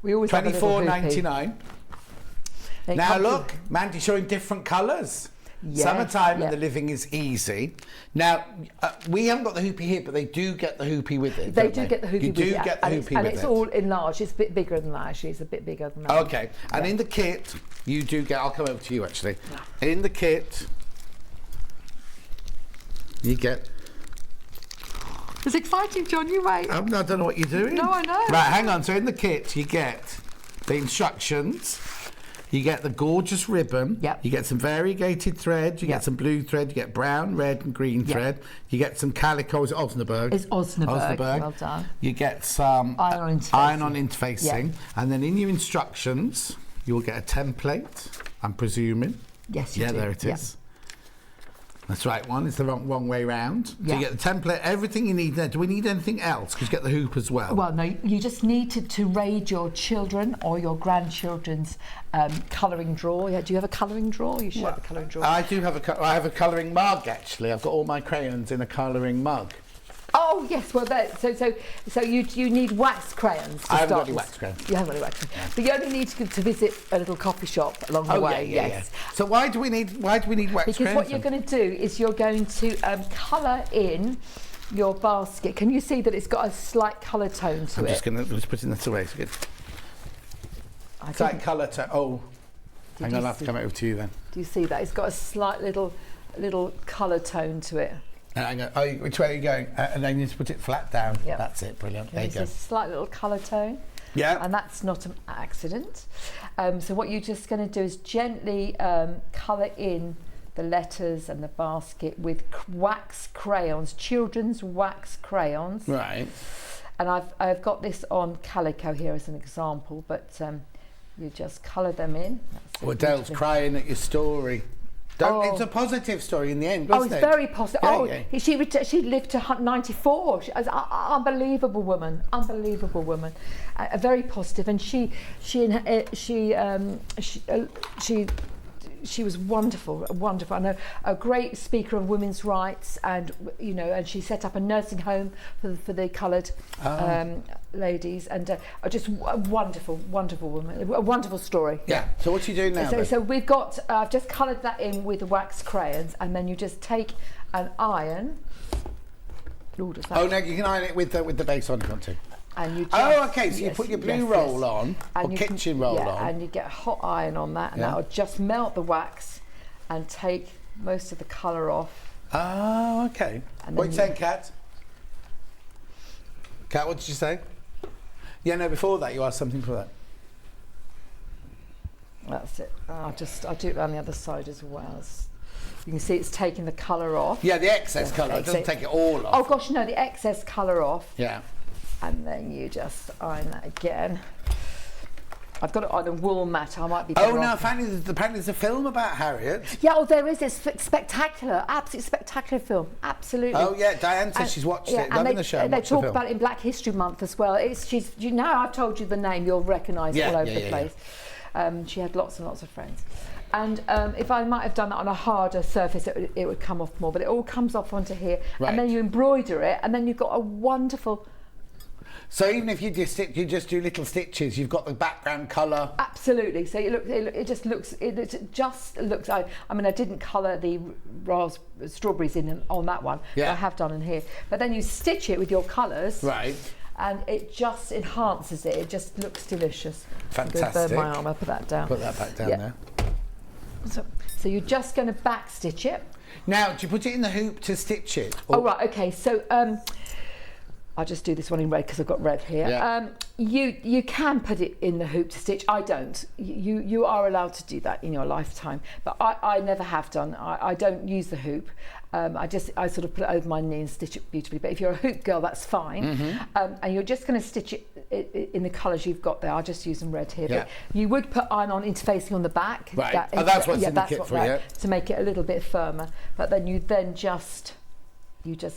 [SPEAKER 6] We always have a little hoopy.
[SPEAKER 2] $24.99.
[SPEAKER 6] They
[SPEAKER 2] Now
[SPEAKER 6] come
[SPEAKER 2] look, Mandy showing different colours.
[SPEAKER 6] Yes,
[SPEAKER 2] Summertime
[SPEAKER 6] yeah.
[SPEAKER 2] and the living is easy. Now, we haven't got the hoopy here, but they do get the hoopy with it.
[SPEAKER 6] They
[SPEAKER 2] don't
[SPEAKER 6] do get the hoopy
[SPEAKER 2] You
[SPEAKER 6] with it.
[SPEAKER 2] do get the hoopy with it.
[SPEAKER 6] And it's all enlarged. It's a bit bigger than that, actually. It's a bit bigger than that.
[SPEAKER 2] Okay, and in the kit, you do get, I'll come over to you actually. In the kit, you get...
[SPEAKER 6] It's exciting, John, you wait.
[SPEAKER 2] I don't know what you're doing.
[SPEAKER 6] No, I know.
[SPEAKER 2] Right, hang on. So in the kit, you get the instructions. You get the gorgeous ribbon.
[SPEAKER 6] Yep.
[SPEAKER 2] You get some variegated thread. You get some blue thread. You get brown, red, and green thread. You get some calico. Is it Osnaburg?
[SPEAKER 6] It's Osnaburg. Well done.
[SPEAKER 2] You get some
[SPEAKER 6] iron-on
[SPEAKER 2] interfacing. And then in your instructions, you will get a template, I'm presuming.
[SPEAKER 6] Yes, you do.
[SPEAKER 2] Yeah, there it is. That's right one. It's the wrong way round. So
[SPEAKER 6] Yeah.
[SPEAKER 2] you get the template, everything you need there. Do we need anything else? Because you get the hoop as well.
[SPEAKER 6] Well, no, you just need to raid your children or your grandchildren's colouring drawer. Yeah, do you have a colouring drawer? You should have a colouring drawer.
[SPEAKER 2] I do have I have a colouring mug actually. I've got all my crayons in a colouring mug.
[SPEAKER 6] Oh yes, well so you need wax crayons.
[SPEAKER 2] I haven't got any wax crayons.
[SPEAKER 6] You haven't got any wax crayons, but you only need to visit a little coffee shop along the way. Yes.
[SPEAKER 2] So why do we need wax crayons?
[SPEAKER 6] Because what you're going to do is you're going to colour in your basket. Can you see that it's got a slight colour tone to it?
[SPEAKER 2] I'm just going to put this away. It's good. Slight colour tone. Oh, hang on, I'll have to come over to you then.
[SPEAKER 6] Do you see that? It's got a slight little colour tone to it.
[SPEAKER 2] Which way are you going? And then you just put it flat down.
[SPEAKER 6] Yep.
[SPEAKER 2] That's it, brilliant. There you go.
[SPEAKER 6] It's a slight little colour tone.
[SPEAKER 2] Yeah.
[SPEAKER 6] And that's not an accident. So what you're just going to do is gently colour in the letters and the basket with wax crayons, children's wax crayons.
[SPEAKER 2] Right.
[SPEAKER 6] And I've got this on calico here as an example, but you just colour them in.
[SPEAKER 2] Well, Dale's crying at your story. It's a positive story in the end, wasn't it?
[SPEAKER 6] It's very positive.
[SPEAKER 2] Yeah,
[SPEAKER 6] She lived to 94. She was an unbelievable woman, very positive. And she was wonderful. I know, a great speaker of women's rights, and and she set up a nursing home for the coloured ladies, and just a wonderful woman, a wonderful story.
[SPEAKER 2] Yeah. So what are you doing now?
[SPEAKER 6] So we've got. I've just coloured that in with the wax crayons, and then you just take an iron.
[SPEAKER 2] No, you can iron it with the base on if you want to.
[SPEAKER 6] And you just,
[SPEAKER 2] okay. So you put your blue roll on, or kitchen roll on,
[SPEAKER 6] and you get a hot iron on that, and that'll just melt the wax and take most of the colour off.
[SPEAKER 2] Oh, okay. What are you saying, Kat? Kat, what did you say? Yeah, no. Before that, you asked something for that.
[SPEAKER 6] That's it. I'll do it around the other side as well. You can see it's taking the colour off.
[SPEAKER 2] Yeah, the excess colour. It doesn't take it all off.
[SPEAKER 6] Oh gosh, no, the excess colour off.
[SPEAKER 2] Yeah.
[SPEAKER 6] And then you just iron that again. I've got it on a wool mat. I might be.
[SPEAKER 2] Apparently there's a film about Harriet.
[SPEAKER 6] Yeah, there is. It's spectacular, absolutely spectacular film. Absolutely.
[SPEAKER 2] Oh yeah, Diane says she's watched it, loving the show.
[SPEAKER 6] They talk about it in Black History Month as well. I've told you the name, you'll recognise it all over the place. She had lots and lots of friends. And if I might have done that on a harder surface, it would come off more. But it all comes off onto here, and then you embroider it, and then you've got a wonderful.
[SPEAKER 2] So even if you just do little stitches, you've got the background colour.
[SPEAKER 6] Absolutely. So it just looks. I mean, I didn't colour the strawberries in on that one.
[SPEAKER 2] Yeah.
[SPEAKER 6] But I have done in here. But then you stitch it with your colours.
[SPEAKER 2] Right.
[SPEAKER 6] And it just enhances it. It just looks delicious.
[SPEAKER 2] Fantastic.
[SPEAKER 6] I'm going to burn my arm. I'll put that down.
[SPEAKER 2] Put that back down there.
[SPEAKER 6] So you're just going to back stitch it.
[SPEAKER 2] Now, do you put it in the hoop to stitch it?
[SPEAKER 6] Oh right. Okay. So. I'll just do this one in red because I've got red here.
[SPEAKER 2] Yeah.
[SPEAKER 6] You can put it in the hoop to stitch. I don't. You are allowed to do that in your lifetime, but I never have done. I don't use the hoop. I sort of put it over my knee and stitch it beautifully. But if you're a hoop girl, that's fine. And you're just going to stitch it in the colours you've got there. I'll just use them red here.
[SPEAKER 2] Yeah.
[SPEAKER 6] But you would put iron-on interfacing on the back.
[SPEAKER 2] Right. That's what's in the kit for you.
[SPEAKER 6] To make it a little bit firmer. But then you just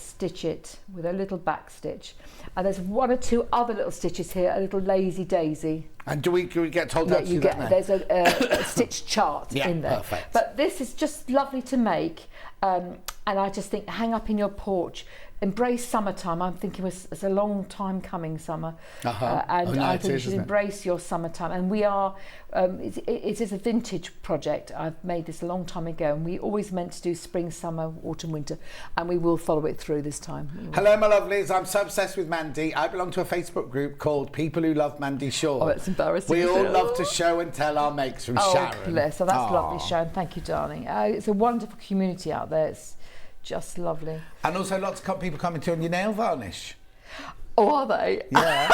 [SPEAKER 6] stitch it with a little back stitch, and there's one or two other little stitches here, a little lazy daisy.
[SPEAKER 2] And do we get told how to do that now?
[SPEAKER 6] There's a stitch chart in there.
[SPEAKER 2] Perfect.
[SPEAKER 6] But this is just lovely to make, and I just think hang up in your porch. Embrace summertime. I'm thinking it's a long time coming, summer, and I think you should embrace your summertime. And we are. It is a vintage project. I've made this a long time ago, and we always meant to do spring, summer, autumn, winter, and we will follow it through this time.
[SPEAKER 2] Hello, my lovelies. I'm so obsessed with Mandy. I belong to a Facebook group called People Who Love Mandy Shaw.
[SPEAKER 6] Oh, it's embarrassing.
[SPEAKER 2] We all love to show and tell our makes from Sharon.
[SPEAKER 6] Oh, bless. So that's lovely, Sharon. Thank you, darling. It's a wonderful community out there. It's just lovely.
[SPEAKER 2] And also lots of people coming to on your nail varnish.
[SPEAKER 6] Oh, are they?
[SPEAKER 2] Yeah.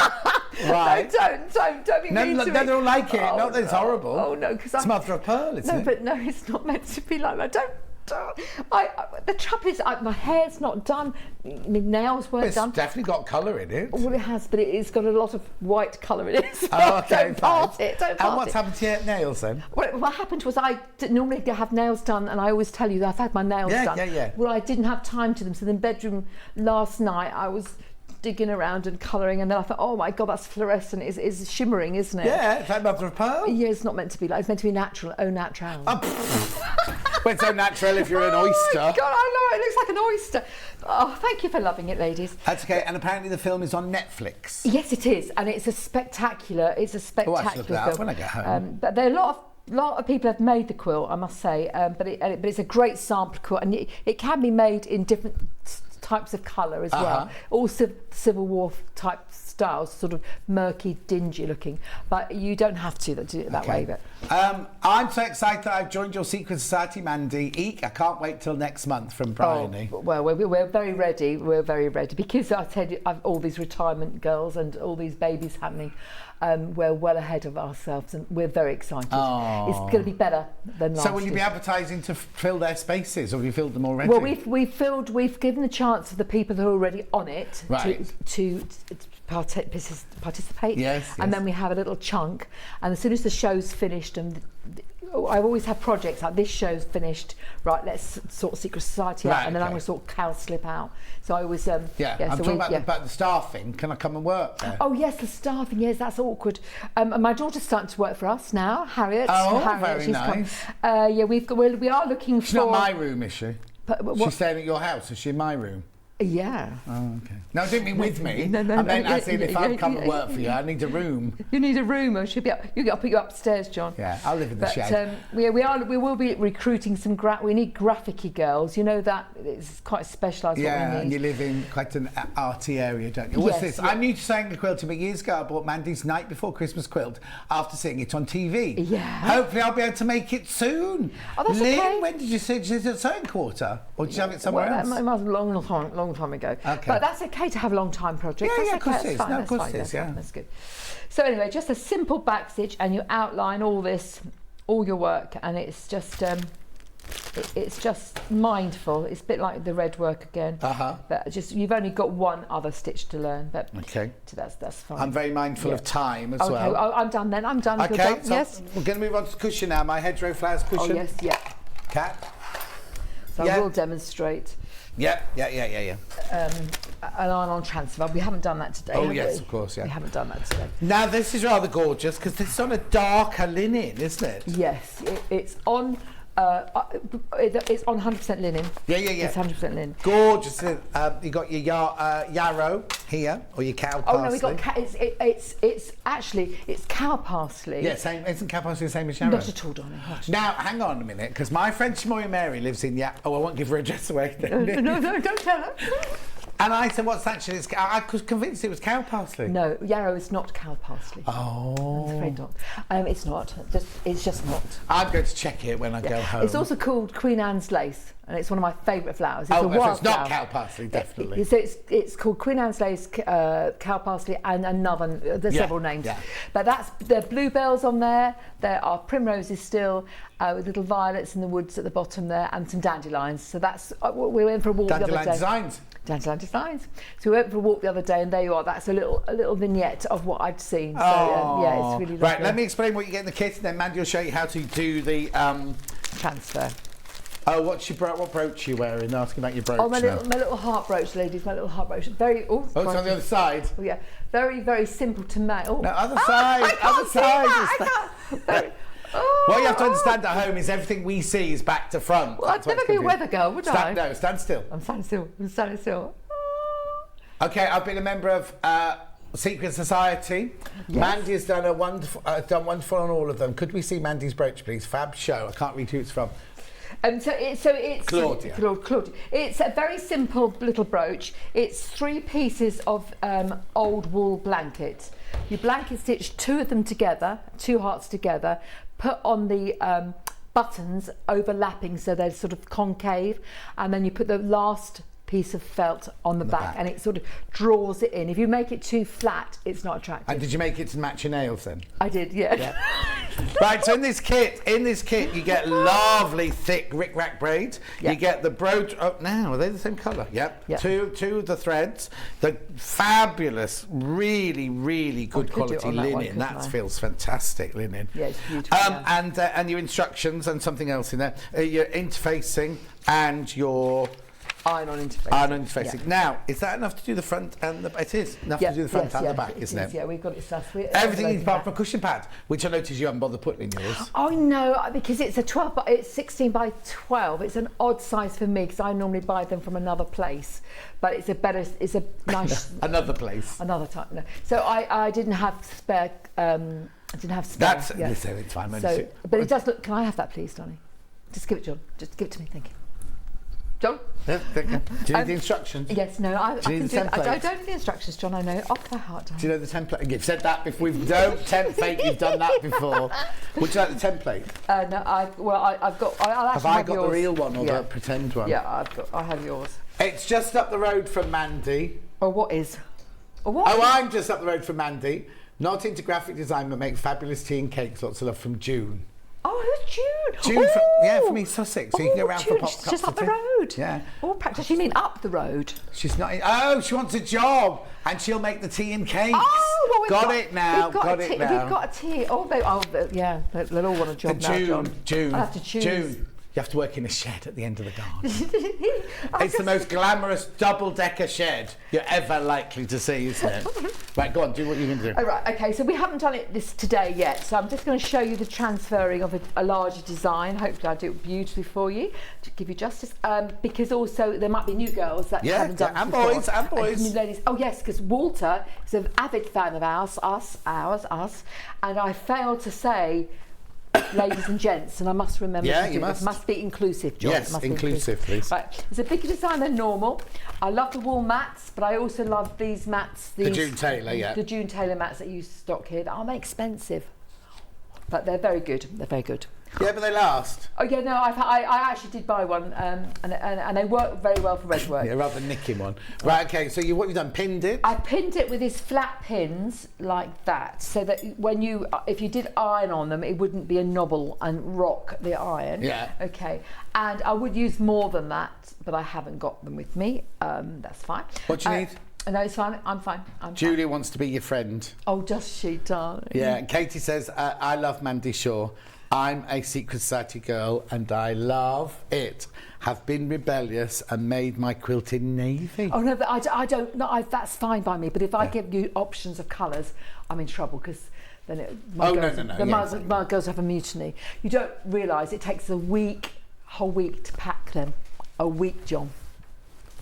[SPEAKER 2] Right.
[SPEAKER 6] No, don't be mean to me.
[SPEAKER 2] No, they don't like it. Not that it's horrible.
[SPEAKER 6] Oh, no, because
[SPEAKER 2] it's mother of pearl, isn't it?
[SPEAKER 6] No, but no, it's not meant to be like that. Don't. The trouble is, my hair's not done. My nails weren't done.
[SPEAKER 2] It's definitely got colour in it.
[SPEAKER 6] Well, it has, but it's got a lot of white colour in it. So
[SPEAKER 2] oh, okay.
[SPEAKER 6] Don't part it. Don't part
[SPEAKER 2] and what's happened to your nails then?
[SPEAKER 6] Well, what happened was I normally have nails done, and I always tell you that I've had my nails done.
[SPEAKER 2] Yeah.
[SPEAKER 6] Well, I didn't have time to them, so in the bedroom last night I was digging around and colouring, and then I thought, oh my God, that's fluorescent. It's shimmering, isn't it?
[SPEAKER 2] Yeah, it's like mother of pearl.
[SPEAKER 6] Yeah, it's not meant to be like. It's meant to be natural, au naturel.
[SPEAKER 2] Well, it's so natural if you're an oyster.
[SPEAKER 6] Oh my God, I know, it looks like an oyster. Oh, thank you for loving it, ladies.
[SPEAKER 2] That's okay, and apparently the film is on Netflix.
[SPEAKER 6] Yes, it is, and it's a spectacular
[SPEAKER 2] I should look that up when I get home.
[SPEAKER 6] But there are a lot of people have made the quilt, I must say, but it's a great sample quilt, and it can be made in different types of colour as well. All Civil War type styles, sort of murky, dingy looking, but you don't have to do it that way. But
[SPEAKER 2] I'm so excited that I've joined your secret society, Mandy. Eek, I can't wait till next month from Bryony.
[SPEAKER 6] Well, we're very ready. We're very ready because I tell you, I've all these retirement girls and all these babies happening. We're well ahead of ourselves and we're very excited. It's going to be better than last year.
[SPEAKER 2] So will you be advertising to fill their spaces, or have you filled them already?
[SPEAKER 6] Well, we've given the chance for the people who are already on it to participate.
[SPEAKER 2] Yes.
[SPEAKER 6] And then we have a little chunk, and as soon as the show's finished, and I've always had projects like this show's finished, right, let's sort Secret Society out, and then I'm going to sort Cowslip out. So I was
[SPEAKER 2] I'm talking about the staffing. Can I come and work there?
[SPEAKER 6] Oh yes, the staffing, yes, that's awkward. My daughter's starting to work for us now, Harriet.
[SPEAKER 2] Very nice.
[SPEAKER 6] We are looking for...
[SPEAKER 2] She's not my room, is she?
[SPEAKER 6] But
[SPEAKER 2] she's staying at your house, is she in my room?
[SPEAKER 6] Yeah.
[SPEAKER 2] Oh, okay. No, I didn't mean with me.
[SPEAKER 6] No,
[SPEAKER 2] I meant as in if I come and work for you, I need a room.
[SPEAKER 6] You need a room, or she'll be up. I'll put you upstairs, John.
[SPEAKER 2] Yeah, I'll live in the shed.
[SPEAKER 6] We will be recruiting some. We need graphic-y girls. You know that it's quite specialised.
[SPEAKER 2] Yeah,
[SPEAKER 6] what we need.
[SPEAKER 2] and you live in quite an arty area, don't you? What's this? Yeah. I'm new to sewing the quilting, but years ago I bought Mandy's Night Before Christmas quilt after seeing it on TV.
[SPEAKER 6] Yeah.
[SPEAKER 2] Hopefully I'll be able to make it soon.
[SPEAKER 6] Oh, that's
[SPEAKER 2] Lynn,
[SPEAKER 6] okay.
[SPEAKER 2] when did you see it? At Sewing Quarter, or did you have it somewhere else?
[SPEAKER 6] It was a long time ago.
[SPEAKER 2] Okay.
[SPEAKER 6] But that's okay to have long time projects.
[SPEAKER 2] Yeah,
[SPEAKER 6] that's
[SPEAKER 2] of course it is.
[SPEAKER 6] Fine.
[SPEAKER 2] Of course it is, yeah.
[SPEAKER 6] That's good. So anyway, just a simple back stitch, and you outline all your work, and it's just mindful. It's a bit like the red work again. But you've only got one other stitch to learn. But
[SPEAKER 2] okay,
[SPEAKER 6] so that's fine.
[SPEAKER 2] I'm very mindful of time as well.
[SPEAKER 6] Okay, I'm done then. I'm done.
[SPEAKER 2] Okay, so
[SPEAKER 6] yes.
[SPEAKER 2] we're going to move on to the cushion now. My hedgerow flowers cushion.
[SPEAKER 6] Oh yes, yeah.
[SPEAKER 2] Cat.
[SPEAKER 6] So I will demonstrate.
[SPEAKER 2] Yeah.
[SPEAKER 6] An iron-on transfer. We haven't done that today.
[SPEAKER 2] Oh yes, of course, yeah.
[SPEAKER 6] We haven't done that today.
[SPEAKER 2] Now this is rather gorgeous because this is on a darker linen, isn't it?
[SPEAKER 6] Yes, it's on. It's on 100% linen.
[SPEAKER 2] Yeah.
[SPEAKER 6] It's 100% linen.
[SPEAKER 2] Gorgeous. You got your yarrow here, or your cow parsley.
[SPEAKER 6] Oh no, we got it's actually cow parsley.
[SPEAKER 2] Yeah, same. Isn't cow parsley the same as yarrow?
[SPEAKER 6] Not at all, darling.
[SPEAKER 2] Now, hang on a minute, because my friend Shamoya Mary lives in Oh, I won't give her address away.
[SPEAKER 6] No, don't tell her.
[SPEAKER 2] And I said, what's that? I was convinced it was cow parsley.
[SPEAKER 6] No, yarrow is not cow parsley.
[SPEAKER 2] Oh.
[SPEAKER 6] I'm afraid not. It's not. It's just not.
[SPEAKER 2] I'm going to check it when I go home.
[SPEAKER 6] It's also called Queen Anne's lace. and it's one of my favourite flowers. It's
[SPEAKER 2] Oh,
[SPEAKER 6] a
[SPEAKER 2] so
[SPEAKER 6] wild
[SPEAKER 2] it's not
[SPEAKER 6] flower.
[SPEAKER 2] cow parsley, definitely.
[SPEAKER 6] So it's called Queen Anne's Lace, cow parsley, and another. There's several names, but there are bluebells on there. There are primroses still, with little violets in the woods at the bottom there, and some dandelions. So that's we went for a walk the other day. Dandelion designs. So we went for a walk the other day, and there you are. That's a little vignette of what I'd seen. So yeah, it's really lovely.
[SPEAKER 2] Right, let me explain what you get in the kit, and then Mandy will show you how to do the
[SPEAKER 6] transfer.
[SPEAKER 2] Oh, what brooch are you wearing? Asking about your brooch.
[SPEAKER 6] Oh, my little heart brooch, ladies. My little heart brooch. Very. Oh,
[SPEAKER 2] it's on the other side.
[SPEAKER 6] Oh, yeah. Very, very simple to make. Oh.
[SPEAKER 2] No, other side. Other side. What you have to
[SPEAKER 6] Oh.
[SPEAKER 2] understand at home is everything we see is back to front.
[SPEAKER 6] Well, I'd never be a weather girl, would I?
[SPEAKER 2] No, stand still.
[SPEAKER 6] I'm standing still.
[SPEAKER 2] Okay, I've been a member of Secret Society.
[SPEAKER 6] Yes.
[SPEAKER 2] Mandy has done wonderful on all of them. Could we see Mandy's brooch, please? Fab show. I can't read who it's from.
[SPEAKER 6] So it's
[SPEAKER 2] Claudia.
[SPEAKER 6] Claudia. It's a very simple little brooch. It's 3 pieces of old wool blankets. You blanket stitch 2 of them together, 2 hearts together, put on the buttons overlapping so they're sort of concave, and then you put the last piece of felt on the back, and it sort of draws it in. If you make it too flat, it's not attractive.
[SPEAKER 2] And did you make it to match your nails then?
[SPEAKER 6] I did, yeah.
[SPEAKER 2] Right, so in this kit you get lovely thick rick-rack braids. You get the brooch. Oh, now are they the same colour? Yep. Two of the threads. The fabulous, really, really good quality linen. That feels fantastic linen.
[SPEAKER 6] Yeah, it's beautiful.
[SPEAKER 2] And your instructions and something else in there. Your interfacing and your
[SPEAKER 6] iron-on interfacing.
[SPEAKER 2] Yeah. Now, is that enough to do the front and the... It is enough to do the front and the back, isn't it?
[SPEAKER 6] Yeah, we've got it stuff.
[SPEAKER 2] Everything is apart from a cushion pad, which I noticed you haven't bothered putting in yours.
[SPEAKER 6] Oh no, because it's it's 16 by 12. It's an odd size for me because I normally buy them from another place, but it's a nice
[SPEAKER 2] another place.
[SPEAKER 6] Another type. No. So I didn't have spare. I didn't have spare.
[SPEAKER 2] That's it's fine.
[SPEAKER 6] So, but it does look. Can I have that, please, Donnie? Just give it, John. Just give it to me. Thank you. John?
[SPEAKER 2] Yeah, do you need the instructions?
[SPEAKER 6] Yes, no, I don't need the instructions, John, I know. Off by heart, John.
[SPEAKER 2] Do you know the template? You've said that before. We've don't template, you've done that before. Would you like the template?
[SPEAKER 6] No, I've got... Have
[SPEAKER 2] I got the real one or the pretend one?
[SPEAKER 6] Yeah, I have yours.
[SPEAKER 2] It's just up the road from Mandy.
[SPEAKER 6] Oh, what is?
[SPEAKER 2] I'm just up the road from Mandy. Not into graphic design, but make fabulous tea and cakes. Lots of love from June.
[SPEAKER 6] Oh, who's June?
[SPEAKER 2] June, from East Sussex. So you can go around for pop cups.
[SPEAKER 6] Just up the road.
[SPEAKER 2] Yeah.
[SPEAKER 6] Oh, practice. You mean up the road?
[SPEAKER 2] She's not. She wants a job, and she'll make the tea and cakes.
[SPEAKER 6] Oh, well, we've got
[SPEAKER 2] it now.
[SPEAKER 6] We've got a tea. Yeah, they'll all want a job now, John.
[SPEAKER 2] June.
[SPEAKER 6] I'll have to choose.
[SPEAKER 2] June. You have to work in a shed at the end of the garden. It's the most glamorous double-decker shed you're ever likely to see, isn't it? Right, go on, do what you can do.
[SPEAKER 6] Oh, right, okay, so we haven't done this today yet, so I'm just going to show you the transferring of a larger design. Hopefully I'll do it beautifully for you, to give you justice, because also there might be new girls that haven't done
[SPEAKER 2] and
[SPEAKER 6] before.
[SPEAKER 2] boys, and boys.
[SPEAKER 6] And ladies. Oh yes, because Walter is an avid fan of us, and I failed to say ladies and gents, and I must remember to do this. Must be inclusive, John.
[SPEAKER 2] Yes, inclusive, please.
[SPEAKER 6] Right, it's a bigger design than normal. I love the wool mats, but I also love these mats.
[SPEAKER 2] The June Taylor,
[SPEAKER 6] The June Taylor mats that you stock here. They are expensive, but they're very good. They're very good.
[SPEAKER 2] Yeah, but they last.
[SPEAKER 6] Oh yeah, no, I actually did buy one, and they work very well for red work.
[SPEAKER 2] Yeah, rather than nicking one. Right, okay. So what have you done? Pinned it?
[SPEAKER 6] I pinned it with these flat pins like that, so that if you did iron on them, it wouldn't be a knobble and rock the iron.
[SPEAKER 2] Yeah.
[SPEAKER 6] Okay. And I would use more than that, but I haven't got them with me. That's fine.
[SPEAKER 2] What do you need?
[SPEAKER 6] No, it's fine. I'm fine.
[SPEAKER 2] Julie wants to be your friend.
[SPEAKER 6] Oh, does she, darling?
[SPEAKER 2] Yeah. And Katie says, I love Mandy Shaw. I'm a Secret Society girl and I love it. Have been rebellious and made my quilt in navy.
[SPEAKER 6] Oh no, but I don't. No, that's fine by me. But if I give you options of colours, I'm in trouble because then my girls have a mutiny. You don't realise it takes a whole week to pack them. A week, John.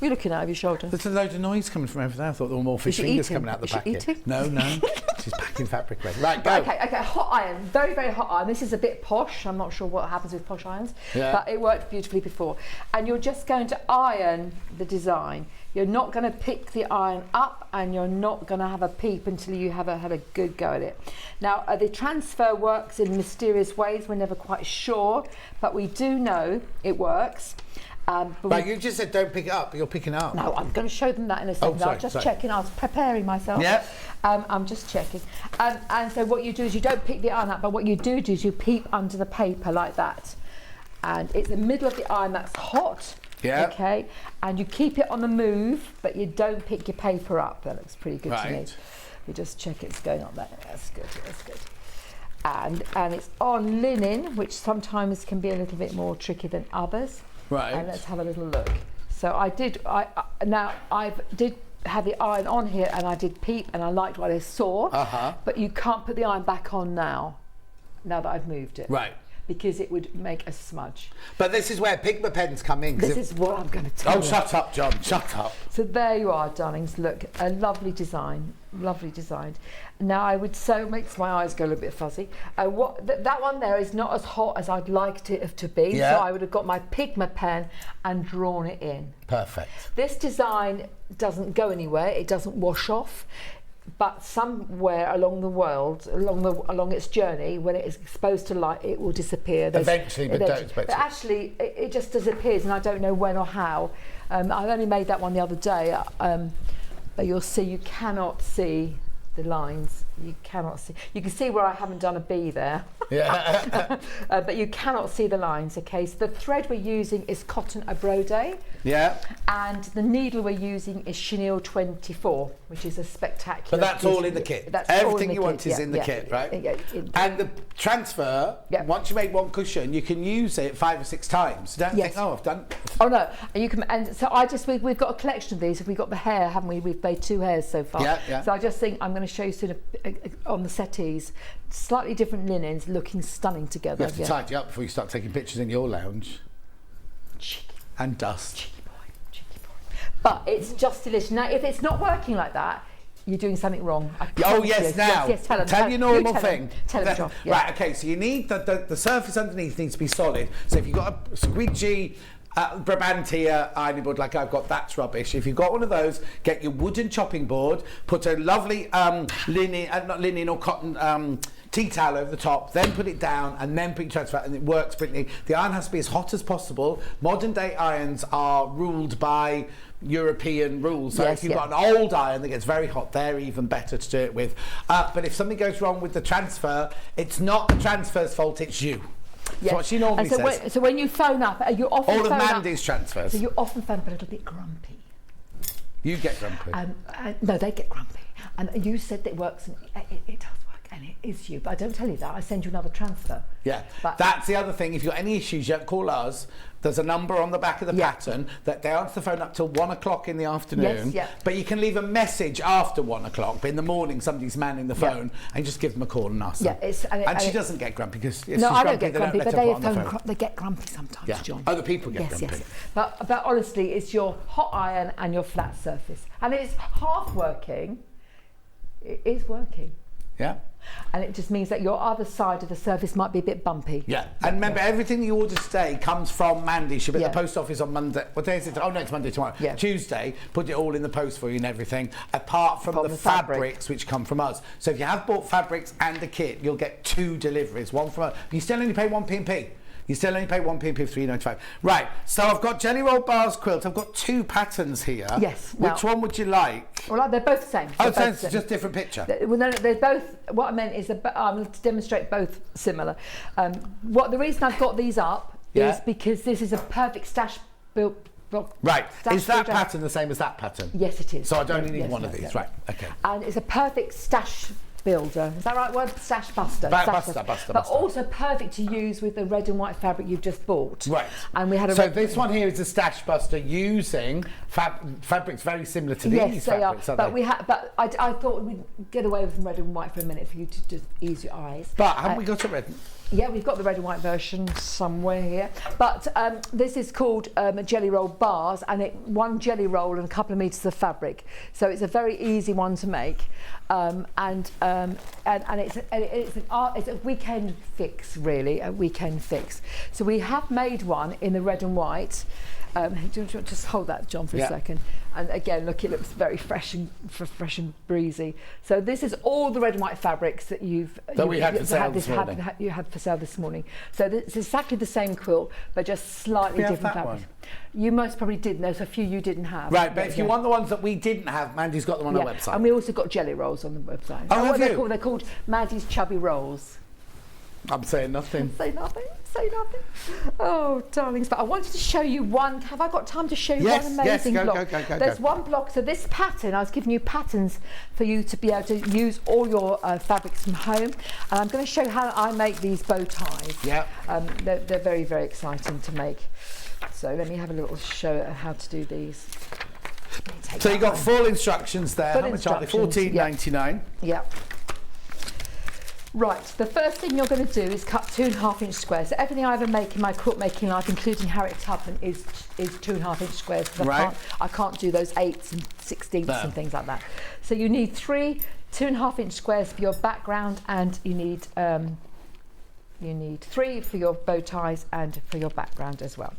[SPEAKER 6] You're looking out of your shoulder.
[SPEAKER 2] There's a load of noise coming from over there. I thought there were more fish fingers coming out the packet. No. She's packing fabric away. Right, go.
[SPEAKER 6] Okay, hot iron. Very, very hot iron. This is a bit posh. I'm not sure what happens with posh irons, but it worked beautifully before. And you're just going to iron the design. You're not going to pick the iron up and you're not going to have a peep until you have had a good go at it. Now, the transfer works in mysterious ways. We're never quite sure, but we do know it works.
[SPEAKER 2] But you just said don't pick it up, but you're picking it up.
[SPEAKER 6] No, I'm going to show them that in a second.
[SPEAKER 2] Sorry,
[SPEAKER 6] I was just checking. I was preparing myself.
[SPEAKER 2] Yeah.
[SPEAKER 6] I'm just checking. And so what you do is you don't pick the iron up, but what you do is you peep under the paper like that. And it's the middle of the iron that's hot.
[SPEAKER 2] Yeah.
[SPEAKER 6] Okay. And you keep it on the move, but you don't pick your paper up. That looks pretty good to me. We just check it's going up there. That's good. That's good. And it's on linen, which sometimes can be a little bit more tricky than others.
[SPEAKER 2] Right.
[SPEAKER 6] And let's have a little look. So I did have the iron on here, and I did peep, and I liked what I saw. But you can't put the iron back on now that I've moved it.
[SPEAKER 2] Right.
[SPEAKER 6] Because it would make a smudge.
[SPEAKER 2] But this is where Pigma pens come in.
[SPEAKER 6] This is what I'm going to tell you.
[SPEAKER 2] Oh, shut up, John. Shut up.
[SPEAKER 6] So there you are, darlings. Look, a lovely design. Lovely design. Now I would sew, makes my eyes go a little bit fuzzy. That one there is not as hot as I'd liked it to be.
[SPEAKER 2] Yeah.
[SPEAKER 6] So I would have got my Pigma pen and drawn it in.
[SPEAKER 2] Perfect.
[SPEAKER 6] This design doesn't go anywhere. It doesn't wash off. But somewhere along the world, along its journey, when it is exposed to light, it will disappear.
[SPEAKER 2] Eventually, but don't expect it.
[SPEAKER 6] But actually, it just disappears, and I don't know when or how. I only made that one the other day, but you'll see you cannot see the lines. You cannot see. You can see where I haven't done a B there.
[SPEAKER 2] Yeah.
[SPEAKER 6] But you cannot see the lines. Okay. So the thread we're using is cotton abrode.
[SPEAKER 2] Yeah.
[SPEAKER 6] And the needle we're using is chenille 24, which is a spectacular.
[SPEAKER 2] But that's all in the kit.
[SPEAKER 6] That's
[SPEAKER 2] everything
[SPEAKER 6] all
[SPEAKER 2] you want is in the kit, right? And the transfer, once you make one cushion, you can use it 5 or 6 times. Don't think, oh, I've done.
[SPEAKER 6] Oh no, and you can. And so we've got a collection of these. We've got the hair, haven't we? We've made 2 hairs so far.
[SPEAKER 2] Yeah.
[SPEAKER 6] So I just think I'm going to show you sort of on the settees, slightly different linens, looking stunning together.
[SPEAKER 2] You have to tidy up before you start taking pictures in your lounge.
[SPEAKER 6] Cheeky.
[SPEAKER 2] And dust.
[SPEAKER 6] Cheeky boy. But it's just delicious. Now, if it's not working like that, you're doing something wrong.
[SPEAKER 2] Oh yes, now
[SPEAKER 6] yes,
[SPEAKER 2] tell your normal
[SPEAKER 6] tell
[SPEAKER 2] thing.
[SPEAKER 6] Tell them, John. Yeah.
[SPEAKER 2] Right, okay. So you need the surface underneath needs to be solid. So if you've got a squidgy Brabantia ironing board like I've got, that's rubbish. If you've got one of those, get your wooden chopping board, put a lovely not linen or cotton tea towel over the top, then put it down, and then put your transfer, and it works brilliantly. The iron has to be as hot as possible. Modern day irons are ruled by European rules. So if you've got an old iron that gets very hot, they're even better to do it with. But if something goes wrong with the transfer, it's not the transfer's fault, it's you. That's what she normally says.
[SPEAKER 6] So when you phone up, you often
[SPEAKER 2] all of Mandy's transfers.
[SPEAKER 6] So you often phone up a little bit grumpy.
[SPEAKER 2] You get grumpy.
[SPEAKER 6] No, they get grumpy. And you said that it works, and it does work, and it is you. But I don't tell you that. I send you another transfer.
[SPEAKER 2] Yeah, that's the other thing. If you've got any issues, you don't call us. There's a number on the back of the pattern that they answer the phone up till 1 o'clock in the afternoon.
[SPEAKER 6] Yes,
[SPEAKER 2] but you can leave a message after 1 o'clock. But in the morning, somebody's manning the phone, and just give them a call and ask them. And she doesn't get grumpy because if she's
[SPEAKER 6] I
[SPEAKER 2] grumpy,
[SPEAKER 6] don't get grumpy, but
[SPEAKER 2] they
[SPEAKER 6] get grumpy sometimes, John.
[SPEAKER 2] Other people get grumpy.
[SPEAKER 6] Yes. But honestly, it's your hot iron and your flat surface, and it's half working. It is working.
[SPEAKER 2] Yeah.
[SPEAKER 6] And it just means that your other side of the surface might be a bit bumpy.
[SPEAKER 2] Yeah. And remember, everything you order today comes from Mandy. She'll be at the post office on Monday. What day is it? Oh, no, it's Monday tomorrow.
[SPEAKER 6] Yeah.
[SPEAKER 2] Tuesday. Put it all in the post for you and everything, apart from the fabrics which come from us. So if you have bought fabrics and a kit, you'll get 2 deliveries. One from us. You still only pay 1p and P. You still only pay 1p of $3.95. Right, so I've got Jelly Roll Bars quilt. I've got 2 patterns here.
[SPEAKER 6] Yes.
[SPEAKER 2] Which one would you like?
[SPEAKER 6] Well, they're both the same.
[SPEAKER 2] Oh, so it's just different picture.
[SPEAKER 6] Well, no, they're both. What I meant is to demonstrate both similar. The reason I've got these up is because this is a perfect stash built.
[SPEAKER 2] Right. Is that pattern the same as that pattern?
[SPEAKER 6] Yes, it is.
[SPEAKER 2] So I only need one of these. Right. Okay.
[SPEAKER 6] And it's a perfect stash builder. Is that right word? Stash buster. But also perfect to use with the red and white fabric you've just bought.
[SPEAKER 2] Right.
[SPEAKER 6] And we had a.
[SPEAKER 2] So this one here is a stash buster using fabrics very similar to these fabrics.
[SPEAKER 6] Yes, they are. But I thought we'd get away with red and white for a minute for you to just ease your eyes.
[SPEAKER 2] But haven't we got a red?
[SPEAKER 6] Yeah, we've got the red and white version somewhere here. But this is called Jelly Roll Bars, and one jelly roll and a couple of metres of fabric. So it's a very easy one to make, and it's a weekend fix, really, a weekend fix. So we have made one in the red and white. Just hold that, John, for a second. And again, look, it looks very fresh and breezy. So this is all the red and white fabrics that you had for sale this morning. So it's exactly the same quilt, but just slightly different fabrics. You most probably didn't. There's a few you didn't have.
[SPEAKER 2] Right, but if you want the ones that we didn't have, Mandy's got them on our website.
[SPEAKER 6] And we also got jelly rolls on the website.
[SPEAKER 2] Oh, have you?
[SPEAKER 6] They're called Mandy's Chubby Rolls.
[SPEAKER 2] I'm saying nothing.
[SPEAKER 6] Say nothing. Oh, darlings. But I wanted to show you one. Have I got time to show you one amazing block? There's one block. So this pattern, I was giving you patterns for you to be able to use all your fabrics from home. And I'm going to show you how I make these bow ties.
[SPEAKER 2] Yeah.
[SPEAKER 6] They're very, very exciting to make. So let me have a little show of how to do these.
[SPEAKER 2] So you got full instructions there. How much are they? $14.99.
[SPEAKER 6] Yeah. Right, the first thing you're going to do is cut 2.5-inch squares. So everything I ever make in my quilt making life, including Harriet Tubman, is 2.5-inch squares. I can't do those 8s and 16ths and things like that. So you need 3 2.5-inch squares for your background, and you need 3 for your bow ties and for your background as well.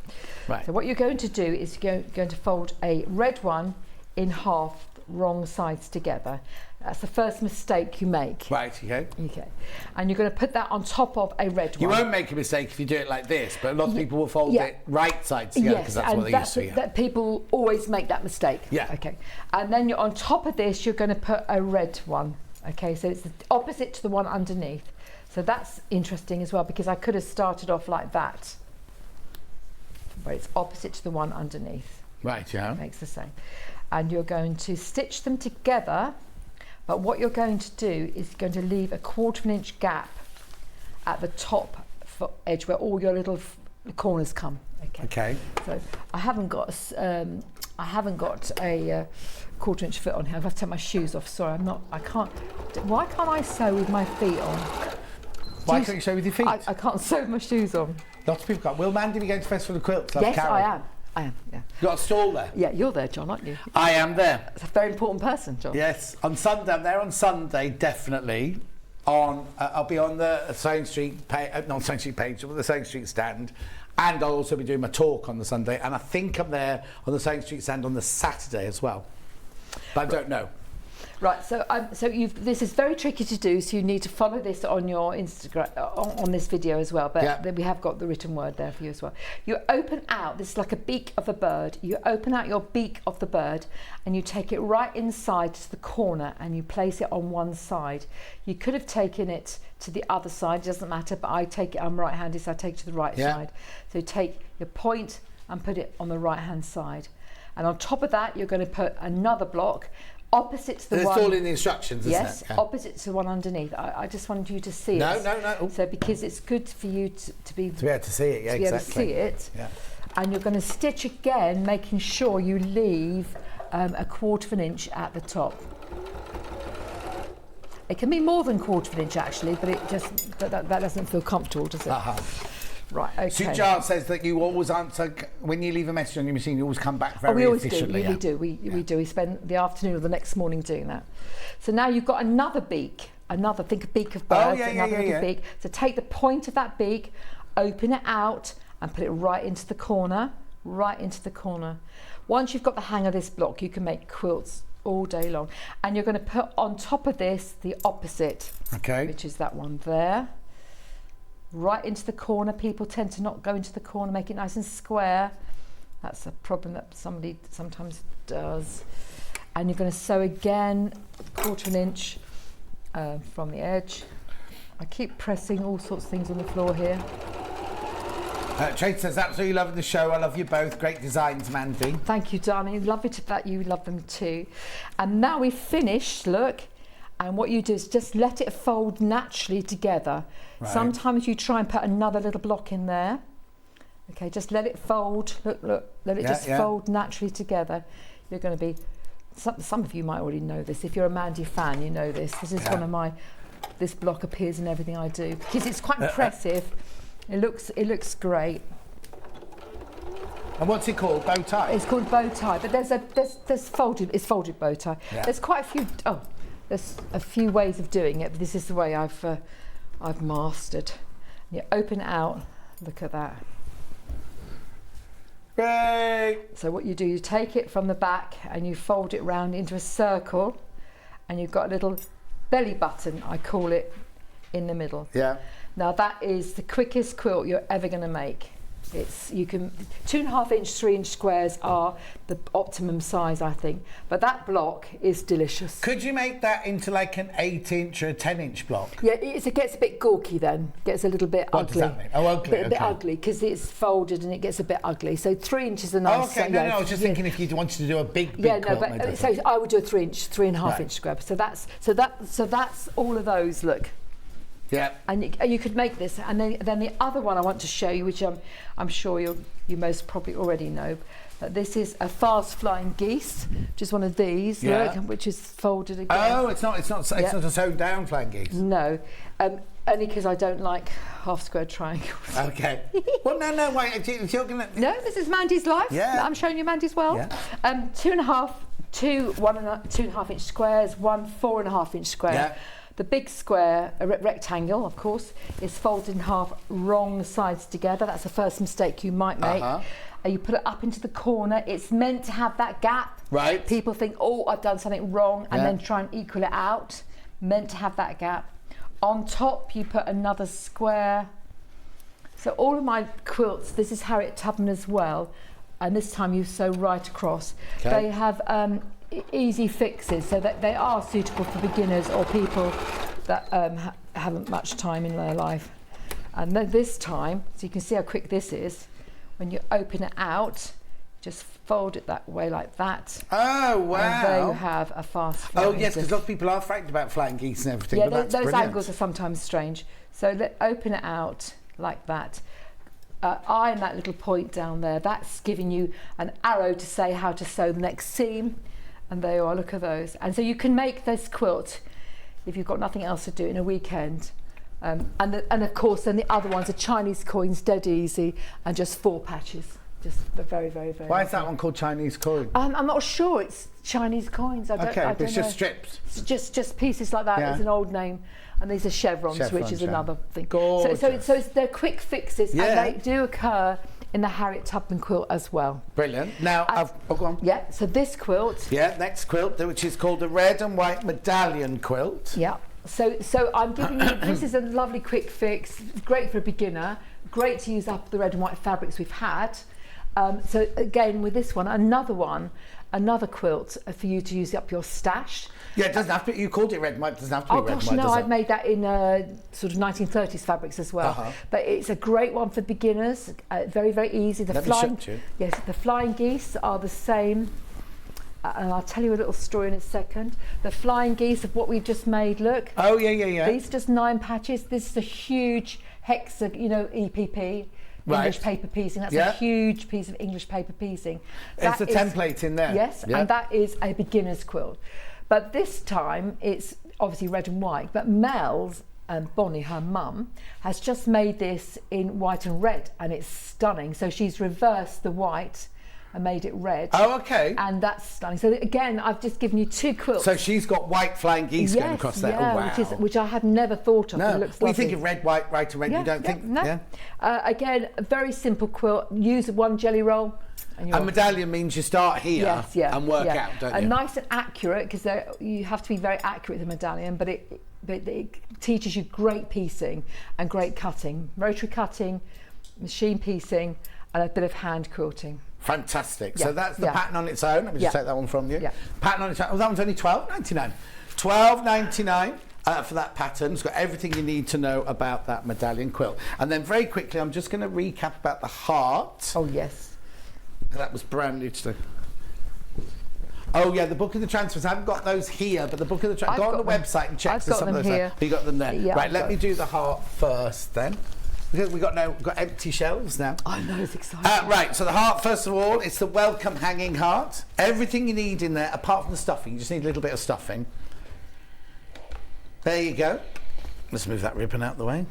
[SPEAKER 6] Right. So what you're going to do is you're going to fold a red one in half, wrong sides together. That's the first mistake you make.
[SPEAKER 2] Right, okay.
[SPEAKER 6] And you're going to put that on top of a red one.
[SPEAKER 2] You won't make a mistake if you do it like this, but a lot of people will fold it right side together because that's what they used to.
[SPEAKER 6] That people always make that mistake.
[SPEAKER 2] Yeah.
[SPEAKER 6] Okay. And then on top of this, you're going to put a red one. Okay, so it's the opposite to the one underneath. So that's interesting as well, because I could have started off like that, but it's opposite to the one underneath.
[SPEAKER 2] Right, yeah.
[SPEAKER 6] Makes the same. And you're going to stitch them together, but what you're going to do is going to leave a 1/4 inch gap at the top edge where all your little corners come.
[SPEAKER 2] Okay.
[SPEAKER 6] So I haven't got a 1/4 inch foot on here. I've got to take my shoes off. Sorry, I can't. Why can't I sew with my feet on?
[SPEAKER 2] Why can't you sew with your feet?
[SPEAKER 6] I can't sew with my shoes on.
[SPEAKER 2] Lots of people can't. Will Mandy be going to Festival of Quilts?
[SPEAKER 6] Yes, I am. Yeah.
[SPEAKER 2] You got a stall there?
[SPEAKER 6] Yeah, you're there, John, aren't you?
[SPEAKER 2] I am there.
[SPEAKER 6] It's a very important person, John.
[SPEAKER 2] Yes, on Sunday. I'm there on Sunday, definitely. I'll be on the Sewing Street page, not Sewing Street page, but the Sewing Street stand, and I'll also be doing my talk on the Sunday. And I think I'm there on the Sewing Street stand on the Saturday as well, but I don't know.
[SPEAKER 6] Right, so this is very tricky to do, so you need to follow this on your Instagram, on this video as well, but we have got the written word there for you as well. You open out, this is like a beak of a bird, you open out your beak of the bird and you take it right inside to the corner and you place it on one side. You could have taken it to the other side, it doesn't matter, but I'm right-handed, so I take it to the right side. So you take your point and put it on the right-hand side. And on top of that, you're going to put another block opposite to the one.
[SPEAKER 2] It's all in the instructions, isn't it?
[SPEAKER 6] Yes, opposite to the one underneath. I just wanted you to see it.
[SPEAKER 2] No.
[SPEAKER 6] So because it's good for you to be
[SPEAKER 2] able to see it,
[SPEAKER 6] to be able to see it. Yeah. And you're going to stitch again, making sure you leave a 1/4 inch at the top. It can be more than 1/4 inch actually, but it just that doesn't feel comfortable, does it? Right, okay.
[SPEAKER 2] Sujar says that you always answer, when you leave a message on your machine, you always come back very efficiently.
[SPEAKER 6] We do. We do. We spend the afternoon or the next morning doing that. So now you've got another beak, think a beak of birds, another beak. So take the point of that beak, open it out and put it right into the corner, Once you've got the hang of this block, you can make quilts all day long. And you're going to put on top of this the opposite, which is that one there. Right into the corner. People tend to not go into the corner, make it nice and square. That's a problem that somebody sometimes does. And you're going to sew again 1/4 inch from the edge. I keep pressing all sorts of things on the floor here.
[SPEAKER 2] Tracy says, absolutely loving the show. I love you both. Great designs, Mandy.
[SPEAKER 6] Thank you, darling. Love it that you love them too. And now we've finished, look. And what you do is just let it fold naturally together. Right. Sometimes you try and put another little block in there. Okay, just let it fold. Look, let it fold naturally together. You're going to be, some of you might already know this. If you're a Mandy fan, you know this. This is one of my, this block appears in everything I do because it's quite impressive. It looks great.
[SPEAKER 2] And what's it called? Bow tie?
[SPEAKER 6] It's called bow tie, but there's folded bow tie. Yeah. There's quite a few. There's a few ways of doing it, but this is the way I've mastered. You open it out. Look at that.
[SPEAKER 2] Great.
[SPEAKER 6] So what you do, you take it from the back and you fold it round into a circle, and you've got a little belly button, I call it, in the middle.
[SPEAKER 2] Yeah.
[SPEAKER 6] Now that is the quickest quilt you're ever going to make. You can 2.5 inch, 3 inch squares are the optimum size, I think. But that block is delicious.
[SPEAKER 2] Could you make that into like an 8 inch or a 10 inch block?
[SPEAKER 6] Yeah, it gets a bit gawky then. Gets a little bit
[SPEAKER 2] What
[SPEAKER 6] ugly.
[SPEAKER 2] does that mean? Oh, ugly.
[SPEAKER 6] A bit ugly because it's folded and it gets a bit ugly. So 3 inches are nice.
[SPEAKER 2] Oh, okay. No, I was just thinking if you wanted to do a big
[SPEAKER 6] yeah,
[SPEAKER 2] quilt.
[SPEAKER 6] no, but so I would do a 3 inch, 3.5 inch square. So that's all of those. Look.
[SPEAKER 2] Yeah.
[SPEAKER 6] And you could make this, and then the other one I want to show you, which I'm sure you most probably already know, but this is a fast flying geese, which is one of these, look, which is folded again.
[SPEAKER 2] Oh, it's not a sewn down flying geese.
[SPEAKER 6] No, only because I don't like half square triangles.
[SPEAKER 2] Okay. Well, no, wait. You're gonna.
[SPEAKER 6] No, this is Mandy's life.
[SPEAKER 2] Yeah.
[SPEAKER 6] I'm showing you Mandy's world.
[SPEAKER 2] Yeah.
[SPEAKER 6] 2.5 inch squares, one 4.5 inch square.
[SPEAKER 2] Yeah.
[SPEAKER 6] The big square, a rectangle, of course, is folded in half, wrong sides together. That's the first mistake you might make. You put it up into the corner. It's meant to have that gap.
[SPEAKER 2] Right.
[SPEAKER 6] People think, oh, I've done something wrong, and then try and equal it out. Meant to have that gap. On top, you put another square. So all of my quilts, this is Harriet Tubman as well, and this time you sew right across.
[SPEAKER 2] Okay.
[SPEAKER 6] They have easy fixes, so that they are suitable for beginners or people that haven't much time in their life. And then this time, so you can see how quick this is, when you open it out, just fold it that way like that.
[SPEAKER 2] Oh, wow.
[SPEAKER 6] And there you have a fast flying
[SPEAKER 2] Oh, yes, because lots of people are frightened about flying geese and everything.
[SPEAKER 6] Yeah,
[SPEAKER 2] but that's
[SPEAKER 6] those
[SPEAKER 2] brilliant.
[SPEAKER 6] angles are sometimes strange. So open it out like that. Iron that little point down there. That's giving you an arrow to say how to sew the next seam. And there you are, look at those. And so you can make this quilt if you've got nothing else to do in a weekend. And of course, then the other ones are Chinese coins, dead easy, and just 4 patches. Just very, very, very.
[SPEAKER 2] Why is that one called Chinese coin?
[SPEAKER 6] I'm not sure. It's Chinese coins. I don't
[SPEAKER 2] but it's
[SPEAKER 6] know.
[SPEAKER 2] just strips.
[SPEAKER 6] It's just pieces like that.
[SPEAKER 2] Yeah.
[SPEAKER 6] It's an old name. And these are chevrons, which is another thing.
[SPEAKER 2] Gorgeous.
[SPEAKER 6] So they're quick fixes, and they do occur in the Harriet Tubman quilt as well.
[SPEAKER 2] Brilliant. Now, go on.
[SPEAKER 6] Yeah, so this quilt.
[SPEAKER 2] Yeah, next quilt, which is called the red and white medallion quilt.
[SPEAKER 6] Yeah. So I'm giving you, this is a lovely quick fix, great for a beginner, great to use up the red and white fabrics we've had. So again, with this one, another quilt for you to use up your stash.
[SPEAKER 2] Yeah, it doesn't have to be, you called it red and white, it doesn't have to be red and
[SPEAKER 6] gosh,
[SPEAKER 2] white,
[SPEAKER 6] no,
[SPEAKER 2] does it?
[SPEAKER 6] I've made that in sort of 1930s fabrics as well. But it's a great one for beginners, very, very easy. The flying geese are the same. And I'll tell you a little story in a second. The flying geese of what we've just made, look.
[SPEAKER 2] Oh, yeah.
[SPEAKER 6] These are just 9 patches. This is a huge EPP. English paper piecing. That's a huge piece of English paper piecing.
[SPEAKER 2] It's a template in there.
[SPEAKER 6] Yes, and that is a beginner's quilt. But this time it's obviously red and white. But Mel's, Bonnie, her mum, has just made this in white and red, and it's stunning. So she's reversed the white and made it red.
[SPEAKER 2] Oh, okay.
[SPEAKER 6] And that's stunning. So again, I've just given you 2 quilts.
[SPEAKER 2] So she's got white flying geese going across there.
[SPEAKER 6] Yeah,
[SPEAKER 2] Oh, wow.
[SPEAKER 6] which I had never thought of.
[SPEAKER 2] No,
[SPEAKER 6] It looks
[SPEAKER 2] well, you
[SPEAKER 6] lovely.
[SPEAKER 2] think of red, white, and red, you don't think...
[SPEAKER 6] No.
[SPEAKER 2] Yeah.
[SPEAKER 6] Again, a very simple quilt. Use 1 jelly roll.
[SPEAKER 2] And medallion means you start here and work out, don't you?
[SPEAKER 6] And nice and accurate, because you have to be very accurate with the medallion, but it teaches you great piecing and great cutting. Rotary cutting, machine piecing, and a bit of hand quilting.
[SPEAKER 2] Fantastic. So that's the pattern on its own. Let me just take that one from you.
[SPEAKER 6] Yeah.
[SPEAKER 2] Pattern on its own. Oh, that one's only £12.99. £12.99 for that pattern. It's got everything you need to know about that medallion quilt. And then very quickly, I'm just going to recap about the heart.
[SPEAKER 6] Oh, yes.
[SPEAKER 2] That was brand new today. Oh yeah, the book of the transfers. I haven't got those here, but the book of the transfers. Go on the website and check for some of those. You got them there.
[SPEAKER 6] Yeah,
[SPEAKER 2] right, let me do the heart first then. Because we've got empty shelves now.
[SPEAKER 6] I know, it's exciting.
[SPEAKER 2] Right, so the heart, first of all, it's the welcome hanging heart. Everything you need in there, apart from the stuffing. You just need a little bit of stuffing. There you go. Let's move that ribbon out the way.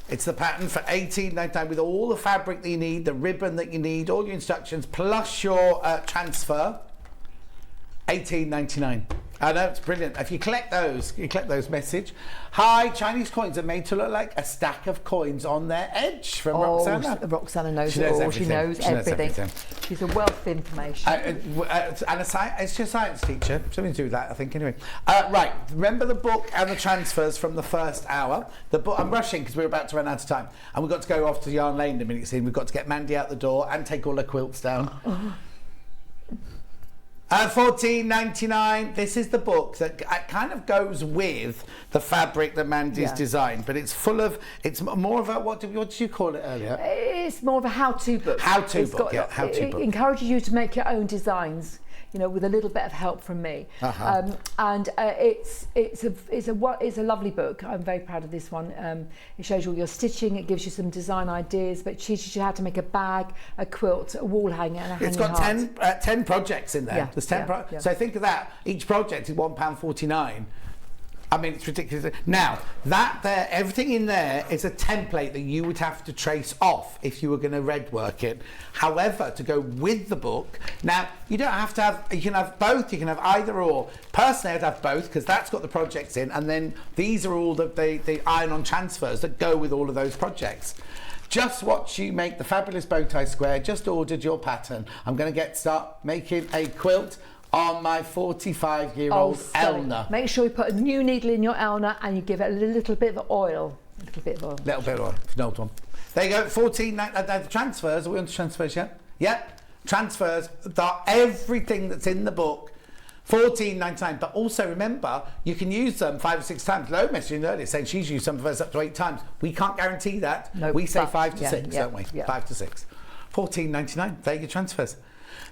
[SPEAKER 2] It's the pattern for $18.99 with all the fabric that you need, the ribbon that you need, all your instructions, plus your transfer. $18.99. I know, it's brilliant. If you collect those, message. Hi, Chinese coins are made to look like a stack of coins on their edge from Roxana.
[SPEAKER 6] Roxana knows
[SPEAKER 2] She
[SPEAKER 6] it
[SPEAKER 2] knows
[SPEAKER 6] all.
[SPEAKER 2] everything.
[SPEAKER 6] She knows
[SPEAKER 2] She knows
[SPEAKER 6] everything.
[SPEAKER 2] everything.
[SPEAKER 6] She's a wealth of information.
[SPEAKER 2] It's your science teacher. Something to do with that, I think, anyway. Right, remember the book and the transfers from the first hour. The book, I'm rushing because we're about to run out of time. And we've got to go off to Yarn Lane in a minute soon. We've got to get Mandy out the door and take all her quilts down. $14.99. This is the book that kind of goes with the fabric that Mandy's designed, but it's full of. It's more of a what did you call it earlier?
[SPEAKER 6] It's more of a how-to book.
[SPEAKER 2] How-to book.
[SPEAKER 6] It encourages you to make your own designs. You know, with a little bit of help from me, and it's a lovely book. I'm very proud of this one. It shows you all your stitching. It gives you some design ideas, but it teaches you how to make a bag, a quilt, a wall hanger, and a hanging
[SPEAKER 2] It's got
[SPEAKER 6] heart.
[SPEAKER 2] 10 projects in there.
[SPEAKER 6] Yeah,
[SPEAKER 2] There's 10 so think of that. Each project is £1.49. I mean, it's ridiculous. Now, that there, everything in there is a template that you would have to trace off if you were going to red work it. However, to go with the book, now, you don't have to have, you can have both, you can have either or. Personally, I'd have both because that's got the projects in, and then these are all the iron-on transfers that go with all of those projects. Just watch you make the fabulous bow tie square. Just ordered your pattern. I'm going to start making a quilt on my 45-year-old Elna.
[SPEAKER 6] Make sure you put a new needle in your Elna and you give it a little bit of oil. Little bit of oil.
[SPEAKER 2] An old one. There you go. 14. The transfers. Are we on to transfers yet? Yep. Transfers. Everything that's in the book. $14.99. But also remember, you can use them 5 or 6 times. Lo messaged earlier saying she's used some of us up to 8 times. We can't guarantee that.
[SPEAKER 6] No,
[SPEAKER 2] we say 5 to 6, don't we?
[SPEAKER 6] Yeah.
[SPEAKER 2] 5 to 6. $14.99. There you go. Transfers.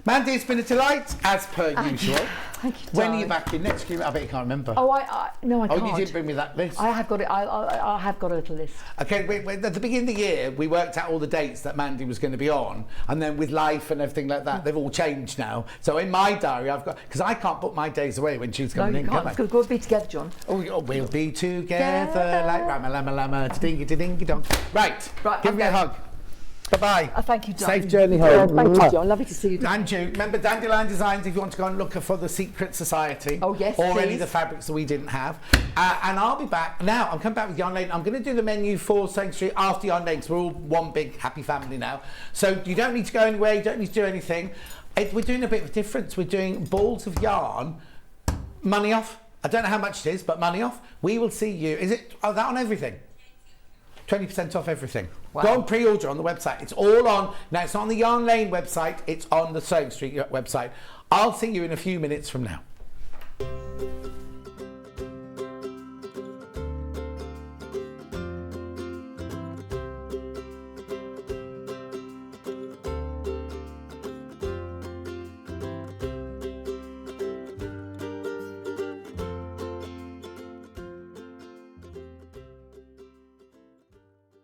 [SPEAKER 2] Mandy, it's been a delight, as per usual.
[SPEAKER 6] Thank you,
[SPEAKER 2] when are you back in next year? I bet you can't remember.
[SPEAKER 6] No, I can't.
[SPEAKER 2] Oh, you didn't bring me that list.
[SPEAKER 6] I have got it. I have got a little list.
[SPEAKER 2] Okay, at the beginning of the year, we worked out all the dates that Mandy was going to be on, and then with life and everything like that, they've all changed now. So in my diary, I've got, because I can't book my days away when she's coming in.
[SPEAKER 6] No, you can't. We'll be together, John.
[SPEAKER 2] Oh, we'll be together like Rama Lama Lama, dingy dingy dong. Right, give me a hug. Bye-bye.
[SPEAKER 6] Thank you, John.
[SPEAKER 2] Safe journey home.
[SPEAKER 6] Thank you, John. Lovely to see you.
[SPEAKER 2] And you. Remember Dandelion Designs if you want to go and look for the Secret Society.
[SPEAKER 6] Oh, yes,
[SPEAKER 2] Or
[SPEAKER 6] please.
[SPEAKER 2] any of the fabrics that we didn't have. And I'll be back. Now, I'm coming back with Yarn Lane. I'm going to do the menu for Sewing Street after Yarn Lane because we're all one big happy family now. So you don't need to go anywhere. You don't need to do anything. We're doing a bit of a difference. We're doing balls of yarn, money off. I don't know how much it is, but money off. We will see you. Is it that on everything? 20% off everything.
[SPEAKER 6] Wow.
[SPEAKER 2] Go and pre-order on the website. It's all on. Now, it's not on the Yarn Lane website. It's on the Sewing Street website. I'll see you in a few minutes from now.